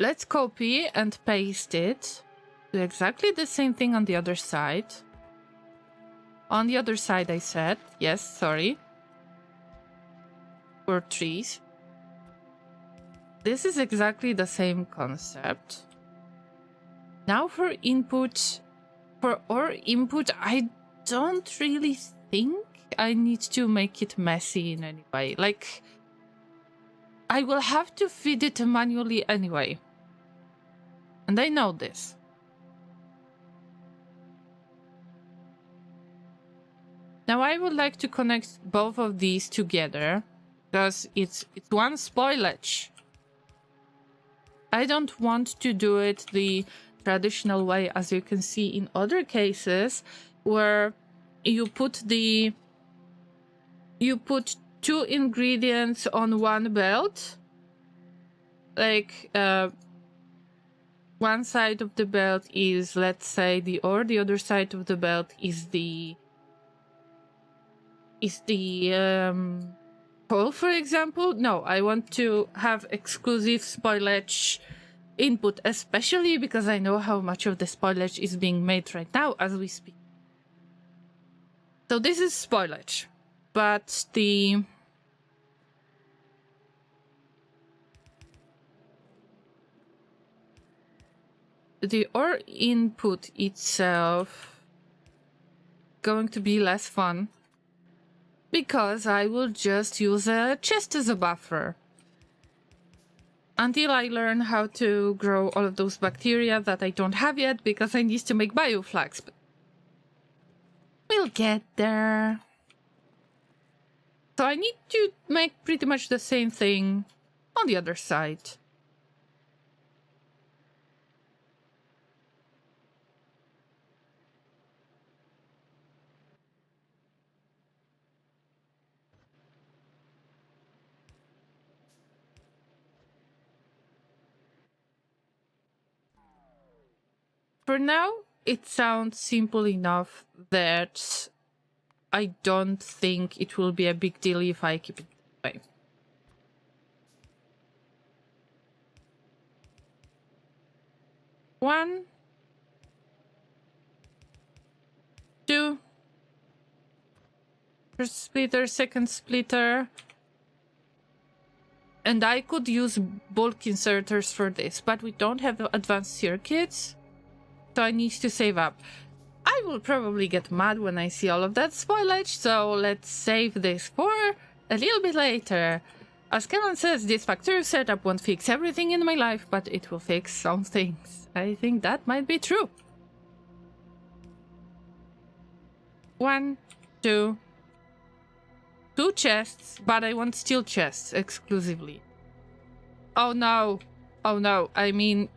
Let's copy and paste it. Do exactly the same thing on the other side. On the other side, I said. Yes, sorry. For trees. This is exactly the same concept. Now for input. For ore input, I don't really think I need to make it messy in any way. Like, I will have to feed it manually anyway. And I know this. Now I would like to connect both of these together because it's one spoilage. I don't want to do it the traditional way, as you can see in other cases, where you put two ingredients on one belt. Like one side of the belt is, let's say, the ore, the other side of the belt is the coal, for example. No, I want to have exclusive spoilage input, especially because I know how much of the spoilage is being made right now as we speak. So this is spoilage, but the ore input itself going to be less fun because I will just use a chest as a buffer until I learn how to grow all of those bacteria that I don't have yet because I need to make bioflax. But we'll get there. So I need to make pretty much the same thing on the other side. For now, it sounds simple enough that I don't think it will be a big deal if I keep it that way. One, two, first splitter, second splitter. And I could use bulk inserters for this, but we don't have advanced circuits, so I need to save up. I will probably get mad when I see all of that spoilage, so let's save this for a little bit later. As Kellen says, this factory setup won't fix everything in my life, but it will fix some things. I think that might be true. 1, 2, 2 chests, but I want steel chests exclusively. Oh no. Oh no, I mean...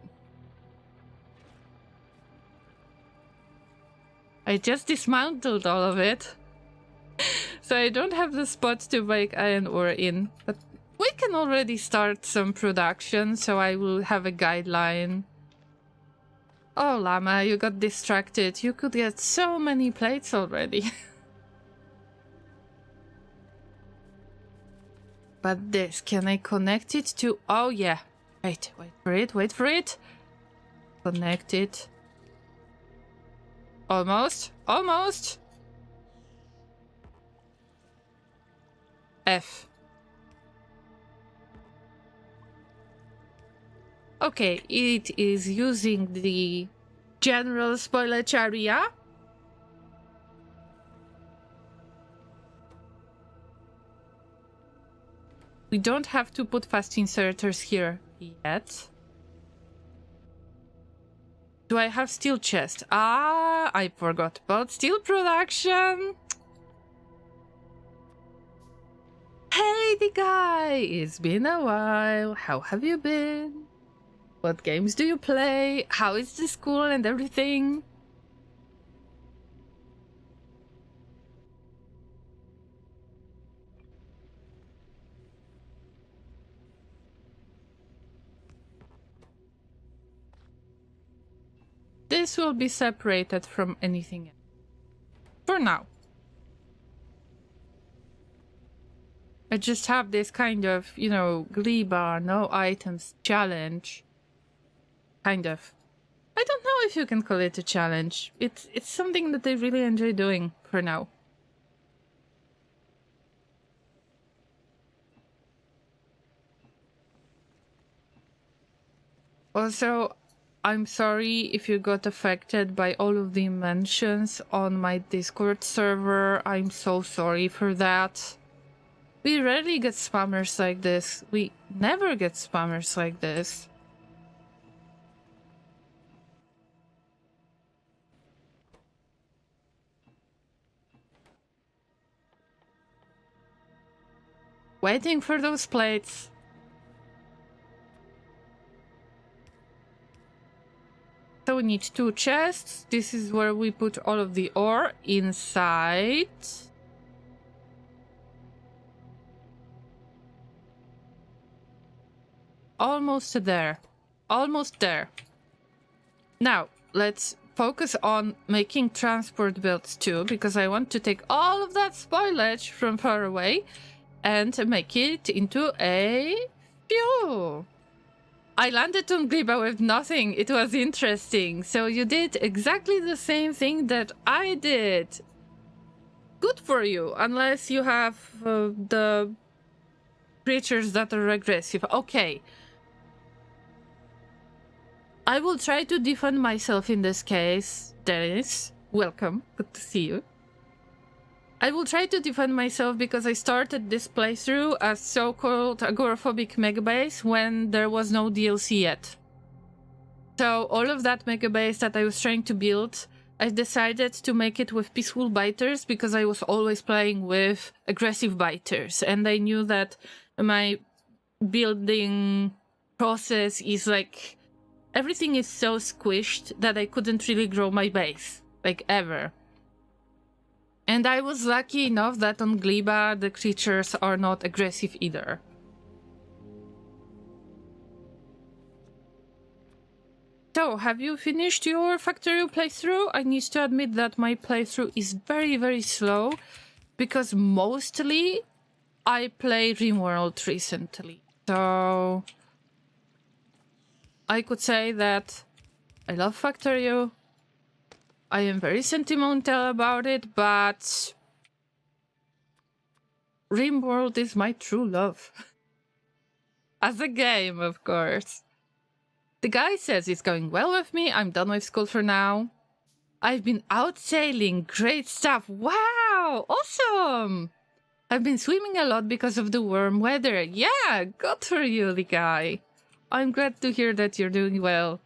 I just dismantled all of it. So I don't have the spot to make iron ore in. But we can already start some production, so I will have a guideline. Oh, Llama, you got distracted. You could get so many plates already. But this, can I connect it to... Oh, yeah. Wait for it. Connect it. Almost. F. Okay, it is using the general spoilage area. We don't have to put fast inserters here yet. Do I have steel chest? Ah, I forgot about steel production. Hey, the guy! It's been a while. How have you been? What games do you play? How is the school and everything? This will be separated from anything else. For now. I just have this kind of, you know, Gleba, no items challenge. Kind of. I don't know if you can call it a challenge. It's something that I really enjoy doing for now. Also, I'm sorry if you got affected by all of the mentions on my Discord server. I'm so sorry for that. We rarely get spammers like this. We never get spammers like this. Waiting for those plates. So we need 2 chests. This is where we put all of the ore inside. Almost there. Almost there. Now, let's focus on making transport builds too, because I want to take all of that spoilage from far away and make it into a fuel. I landed on Gleba with nothing. It was interesting. So you did exactly the same thing that I did. Good for you, unless you have the creatures that are aggressive. Okay. I will try to defend myself in this case. Dennis, welcome. Good to see you. I will try to defend myself because I started this playthrough as so-called Agoraphobic Megabase when there was no DLC yet. So all of that Megabase that I was trying to build, I decided to make it with peaceful biters because I was always playing with aggressive biters, and I knew that my building process is like... everything is so squished that I couldn't really grow my base, like ever. And I was lucky enough that on Gleba the creatures are not aggressive either. So, have you finished your factory playthrough? I need to admit that my playthrough is very, very slow because mostly I play RimWorld recently. So, I could say that I love Factorio. I am very sentimental about it, but RimWorld is my true love. As a game, of course. The guy says it's going well with me. I'm done with school for now. I've been out sailing. Great stuff. Wow, awesome. I've been swimming a lot because of the warm weather. Yeah, good for you, the guy. I'm glad to hear that you're doing well.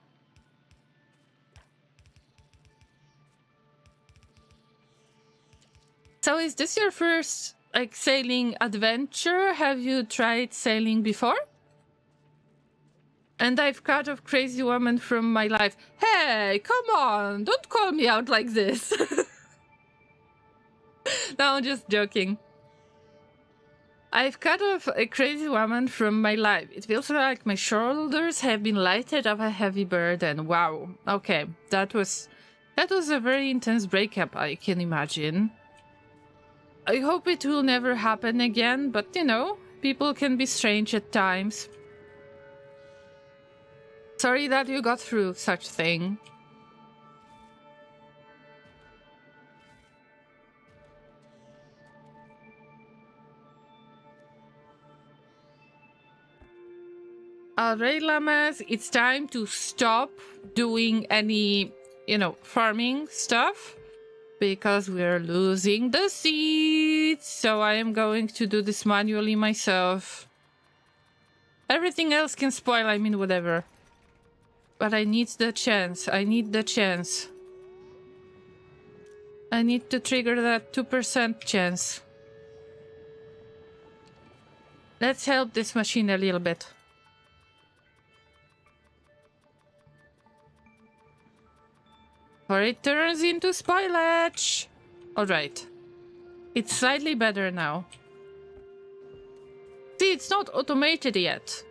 So is this your first, like, sailing adventure? Have you tried sailing before? And I've cut off crazy woman from my life. Hey, come on, don't call me out like this. No, I'm just joking. I've cut off a crazy woman from my life. It feels like my shoulders have been lighted of a heavy burden. Wow. Okay, that was a very intense breakup, I can imagine. I hope it will never happen again, but you know, people can be strange at times. Sorry that you got through such thing. Alright, llamas, it's time to stop doing any, you know, farming stuff. Because we're losing the seeds, so I am going to do this manually myself. Everything else can spoil, I mean, whatever. But I need the chance, I need the chance. I need to trigger that 2% chance. Let's help this machine a little bit. Or it turns into spoilage. Alright. It's slightly better now. See, it's not automated yet.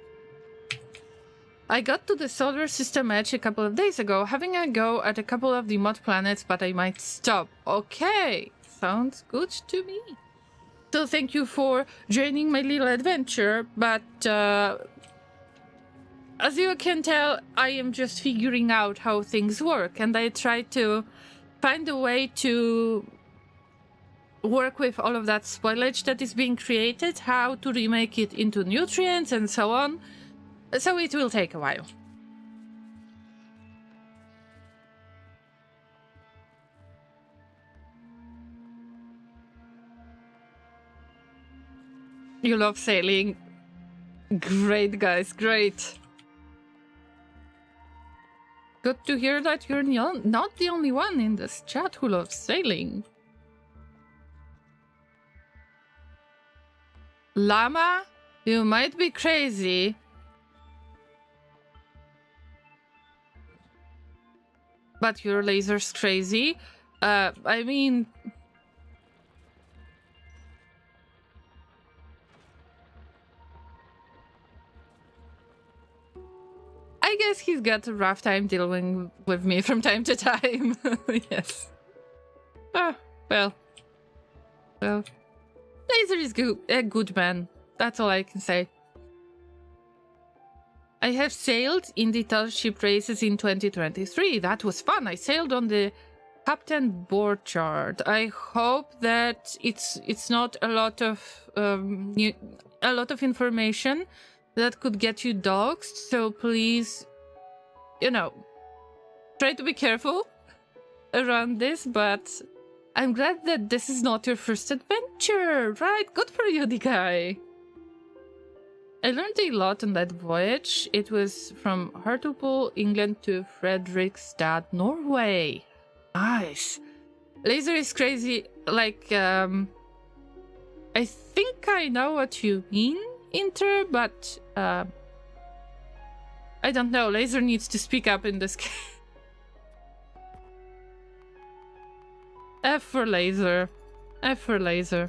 I got to the solar system edge a couple of days ago, having a go at a couple of the mod planets, but I might stop. Okay, sounds good to me. So thank you for joining my little adventure, but as you can tell, I am just figuring out how things work, and I try to find a way to work with all of that spoilage that is being created, how to remake it into nutrients and so on. So it will take a while. You love sailing. Great, guys, great. Good to hear that you're not the only one in this chat who loves sailing. Llama, you might be crazy. But your laser's crazy. I mean... I guess he's got a rough time dealing with me from time to time. Yes. Ah, well. Well. Laser is a good man. That's all I can say. I have sailed in the tall ship races in 2023. That was fun. I sailed on the captain board chart. I hope that it's not a lot of information that could get you doxxed. So please, you know, try to be careful around this. But I'm glad that this is not your first adventure, right? Good for you, the guy. I learned a lot on that voyage. It was from Hartlepool, England to Fredrikstad, Norway. Nice. Laser is crazy. Like, I think I know what you mean, Inter, but I don't know. Laser needs to speak up in this case. F for Laser. F for Laser.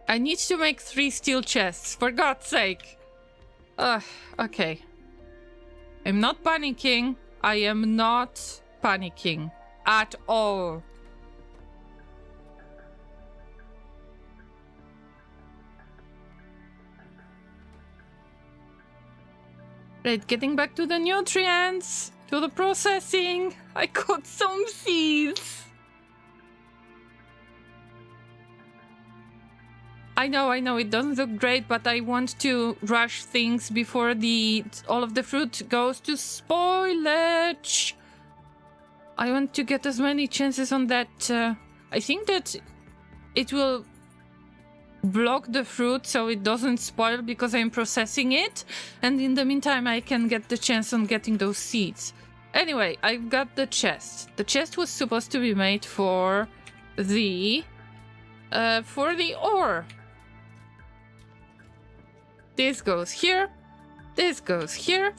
I need to make 3 steel chests, for God's sake. Okay. I'm not panicking. I am not panicking at all. Right, getting back to the nutrients, to the processing. I got some seeds. I know, it doesn't look great, but I want to rush things before all of the fruit goes to spoilage. I want to get as many chances on that. I think that it will block the fruit so it doesn't spoil because I'm processing it. And in the meantime, I can get the chance on getting those seeds. Anyway, I've got the chest. The chest was supposed to be made for the ore. This goes here. This goes here.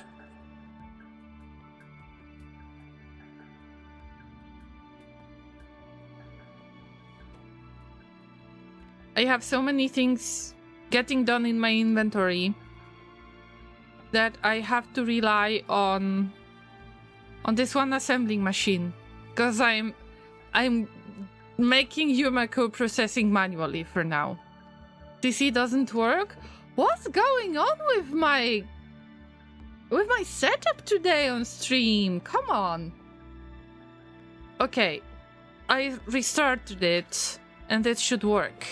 I have so many things getting done in my inventory that I have to rely on this one assembling machine, because I'm making Llama co-processing manually for now. DC doesn't work. What's going on with my setup today on stream? Come on. Okay, I restarted it and it should work.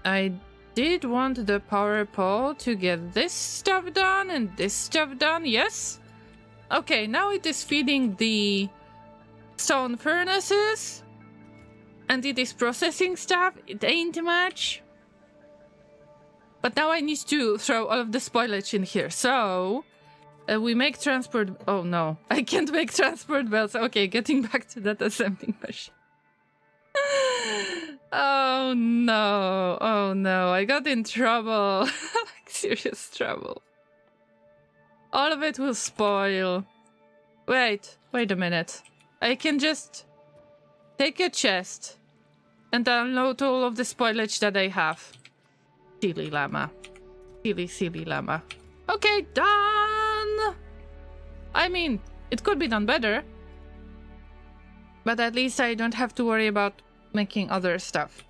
I did want the power pole to get this stuff done and this stuff done, yes? Okay, now it is feeding the stone furnaces and it is processing stuff. It ain't much. But now I need to throw all of the spoilage in here. So we make transport. Oh no, I can't make transport belts. Okay, getting back to that assembling machine. Oh no, I got in trouble. Like serious trouble. All of it will spoil. Wait a minute. I can just take a chest and unload all of the spoilage that I have. Silly llama. Silly llama. Okay, done! I mean, it could be done better. But at least I don't have to worry about making other stuff.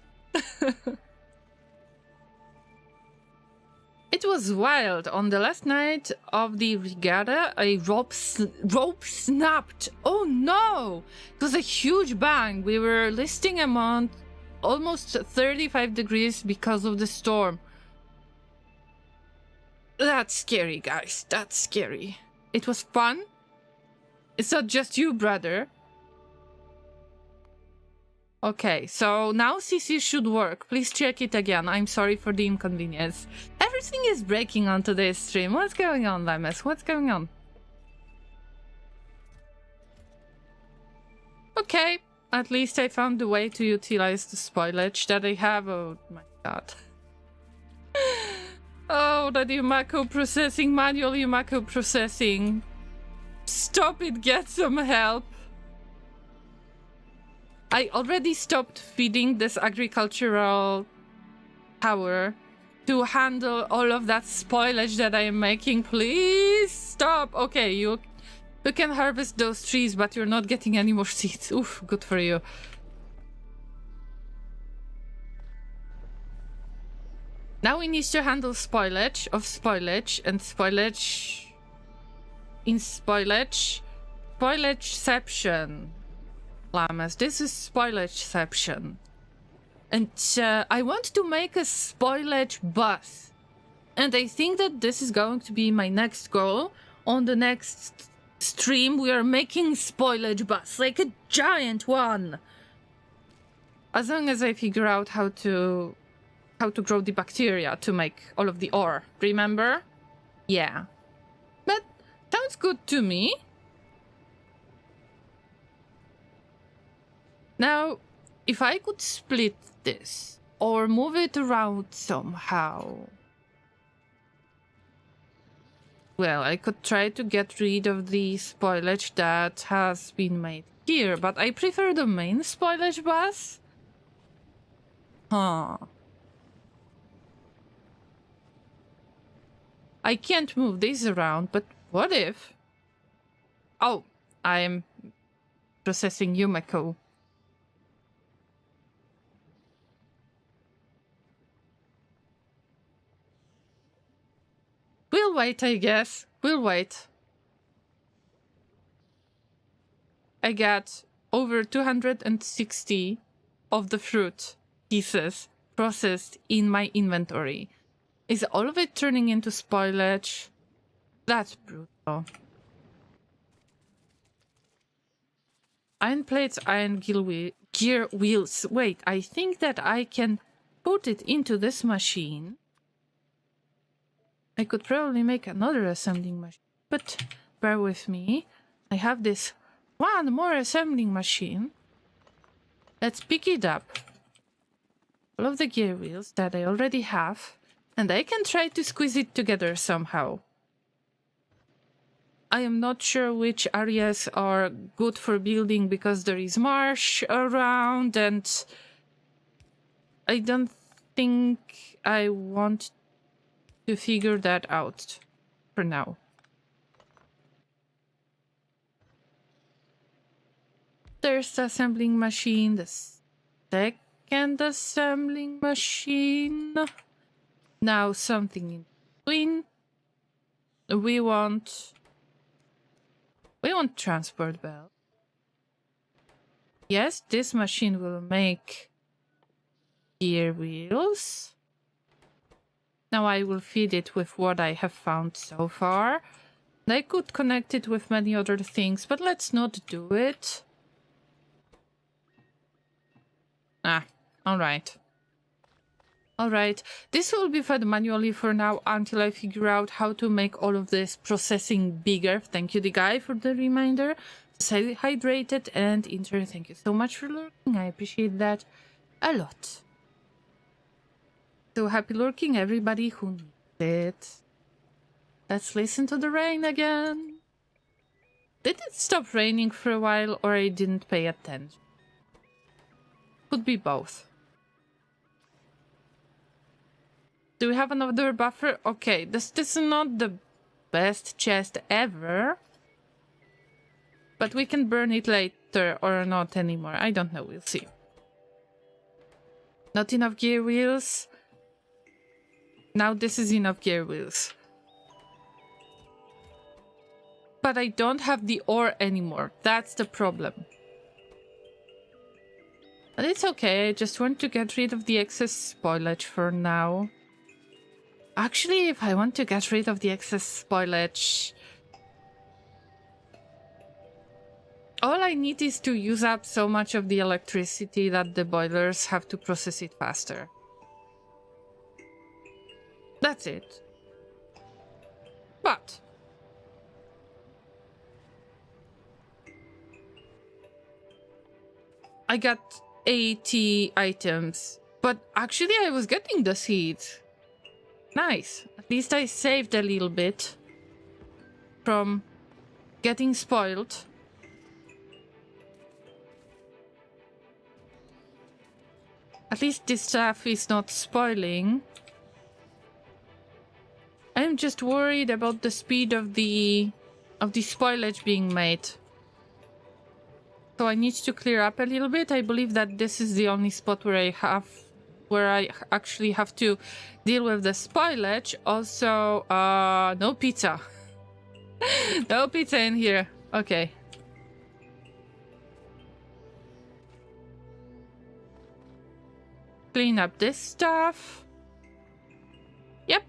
It was wild. On the last night of the regatta, a rope snapped. Oh no! It was a huge bang. We were listing amount almost 35 degrees because of the storm. That's scary, guys. That's scary. It was fun? It's not just you, brother. Okay, so now CC should work. Please check it again. I'm sorry for the inconvenience. Everything is breaking on today's stream. What's going on, Llamas? What's going on? Okay, at least I found a way to utilize the spoilage that I have. Oh my god. Oh, that Yumako processing, manual Yumako processing. Stop it, get some help. I already stopped feeding this agricultural tower to handle all of that spoilage that I am making. Please stop. Okay, you can harvest those trees, but you're not getting any more seeds. Oof, good for you. Now we need to handle spoilage of spoilage and spoilage in spoilage. Spoilageception. Llamas, this is spoilageception. And I want to make a spoilage bus. And I think that this is going to be my next goal. On the next stream, we are making spoilage bus, like a giant one. As long as I figure out how to grow the bacteria to make all of the ore. Remember? Yeah. But sounds good to me. Now, if I could split this or move it around somehow. Well, I could try to get rid of the spoilage that has been made here, but I prefer the main spoilage bus. Huh. I can't move this around, but what if... Oh, I'm processing Yumako. We'll wait, I guess. We'll wait. I got over 260 of the fruit pieces processed in my inventory. Is all of it turning into spoilage? That's brutal. Iron plates, iron gear wheels. Wait, I think that I can put it into this machine. I could probably make another assembling machine, but bear with me. I have this one more assembling machine. Let's pick it up. All of the gear wheels that I already have, and I can try to squeeze it together somehow. I am not sure which areas are good for building because there is marsh around, and I don't think I want to figure that out for now. There's the assembling machine, the second assembling machine. Now something in between. We want transport belt. Yes, this machine will make gear wheels. Now I will feed it with what I have found so far. I could connect it with many other things, but let's not do it. Alright. Alright, this will be fed manually for now until I figure out how to make all of this processing bigger. Thank you, the guy, for the reminder. Stay hydrated, and Inter, thank you so much for lurking. I appreciate that a lot. So happy lurking, everybody who needs it. Let's listen to the rain again. Did it stop raining for a while, or I didn't pay attention? Could be both. Do we have another buffer? Okay, this is not the best chest ever. But we can burn it later or not anymore. I don't know, we'll see. Not enough gear wheels. Now this is enough gear wheels. But I don't have the ore anymore. That's the problem. But it's okay, I just want to get rid of the excess spoilage for now. Actually, if I want to get rid of the excess spoilage, All I need is to use up so much of the electricity that the boilers have to process it faster. That's it. But I got 80 items. But actually I was getting the seeds. Nice. At least I saved a little bit from getting spoiled. At least this stuff is not spoiling. I'm just worried about the speed of the spoilage being made. So I need to clear up a little bit. I believe that this is the only spot where I actually have to deal with the spoilage. Also, no pizza. No pizza in here. Okay. Clean up this stuff. Yep.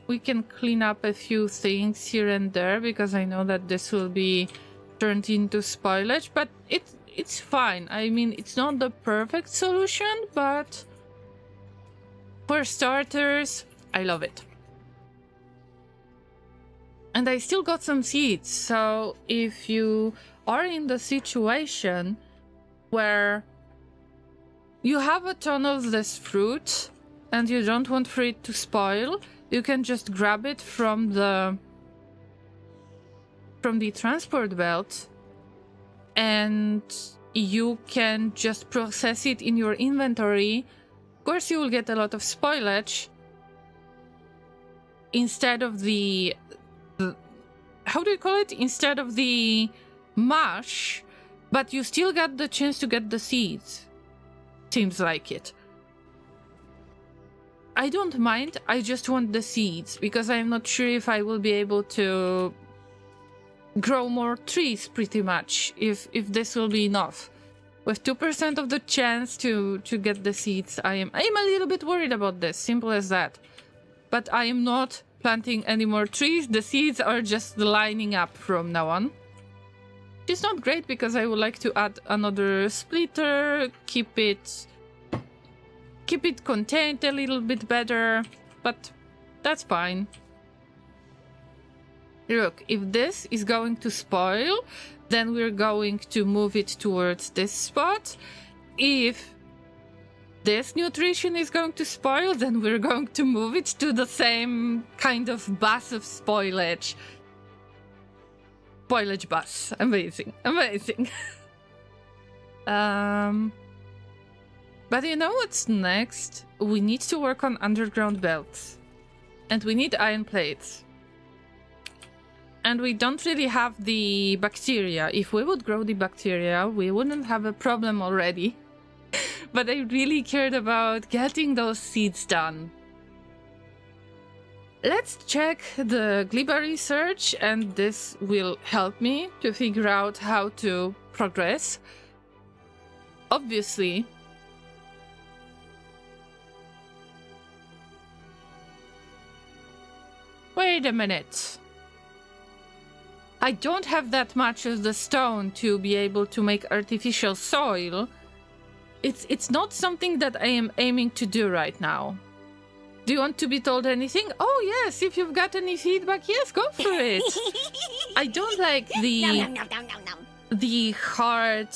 We can clean up a few things here and there because I know that this will be turned into spoilage, but it's fine. I mean, it's not the perfect solution, but for starters, I love it. And I still got some seeds, so if you are in the situation where you have a ton of this fruit and you don't want for it to spoil, you can just grab it from the transport belt and you can just process it in your inventory. Of course, you will get a lot of spoilage instead of the how do you call it? Instead of the mash, but you still got the chance to get the seeds. Seems like it. I don't mind, I just want the seeds, because I'm not sure if I will be able to grow more trees, pretty much, if this will be enough. With 2% of the chance to get the seeds, I am a little bit worried about this, simple as that. But I am not planting any more trees, the seeds are just lining up from now on. It's not great, because I would like to add another splitter, keep it contained a little bit better, but that's fine. Look, if this is going to spoil, then we're going to move it towards this spot. If this nutrition is going to spoil, then we're going to move it to the same kind of bus of spoilage. Spoilage bus. Amazing. Amazing. But you know what's next? We need to work on underground belts. And we need iron plates. And we don't really have the bacteria. If we would grow the bacteria, we wouldn't have a problem already. But I really cared about getting those seeds done. Let's check the Gleba research, and this will help me to figure out how to progress. Obviously, wait a minute. I don't have that much of the stone to be able to make artificial soil. It's not something that I am aiming to do right now. Do you want to be told anything? Oh yes, if you've got any feedback, yes, go for it. I don't like the hard,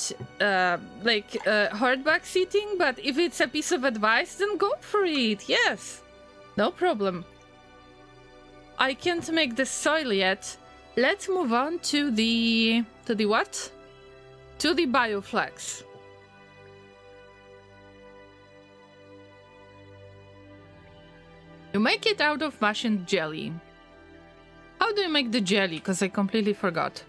hard seating, but if it's a piece of advice, then go for it. Yes, no problem. I can't make the soil yet. Let's move on to the what? To the bioflex. You make it out of mush and jelly. How do you make the jelly? Because I completely forgot.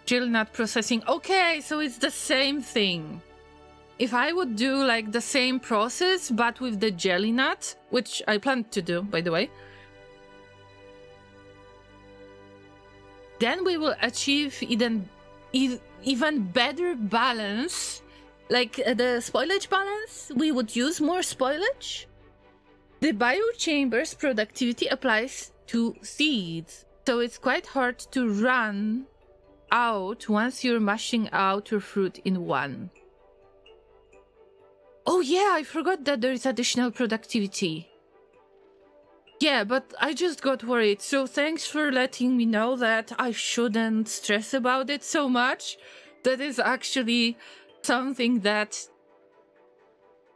Jelly nut processing. Okay, so it's the same thing. If I would do like the same process, but with the jelly nut, which I plan to do, by the way, then we will achieve even better balance like the spoilage balance, we would use more spoilage. The biochamber's productivity applies to seeds, so it's quite hard to run out once you're mashing out your fruit in one. Oh yeah, I forgot that there is additional productivity. Yeah, but I just got worried, so thanks for letting me know that I shouldn't stress about it so much. That is actually something that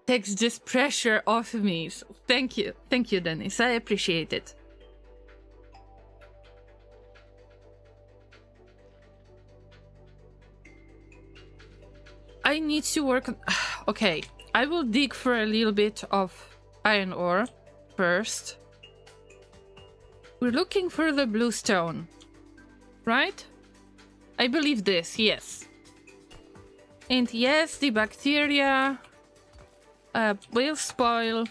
takes this pressure off of me. So thank you, Dennis. I appreciate it. I need to work on... Okay, I will dig for a little bit of iron ore first. We're looking for the blue stone, right? I believe this, yes. And yes, the bacteria will spoil.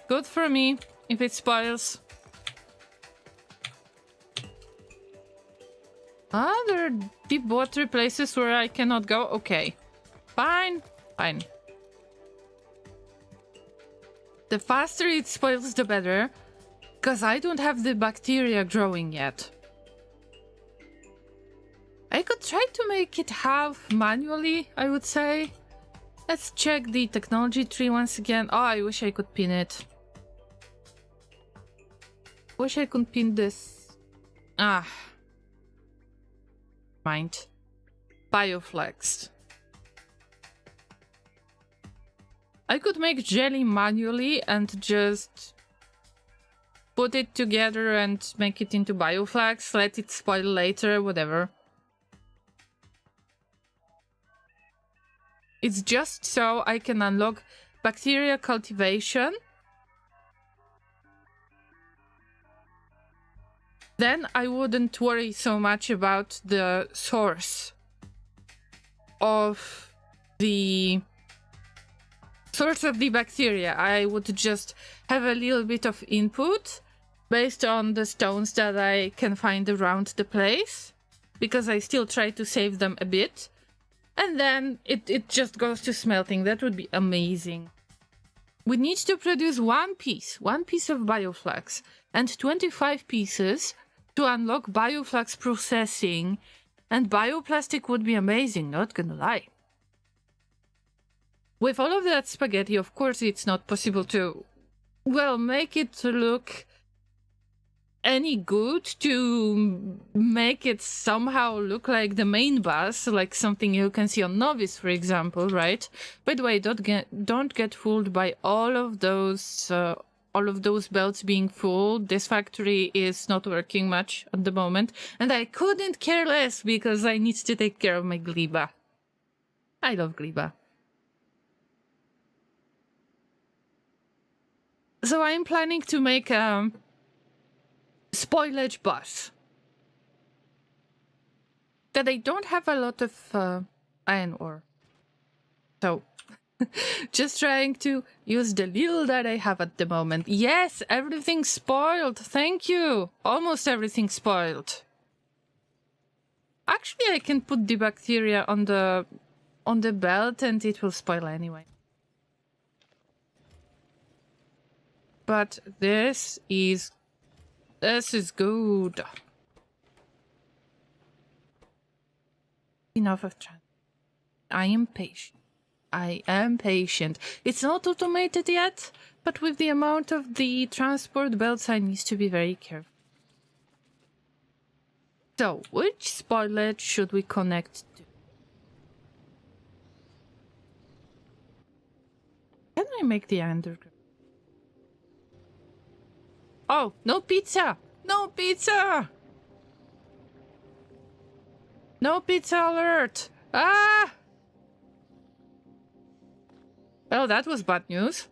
Good for me if it spoils. Ah, there are deep water places where I cannot go. Okay. Fine. Fine. The faster it spoils, the better. Because I don't have the bacteria growing yet. I could try to make it half manually, I would say. Let's check the technology tree once again. Oh, I wish I could pin it. Wish I could pin this. Ah. Mind. Bioflex. I could make jelly manually and just put it together and make it into bioflex, let it spoil later, whatever. It's just so I can unlock bacteria cultivation. Then I wouldn't worry so much about the source of the bacteria. I would just have a little bit of input based on the stones that I can find around the place, because I still try to save them a bit. And then it just goes to smelting. That would be amazing. We need to produce one piece of bioflex and 25 pieces to unlock bioflex processing, and bioplastic would be amazing, not gonna lie. With all of that spaghetti, of course, it's not possible to, well, make it look any good, to make it somehow look like the main bus, like something you can see on Novice, for example, right? By the way, don't get fooled by all of those belts being full. This factory is not working much at the moment, and I couldn't care less because I need to take care of my Gleba. I love Gleba. So I'm planning to make a spoilage bus. That I don't have a lot of iron ore. So, just trying to use the little that I have at the moment. Yes, everything's spoiled. Thank you. Almost everything's spoiled. Actually, I can put the bacteria on the belt and it will spoil anyway. But this is good. Enough of trying. I am patient. It's not automated yet, but with the amount of the transport belts, I need to be very careful. So, which spoilage should we connect to? Can I make the underground? Oh, no pizza! No pizza! No pizza alert! Ah! Well, that was bad news.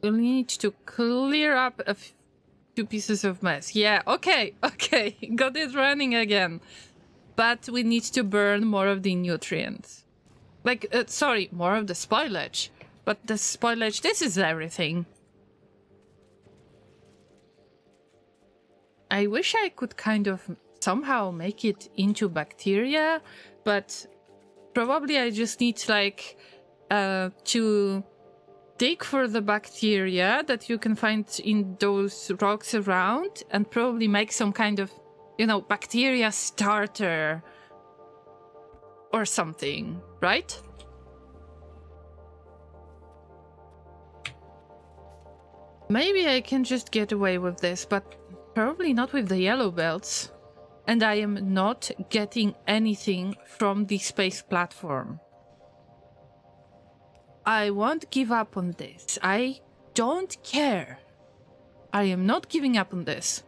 We'll need to clear up a few pieces of mess. Yeah, okay, got it running again. But we need to burn more of the nutrients. Like, sorry, more of the spoilage. But the spoilage, this is everything. I wish I could kind of somehow make it into bacteria, but probably I just need like to dig for the bacteria that you can find in those rocks around and probably make some kind of, you know, bacteria starter or something, right? Maybe I can just get away with this, but probably not with the yellow belts. And I am not getting anything from the space platform. I won't give up on this. I don't care. I am not giving up on this.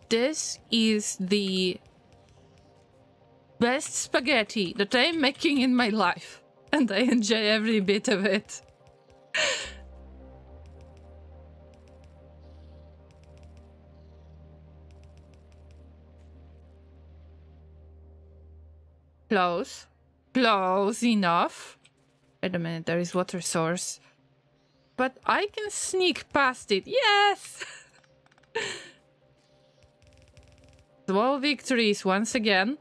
This is the best spaghetti that I'm making in my life, and I enjoy every bit of it. Close. Close enough. Wait a minute, there is water source. But I can sneak past it. Yes! Small victories once again.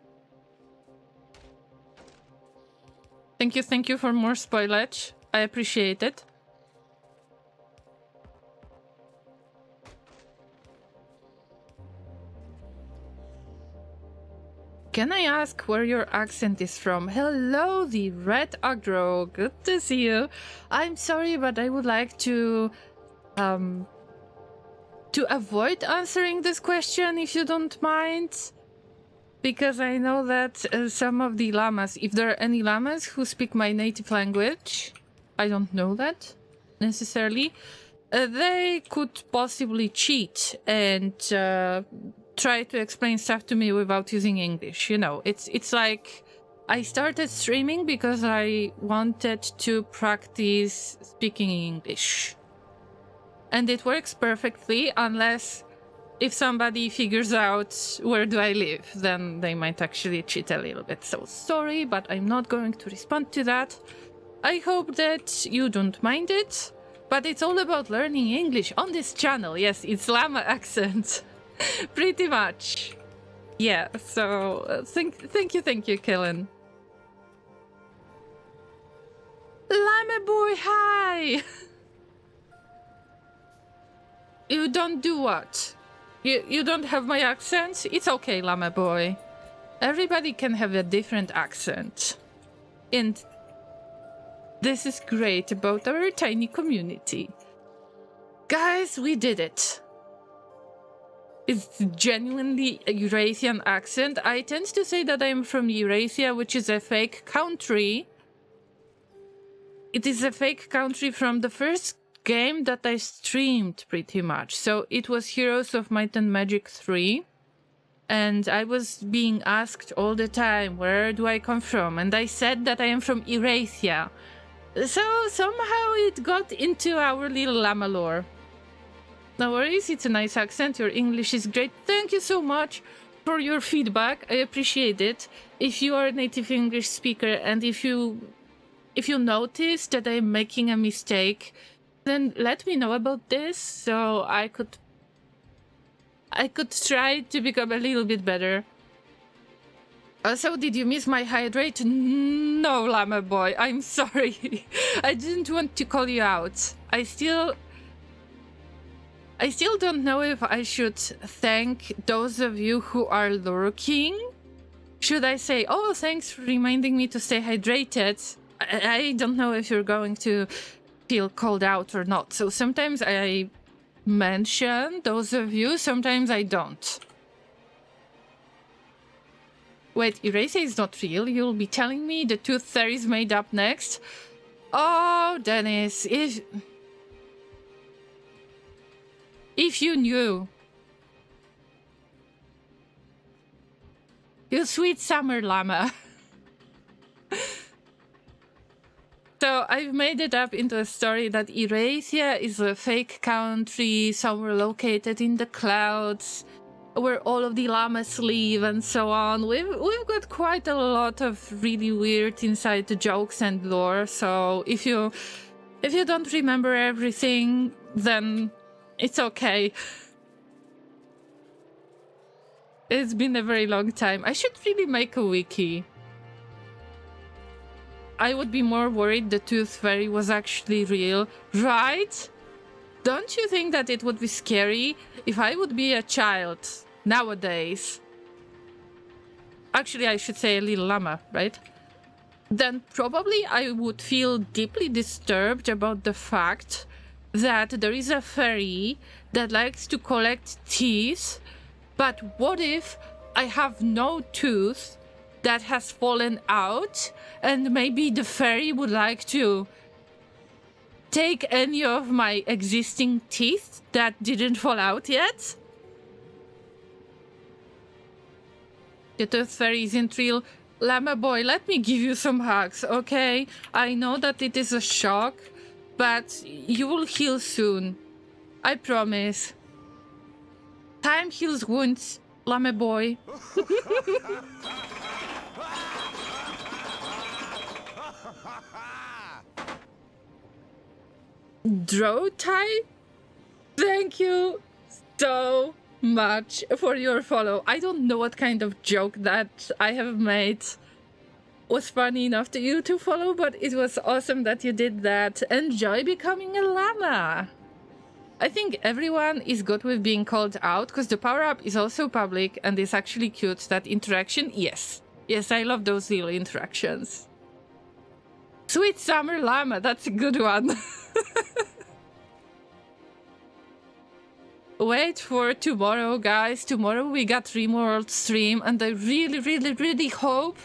Thank you for more spoilage. I appreciate it. Can I ask where your accent is from? Hello, the Red Agro. Good to see you. I'm sorry, but I would like to avoid answering this question, if you don't mind. Because I know that some of the llamas, if there are any llamas who speak my native language, I don't know that necessarily, they could possibly cheat and try to explain stuff to me without using English. You know, it's like I started streaming because I wanted to practice speaking English. And it works perfectly unless if somebody figures out where do I live, then they might actually cheat a little bit. So sorry, but I'm not going to respond to that. I hope that you don't mind it, but it's all about learning English on this channel. Yes, it's Llama accent. Pretty much. Yeah, so thank you, Kellen. Llama boy, hi! You don't do what? You don't have my accent? It's okay, Llama boy. Everybody can have a different accent. And this is great about our tiny community. Guys, we did it. It's genuinely a Eurasian accent. I tend to say that I'm from Eurasia, which is a fake country. It is a fake country from the first game that I streamed, pretty much. So it was Heroes of Might and Magic 3. And I was being asked all the time, where do I come from? And I said that I am from Eurasia. So somehow it got into our little llama lore. No worries, it's a nice accent. Your English is great. Thank you so much for your feedback. I appreciate it. If you are a native English speaker and if you notice that I'm making a mistake, then let me know about this so I could try to become a little bit better. Also, did you miss my hydrate? No, Llama boy, I'm sorry. I didn't want to call you out. I still don't know if I should thank those of you who are lurking. Should I say, oh, thanks for reminding me to stay hydrated? I don't know if you're going to feel called out or not. So sometimes I mention those of you, sometimes I don't. Wait, Eraser is not real? You'll be telling me the tooth fairy is made up next? Oh, Dennis, if you knew. You sweet summer llama. So I've made it up into a story that Eurasia is a fake country somewhere located in the clouds where all of the llamas live and so on. We've got quite a lot of really weird inside the jokes and lore. So if you don't remember everything, then it's okay. It's been a very long time. I should really make a wiki. I would be more worried the tooth fairy was actually real, right? Don't you think that it would be scary if I would be a child nowadays? Actually, I should say a little llama, right? Then probably I would feel deeply disturbed about the fact that there is a fairy that likes to collect teeth, but what if I have no tooth that has fallen out and maybe the fairy would like to take any of my existing teeth that didn't fall out yet? The tooth fairy isn't real. Llama boy, let me give you some hugs, okay? I know that it is a shock, but you will heal soon. I promise. Time heals wounds, Llama boy. Draw tie? Thank you so much for your follow. I don't know what kind of joke that I have made was funny enough to you to follow, but it was awesome that you did that. Enjoy becoming a llama. I think everyone is good with being called out because the power-up is also public and it's actually cute. That interaction, yes. Yes, I love those little interactions. Sweet Summer Llama, that's a good one. Wait for tomorrow, guys. Tomorrow we got Rimworld stream, and I really hope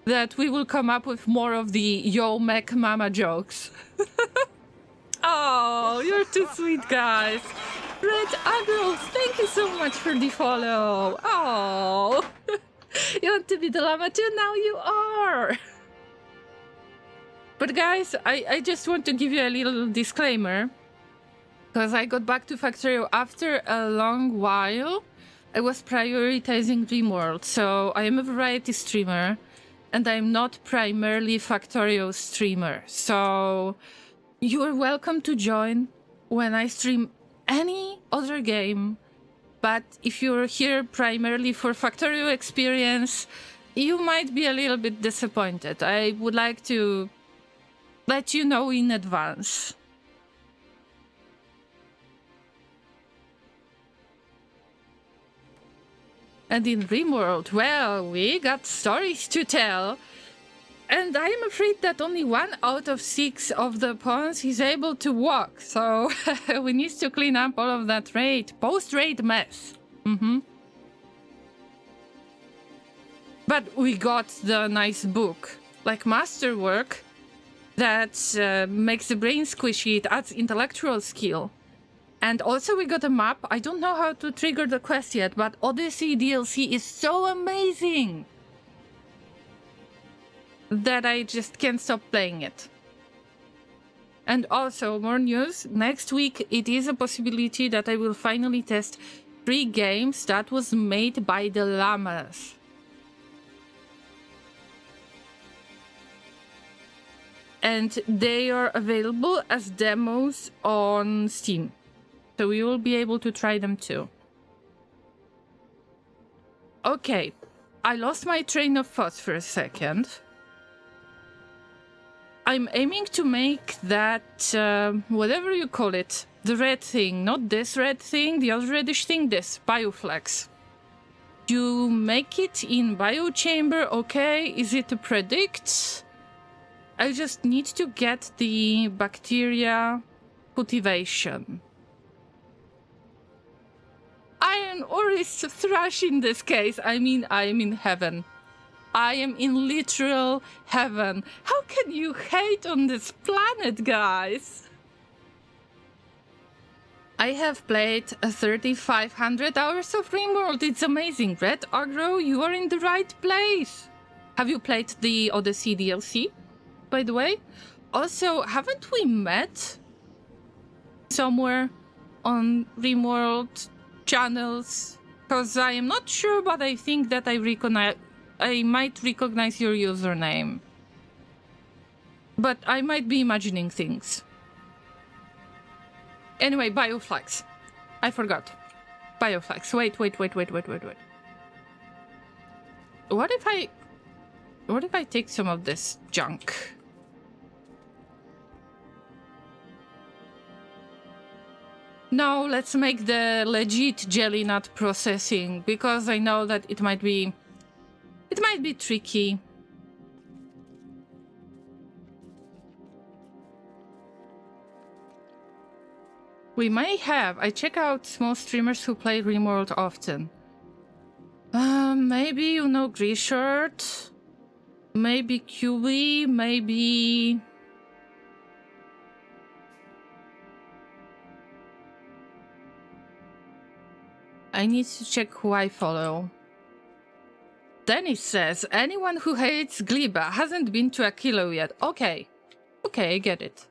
that we will come up with more of the Yo Mech Mama jokes. Oh, you're too sweet, guys. Red Agro, thank you so much for the follow. Oh, you want to be the llama too? Now you are. But guys, I just want to give you a little disclaimer. Because I got back to Factorio after a long while. I was prioritizing Rimworld, so I am a variety streamer, and I'm not primarily Factorio streamer. So you are welcome to join when I stream any other game, but if you're here primarily for Factorio experience, you might be a little bit disappointed. I would like to let you know in advance. And in Rimworld, well, we got stories to tell. And I am afraid that only 1 out of 6 of the pawns is able to walk. So we need to clean up all of that post-raid mess. But we got the nice book, like masterwork, that makes the brain squishy. It adds intellectual skill. And also we got a map. I don't know how to trigger the quest yet, but Odyssey DLC is so amazing that I just can't stop playing it. And also, more news. Next week, it is a possibility that I will finally test 3 games that was made by the llamas. And they are available as demos on Steam. So we will be able to try them too. Okay, I lost my train of thought for a second. I'm aiming to make that, whatever you call it, the red thing, not this red thing, the other reddish thing, this, Bioflex. You make it in Biochamber, okay, is it to predict? I just need to get the bacteria cultivation. Iron ore is thrush in this case. I mean, I am in heaven. I am in literal heaven. How can you hate on this planet, guys? I have played 3,500 hours of Rimworld. It's amazing. Red Agro, you are in the right place. Have you played the Odyssey DLC, by the way? Also, haven't we met somewhere on Rimworld channels? Because I am not sure, but I think that I might recognize your username. But I might be imagining things. Anyway, Bioflex. I forgot. Bioflex. Wait. What if I take some of this junk? No, let's make the legit jelly nut processing, because I know that it might be tricky. We may have. I check out small streamers who play RimWorld often. Maybe, you know, Greashirt. Maybe QB, maybe... I need to check who I follow. Dennis says, anyone who hates Gleba hasn't been to a kilo yet. Okay. Okay, I get it.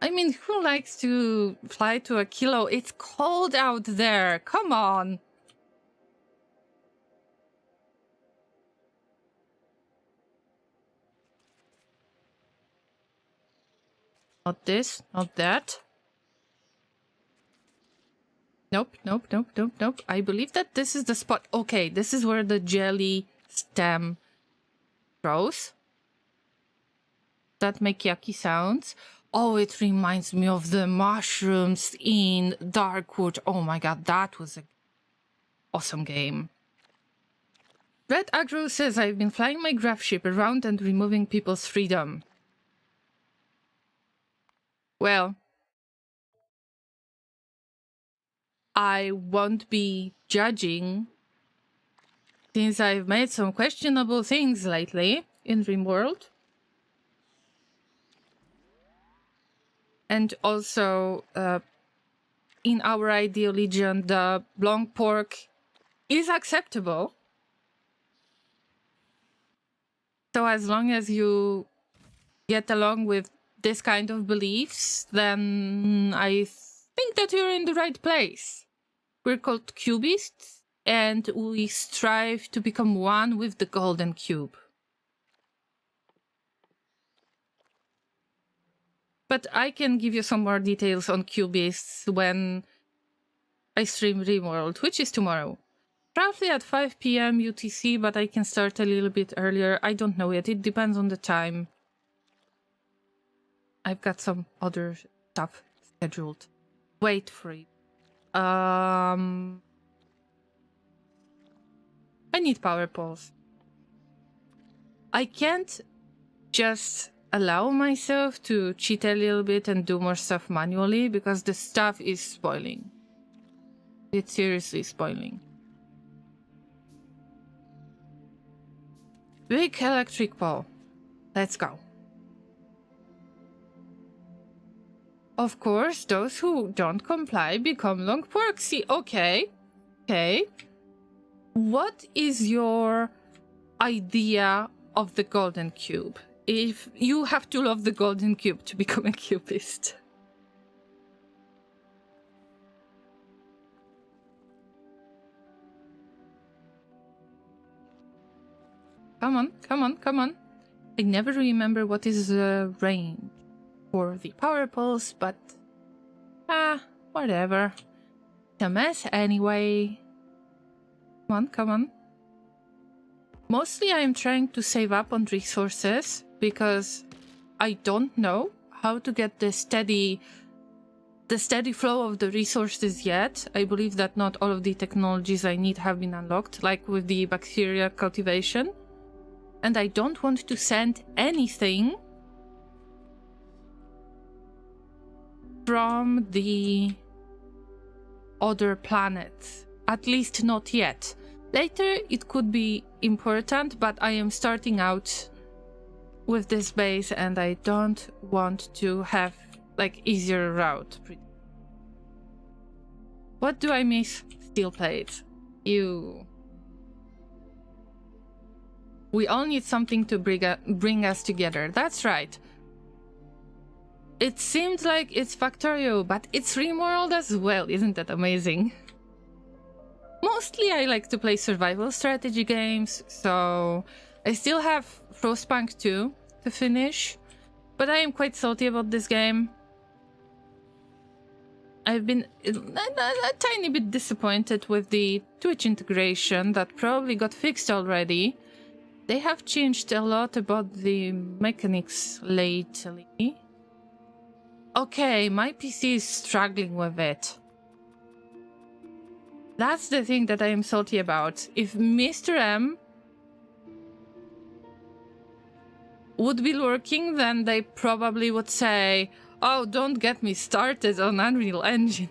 I mean, who likes to fly to a kilo? It's cold out there. Come on. Not this, not that. Nope, nope, nope, nope, nope. I believe that this is the spot. Okay, this is where the jelly stem grows. That make yucky sounds. Oh, it reminds me of the mushrooms in Darkwood. Oh my god, that was an awesome game. Red Agro says, I've been flying my graph ship around and removing people's freedom. Well, I won't be judging, since I've made some questionable things lately in RimWorld. And also, in our ideal legion, the long pork is acceptable. So as long as you get along with this kind of beliefs, then I think that you're in the right place. We're called cubists, and we strive to become one with the golden cube. But I can give you some more details on cubists when I stream RimWorld, which is tomorrow. Roughly at 5 PM UTC, but I can start a little bit earlier. I don't know yet. It depends on the time. I've got some other stuff scheduled. Wait for it. I need power poles. I can't just allow myself to cheat a little bit and do more stuff manually, because the stuff is spoiling. It's seriously spoiling. Big electric pole. Let's go. Of course, those who don't comply become long porksy. Okay. Okay. What is your idea of the golden cube? If you have to love the golden cube to become a cubist. Come on, come on, come on. I never remember what is the range for the power pulse, but whatever. It's a mess anyway. Come on, come on. Mostly I'm trying to save up on resources because I don't know how to get the steady flow of the resources yet. I believe that not all of the technologies I need have been unlocked, like with the bacteria cultivation. And I don't want to send anything from the other planets. At least not yet. Later it could be important, but I am starting out with this base and I don't want to have like easier route. What do I miss? Steel plates. We all need something to bring us together. That's right. It seems like it's Factorio, but it's RimWorld as well. Isn't that amazing? Mostly I like to play survival strategy games, so I still have Frostpunk 2 to finish, but I am quite salty about this game. I've been a tiny bit disappointed with the Twitch integration that probably got fixed already, They have changed a lot about the mechanics lately. Okay, my PC is struggling with it. That's the thing that I am salty about. If Mr. M would be lurking, then they probably would say, oh, don't get me started on Unreal Engine.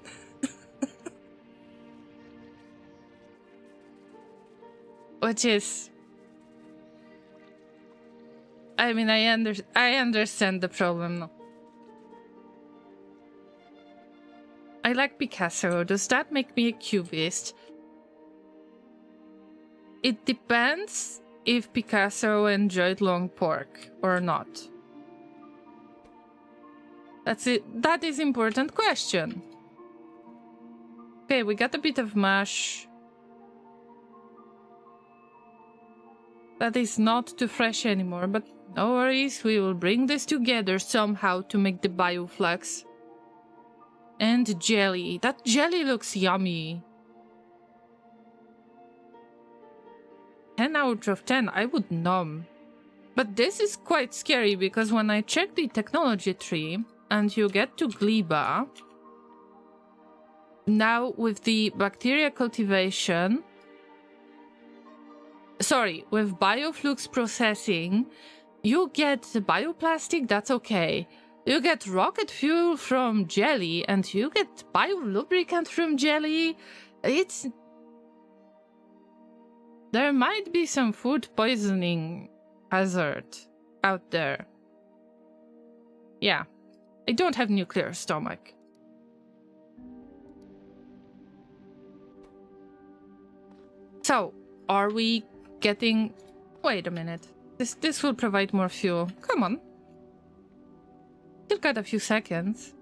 Which is... I mean, I understand the problem now. I like Picasso. Does that make me a cubist? It depends if Picasso enjoyed long pork or not. That's it. That is an important question. Okay, we got a bit of mash. That is not too fresh anymore, but no worries. We will bring this together somehow to make the bioflux. And jelly. That jelly looks yummy. 10 out of 10, I would nom. But this is quite scary because when I check the technology tree and you get to Gleba, now with the bacteria cultivation, sorry, with bioflux processing, you get bioplastic, that's okay. You get rocket fuel from jelly and you get biolubricant from jelly. It's... There might be some food poisoning hazard out there. Yeah, I don't have nuclear stomach. So, are we getting... Wait a minute. This will provide more fuel. Come on. Still got a few seconds.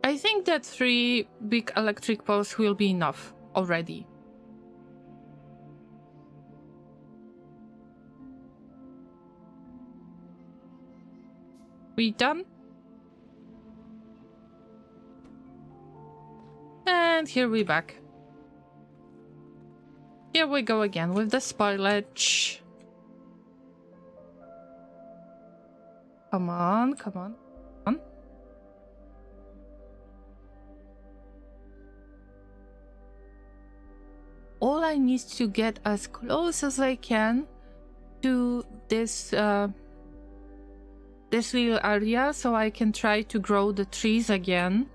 I think that 3 big electric poles will be enough already. We done? And here we back. Here we go again with the spoilage. Come on, come on, come on. All I need to get as close as I can to this this little area so I can try to grow the trees again.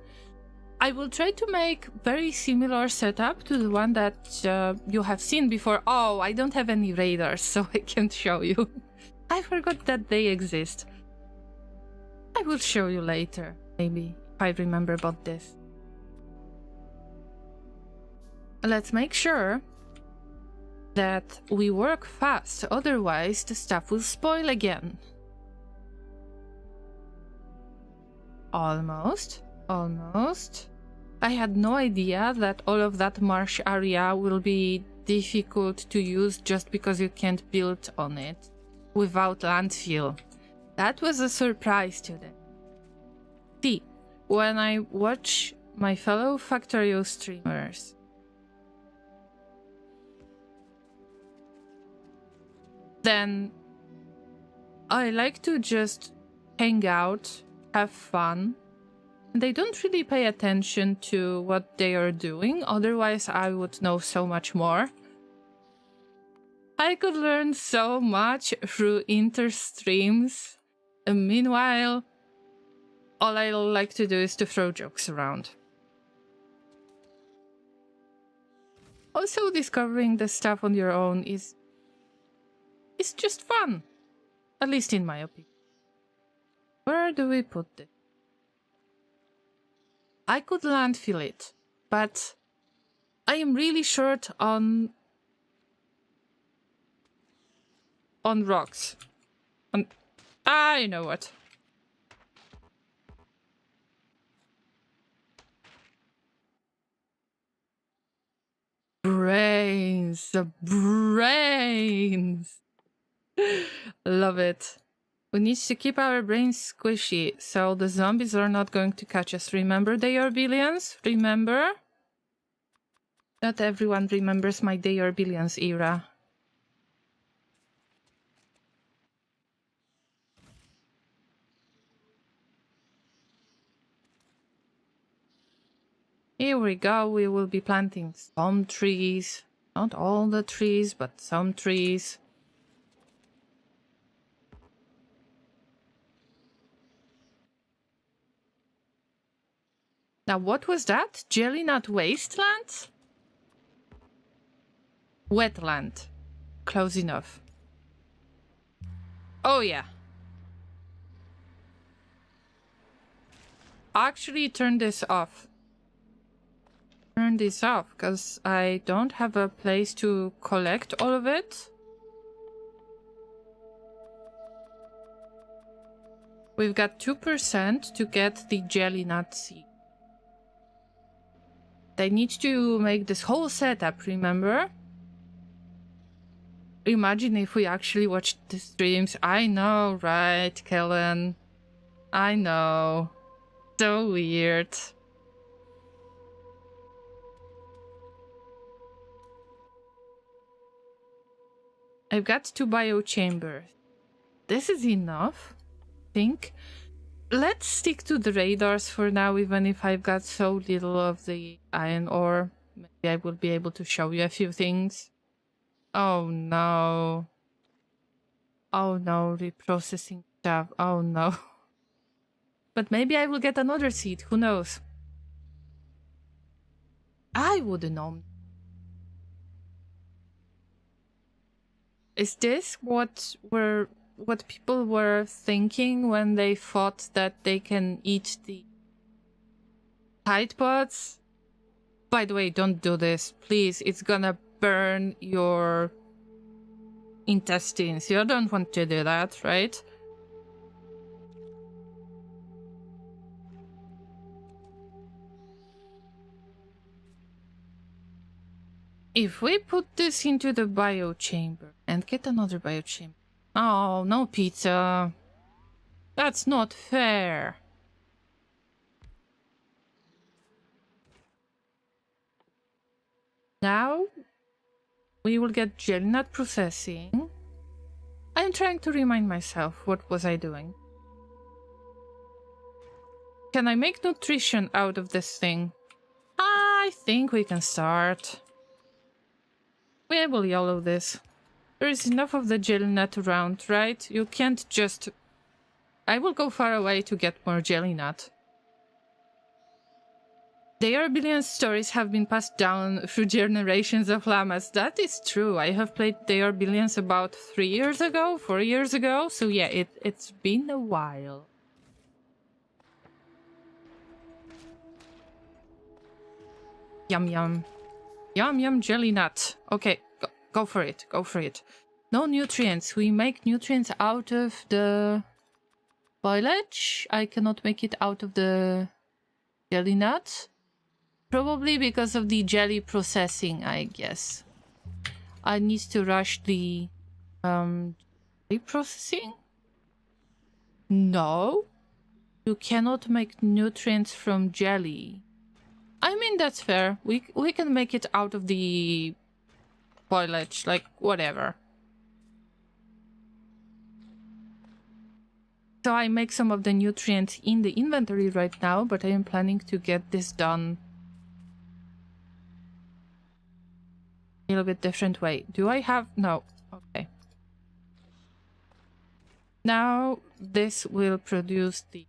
I will try to make very similar setup to the one that you have seen before. Oh, I don't have any radars, so I can't show you. I forgot that they exist. I will show you later, maybe, if I remember about this. Let's make sure that we work fast, otherwise the stuff will spoil again. Almost. Almost. I had no idea that all of that marsh area will be difficult to use just because you can't build on it without landfill. That was a surprise to them. See, when I watch my fellow Factorio streamers, then I like to just hang out, have fun. They don't really pay attention to what they are doing, otherwise I would know so much more. I could learn so much through inter-streams. Meanwhile, all I like to do is to throw jokes around. Also, discovering the stuff on your own is just fun. At least in my opinion. Where do we put it? I could landfill it, but I am really short on rocks. You know what? Brains, brains. Love it. We need to keep our brains squishy, so the zombies are not going to catch us. Remember, they are billions? Remember? Not everyone remembers my They Are Billions era. Here we go, we will be planting some trees. Not all the trees, but some trees. Now, what was that? Jelly nut wasteland? Wetland. Close enough. Oh, yeah. Actually, turn this off. Turn this off, because I don't have a place to collect all of it. We've got 2% to get the jelly nut seed. They need to make this whole setup, remember? Imagine if we actually watched the streams. I know, right, Kellen? I know. So weird. I've got 2 biochambers. This is enough, I think. Let's stick to the radars for now, even if I've got so little of the iron ore. Maybe I will be able to show you a few things. Oh no. Oh no, reprocessing stuff. Oh no. But maybe I will get another seed, who knows? I wouldn't know. Is this what people were thinking when they thought that they can eat the Tide Pods? By the way, don't do this, please. It's gonna burn your intestines. You don't want to do that, right? If we put this into the biochamber and get another biochamber. Oh, no pizza. That's not fair. Now we will get jelly nut processing. I'm trying to remind myself, what was I doing? Can I make nutrition out of this thing? I think we can start. We will YOLO this. There is enough of the jelly nut around, right? You can't just... I will go far away to get more jelly nut. Their billion stories have been passed down through generations of llamas. That is true. I have played Their Billions about 3 years ago, 4 years ago. So yeah, it's been a while. Yum yum. Yum yum jelly nut. Okay, go for it. Go for it. No nutrients. We make nutrients out of the foliage. I cannot make it out of the jelly nut. Probably because of the jelly processing, I guess. I need to rush the jelly processing? No. You cannot make nutrients from jelly. I mean, that's fair. We can make it out of the foliage, like, whatever. So I make some of the nutrients in the inventory right now, but I am planning to get this done a little bit different way. Do I have... No. Okay. Now this will produce the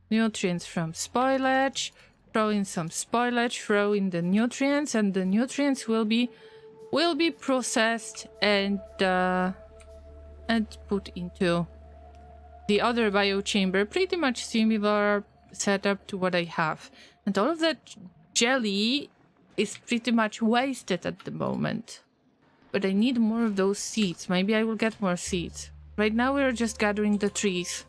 nutrients from spoilage. Throw in some spoilage, throw in the nutrients, and the nutrients will be processed and put into the other biochamber. Pretty much similar setup to what I have. And all of that jelly is pretty much wasted at the moment. But I need more of those seeds. Maybe I will get more seeds. Right now we're just gathering the trees.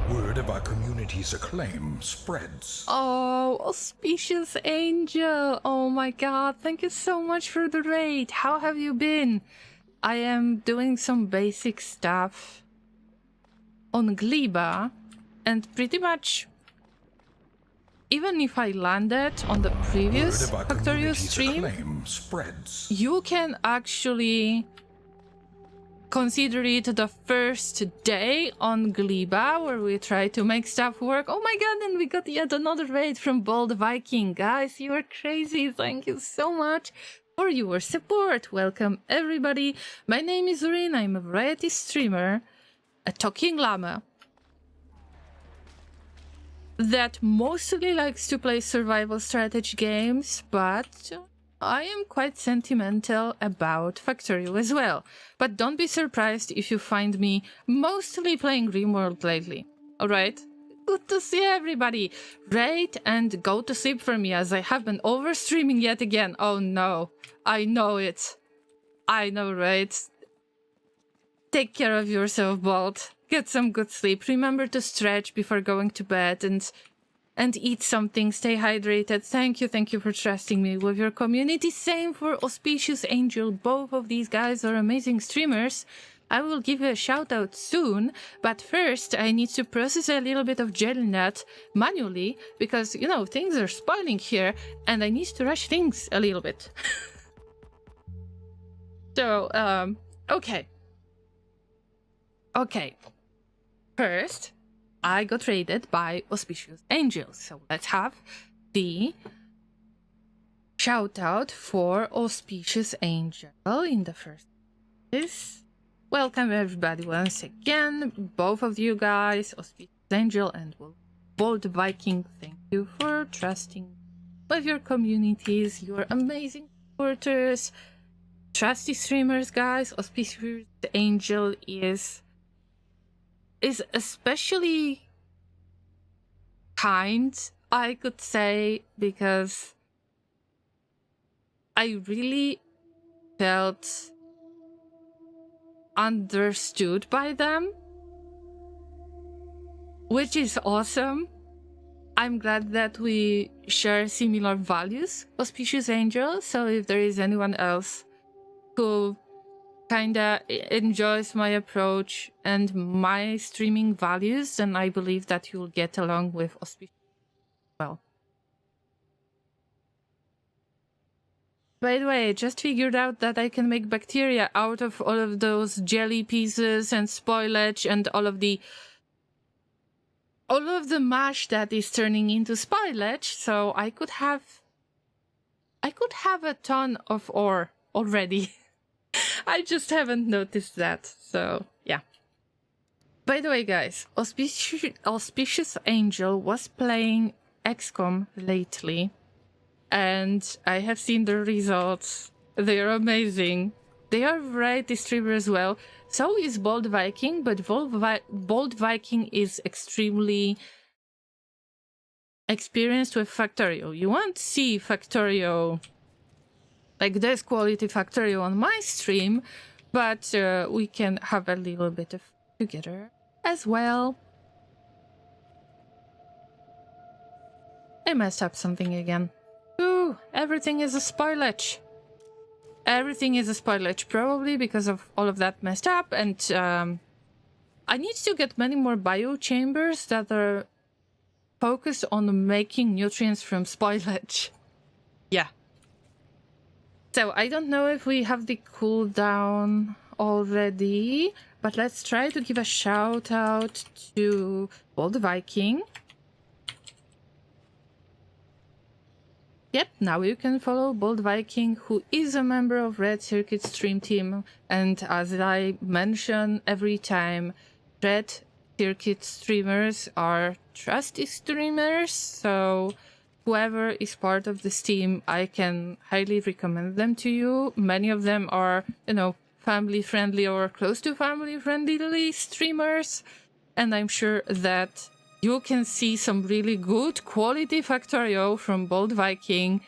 Word Word of our community's acclaim spreads. Oh, auspicious angel. Oh my god, thank you so much for the raid. How have you been? I am doing some basic stuff on Gleba, and pretty much, even if I landed on the previous Factorio stream, spreads. you can actually consider it the first day on Gleba where we try to make stuff work. Oh my god, and we got yet another raid from Bold Viking. Guys, you are crazy. Thank you so much for your support. Welcome everybody. My name is Urin. I'm a variety streamer, a talking llama that mostly likes to play survival strategy games, but I am quite sentimental about Factorio as well. But don't be surprised if you find me mostly playing RimWorld lately. Alright? Good to see everybody. Rate and go to sleep for me, as I have been overstreaming yet again. Oh no. I know it. I know, right? Take care of yourself, Bolt. Get some good sleep. Remember to stretch before going to bed and eat something. Stay hydrated. Thank you for trusting me with your community. Same for Auspicious Angel. Both of these guys are amazing streamers. I will give you a shout out soon, but first I need to process a little bit of jelly nut manually because, you know, things are spoiling here and I need to rush things a little bit. So, okay. Okay. First, I got raided by Auspicious Angel, so let's have the shout out for Auspicious Angel in the first place. Welcome everybody once again, both of you guys, Auspicious Angel and Bold Viking. Thank you for trusting with your communities, your amazing supporters, trusty streamers, guys. Auspicious Angel is especially kind, I could say, because I really felt understood by them, which is awesome. I'm glad that we share similar values, Auspicious Angel, so if there is anyone else who kinda enjoys my approach and my streaming values, then I believe that you'll get along with Auspicious as well. By the way, I just figured out that I can make bacteria out of all of those jelly pieces and spoilage and all of the mash that is turning into spoilage, so I could have a ton of ore already. I just haven't noticed that, so yeah. By the way, guys, Auspicious Angel was playing XCOM lately, and I have seen the results. They are amazing. They are variety streamer as well. So is Bold Viking, but Bold Viking is extremely experienced with Factorio. You won't see Factorio, like this quality Factorio on my stream, but we can have a little bit of together as well. I messed up something again. Ooh, everything is a spoilage. Everything is a spoilage, probably because of all of that messed up, and I need to get many more biochambers that are focused on making nutrients from spoilage. Yeah. So, I don't know if we have the cooldown already, but let's try to give a shout out to Bold Viking. Yep, now you can follow Bold Viking, who is a member of Red Circuit stream team, and as I mention every time, Red Circuit streamers are trusty streamers, so whoever is part of this team, I can highly recommend them to you. Many of them are, you know, family-friendly or close to family-friendly streamers, and I'm sure that you can see some really good quality Factorio from Bold Viking,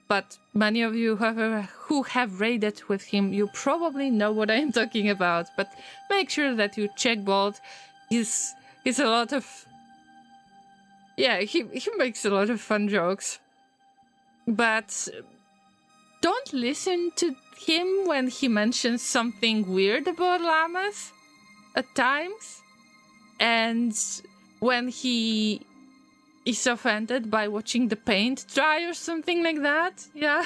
but many of you who have raided with him, you probably know what I'm talking about, but make sure that you check Bold. He's He's a lot of... Yeah, he makes a lot of fun jokes. But don't listen to him when he mentions something weird about llamas at times. And when he is offended by watching the paint dry or something like that. Yeah.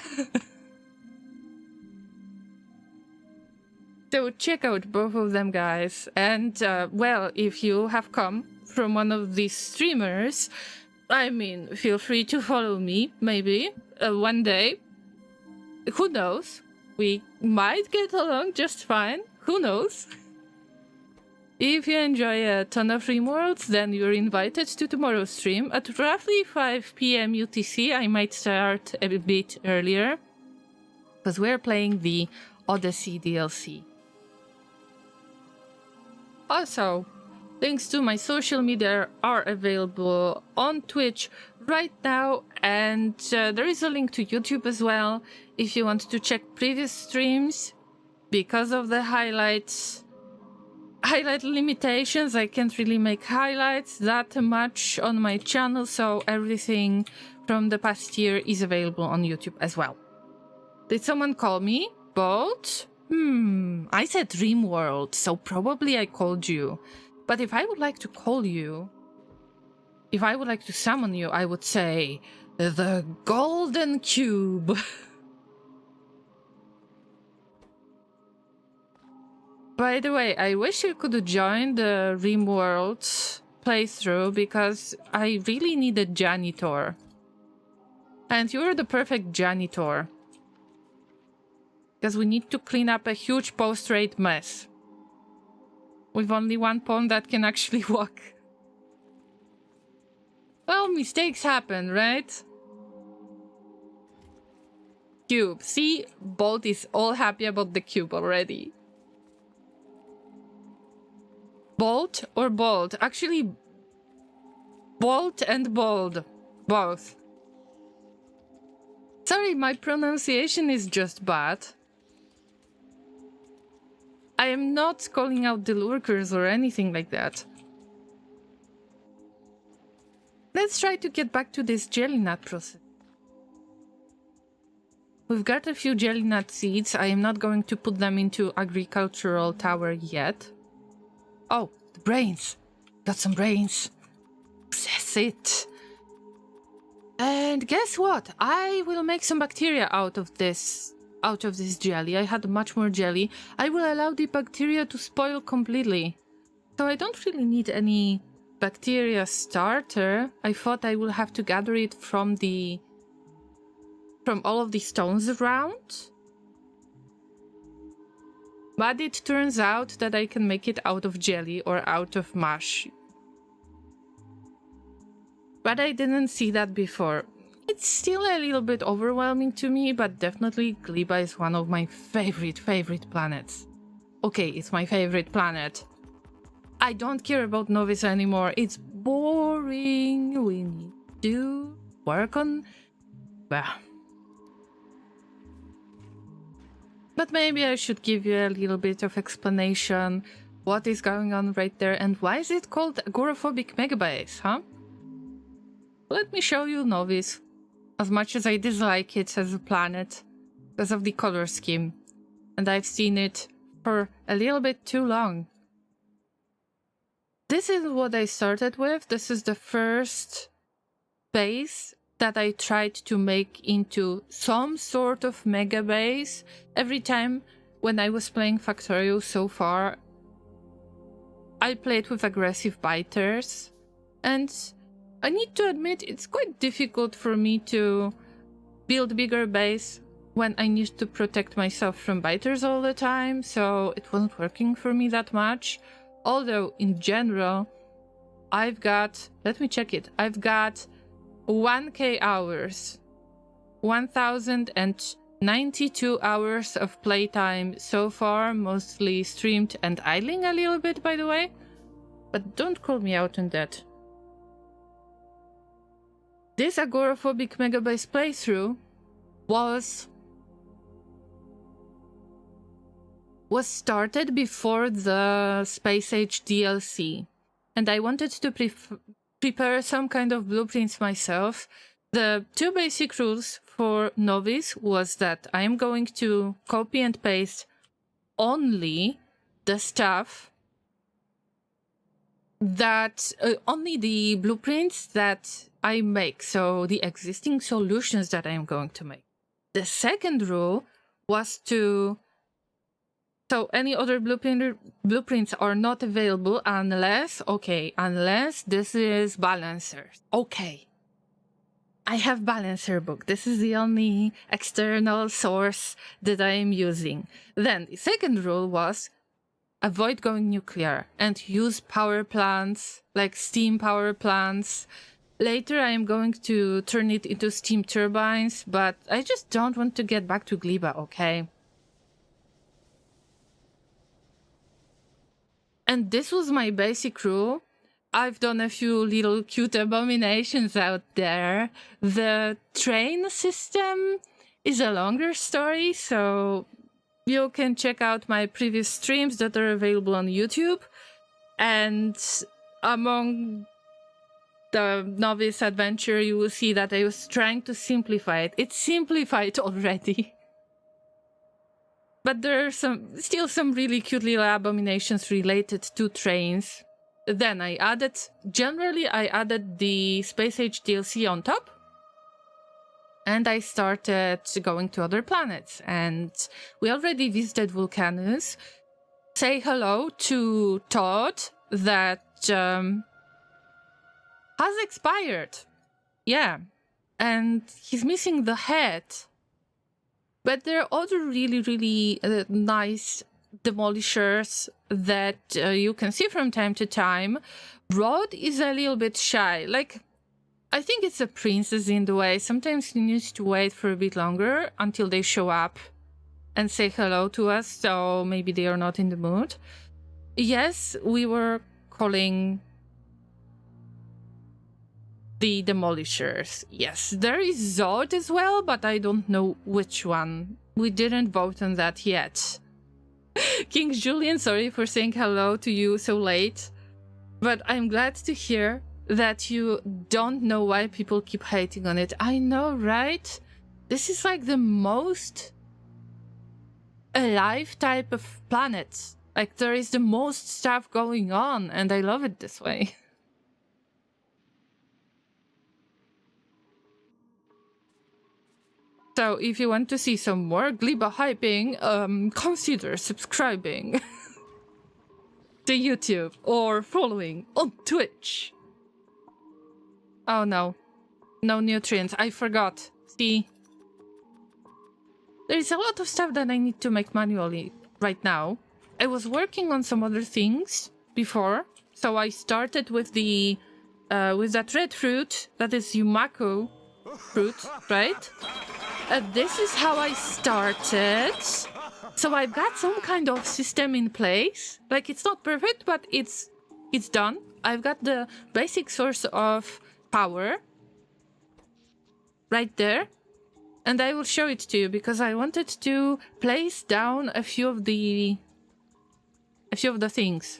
So check out both of them, guys. And, well, if you have come from one of these streamers, I mean, feel free to follow me, maybe, one day. Who knows? We might get along just fine. Who knows? If you enjoy a ton of RimWorlds, then you're invited to tomorrow's stream. At roughly 5 p.m. UTC, I might start a bit earlier, because we're playing the Odyssey DLC. Also, links to my social media are available on Twitch right now, and there is a link to YouTube as well if you want to check previous streams. Because of the highlight limitations, I can't really make highlights that much on my channel, so everything from the past year is available on YouTube as well. Did someone call me? Bolt? I said RimWorld, so probably I called you. But if I would like to call you, if I would like to summon you, I would say the Golden Cube. By the way, I wish you could join the RimWorld playthrough because I really need a janitor. And you're the perfect janitor. Because we need to clean up a huge post-raid mess. With only one pawn that can actually walk. Well, mistakes happen, right? Cube. See, Bolt is all happy about the cube already. Bolt or bold? Actually, Bolt and bold. Both. Sorry, my pronunciation is just bad. I am not calling out the lurkers or anything like that. Let's try to get back to this jelly nut process. We've got a few jelly nut seeds. I am not going to put them into agricultural tower yet. Oh, the brains. Got some brains. Possess it. And guess what? I will make some bacteria out of this jelly. I had much more jelly. I will allow the bacteria to spoil completely. So I don't really need any bacteria starter. I thought I will have to gather it from all of the stones around. But it turns out that I can make it out of jelly or out of mush. But I didn't see that before. It's still a little bit overwhelming to me, but definitely Gleba is one of my favorite planets. Okay, it's my favorite planet. I don't care about Novice anymore. It's boring. We need to work on... Well... But maybe I should give you a little bit of explanation. What is going on right there and why is it called Agoraphobic Megabase, huh? Let me show you Novice. As much as I dislike it as a planet, because of the color scheme. And I've seen it for a little bit too long. This is what I started with. This is the first base that I tried to make into some sort of mega base. Every time when I was playing Factorio so far, I played with aggressive biters. And I need to admit, it's quite difficult for me to build bigger base when I need to protect myself from biters all the time, so it wasn't working for me that much. Although, in general, I've got... Let me check it. I've got 1k hours. 1092 hours of playtime so far, mostly streamed and idling a little bit, by the way. But don't call me out on that. This Agoraphobic Megabase playthrough was started before the Space Age DLC. and I wanted to prepare some kind of blueprints myself. The two basic rules for novice was that I am going to copy and paste only the stuff that only the blueprints that I make, so the existing solutions that I am going to make. The second rule was so any other blueprints are not available unless this is balancers. Okay, I have balancer book. This is the only external source that I am using. Then the second rule was avoid going nuclear and use power plants, like steam power plants. Later I am going to turn it into steam turbines, but I just don't want to get back to Gleba, okay? And this was my basic rule. I've done a few little cute abominations out there. The train system is a longer story, so you can check out my previous streams that are available on YouTube. And among the novice adventure, you will see that I was trying to simplify it. It's simplified already. But there are still some really cute little abominations related to trains. Then I added the Space Age DLC on top. And I started going to other planets. And we already visited Vulcanus. Say hello to Todd that has expired. Yeah. And he's missing the head. But there are other really, really nice demolishers that you can see from time to time. Rod is a little bit shy. Like, I think it's a princess in the way. Sometimes you need to wait for a bit longer until they show up and say hello to us, so maybe they are not in the mood. Yes, we were calling the demolishers. Yes, there is Zod as well, but I don't know which one. We didn't vote on that yet. King Julian, sorry for saying hello to you so late, but I'm glad to hear that you don't know why people keep hating on it. I know, right? This is like the most alive type of planet. Like, there is the most stuff going on, and I love it this way. So if you want to see some more Gleba hyping, consider subscribing to YouTube or following on Twitch. Oh no, no nutrients, I forgot. See, there is a lot of stuff that I need to make manually right now. I was working on some other things before, so I started with the with that red fruit that is Yumako fruit, right? This is how I started. So I've got some kind of system in place. Like, it's not perfect, but it's done. I've got the basic source of power right there, and I will show it to you because I wanted to place down a few of the things,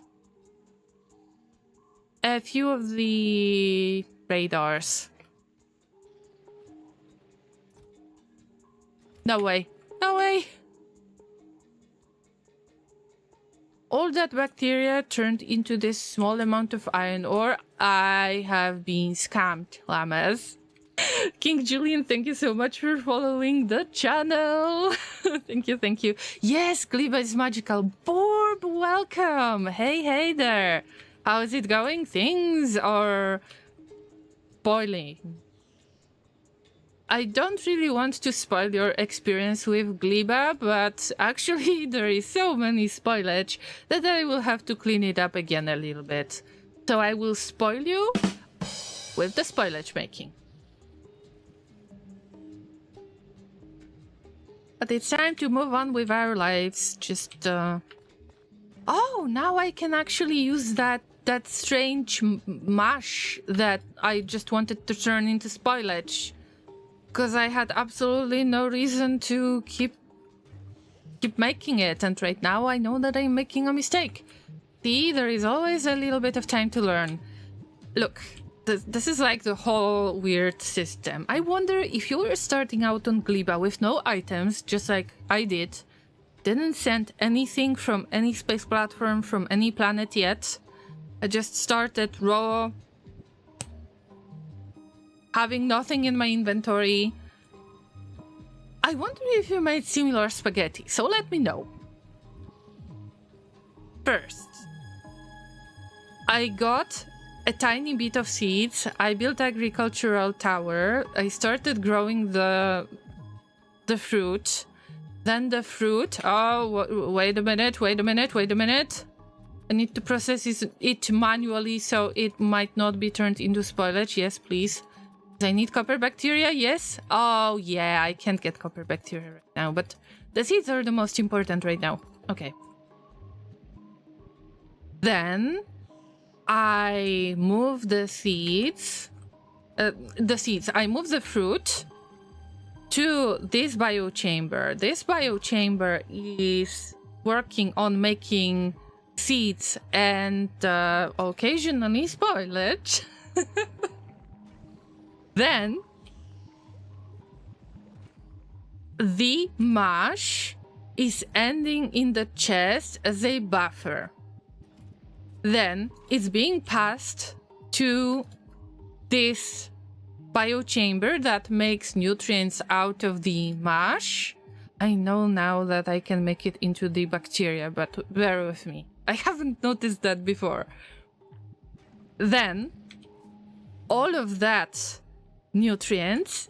a few of the radars. No way, no way. All that bacteria turned into this small amount of iron ore. I have been scammed, llamas. King Julian, thank you so much for following the channel. Thank you, thank you. Yes, Gleba is magical. Borb, welcome. Hey there. How is it going? Things are boiling. I don't really want to spoil your experience with Gleba, but actually there is so many spoilage that I will have to clean it up again a little bit. So I will spoil you with the spoilage making. But it's time to move on with our lives. Just, Oh, now I can actually use that strange mash that I just wanted to turn into spoilage. Because I had absolutely no reason to keep making it, and right now I know that I'm making a mistake. See, there is always a little bit of time to learn. Look, this is like the whole weird system. I wonder if you were starting out on Gleba with no items, just like I did, didn't send anything from any space platform, from any planet yet. I just started raw, having nothing in my inventory. I wonder if you made similar spaghetti, so let me know. First, I got a tiny bit of seeds. I built agricultural tower. I started growing the fruit. Then the fruit. Oh, wait a minute. I need to process it manually so it might not be turned into spoilage. Yes, please. I need copper bacteria, yes? Oh, yeah, I can't get copper bacteria right now, but the seeds are the most important right now. Okay. Then I move the seeds. I move the fruit to this biochamber. This biochamber is working on making seeds and occasionally spoilage. Then the mash is ending in the chest as a buffer. Then it's being passed to this biochamber that makes nutrients out of the mash. I know now that I can make it into the bacteria, but bear with me. I haven't noticed that before. Then all of that nutrients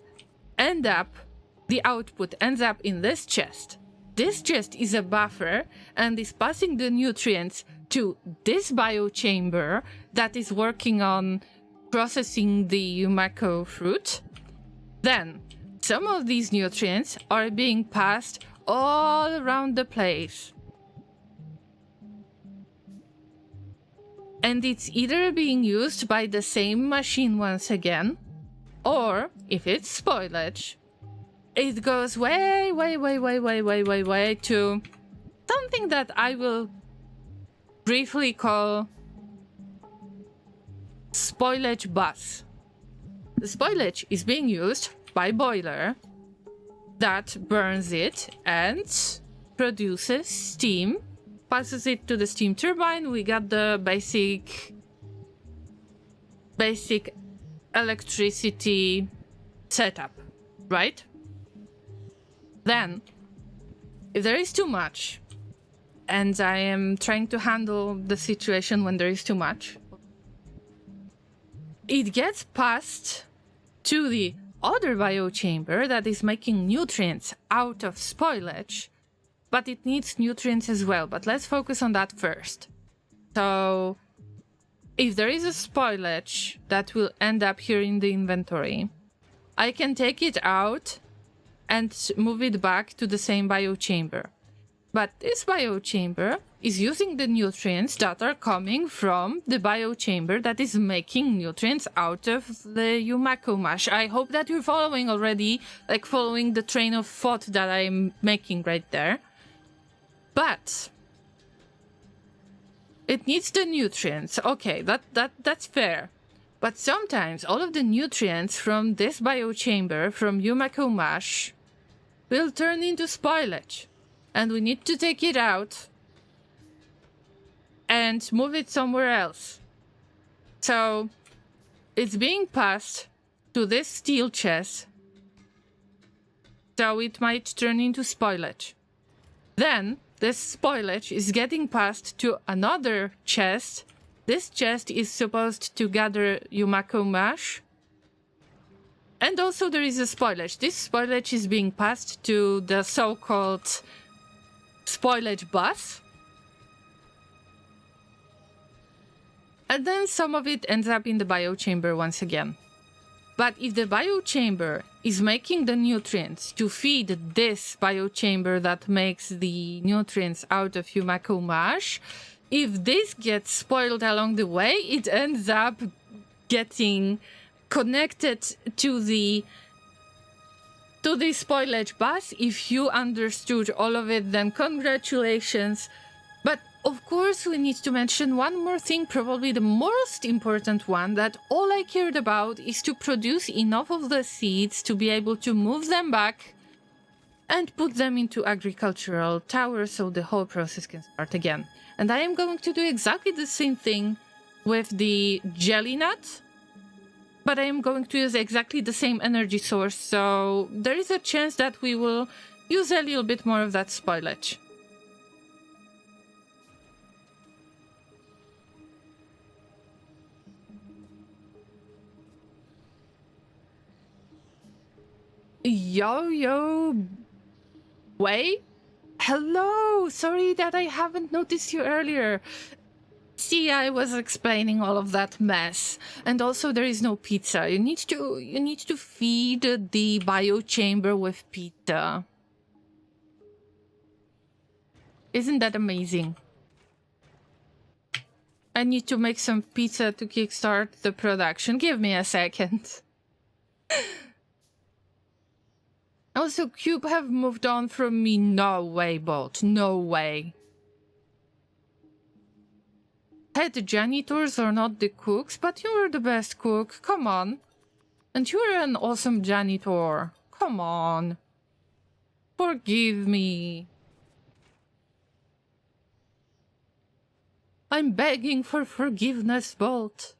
the output ends up in this chest. This chest is a buffer and is passing the nutrients to this biochamber that is working on processing the Yumako fruit. Then some of these nutrients are being passed all around the place. And it's either being used by the same machine once again, or if it's spoilage, it goes way to something that I will briefly call spoilage bus. The spoilage is being used by boiler that burns it and produces steam, passes it to the steam turbine. We got the basic electricity setup, right? Then, if there is too much, and I am trying to handle the situation when there is too much, it gets passed to the other biochamber that is making nutrients out of spoilage, but it needs nutrients as well. But let's focus on that first. So, if there is a spoilage that will end up here in the inventory, I can take it out and move it back to the same biochamber. But this biochamber is using the nutrients that are coming from the biochamber that is making nutrients out of the Yumako mash. I hope that you're following already, like following the train of thought that I'm making right there. But it needs the nutrients. Okay, that's fair. But sometimes all of the nutrients from this biochamber, from Yumako mash, will turn into spoilage. And we need to take it out and move it somewhere else. So it's being passed to this steel chest, so it might turn into spoilage. Then this spoilage is getting passed to another chest. This chest is supposed to gather Yumako mash. And also there is a spoilage. This spoilage is being passed to the so-called spoilage bus. And then some of it ends up in the biochamber once again. But if the biochamber is making the nutrients to feed this biochamber that makes the nutrients out of Yumako mash, if this gets spoiled along the way, it ends up getting connected to the spoilage bus. If you understood all of it, then congratulations. But of course, we need to mention one more thing, probably the most important one, that all I cared about is to produce enough of the seeds to be able to move them back and put them into agricultural towers so the whole process can start again. And I am going to do exactly the same thing with the jelly nut, but I am going to use exactly the same energy source, so there is a chance that we will use a little bit more of that spoilage. Yo, wait. Hello, sorry that I haven't noticed you earlier. See, I was explaining all of that mess. And also there is no pizza. You need to feed the biochamber with pizza. Isn't that amazing? I need to make some pizza to kickstart the production. Give me a second. Also, Cube have moved on from me. No way, Bolt. No way. Head janitors are not the cooks, but you're the best cook. Come on. And you're an awesome janitor. Come on. Forgive me. I'm begging for forgiveness, Bolt.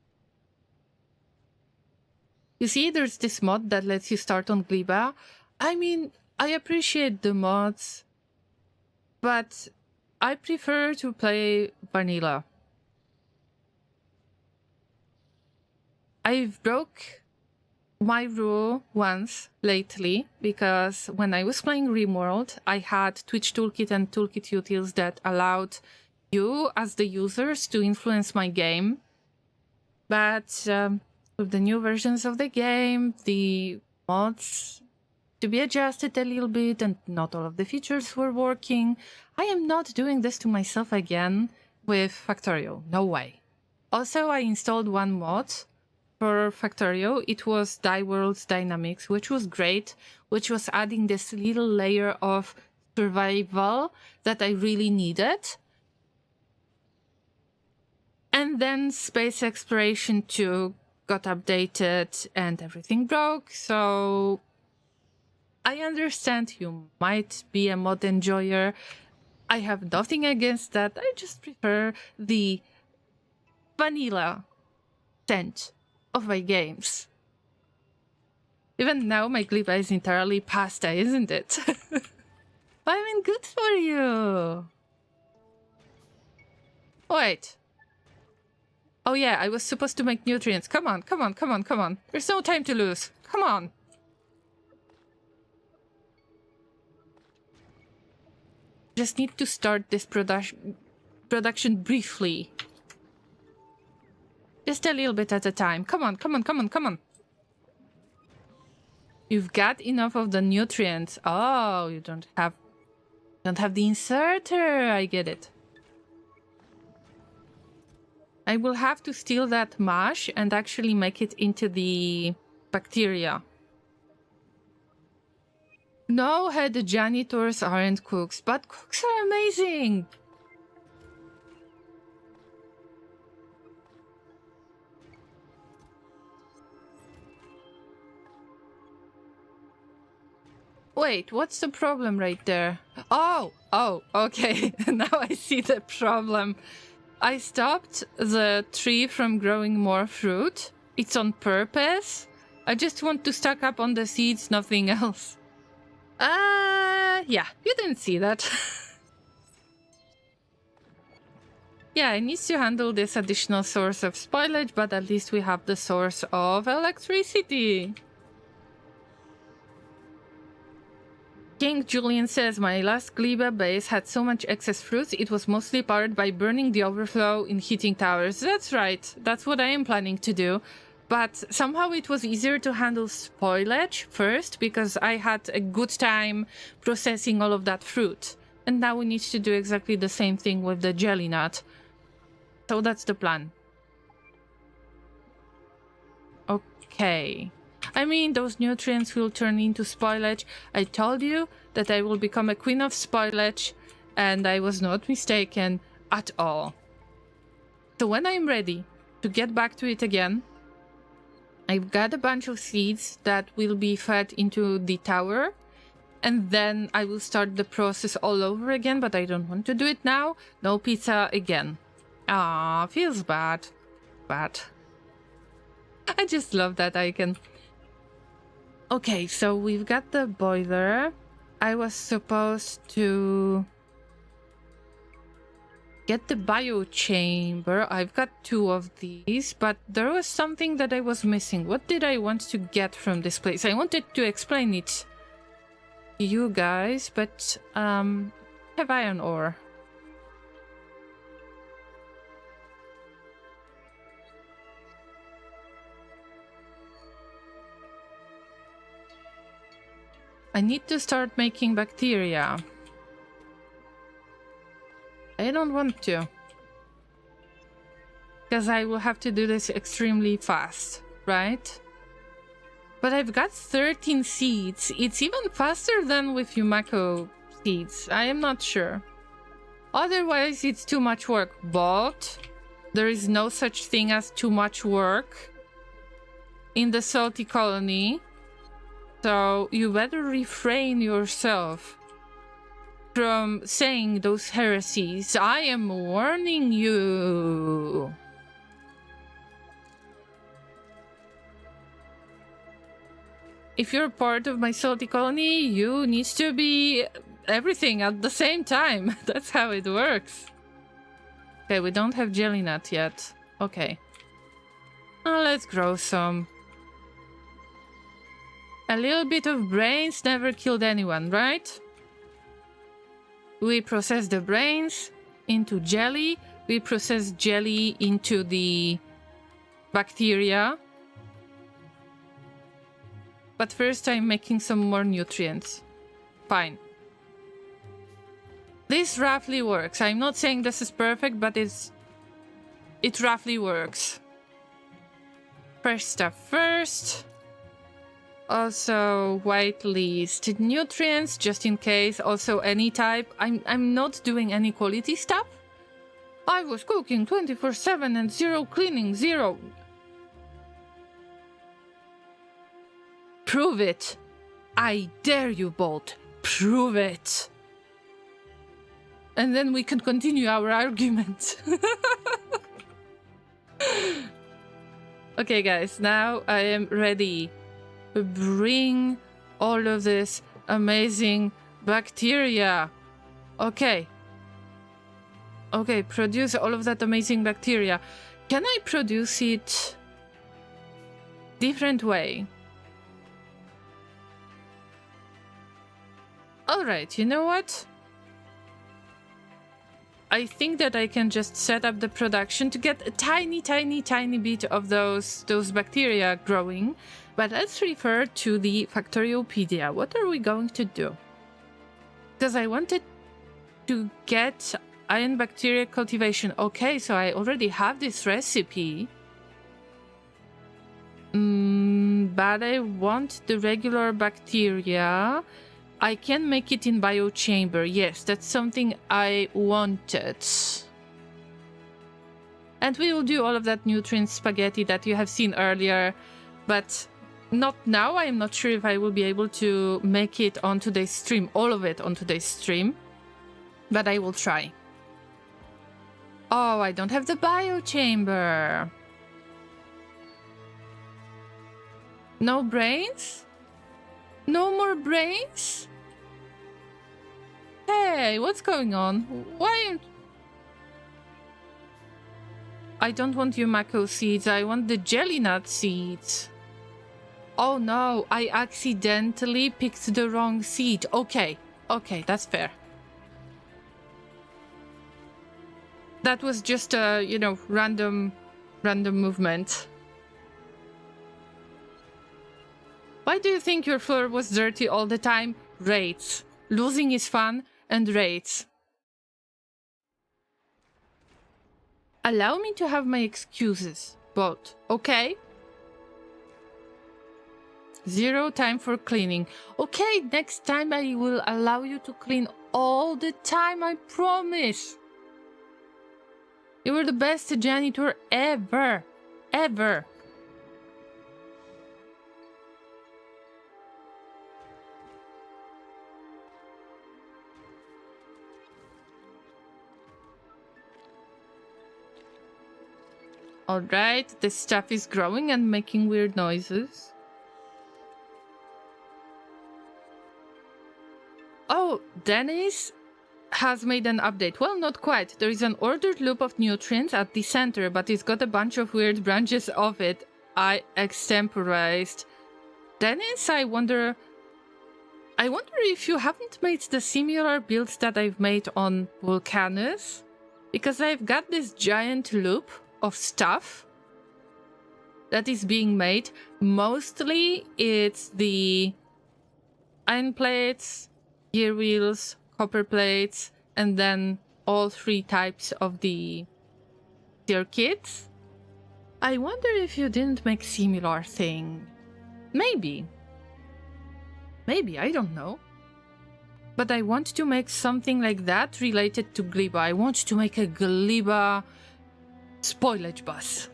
You see, there's this mod that lets you start on Gleba. I mean, I appreciate the mods, but I prefer to play vanilla. I've broke my rule once lately because when I was playing RimWorld, I had Twitch Toolkit and Toolkit utils that allowed you as the users to influence my game. But with the new versions of the game, the mods to be adjusted a little bit and not all of the features were working. I am not doing this to myself again with Factorio. No way. Also, I installed one mod for Factorio. It was Die Worlds Dynamics, which was great, which was adding this little layer of survival that I really needed. And then Space Exploration 2 got updated and everything broke, so I understand you might be a mod enjoyer. I have nothing against that. I just prefer the vanilla scent of my games. Even now, my Gleba is entirely pasta, isn't it? I mean, good for you. Wait. Oh yeah, I was supposed to make nutrients. Come on, come on, come on, come on. There's no time to lose. Come on. Just need to start this production briefly. Just a little bit at a time. Come on, come on, come on, come on. You've got enough of the nutrients. Oh, you don't have the inserter. I get it. I will have to steal that mash and actually make it into the bacteria. No, head janitors aren't cooks, but cooks are amazing. Wait, what's the problem right there? Oh, okay. Now I see the problem. I stopped the tree from growing more fruit. It's on purpose. I just want to stock up on the seeds, nothing else. Yeah, you didn't see that. Yeah, I need to handle this additional source of spoilage, but at least we have the source of electricity. King Julian says, my last Gleba base had so much excess fruits, it was mostly powered by burning the overflow in heating towers. That's right, that's what I am planning to do. But somehow it was easier to handle spoilage first, because I had a good time processing all of that fruit. And now we need to do exactly the same thing with the jelly nut. So that's the plan. Okay. I mean, those nutrients will turn into spoilage. I told you that I will become a queen of spoilage, and I was not mistaken. at all. So when I'm ready to get back to it again, I've got a bunch of seeds that will be fed into the tower, and then I will start the process all over again, but I don't want to do it now. No pizza again. Ah, feels bad. Bad. I just love that icon. Okay, so we've got the boiler. I was supposed to get the biochamber. I've got 2 of these, but there was something that I was missing. What did I want to get from this place? I wanted to explain it to you guys, but have iron ore. I need to start making bacteria. I don't want to, because I will have to do this extremely fast, right? But I've got 13 seeds. It's even faster than with Yumako seeds. I am not sure. Otherwise, it's too much work. But there is no such thing as too much work in the salty colony. So you better refrain yourself from saying those heresies. I am warning you. If you're part of my salty colony, you need to be everything at the same time. That's how it works. Okay, we don't have jelly nut yet. Okay. Let's grow some. A little bit of brains never killed anyone, right? We process the brains into jelly. We process jelly into the bacteria. But first I'm making some more nutrients. Fine. This roughly works. I'm not saying this is perfect, but it roughly works. Fresh stuff first. Also, white list nutrients, just in case. Also, any type. I'm not doing any quality stuff. I was cooking 24/7 and 0 cleaning, 0. Prove it. I dare you, Bolt. Prove it. And then we can continue our argument. Okay, guys, now I am ready. Bring all of this amazing bacteria. Okay. Okay, produce all of that amazing bacteria. Can I produce it different way? Alright, you know what? I think that I can just set up the production to get a tiny bit of those bacteria growing. But let's refer to the Factoriopedia. What are we going to do? Because I wanted to get iron bacteria cultivation. Okay, so I already have this recipe. But I want the regular bacteria. I can make it in biochamber. Yes, that's something I wanted. And we will do all of that nutrient spaghetti that you have seen earlier. But not now. I'm not sure if I will be able to make it on today's stream. All of it on today's stream. But I will try. Oh, I don't have the biochamber. No brains? No more brains? Hey, what's going on? Why? I don't want Yumako seeds. I want the jelly nut seeds. Oh no, I accidentally picked the wrong seed. Okay, okay, that's fair. That was just a, you know, random movement. Why do you think your floor was dirty all the time? Raids. Losing is fun, and raids. Allow me to have my excuses, but okay? 0 time for cleaning. Okay, next time I will allow you to clean all the time, I promise. You were the best janitor ever. Ever. Alright, this stuff is growing and making weird noises. Oh, Dennis has made an update. Well, not quite. There is an ordered loop of nutrients at the center, but it's got a bunch of weird branches of it. I extemporized. Dennis, I wonder if you haven't made the similar builds that I've made on Vulcanus, because I've got this giant loop of stuff that is being made. Mostly it's the iron plates, gear wheels, copper plates, and then all 3 types of the circuits. I wonder if you didn't make similar thing. Maybe, I don't know. But I want to make something like that related to Gleba. I want to make a Gleba spoilage bus.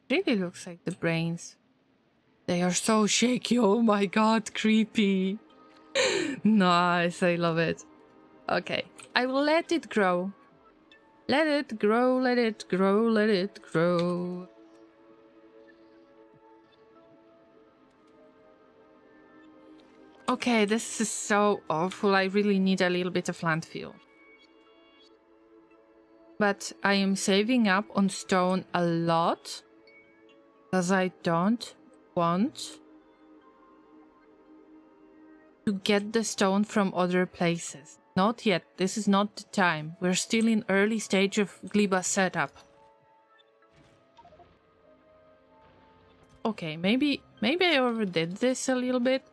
Really looks like the brains. They are so shaky. Oh my god, creepy. Nice, I love it. Okay, I will let it grow. Let it grow, let it grow, let it grow. Okay, this is so awful. I really need a little bit of landfill. But I am saving up on stone a lot, because I don't want to get the stone from other places. Not yet. This is not the time. We're still in early stage of Gleba setup. Okay, maybe I overdid this a little bit.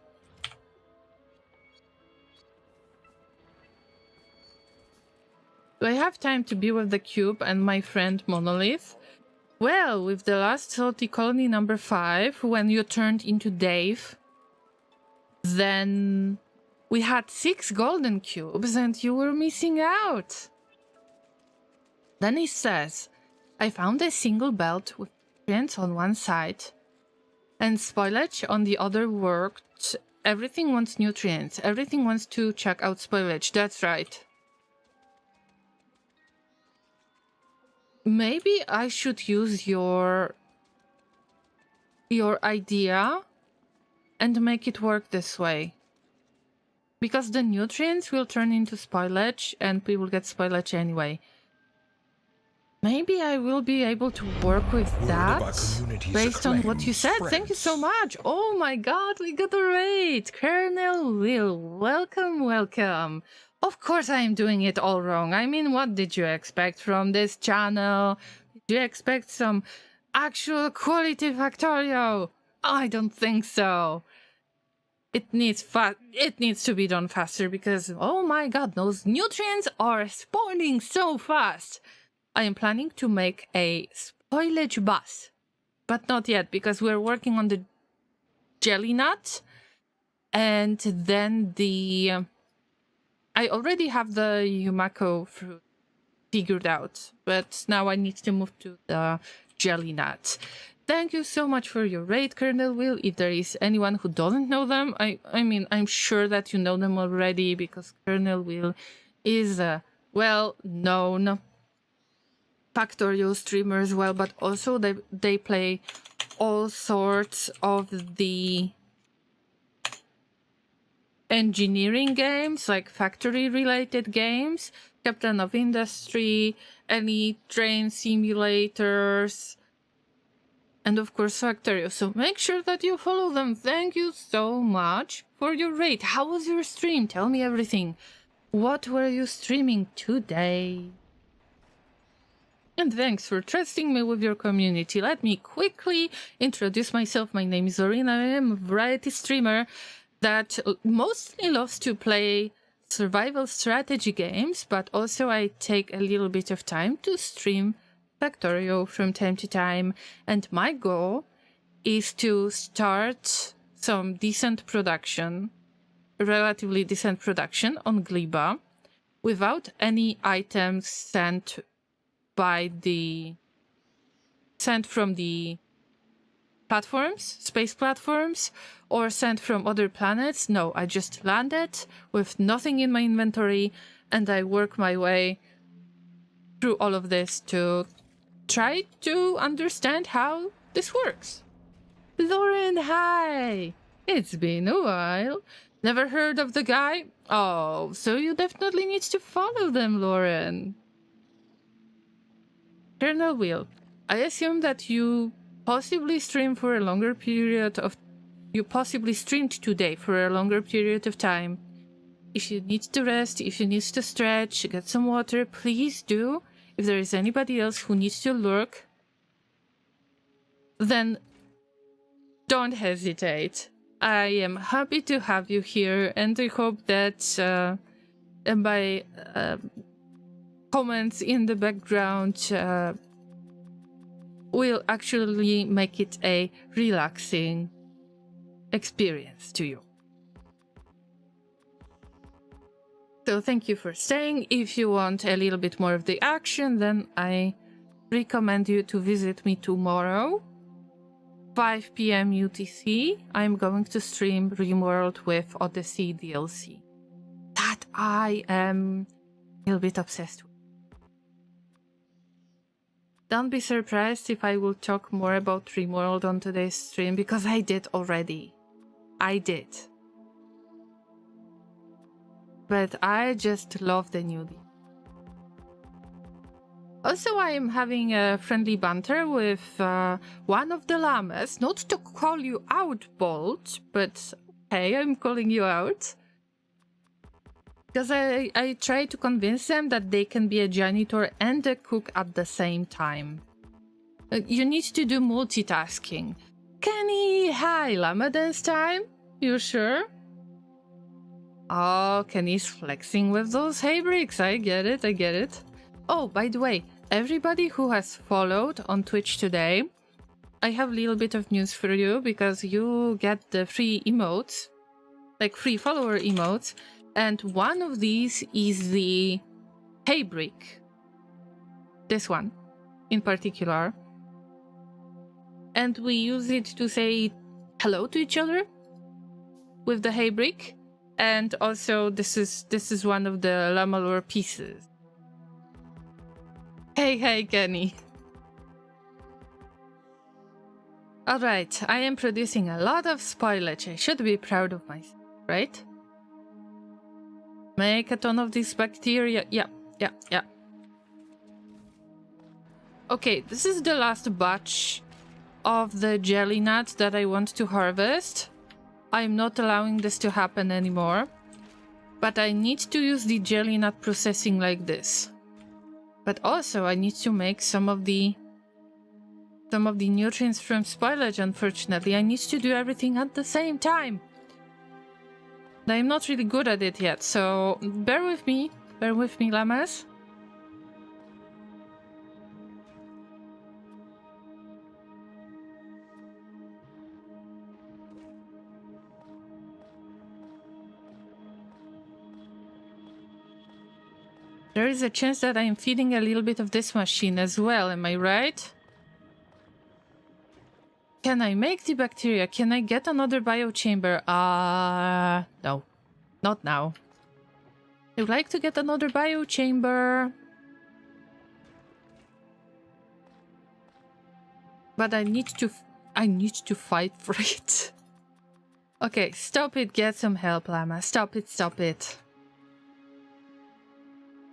Do I have time to be with the cube and my friend Monolith? Well, with the last salty colony number 5, when you turned into Dave, then we had 6 golden cubes and you were missing out. Then he says, I found a single belt with nutrients on one side and spoilage on the other worked. Everything wants nutrients. Everything wants to check out spoilage. That's right. Maybe I should use your idea and make it work this way. Because the nutrients will turn into spoilage and we will get spoilage anyway. Maybe I will be able to work with that based on what you said. Thank you so much. Oh my god, we got a raid. Colonel Will, welcome, welcome. Of course I am doing it all wrong. I mean, what did you expect from this channel? Did you expect some actual quality Factorio? I don't think so. It needs to be done faster because, oh my god, those nutrients are spawning so fast. I am planning to make a spoilage bus, but not yet because we're working on the jelly nut and then the... I already have the Yumako fruit figured out, but now I need to move to the jelly nut. Thank you so much for your raid, Colonel Will. If there is anyone who doesn't know them, I mean, I'm sure that you know them already because Colonel Will is a well-known Factorio streamer as well, but also they play all sorts of the engineering games, like factory-related games, Captain of Industry, any train simulators, and of course Factorio. So make sure that you follow them. Thank you so much for your raid. How was your stream? Tell me everything. What were you streaming today? And thanks for trusting me with your community. Let me quickly introduce myself. My name is Zorina. I am a variety streamer that mostly loves to play survival strategy games, but also I take a little bit of time to stream Factorio from time to time. And my goal is to start some decent production relatively decent production on Gleba without any items sent from the platforms, space platforms, or sent from other planets. No, I just landed with nothing in my inventory, and I work my way through all of this to try to understand how this works. Lauren, hi! It's been a while. Never heard of the guy? Oh, so you definitely need to follow them, Lauren. Colonel Will, I assume that you possibly streamed today for a longer period of time. If you need to rest, if you need to stretch, get some water, please do. If there is anybody else who needs to lurk, then don't hesitate. I am happy to have you here, and I hope that my comments in the background will actually make it a relaxing experience to you. So thank you for staying. If you want a little bit more of the action, then I recommend you to visit me tomorrow, 5 p.m. UTC. I'm going to stream RimWorld with Odyssey DLC that I am a little bit obsessed with. Don't be surprised if I will talk more about RimWorld on today's stream, because I did already. I did. But I just love the newbie. Also, I am having a friendly banter with one of the llamas. Not to call you out, Bolt, but hey, I'm calling you out. Because I try to convince them that they can be a janitor and a cook at the same time. You need to do multitasking. Kenny, hi, llama dance time? You sure? Oh, Kenny's flexing with those hay bricks. I get it. Oh, by the way, everybody who has followed on Twitch today, I have a little bit of news for you, because you get the free emotes, like free follower emotes, and one of these is the hay brick. This one, in particular. And we use it to say hello to each other with the hay brick. And also, this is one of the llama lore pieces. Hey, Kenny. Alright, I am producing a lot of spoilage. I should be proud of myself, right? Make a ton of these bacteria. Yeah. Okay, this is the last batch of the jelly nut that I want to harvest. I'm not allowing this to happen anymore. But I need to use the jelly nut processing like this. But also I need to make some of the nutrients from spoilage, unfortunately. I need to do everything at the same time. I'm not really good at it yet, so bear with me, llamas. There is a chance that I'm feeding a little bit of this machine as well, am I right? Can I make the bacteria? Can I get another biochamber? No. Not now. I would like to get another biochamber. But I need to fight for it. Okay, stop it. Get some help, llama. Stop it.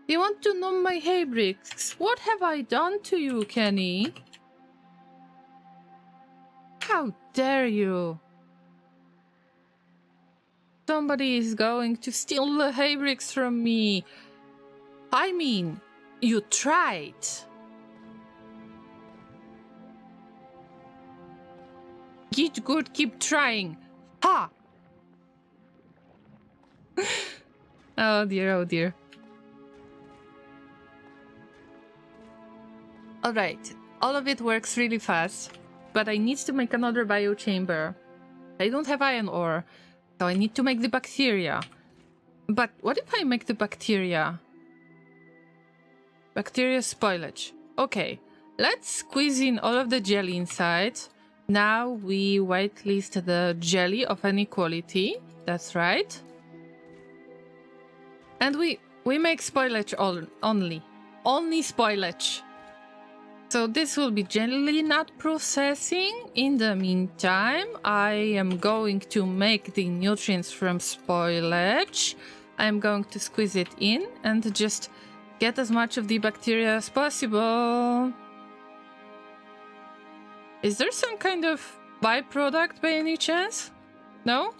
You want to know my hay bricks? What have I done to you, Kenny? How dare you? Somebody is going to steal the hay bricks from me. I mean, you tried. Get good, keep trying. Ha! Oh dear. Alright, all of it works really fast, but I need to make another biochamber. I don't have iron ore. So I need to make the bacteria. But what if I make the bacteria? Bacteria spoilage. Okay, let's squeeze in all of the jelly inside. Now we whitelist the jelly of any quality. That's right. And we make spoilage only. Only spoilage. So this will be jelly nut processing. In the meantime, I am going to make the nutrients from spoilage. I'm going to squeeze it in and just get as much of the bacteria as possible. Is there some kind of byproduct by any chance? No?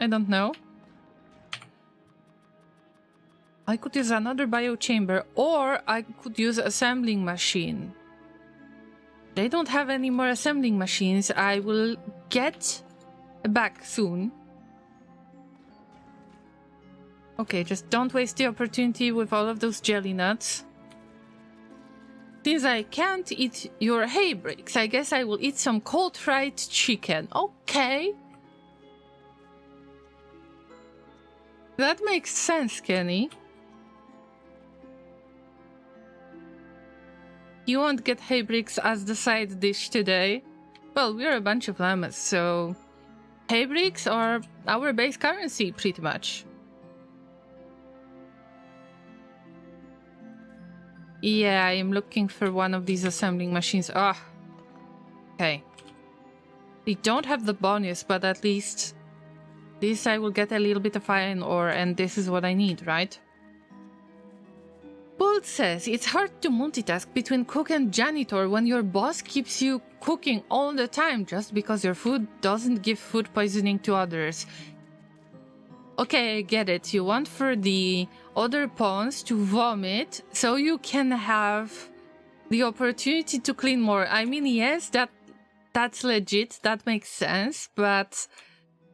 I don't know. I could use another biochamber, or I could use assembling machine. They don't have any more assembling machines. I will get back soon. Okay, just don't waste the opportunity with all of those jelly nuts. Since I can't eat your hay bricks, I guess I will eat some cold fried chicken. Okay. That makes sense, Kenny. You won't get hay bricks as the side dish today. Well, we're a bunch of llamas, so hay bricks are our base currency, pretty much. Yeah, I am looking for one of these assembling machines. Ah, okay. They don't have the bonus, but at least this I will get a little bit of iron ore, and this is what I need, right? Bolt says it's hard to multitask between cook and janitor when your boss keeps you cooking all the time just because your food doesn't give food poisoning to others. Okay, I get it. You want for the other pawns to vomit so you can have the opportunity to clean more. I mean, yes, that's legit. That makes sense, but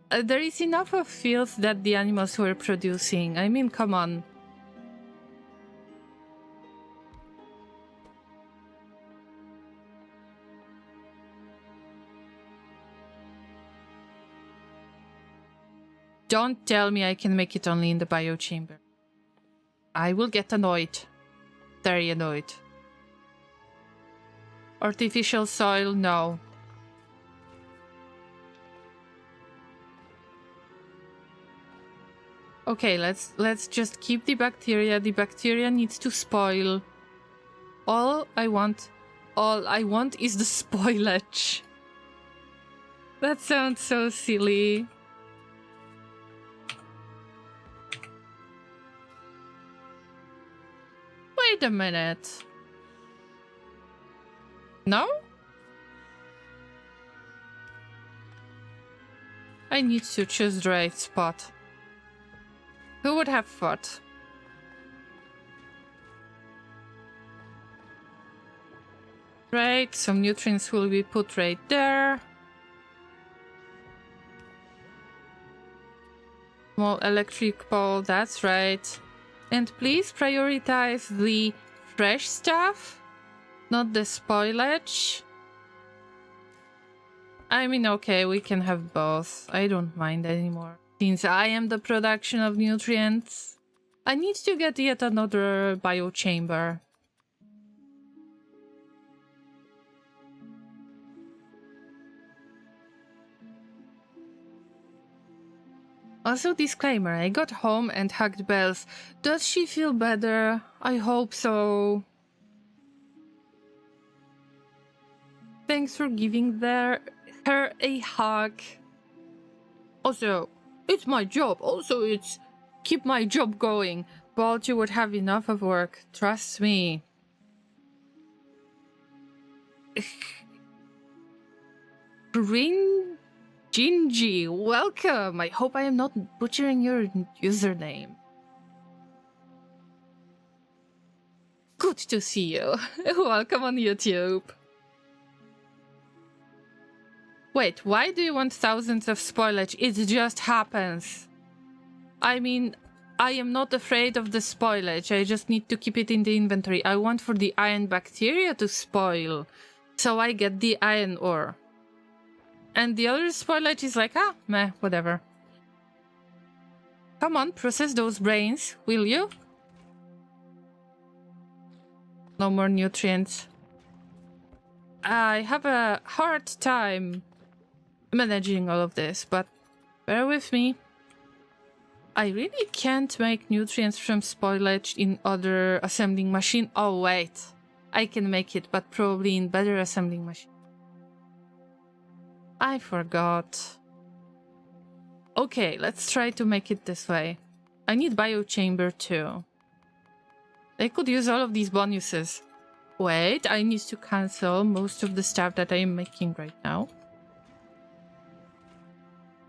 there is enough of filth that the animals were producing. I mean, come on. Don't tell me I can make it only in the biochamber. I will get annoyed. Very annoyed. Artificial soil, no. Okay, let's just keep the bacteria. The bacteria needs to spoil. All I want is the spoilage. That sounds so silly. Wait a minute. No? I need to choose the right spot. Who would have thought? Right, some nutrients will be put right there. Small electric pole, that's right. And please prioritize the fresh stuff, not the spoilage. I mean, okay, we can have both. I don't mind anymore. Since I am the production of nutrients, I need to get yet another biochamber. Also, disclaimer, I got home and hugged Bells. Does she feel better? I hope so. Thanks for giving her a hug. Also, it's my job. Also, it's keep my job going. But you would have enough of work. Trust me. Green Gingy, welcome. I hope I am not butchering your username. Good to see you. Welcome on YouTube. Wait, why do you want thousands of spoilage? It just happens. I mean, I am not afraid of the spoilage. I just need to keep it in the inventory. I want for the iron bacteria to spoil, so I get the iron ore. And the other spoilage is like, ah, meh, whatever. Come on, process those brains, will you? No more nutrients. I have a hard time managing all of this, but bear with me. I really can't make nutrients from spoilage in other assembling machine. Oh wait, I can make it, but probably in better assembling machine. I forgot. Okay, let's try to make it this way. I need biochamber too. I could use all of these bonuses. Wait, I need to cancel most of the stuff that I am making right now.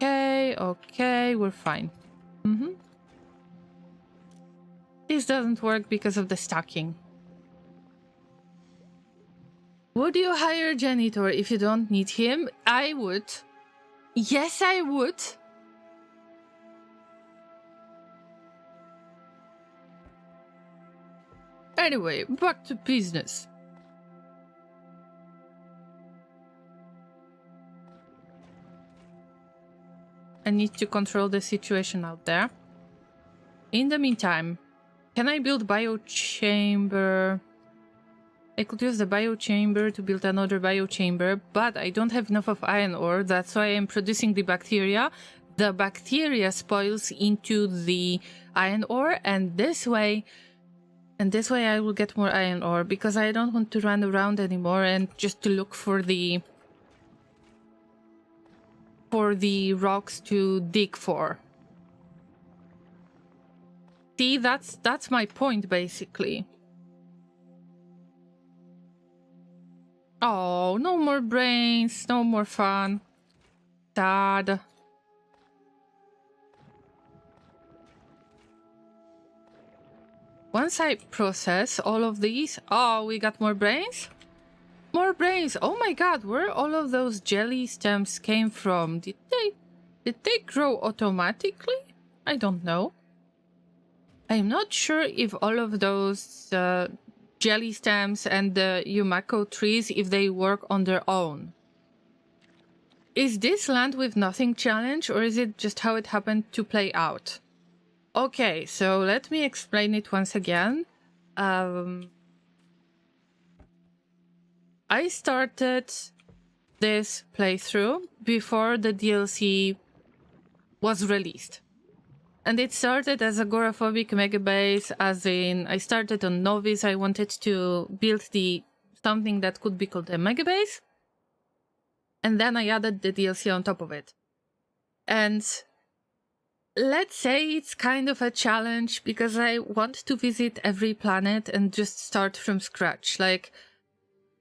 Okay, we're fine. This doesn't work because of the stacking. Would you hire a janitor if you don't need him? I would. Yes, I would. Anyway, back to business. I need to control the situation out there. In the meantime, can I build biochamber? I could use the biochamber to build another biochamber, but I don't have enough of iron ore. That's why I'm producing the bacteria. The bacteria spoils into the iron ore, and this way I will get more iron ore, because I don't want to run around anymore and just to look for the rocks to dig for. See, that's my point, basically. Oh, no more brains, no more fun. Sad. Once I process all of these... Oh, we got more brains? More brains! Oh my god, where all of those jelly stems came from? Did they grow automatically? I don't know. I'm not sure if all of those jelly stems and the Yumako trees, if they work on their own. Is this land with nothing challenge, or is it just how it happened to play out? Okay, so let me explain it once again. I started this playthrough before the DLC was released. And it started as Agoraphobic Megabase, as in I started on Novice. I wanted to build something that could be called a Megabase. And then I added the DLC on top of it. And let's say it's kind of a challenge because I want to visit every planet and just start from scratch. Like,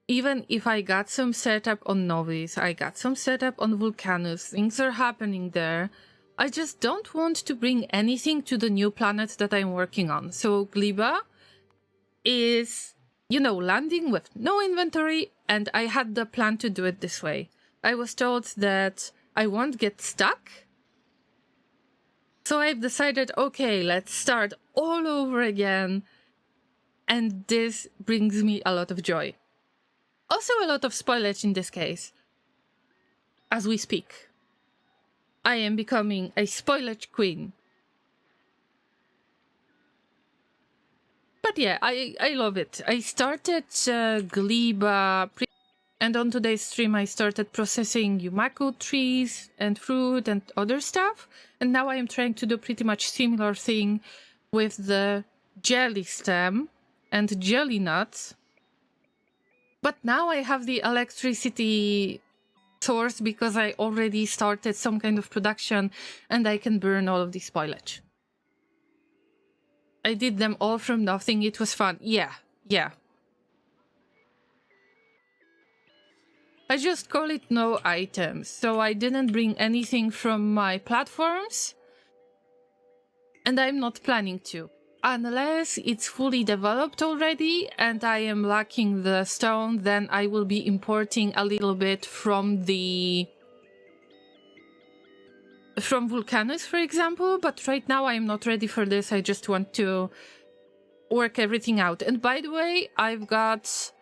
even if I got some setup on Novice, I got some setup on Vulcanus, things are happening there. I just don't want to bring anything to the new planet that I'm working on. So Gleba is, you know, landing with no inventory, and I had the plan to do it this way. I was told that I won't get stuck. So I've decided, okay, let's start all over again. And this brings me a lot of joy. Also a lot of spoilage in this case. As we speak. I am becoming a spoilage queen. But yeah, I love it. I started Gleba, and on today's stream I started processing Yumako trees and fruit and other stuff. And now I am trying to do pretty much similar thing with the jelly stem and jelly nuts. But now I have the electricity source because I already started some kind of production and I can burn all of the spoilage. I did them all from nothing. It was fun. Yeah. I just call it no items. So I didn't bring anything from my platforms. And I'm not planning to. Unless it's fully developed already and I am lacking the stone, then I will be importing a little bit from Vulcanus, for example. But right now I'm not ready for this. I just want to work everything out. And by the way, I've got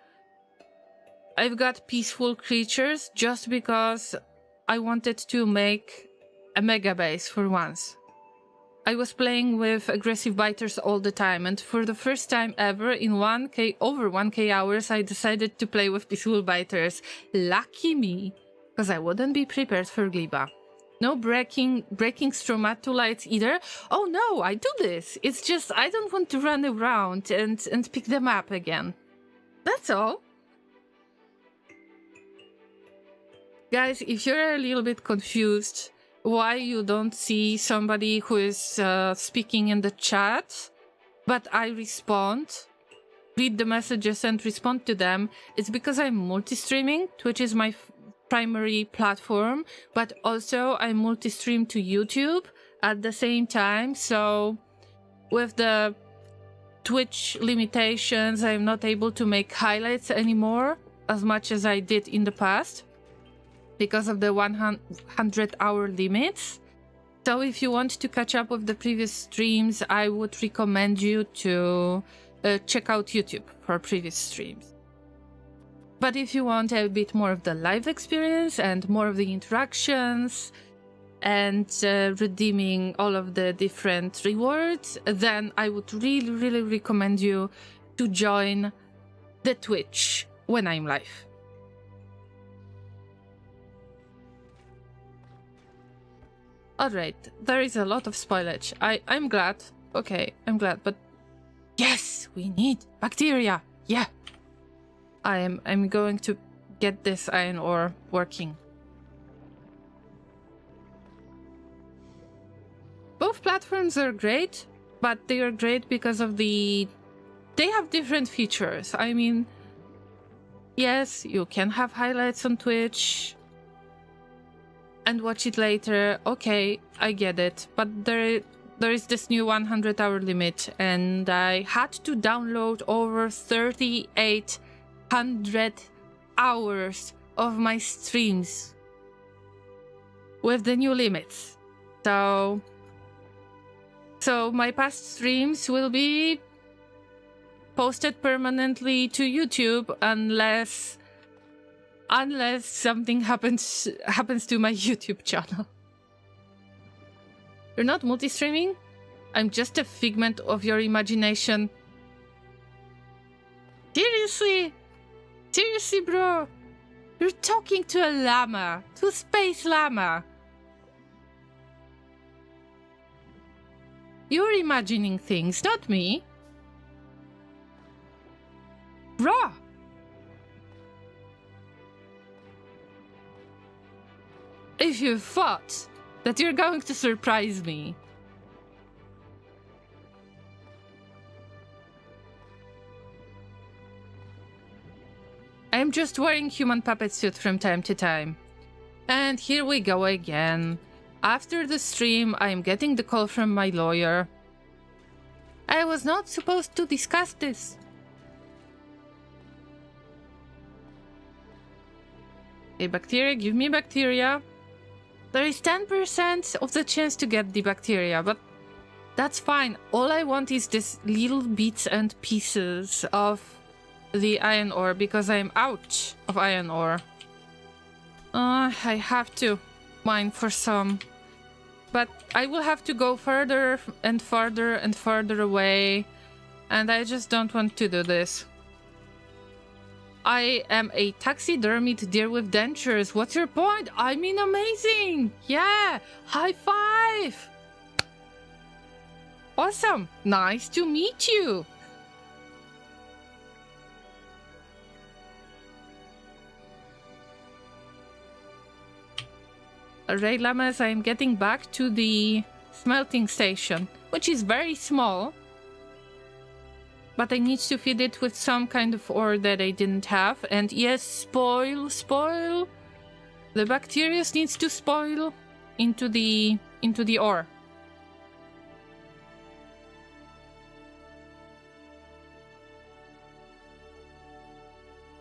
peaceful creatures just because I wanted to make a mega base for once. I was playing with aggressive biters all the time, and for the first time ever in over 1k hours, I decided to play with peaceful biters. Lucky me, because I wouldn't be prepared for Gleba. No breaking stromatolites either. Oh no, I do this. It's just I don't want to run around and pick them up again. That's all. Guys, if you're a little bit confused why you don't see somebody who is speaking in the chat, but I read the messages and respond to them, it's because I'm multi-streaming. Twitch is my primary platform, but also I multi-stream to YouTube at the same time. So with the Twitch limitations, I'm not able to make highlights anymore as much as I did in the past, because of the 100-hour limits. So if you want to catch up with the previous streams, I would recommend you to check out YouTube for previous streams. But if you want a bit more of the live experience and more of the interactions and redeeming all of the different rewards, then I would really, really recommend you to join the Twitch when I'm live. Alright, there is a lot of spoilage. I'm glad. Okay, I'm glad, but yes, we need bacteria. Yeah. I'm going to get this iron ore working. Both platforms are great, but they are great because of they have different features. I mean, yes, you can have highlights on Twitch and watch it later. Okay, I get it. But there is this new 100-hour limit, and I had to download over 3,800 hours of my streams with the new limits. So my past streams will be posted permanently to YouTube unless something happens to my YouTube channel. You're not multi-streaming? I'm just a figment of your imagination. Seriously? Seriously, bro? You're talking to a llama. To a space llama. You're imagining things, not me. Bro! If you thought that you're going to surprise me. I'm just wearing human puppet suit from time to time. And here we go again. After the stream, I'm getting the call from my lawyer. I was not supposed to discuss this. Okay, bacteria, give me bacteria. There is 10% of the chance to get the bacteria, but that's fine. All I want is this little bits and pieces of the iron ore, because I'm out of iron ore. I have to mine for some. But I will have to go further and farther and farther away, and I just don't want to do this. I am a taxidermied deer with dentures. What's your point? I mean, amazing! Yeah! High five! Awesome! Nice to meet you! Alright, llamas, I am getting back to the smelting station, which is very small. But I need to feed it with some kind of ore that I didn't have. And yes, spoil. The bacteria needs to spoil into the ore.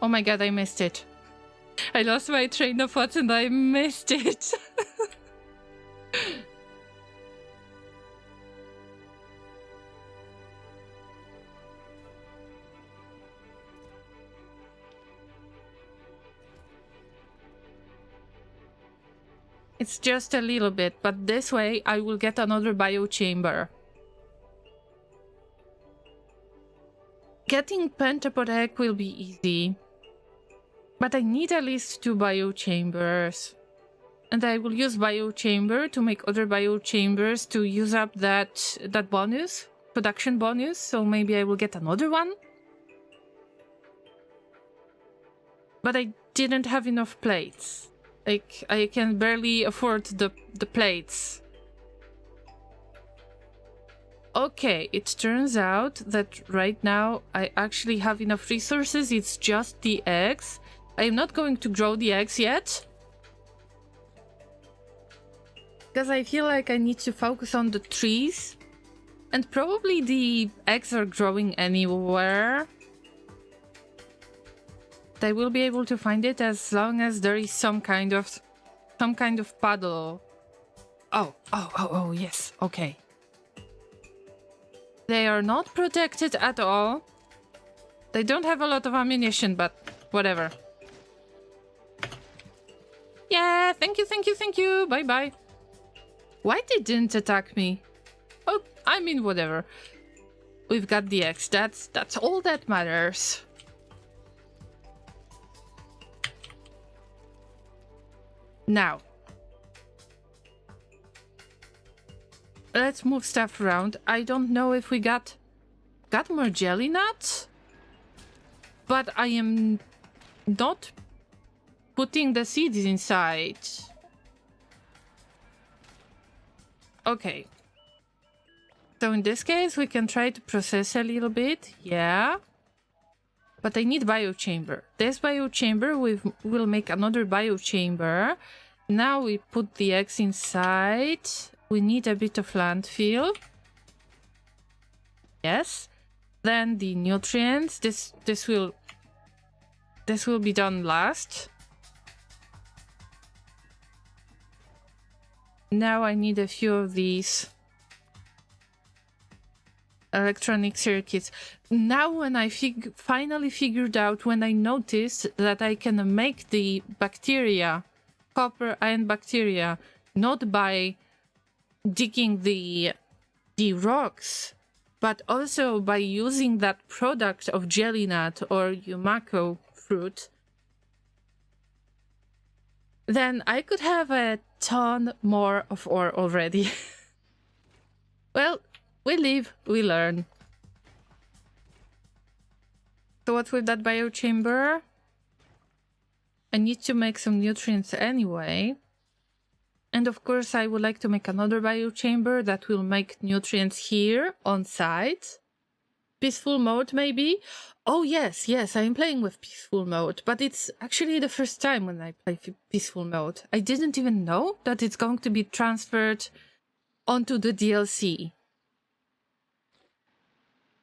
Oh my god, I missed it. I lost my train of thought and I missed it. It's just a little bit, but this way I will get another biochamber. Getting pentapod egg will be easy. But I need at least 2 biochambers. And I will use biochamber to make other biochambers to use up that bonus, production bonus, so maybe I will get another one. But I didn't have enough plates. Like, I can barely afford the plates. Okay, it turns out that right now I actually have enough resources, it's just the eggs. I'm not going to grow the eggs yet. Because I feel like I need to focus on the trees. And probably the eggs are growing anywhere. I will be able to find it as long as there is some kind of puddle. Oh, yes, okay. They are not protected at all. They don't have a lot of ammunition, but whatever. Yeah, thank you. Bye-bye. Why they didn't attack me? Oh, I mean, whatever. We've got the eggs. That's all that matters. Now, let's move stuff around. I don't know if we got more jelly nuts, but I am not putting the seeds inside. Okay. So in this case, we can try to process a little bit. Yeah. But I need biochamber. This biochamber will make another biochamber. Now we put the eggs inside. We need a bit of landfill. Yes. Then the nutrients. This will be done last. Now I need a few of these electronic circuits. Now when I finally figured out, when I noticed that I can make the bacteria, copper iron bacteria, not by digging the rocks, but also by using that product of jelly nut or yumako fruit, then I could have a ton more of ore already. Well, we live, we learn. So what with that biochamber? I need to make some nutrients anyway. And of course I would like to make another biochamber that will make nutrients here on site. Peaceful mode maybe? Oh yes, I am playing with peaceful mode, but it's actually the first time when I play peaceful mode. I didn't even know that it's going to be transferred onto the DLC.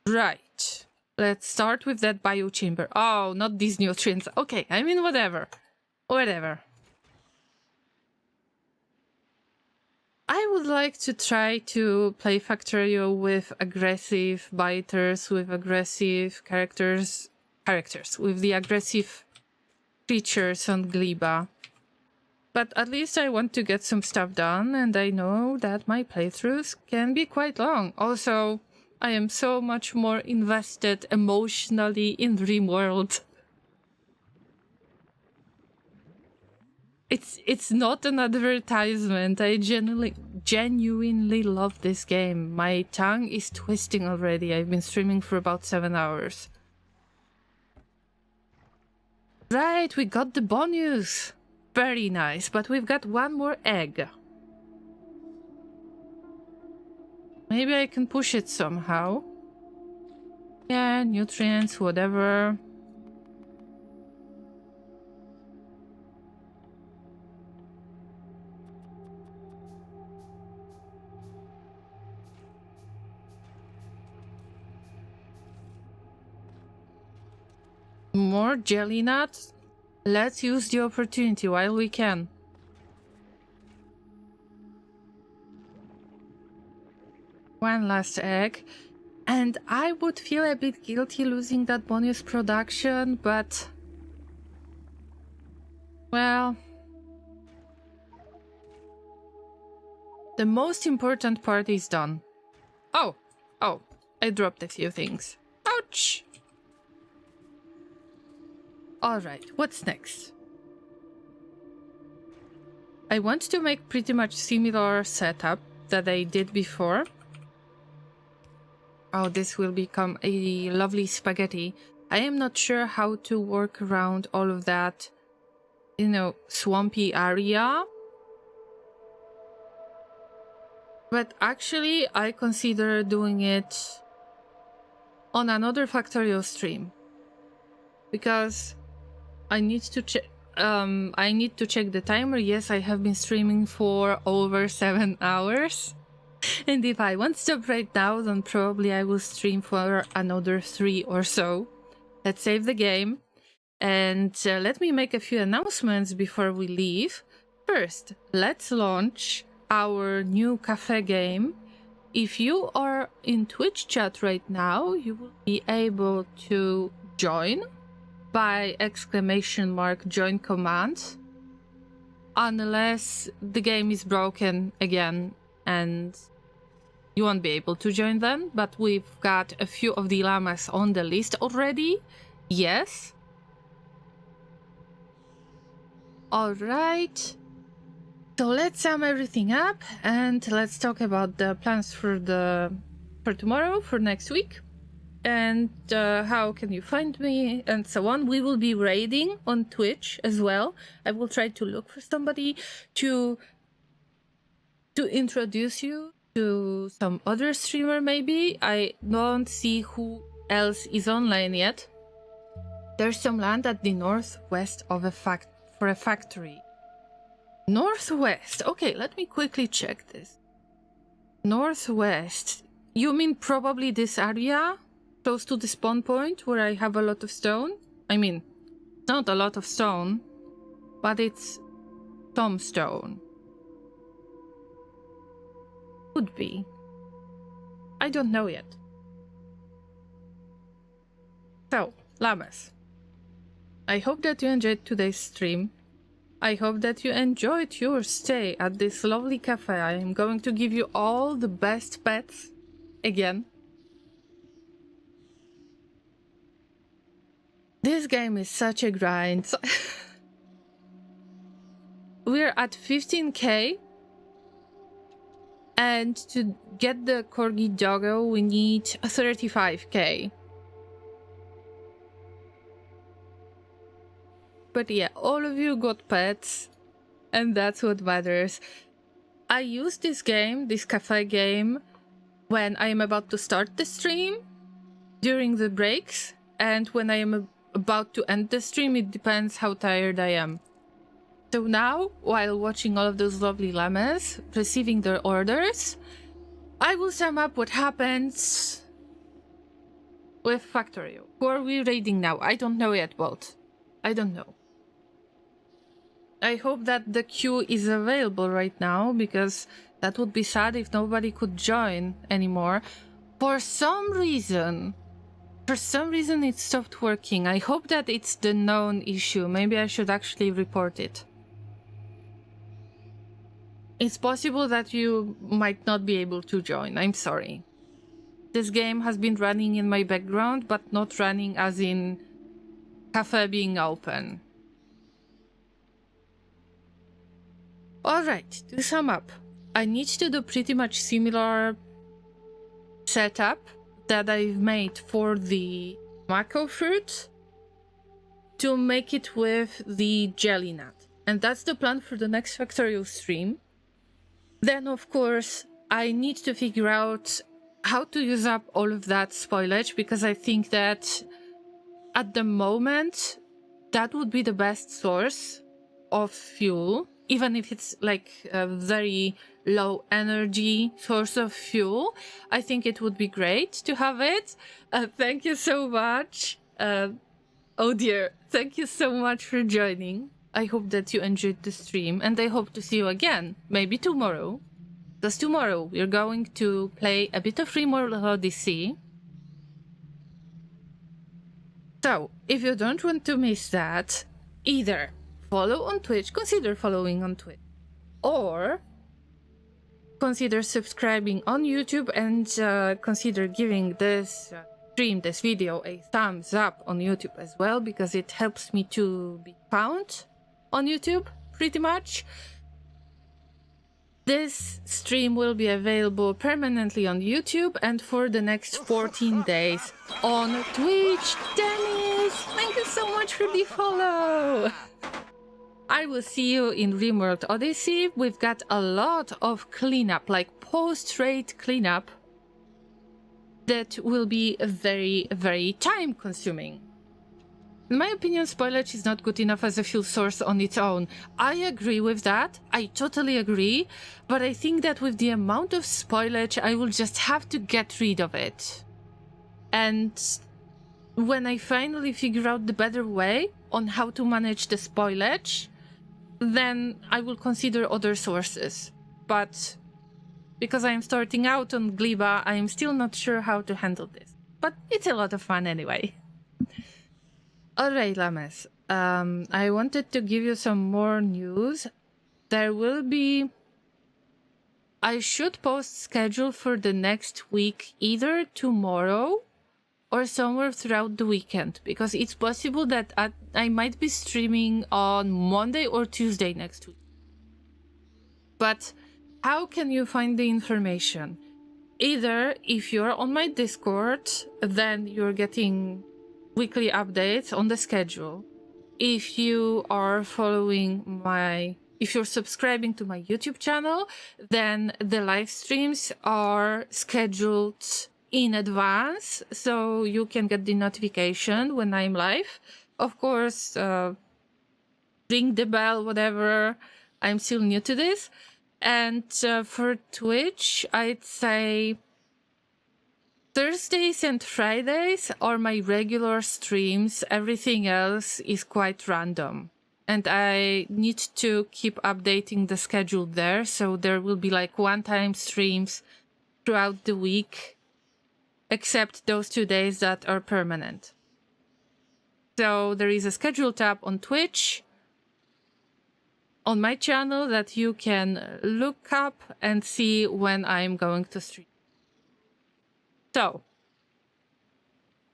Right. Let's start with that biochamber. Oh, not these nutrients. Okay, I mean whatever. Whatever. I would like to try to play Factorio with aggressive biters, with aggressive characters, with the aggressive creatures on Gleba. But at least I want to get some stuff done, and I know that my playthroughs can be quite long. Also, I am so much more invested emotionally in RimWorld. It's not an advertisement. I genuinely love this game. My tongue is twisting already. I've been streaming for about 7 hours. Right, we got the bonus. Very nice, but we've got one more egg. Maybe I can push it somehow. Yeah, nutrients, whatever. More jelly nuts? Let's use the opportunity while we can. One last egg. And I would feel a bit guilty losing that bonus production, but... well... The most important part is done. Oh, I dropped a few things. Ouch! Alright, what's next? I want to make pretty much similar setup that I did before. Oh, this will become a lovely spaghetti. I am not sure how to work around all of that, you know, swampy area. But actually, I consider doing it on another Factorio stream. Because I need to check the timer. Yes, I have been streaming for over 7 hours. And if I won't stop right now, then probably I will stream for another 3 or so. Let's save the game. And let me make a few announcements before we leave. First, let's launch our new cafe game. If you are in Twitch chat right now, you will be able to join by !join command, unless the game is broken again and you won't be able to join then. But we've got a few of the llamas on the list already. Yes. All right. So let's sum everything up and let's talk about the plans for tomorrow, for next week, and how can you find me and so on. We will be raiding on Twitch as well. I will try to look for somebody to introduce you to some other streamer maybe. I don't see who else is online yet. There's some land at the northwest of for a factory. Northwest. Okay, let me quickly check this. Northwest. You mean probably this area? Close to the spawn point where I have a lot of stone? I mean, not a lot of stone, but it's some stone. Could be. I don't know yet. So, llamas. I hope that you enjoyed today's stream. I hope that you enjoyed your stay at this lovely cafe. I am going to give you all the best pets again. This game is such a grind. We're at 15k. And to get the corgi doggo, we need 35k. But yeah, all of you got pets, and that's what matters. I use this game, this cafe game, when I am about to start the stream, during the breaks, and when I am about to end the stream. It depends how tired I am. So now, while watching all of those lovely llamas, receiving their orders, I will sum up what happens with Factorio. Who are we raiding now? I don't know yet, Bolt. I don't know. I hope that the queue is available right now, because that would be sad if nobody could join anymore. For some reason it stopped working. I hope that it's the known issue. Maybe I should actually report it. It's possible that you might not be able to join. I'm sorry. This game has been running in my background, but not running as in cafe being open. Alright, to sum up, I need to do pretty much similar setup that I've made for the mako fruit to make it with the jelly nut. And that's the plan for the next Factorio stream. Then, of course, I need to figure out how to use up all of that spoilage, because I think that at the moment, that would be the best source of fuel, even if it's like a very low energy source of fuel. I think it would be great to have it. Thank you so much. Oh dear, thank you so much for joining. I hope that you enjoyed the stream, and I hope to see you again, maybe tomorrow. Because tomorrow we're going to play a bit of Rimworld Odyssey. So, if you don't want to miss that, either follow on Twitch, consider following on Twitch, or consider subscribing on YouTube and consider giving this stream, this video, a thumbs up on YouTube as well, because it helps me to be found on YouTube, pretty much. This stream will be available permanently on YouTube and for the next 14 days on Twitch. Dennis, thank you so much for the follow! I will see you in RimWorld Odyssey. We've got a lot of cleanup, like post-raid cleanup, that will be very, very time-consuming. In my opinion, spoilage is not good enough as a fuel source on its own. I agree with that. I totally agree. But I think that with the amount of spoilage, I will just have to get rid of it. And when I finally figure out the better way on how to manage the spoilage, then I will consider other sources. But because I am starting out on Gleba, I am still not sure how to handle this. But it's a lot of fun anyway. Alright, Llamas. I wanted to give you some more news. There will be... I should post schedule for the next week either tomorrow or somewhere throughout the weekend, because it's possible that I might be streaming on Monday or Tuesday next week. But how can you find the information? Either if you're on my Discord, then you're getting weekly updates on the schedule. If you are following if you're subscribing to my YouTube channel, then the live streams are scheduled in advance, so you can get the notification when I'm live. Of course, ring the bell, whatever. I'm still new to this. And for Twitch, I'd say Thursdays and Fridays are my regular streams. Everything else is quite random. And I need to keep updating the schedule there, so there will be like one-time streams throughout the week, except those 2 days that are permanent. So there is a schedule tab on Twitch, on my channel, that you can look up and see when I'm going to stream. So,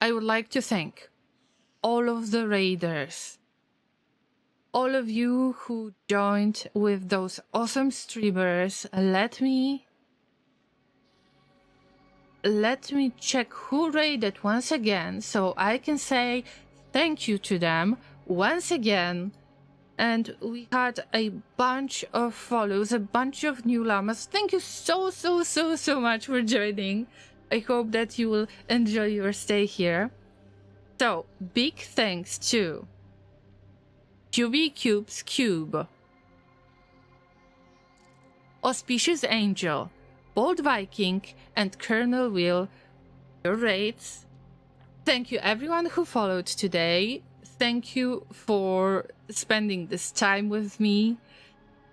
I would like to thank all of the raiders, all of you who joined with those awesome streamers. Let me check who raided once again, so I can say thank you to them once again. And we had a bunch of follows, a bunch of new llamas. Thank you so much for joining. I hope that you will enjoy your stay here. So, big thanks to QBCube's Cube, Auspicious Angel, Bold Viking, and Colonel Will, your raids. Thank you everyone who followed today. Thank you for spending this time with me,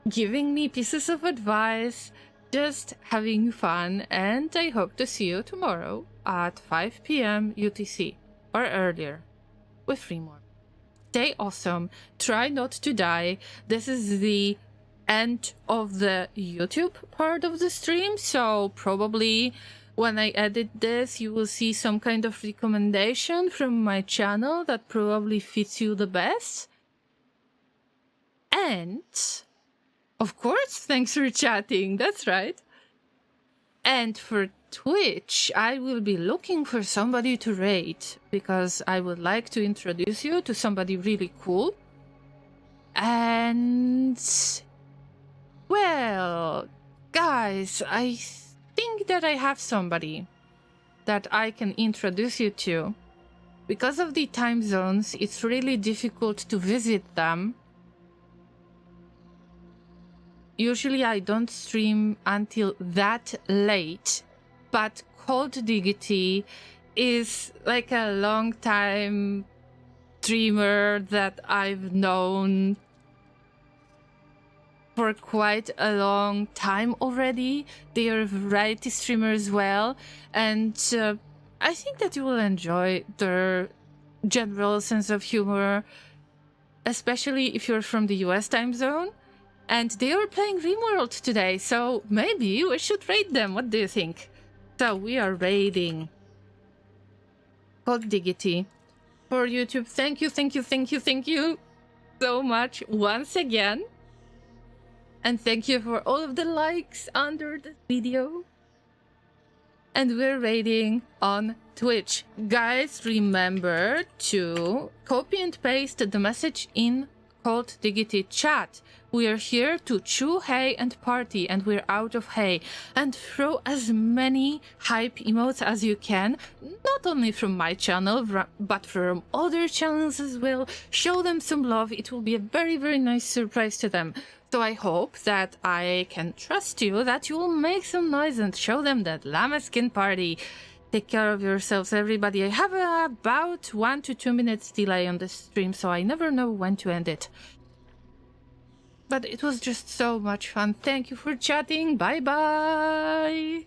giving me pieces of advice, just having fun, and I hope to see you tomorrow at 5 p.m. UTC or earlier with RimWorld. Stay awesome, try not to die. This is the end of the YouTube part of the stream, so probably when I edit this, you will see some kind of recommendation from my channel that probably fits you the best. And, of course, thanks for chatting, that's right. And for Twitch, I will be looking for somebody to raid, because I would like to introduce you to somebody really cool. And, well, guys, I think that I have somebody that I can introduce you to. Because of the time zones, it's really difficult to visit them. Usually I don't stream until that late, but Cold Diggity is like a long time streamer that I've known for quite a long time already. They are a variety streamer as well, and I think that you will enjoy their general sense of humor, especially if you're from the US time zone. and they are playing RimWorld today, so maybe we should raid them. What do you think? So we are raiding Code Diggity for YouTube. Thank you, thank you, thank you, thank you so much once again. And thank you for all of the likes under the video. And we're raiding on Twitch. Guys, remember to copy and paste the message in Cold Diggity chat. We are here to chew hay and party, and we're out of hay. And throw as many hype emotes as you can, not only from my channel, but from other channels as well. Show them some love. It will be a very, very nice surprise to them. So I hope that I can trust you, that you will make some noise and show them that Llama Skin Party. Take care of yourselves, everybody. I have about 1 to 2 minutes delay on the stream, so I never know when to end it. But it was just so much fun. Thank you for chatting. Bye-bye.